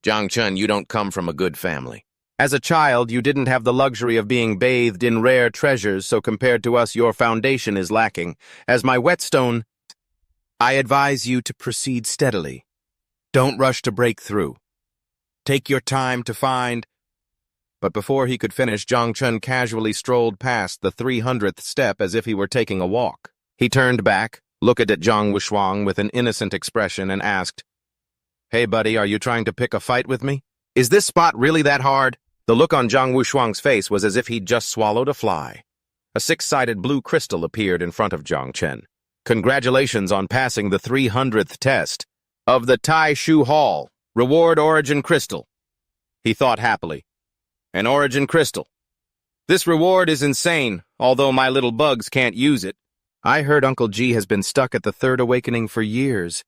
A: Jang Chen, you don't come from a good family. As a child, you didn't have the luxury of being bathed in rare treasures, so compared to us, your foundation is lacking. As my whetstone, I advise you to proceed steadily. Don't rush to break through. Take your time to find... But before he could finish, Jang Chen casually strolled past the 300th step as if he were taking a walk. He turned back, looked at Zhang Wushuang with an innocent expression, and asked, Hey, buddy, are you trying to pick a fight with me? Is this spot really that hard? The look on Zhang Wushuang's face was as if he'd just swallowed a fly. A 6-sided blue crystal appeared in front of Jang Chen. Congratulations on passing the 300th test of the Taishu Hall. Reward Origin Crystal. He thought happily.
B: An origin crystal. This reward is insane, although my little bugs can't use it. I heard Uncle G has been stuck at the third awakening for years.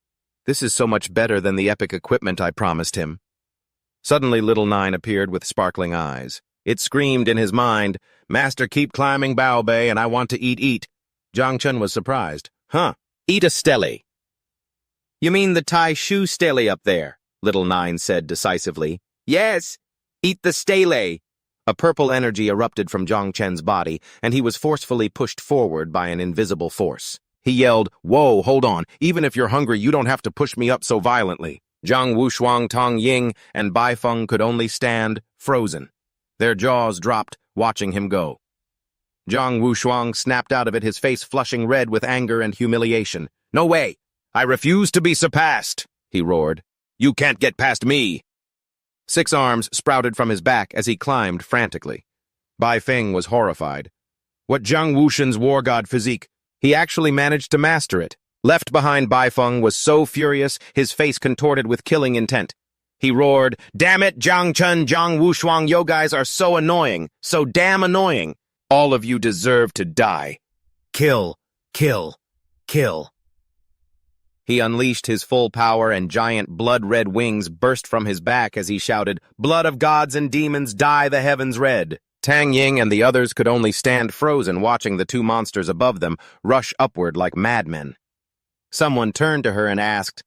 B: This is so much better than the epic equipment I promised him. Suddenly Little Nine appeared with sparkling eyes. It screamed in his mind, "Master, keep climbing Bao Bei, and I want to eat. Jang Chen was surprised. Huh, eat a Stele. You mean the Taiu Stele up there? Little Nine said decisively. Yes, eat the Stele. A purple energy erupted from Jang Chen's body, and he was forcefully pushed forward by an invisible force. He yelled, "Whoa, hold on. Even if you're hungry, you don't have to push me up so violently." Zhang Wushuang, Tong Ying, and Bai Feng could only stand, frozen. Their jaws dropped, watching him go. Zhang Wushuang snapped out of it, his face flushing red with anger and humiliation. "No way! I refuse to be surpassed!" he roared. "You can't get past me!" 6 arms sprouted from his back as he climbed frantically. Bai Feng was horrified. What Zhang Wushan's war god physique? He actually managed to master it. Left behind, Bai Feng was so furious, his face contorted with killing intent. He roared, "Damn it, Jang Chen, Zhang Wushuang, you guys are so annoying, so damn annoying. All of you deserve to die. Kill, kill, kill." He unleashed his full power, and giant blood-red wings burst from his back as he shouted, "Blood of gods and demons, dye the heavens red." Tang Ying and the others could only stand frozen, watching the 2 monsters above them rush upward like madmen. Someone turned to her and asked,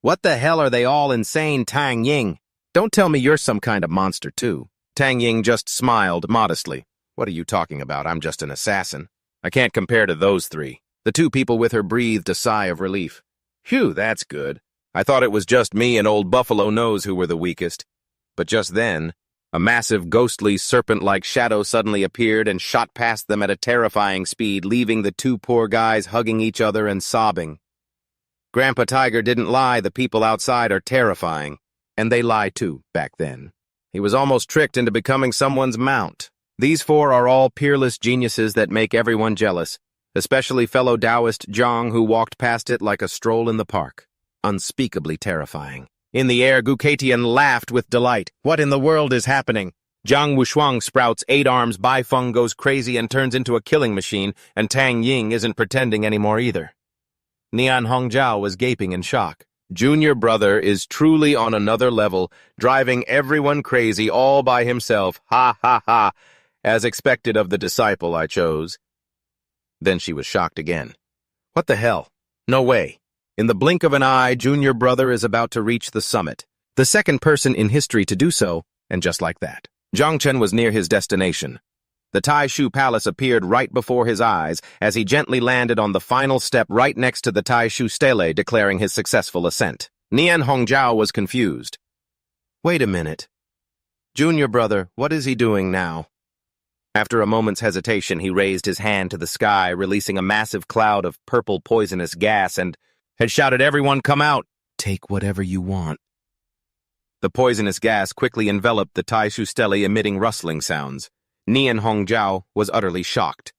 B: "What the hell are they all insane, Tang Ying? Don't tell me you're some kind of monster, too." Tang Ying just smiled modestly. "What are you talking about? I'm just an assassin. I can't compare to those 3. The 2 people with her breathed a sigh of relief. "Phew, that's good. I thought it was just me and old Buffalo Nose who were the weakest." But just then, a massive, ghostly, serpent-like shadow suddenly appeared and shot past them at a terrifying speed, leaving the 2 poor guys hugging each other and sobbing. Grandpa Tiger didn't lie, the people outside are terrifying. And they lie too, back then. He was almost tricked into becoming someone's mount. These 4 are all peerless geniuses that make everyone jealous, especially fellow Taoist Zhang, who walked past it like a stroll in the park. Unspeakably terrifying. In the air, Gukatian laughed with delight. What in the world is happening? Zhang Wushuang sprouts 8 arms, Bai Feng goes crazy and turns into a killing machine, and Tang Ying isn't pretending anymore either. Nian Hongjiao was gaping in shock. Junior brother is truly on another level, driving everyone crazy all by himself. Ha ha ha, as expected of the disciple I chose. Then she was shocked again. What the hell? No way. In the blink of an eye, Junior brother is about to reach the summit. The second person in history to do so, and just like that. Jang Chen was near his destination. The Taiu Palace appeared right before his eyes as he gently landed on the final step right next to the Taiu Stele, declaring his successful ascent. Nian Hongjiao was confused. Wait a minute. Junior brother, what is he doing now? After a moment's hesitation, he raised his hand to the sky, releasing a massive cloud of purple poisonous gas, and had shouted, "Everyone come out! Take whatever you want." The poisonous gas quickly enveloped the Taiu Stele, emitting rustling sounds. Nian Hongjiao was utterly shocked.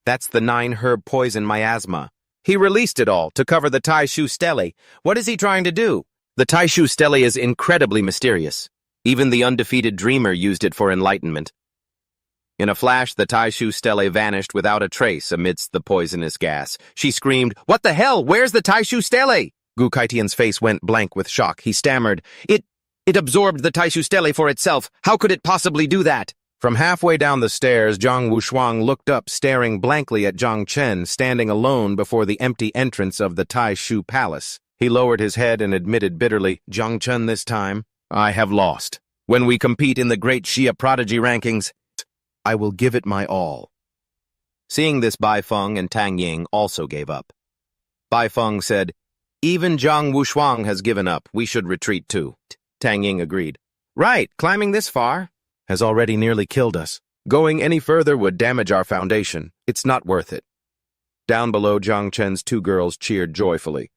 B: That's the 9-herb poison miasma. He released it all to cover the Taiu Stele. What is he trying to do? The Taiu Stele is incredibly mysterious. Even the undefeated dreamer used it for enlightenment. In a flash, the Taiu Stele vanished without a trace amidst the poisonous gas. She screamed, "What the hell? Where's the Taiu Stele?" Gu Kaitian's face went blank with shock. He stammered, It absorbed the Taiu Stele for itself. How could it possibly do that?" From halfway down the stairs, Zhang Wushuang looked up, staring blankly at Jang Chen, standing alone before the empty entrance of the Taiu Palace. He lowered his head and admitted bitterly, "Jang Chen, this time, I have lost. When we compete in the great Xia Prodigy rankings, I will give it my all." Seeing this, Bai Feng and Tang Ying also gave up. Bai Feng said, "Even Zhang Wushuang has given up. We should retreat too." Tang Ying agreed. "Right, climbing this far has already nearly killed us. Going any further would damage our foundation. It's not worth it." Down below, Jang Chen's 2 girls cheered joyfully.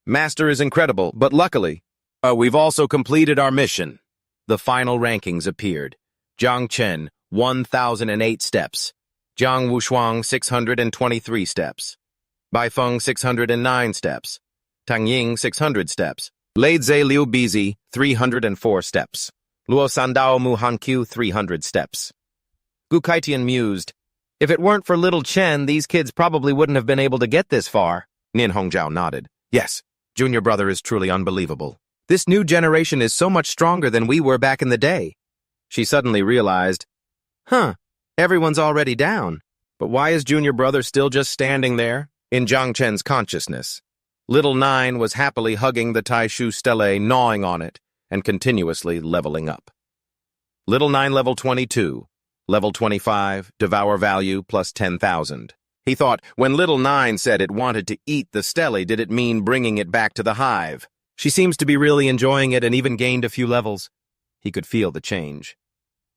B: "Master is incredible, but luckily, we've also completed our mission." The final rankings appeared. Jang Chen, 1,008 steps. Zhang Wushuang, 623 steps. Bai Feng, 609 steps. Tang Ying, 600 steps. Lei Liu Bizi, 304 steps. Luo Sandao Mu Hankyu 300 steps. Gu Kaitian mused. If it weren't for little Chen, these kids probably wouldn't have been able to get this far.
A: Nin Hongjiao nodded. Yes, junior brother is truly unbelievable. This new generation is so much stronger than we were back in the day.
B: She suddenly realized, everyone's already down. But why is junior brother still just standing there? In Jang Chen's consciousness, little Nine was happily hugging the Taiu Stele, gnawing on it, and continuously leveling up. Little Nine level 22, level 25, devour value plus 10,000. He thought, when Little Nine said it wanted to eat the Stele, did it mean bringing it back to the hive? She seems to be really enjoying it and even gained a few levels. He could feel the change.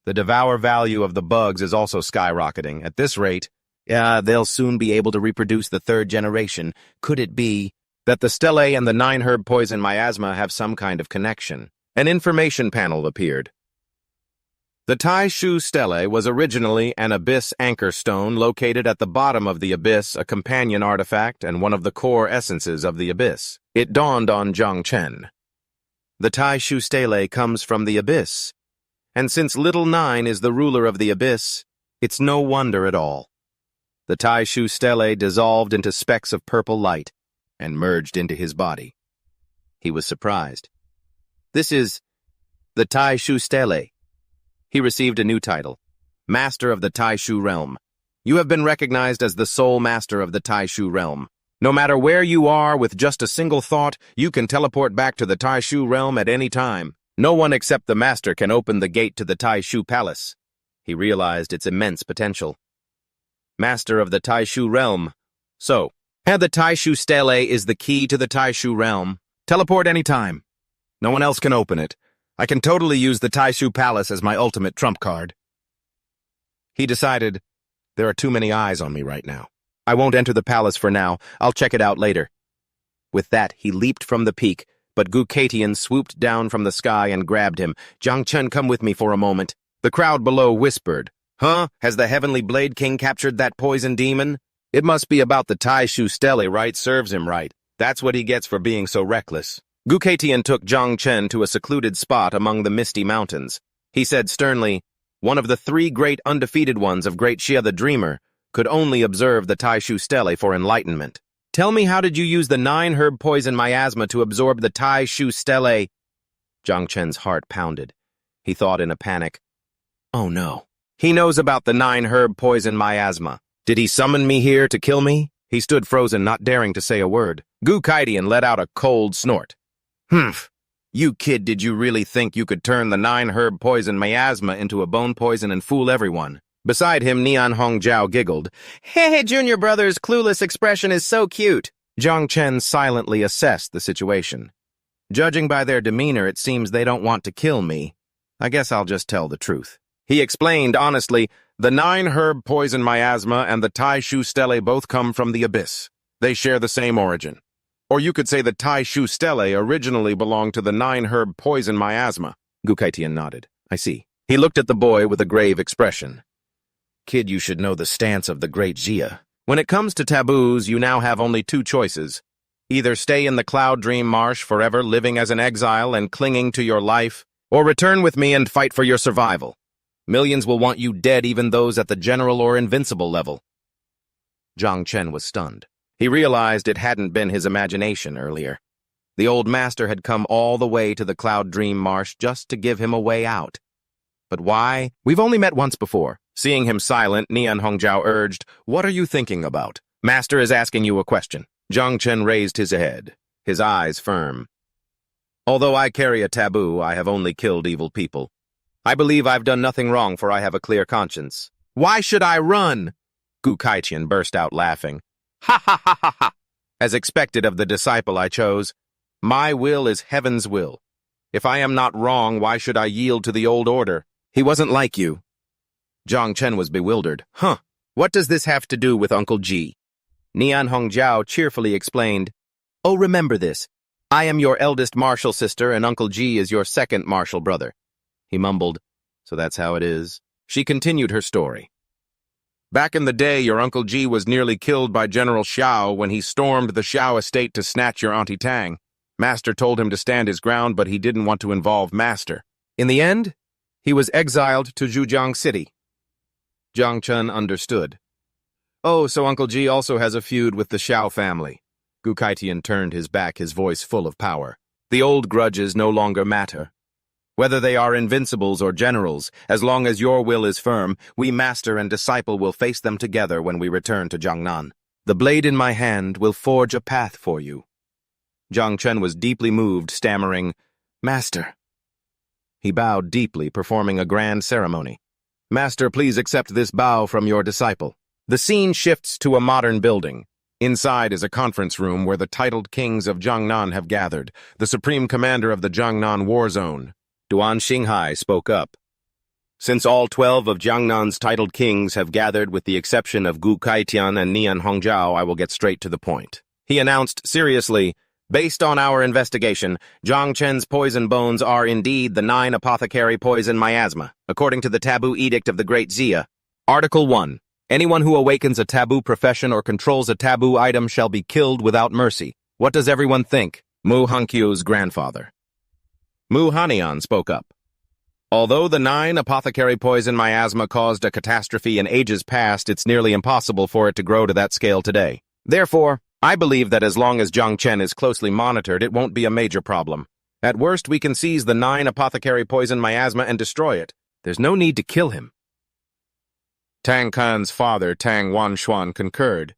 B: The devour value of the bugs is also skyrocketing. At this rate, they'll soon be able to reproduce the third generation. Could it be that the Stele and the 9-herb poison miasma have some kind of connection? An information panel appeared. The Taiu Stele was originally an abyss anchor stone located at the bottom of the abyss, a companion artifact and one of the core essences of the abyss. It dawned on Jang Chen. The Taiu Stele comes from the abyss, and since Little Nine is the ruler of the abyss, it's no wonder at all. The Taiu Stele dissolved into specks of purple light and merged into his body. He was surprised. This is the Taiu Stele. He received a new title, Master of the Taiu Realm. You have been recognized as the sole master of the Taiu Realm. No matter where you are, with just a single thought, you can teleport back to the Taiu Realm at any time. No one except the master can open the gate to the Taiu Palace. He realized its immense potential. Master of the Taiu Realm. So, the Taiu Stele is the key to the Taiu Realm. Teleport anytime. No one else can open it. I can totally use the Taiu Palace as my ultimate trump card. He decided, there are too many eyes on me right now. I won't enter the palace for now. I'll check it out later. With that, he leaped from the peak, but Gu Kaitian swooped down from the sky and grabbed him. Jang Chen, come with me for a moment. The crowd below whispered, Has the Heavenly Blade King captured that poison demon? It must be about the Taiu Stele, right? Serves him right. That's what he gets for being so reckless. Gu Kaitian took Jang Chen to a secluded spot among the misty mountains. He said sternly, one of the 3 great undefeated ones of Great Xia the Dreamer could only observe the Taiu Stele for enlightenment. Tell me, how did you use the 9-herb poison miasma to absorb the Taiu Stele? Jang Chen's heart pounded. He thought in a panic, oh no. He knows about the 9-herb poison miasma. Did he summon me here to kill me? He stood frozen, not daring to say a word. Gu Kaitian let out a cold snort. You kid, did you really think you could turn the 9-herb poison miasma into a bone poison and fool everyone? Beside him, Nin Hongjiao giggled. Hey, junior brother's clueless expression is so cute. Jang Chen silently assessed the situation. Judging by their demeanor, it seems they don't want to kill me. I guess I'll just tell the truth. He explained honestly, the 9-herb poison miasma and the Taiu Stele both come from the abyss. They share the same origin. Or you could say the Taiu Stele originally belonged to the 9-herb poison miasma. Gu Kaitian nodded. I see. He looked at the boy with a grave expression. Kid, you should know the stance of the Great Xia. When it comes to taboos, you now have only 2 choices. Either stay in the Cloud Dream Marsh forever, living as an exile and clinging to your life, or return with me and fight for your survival. Millions will want you dead, even those at the general or invincible level. Jang Chen was stunned. He realized it hadn't been his imagination earlier. The old master had come all the way to the Cloud Dream Marsh just to give him a way out. But why? We've only met once before. Seeing him silent, Nin Hongjiao urged, What are you thinking about? Master is asking you a question. Jang Chen raised his head, his eyes firm. Although I carry a taboo, I have only killed evil people. I believe I've done nothing wrong, for I have a clear conscience. Why should I run? Gu Kaitian burst out laughing. Ha ha ha ha ha! As expected of the disciple I chose, my will is heaven's will. If I am not wrong, why should I yield to the old order? He wasn't like you. Jang Chen was bewildered. What does this have to do with Uncle Ji? Nin Hongjiao cheerfully explained, Oh, remember this. I am your eldest martial sister, and Uncle Ji is your second martial brother. He mumbled, So that's how it is. She continued her story. Back in the day, your Uncle Ji was nearly killed by General Xiao when he stormed the Xiao estate to snatch your Auntie Tang. Master told him to stand his ground, but he didn't want to involve Master. In the end,
A: He was exiled to Zhujiang City. Jang Chen understood. Oh, so Uncle Ji also has a feud with the Xiao family. Gu Kaitian turned his back, his voice full of power. The old grudges no longer matter. Whether they are invincibles or generals, as long as your will is firm, we master and disciple will face them together when we return to Jiangnan. The blade in my hand will forge a path for you. Jang Chen was deeply moved, stammering, Master. He bowed deeply, performing a grand ceremony. Master, please accept this bow from your disciple. The scene shifts to a modern building. Inside is a conference room where the titled kings of Jiangnan have gathered, the supreme commander of the Jiangnan war zone. Duan Xinghai spoke up. Since all 12 of Jiangnan's titled kings have gathered with the exception of Gu Kaitian and Nian Hongzhao, I will get straight to the point. He announced seriously, based on our investigation, Jang Chen's poison bones are indeed the 9 apothecary poison miasma, according to the taboo edict of the Great Xia. Article 1. Anyone who awakens a taboo profession or controls a taboo item shall be killed without mercy. What does everyone think? Mu Hanqiu's grandfather. Mu Hanian spoke up. Although the 9 apothecary poison miasma caused a catastrophe in ages past, it's nearly impossible for it to grow to that scale today. Therefore, I believe that as long as Jang Chen is closely monitored, it won't be a major problem. At worst, we can seize the 9 apothecary poison miasma and destroy it. There's no need to kill him. Tang Kan's father, Tang Wanshuan, concurred.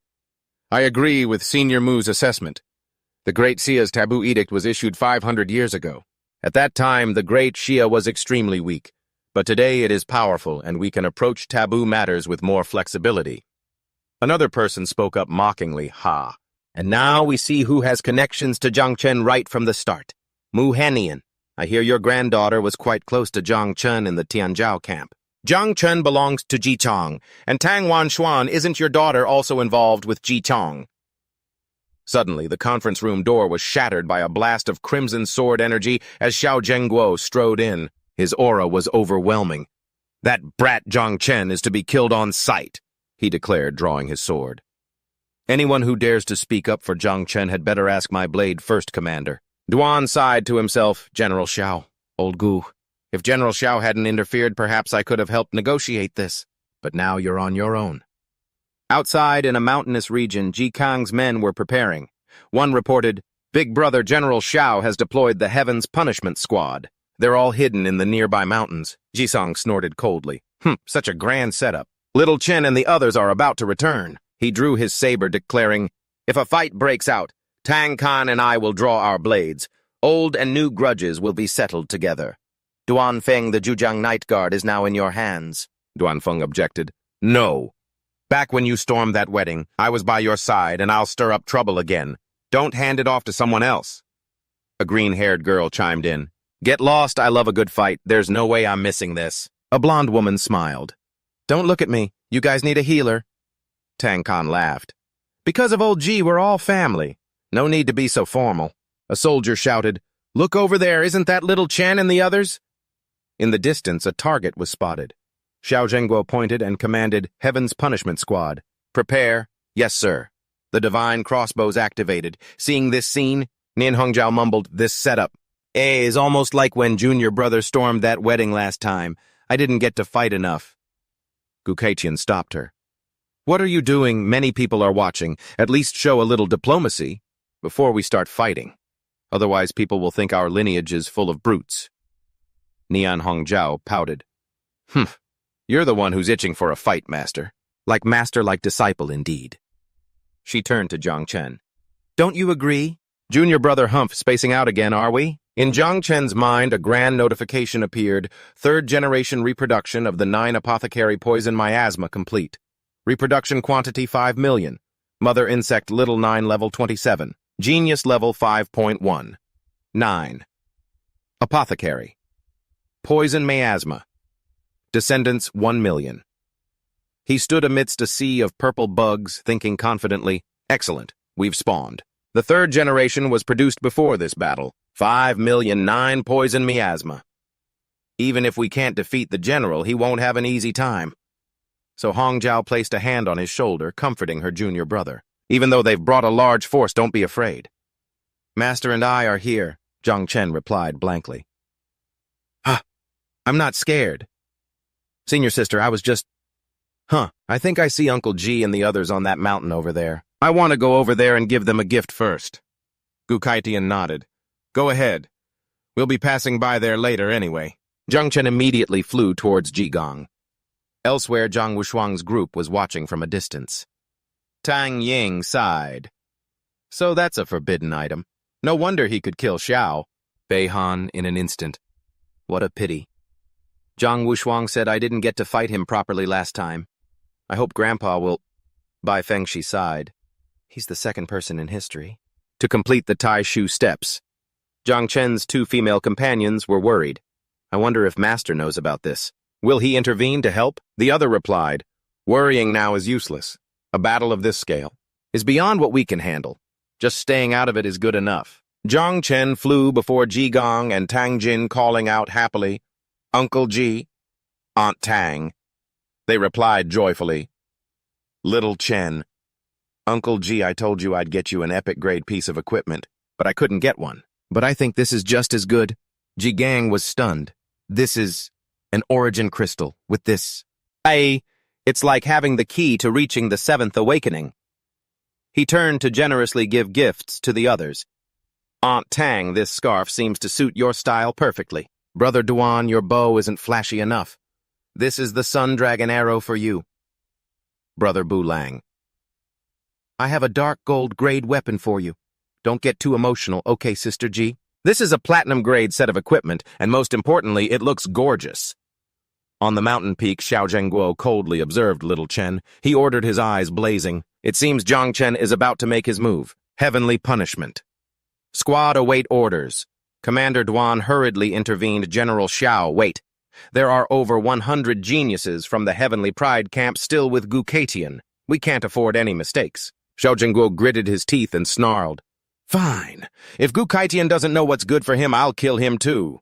A: I agree with Senior Mu's assessment. The Great Xia's taboo edict was issued 500 years ago. At that time, the Great Xia was extremely weak, but today it is powerful and we can approach taboo matters with more flexibility. Another person spoke up mockingly, ha. And now we see who has connections to Jang Chen right from the start. Mu Hanian. I hear your granddaughter was quite close to Jang Chen in the Tianzhao camp. Jang Chen belongs to Jichang, and Tang Wanshuan, isn't your daughter also involved with Jichang? Suddenly, the conference room door was shattered by a blast of crimson sword energy as Xiao Zhengguo strode in. His aura was overwhelming. That brat Jang Chen is to be killed on sight, he declared, drawing his sword. Anyone who dares to speak up for Jang Chen had better ask my blade first, Commander. Duan sighed to himself, General Xiao, old Gu. If General Xiao hadn't interfered, perhaps I could have helped negotiate this. But now you're on your own. Outside in a mountainous region, Ji Kang's men were preparing. One reported, Big Brother General Xiao has deployed the Heaven's Punishment Squad. They're all hidden in the nearby mountains. Jisong snorted coldly. Such a grand setup. Little Chen and the others are about to return. He drew his saber, declaring, If a fight breaks out, Tang Kan and I will draw our blades. Old and new grudges will be settled together. Duan Feng, the Zhujiang Night Guard, is now in your hands. Duan Feng objected. No. Back when you stormed that wedding, I was by your side, and I'll stir up trouble again. Don't hand it off to someone else. A green-haired girl chimed in. Get lost, I love a good fight. There's no way I'm missing this. A blonde woman smiled. Don't look at me. You guys need a healer. Tang Kan laughed. Because of old G, we're all family. No need to be so formal. A soldier shouted, Look over there, isn't that little Chen and the others? In the distance, a target was spotted. Xiao Zhengguo pointed and commanded, Heaven's Punishment Squad. Prepare. Yes, sir. The divine crossbows activated. Seeing this scene, Nian Hongzhao mumbled, This setup. Is almost like when Junior Brother stormed that wedding last time. I didn't get to fight enough. Gu Kaitian stopped her. What are you doing? Many people are watching. At least show a little diplomacy before we start fighting. Otherwise, people will think our lineage is full of brutes. Nian Hongzhao pouted. You're the one who's itching for a fight, master. Like disciple, indeed. She turned to Jang Chen. Don't you agree? Junior Brother Humph spacing out again, are we? In Jang Chen's mind, a grand notification appeared. 3rd-generation reproduction of the 9 apothecary poison miasma complete. Reproduction quantity 5 million. Mother insect little 9 level 27. Genius level 5.1. 9. Apothecary. Poison miasma. Descendants 1 million. He stood amidst a sea of purple bugs, thinking confidently, Excellent, we've spawned. The 3rd generation was produced before this battle. 5 million 9 poison miasma. Even if we can't defeat the general, he won't have an easy time. So Hongzhao placed a hand on his shoulder, comforting her junior brother. Even though they've brought a large force, don't be afraid. Master and I are here, Jang Chen replied blankly.
B: I'm not scared. Senior sister, I was just... I think I see Uncle G and the others on that mountain over there. I want to go over there and give them a gift first. Gukaitian nodded. Go ahead. We'll be passing by there later anyway. Jang Chen immediately flew towards Jigong. Elsewhere, Zhang Wushuang's group was watching from a distance. Tang Ying sighed. So that's a forbidden item. No wonder he could kill Xiao. Beihan in an instant. What a pity. Zhang Wushuang said I didn't get to fight him properly last time. I hope Grandpa will... Bai Fengshi sighed. He's the second person in history to complete the Taiu steps. Jang Chen's 2 female companions were worried. I wonder if Master knows about this. Will he intervene to help? The other replied, worrying now is useless. A battle of this scale is beyond what we can handle. Just staying out of it is good enough. Jang Chen flew before Jigong and Tang Jin calling out happily, Uncle G, Aunt Tang. They replied joyfully, Little Chen. Uncle G, I told you I'd get you an epic-grade piece of equipment, but I couldn't get one. But I think this is just as good. Jigang was stunned. This is an origin crystal with this. It's like having the key to reaching the 7th awakening. He turned to generously give gifts to the others. Aunt Tang, this scarf seems to suit your style perfectly. Brother Duan, your bow isn't flashy enough. This is the Sun Dragon arrow for you. Brother Bulang. I have a dark gold grade weapon for you. Don't get too emotional, okay, Sister G? This is a platinum grade set of equipment, and most importantly, it looks gorgeous. On the mountain peak, Xiao Zhengguo coldly observed Little Chen. He ordered, his eyes blazing. It seems Jang Chen is about to make his move. Heavenly punishment. Squad, await orders. Commander Duan hurriedly intervened. General Xiao, wait. There are over 100 geniuses from the Heavenly Pride camp still with Gukaitian. We can't afford any mistakes. Xiao Zhengguo gritted his teeth and snarled. Fine. If Gukaitian doesn't know what's good for him, I'll kill him too.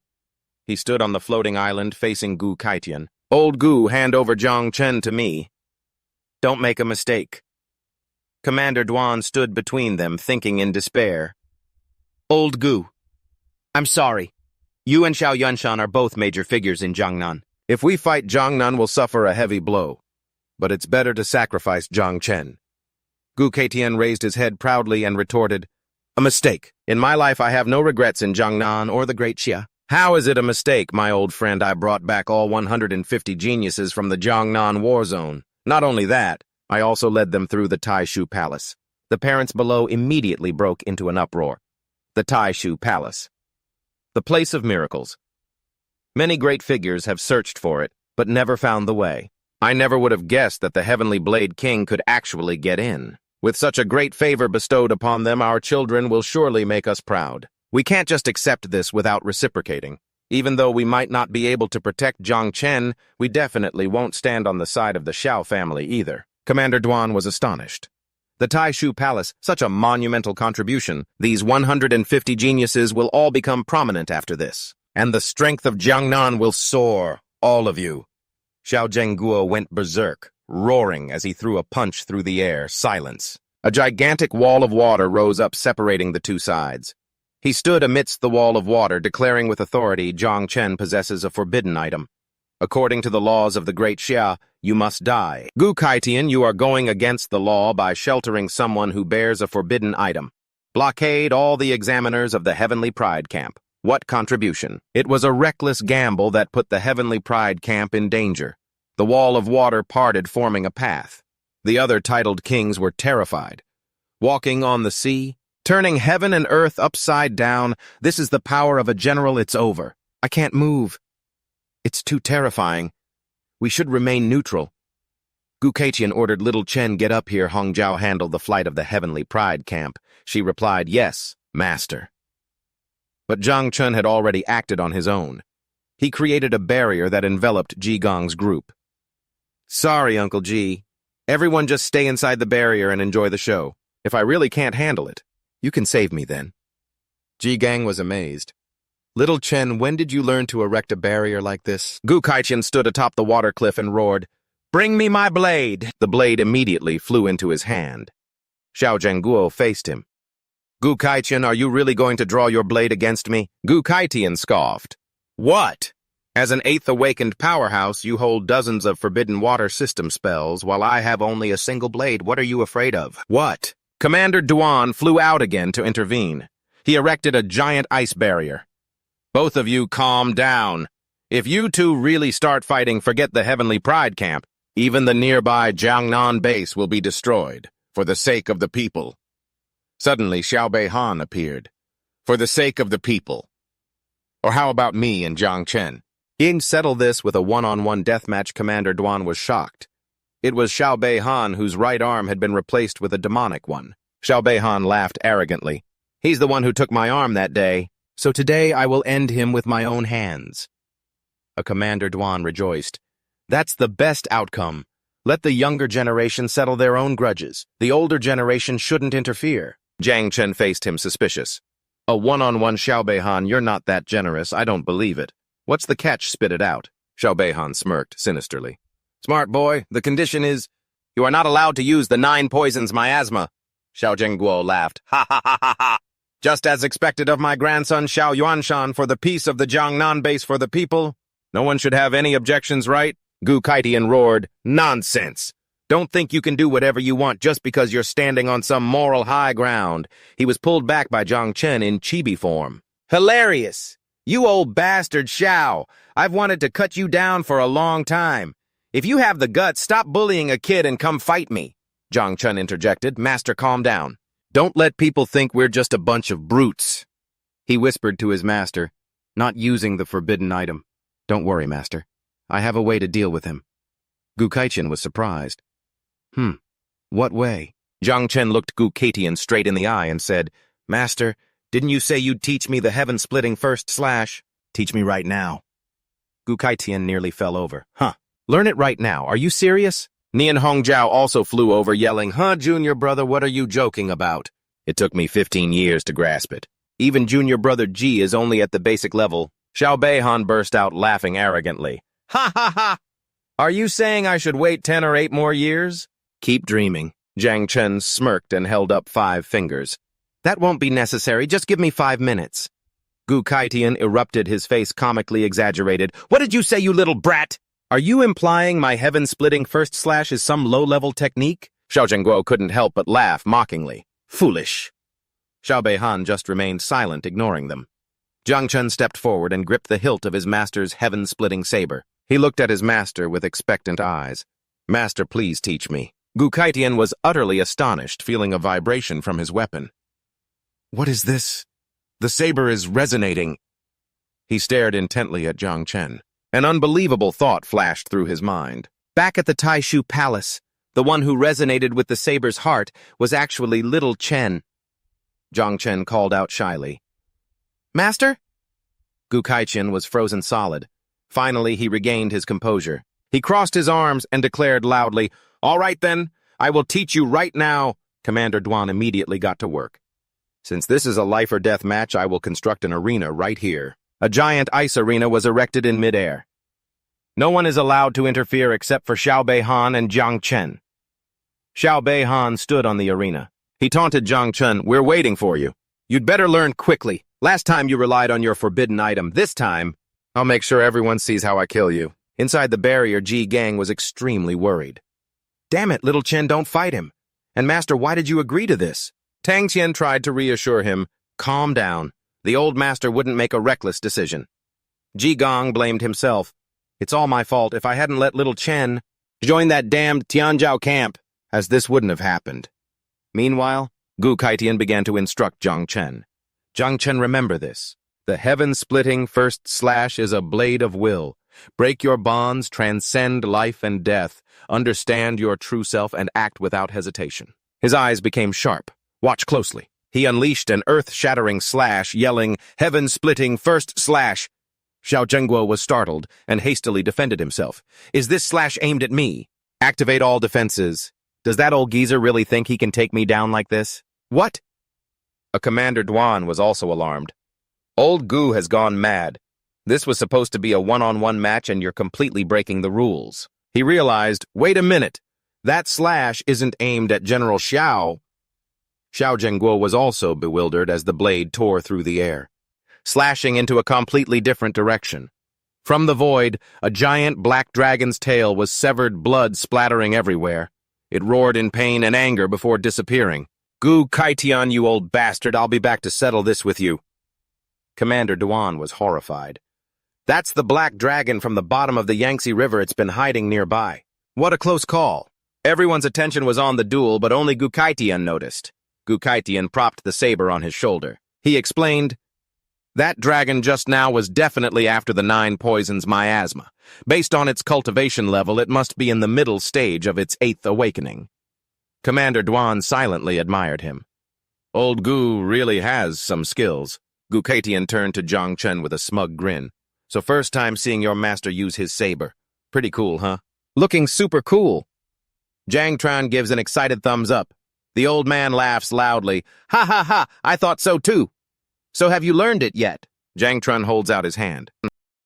B: He stood on the floating island facing Gukaitian. Old Gu, hand over Jang Chen to me. Don't make a mistake. Commander Duan stood between them, thinking in despair. Old Gu, I'm sorry. You and Xiao Yunshan are both major figures in Jiangnan. If we fight, Jiangnan will suffer a heavy blow. But it's better to sacrifice Jang Chen. Gukaitian raised his head proudly and retorted, A mistake. In my life, I have no regrets in Jiangnan or the Great Xia. How is it a mistake, my old friend? I brought back all 150 geniuses from the Jiangnan war zone. Not only that, I also led them through the Taiu Palace. The parents below immediately broke into an uproar. The Taiu Palace. The place of miracles. Many great figures have searched for it, but never found the way. I never would have guessed that the Heavenly Blade King could actually get in. With such a great favor bestowed upon them, our children will surely make us proud. We can't just accept this without reciprocating. Even though we might not be able to protect Jang Chen, we definitely won't stand on the side of the Xiao family either. Commander Duan was astonished. The Taiu Palace, such a monumental contribution. These 150 geniuses will all become prominent after this. And the strength of Jiangnan will soar, all of you. Xiao Zhengguo went berserk, roaring as he threw a punch through the air. Silence. A gigantic wall of water rose up, separating the two sides. He stood amidst the wall of water, declaring with authority, Jang Chen possesses a forbidden item. According to the laws of the Great Xia, you must die. Gukaitian, you are going against the law by sheltering someone who bears a forbidden item. Blockade all the examiners of the Heavenly Pride camp. What contribution? It was a reckless gamble that put the Heavenly Pride camp in danger. The wall of water parted, forming a path. The other titled kings were terrified. Walking on the sea, turning heaven and earth upside down, this is the power of a general. It's over. I can't move. It's too terrifying. We should remain neutral. Gukaitian ordered Little Chen get up here. Hongjiao handled the flight of the Heavenly Pride camp. She replied, yes, master. But Jang Chen had already acted on his own. He created a barrier that enveloped Jigong's group. Sorry, Uncle G. Everyone just stay inside the barrier and enjoy the show. If I really can't handle it, you can save me then. Jigang was amazed. Little Chen, when did you learn to erect a barrier like this? Gukaitian stood atop the water cliff and roared, Bring me my blade! The blade immediately flew into his hand. Xiao Zhengguo faced him. Gukaitian, are you really going to draw your blade against me? Gukaitian scoffed. What?
A: As an 8th awakened powerhouse, you hold dozens of forbidden water system spells, while I have only a single blade. What are you afraid of? What? Commander Duan flew out again to intervene. He erected a giant ice barrier. Both of you calm down. If you two really start fighting, forget the Heavenly Pride camp. Even the nearby Jiangnan base will be destroyed, for the sake of the people. Suddenly, Xiao Han appeared. For the sake of the people. Or how about me and Jang Chen? Being settled this with a one-on-one deathmatch, Commander Duan was shocked. It was Xiao Han whose right arm had been replaced with a demonic one. Xiao Han laughed arrogantly. He's the one who took my arm that day, so today I will end him with my own hands. A Commander Duan rejoiced. That's the best outcome. Let the younger generation settle their own grudges. The older generation shouldn't interfere. Jang Chen faced him suspicious. A one-on-one Xiao Han, you're not that generous. I don't believe it. What's the catch? Spit it out. Xiao Han smirked sinisterly. Smart boy, the condition is, you are not allowed to use the 9 poisons miasma. Xiao Zhengguo laughed. Ha ha ha ha ha. Just as expected of my grandson Xiao Yuanshan for the peace of the Jiangnan base for the people. No one should have any objections, right? Gu Kaitian roared. Nonsense. Don't think you can do whatever you want just because you're standing on some moral high ground. He was pulled back by Jang Chen in chibi form. Hilarious. You old bastard Xiao. I've wanted to cut you down for a long time. If you have the guts, stop bullying a kid and come fight me. Jang Chen interjected. Master, calm down. Don't let people think we're just a bunch of brutes. He whispered to his master, not using the forbidden item. Don't worry, master. I have a way to deal with him. Gu Kaichen was surprised. What way? Jang Chen looked Gu Kaitian straight in the eye and said, Master, didn't you say you'd teach me the heaven-splitting first slash? Teach me right now. Gu Kaitian nearly fell over. Learn it right now. Are you serious? Nian Hongjiao also flew over, yelling, Junior brother, what are you joking about? It took me 15 years to grasp it. Even junior brother Ji is only at the basic level. Xiao Han burst out laughing arrogantly. Ha ha ha! Are you saying I should wait 10 or 8 more years? Keep dreaming. Jang Chen smirked and held up 5 fingers. That won't be necessary, just give me 5 minutes. Gu Kaitian erupted, his face comically exaggerated. What did you say, you little brat? Are you implying my heaven-splitting first slash is some low-level technique? Xiao Zhengguo couldn't help but laugh mockingly. Foolish. Xiao Han just remained silent, ignoring them. Jang Chen stepped forward and gripped the hilt of his master's heaven-splitting saber. He looked at his master with expectant eyes. Master, please teach me. Gu Kaitian was utterly astonished, feeling a vibration from his weapon. What is this? The saber is resonating. He stared intently at Jang Chen. An unbelievable thought flashed through his mind. Back at the Taiu palace, the one who resonated with the saber's heart was actually little Chen. Jang Chen called out shyly. Master? Gu Kaichen was frozen solid. Finally, he regained his composure. He crossed his arms and declared loudly, All right then, I will teach you right now. Commander Duan immediately got to work. Since this is a life-or-death match, I will construct an arena right here. A giant ice arena was erected in midair. No one is allowed to interfere except for Xiao Han and Jang Chen. Xiao Han stood on the arena. He taunted Jang Chen, We're waiting for you. You'd better learn quickly. Last time you relied on your forbidden item. This time, I'll make sure everyone sees how I kill you. Inside the barrier, Ji Gang was extremely worried. Damn it, little Chen, don't fight him. And Master, why did you agree to this? Tang Qian tried to reassure him. Calm down. The old master wouldn't make a reckless decision. Ji Gong blamed himself. It's all my fault. If I hadn't let little Chen join that damned Tianzhao camp, as this wouldn't have happened. Meanwhile, Gu Kaitian began to instruct Jang Chen. Jang Chen, remember this. The heaven-splitting first slash is a blade of will. Break your bonds, transcend life and death, understand your true self, and act without hesitation. His eyes became sharp. Watch closely. He unleashed an earth-shattering slash, yelling, Heaven-splitting first slash. Xiao Zhengguo was startled and hastily defended himself. Is this slash aimed at me? Activate all defenses. Does that old geezer really think he can take me down like this? What? A Commander Duan was also alarmed. Old Gu has gone mad. This was supposed to be a one-on-one match and you're completely breaking the rules. He realized, wait a minute, that slash isn't aimed at General Xiao. Xiao Zhengguo was also bewildered as the blade tore through the air, slashing into a completely different direction. From the void, a giant black dragon's tail was severed, blood splattering everywhere. It roared in pain and anger before disappearing. "Gu Kaitian, you old bastard, I'll be back to settle this with you." Commander Duan was horrified. "That's the black dragon from the bottom of the Yangtze River. It's been hiding nearby." What a close call. Everyone's attention was on the duel, but only Gu Kaitian noticed. Gu Kaitian propped the saber on his shoulder. He explained, "That dragon just now was definitely after the 9 poisons miasma. Based on its cultivation level, it must be in the middle stage of its 8th awakening." Commander Duan silently admired him. "Old Gu really has some skills." Gu Kaitian turned to Jang Chen with a smug grin. "So first time seeing your master use his saber. Pretty cool, huh?" "Looking super cool." Jang Chen gives an excited thumbs up. The old man laughs loudly. "Ha ha ha, I thought so too." "So have you learned it yet?" Jang Chen holds out his hand.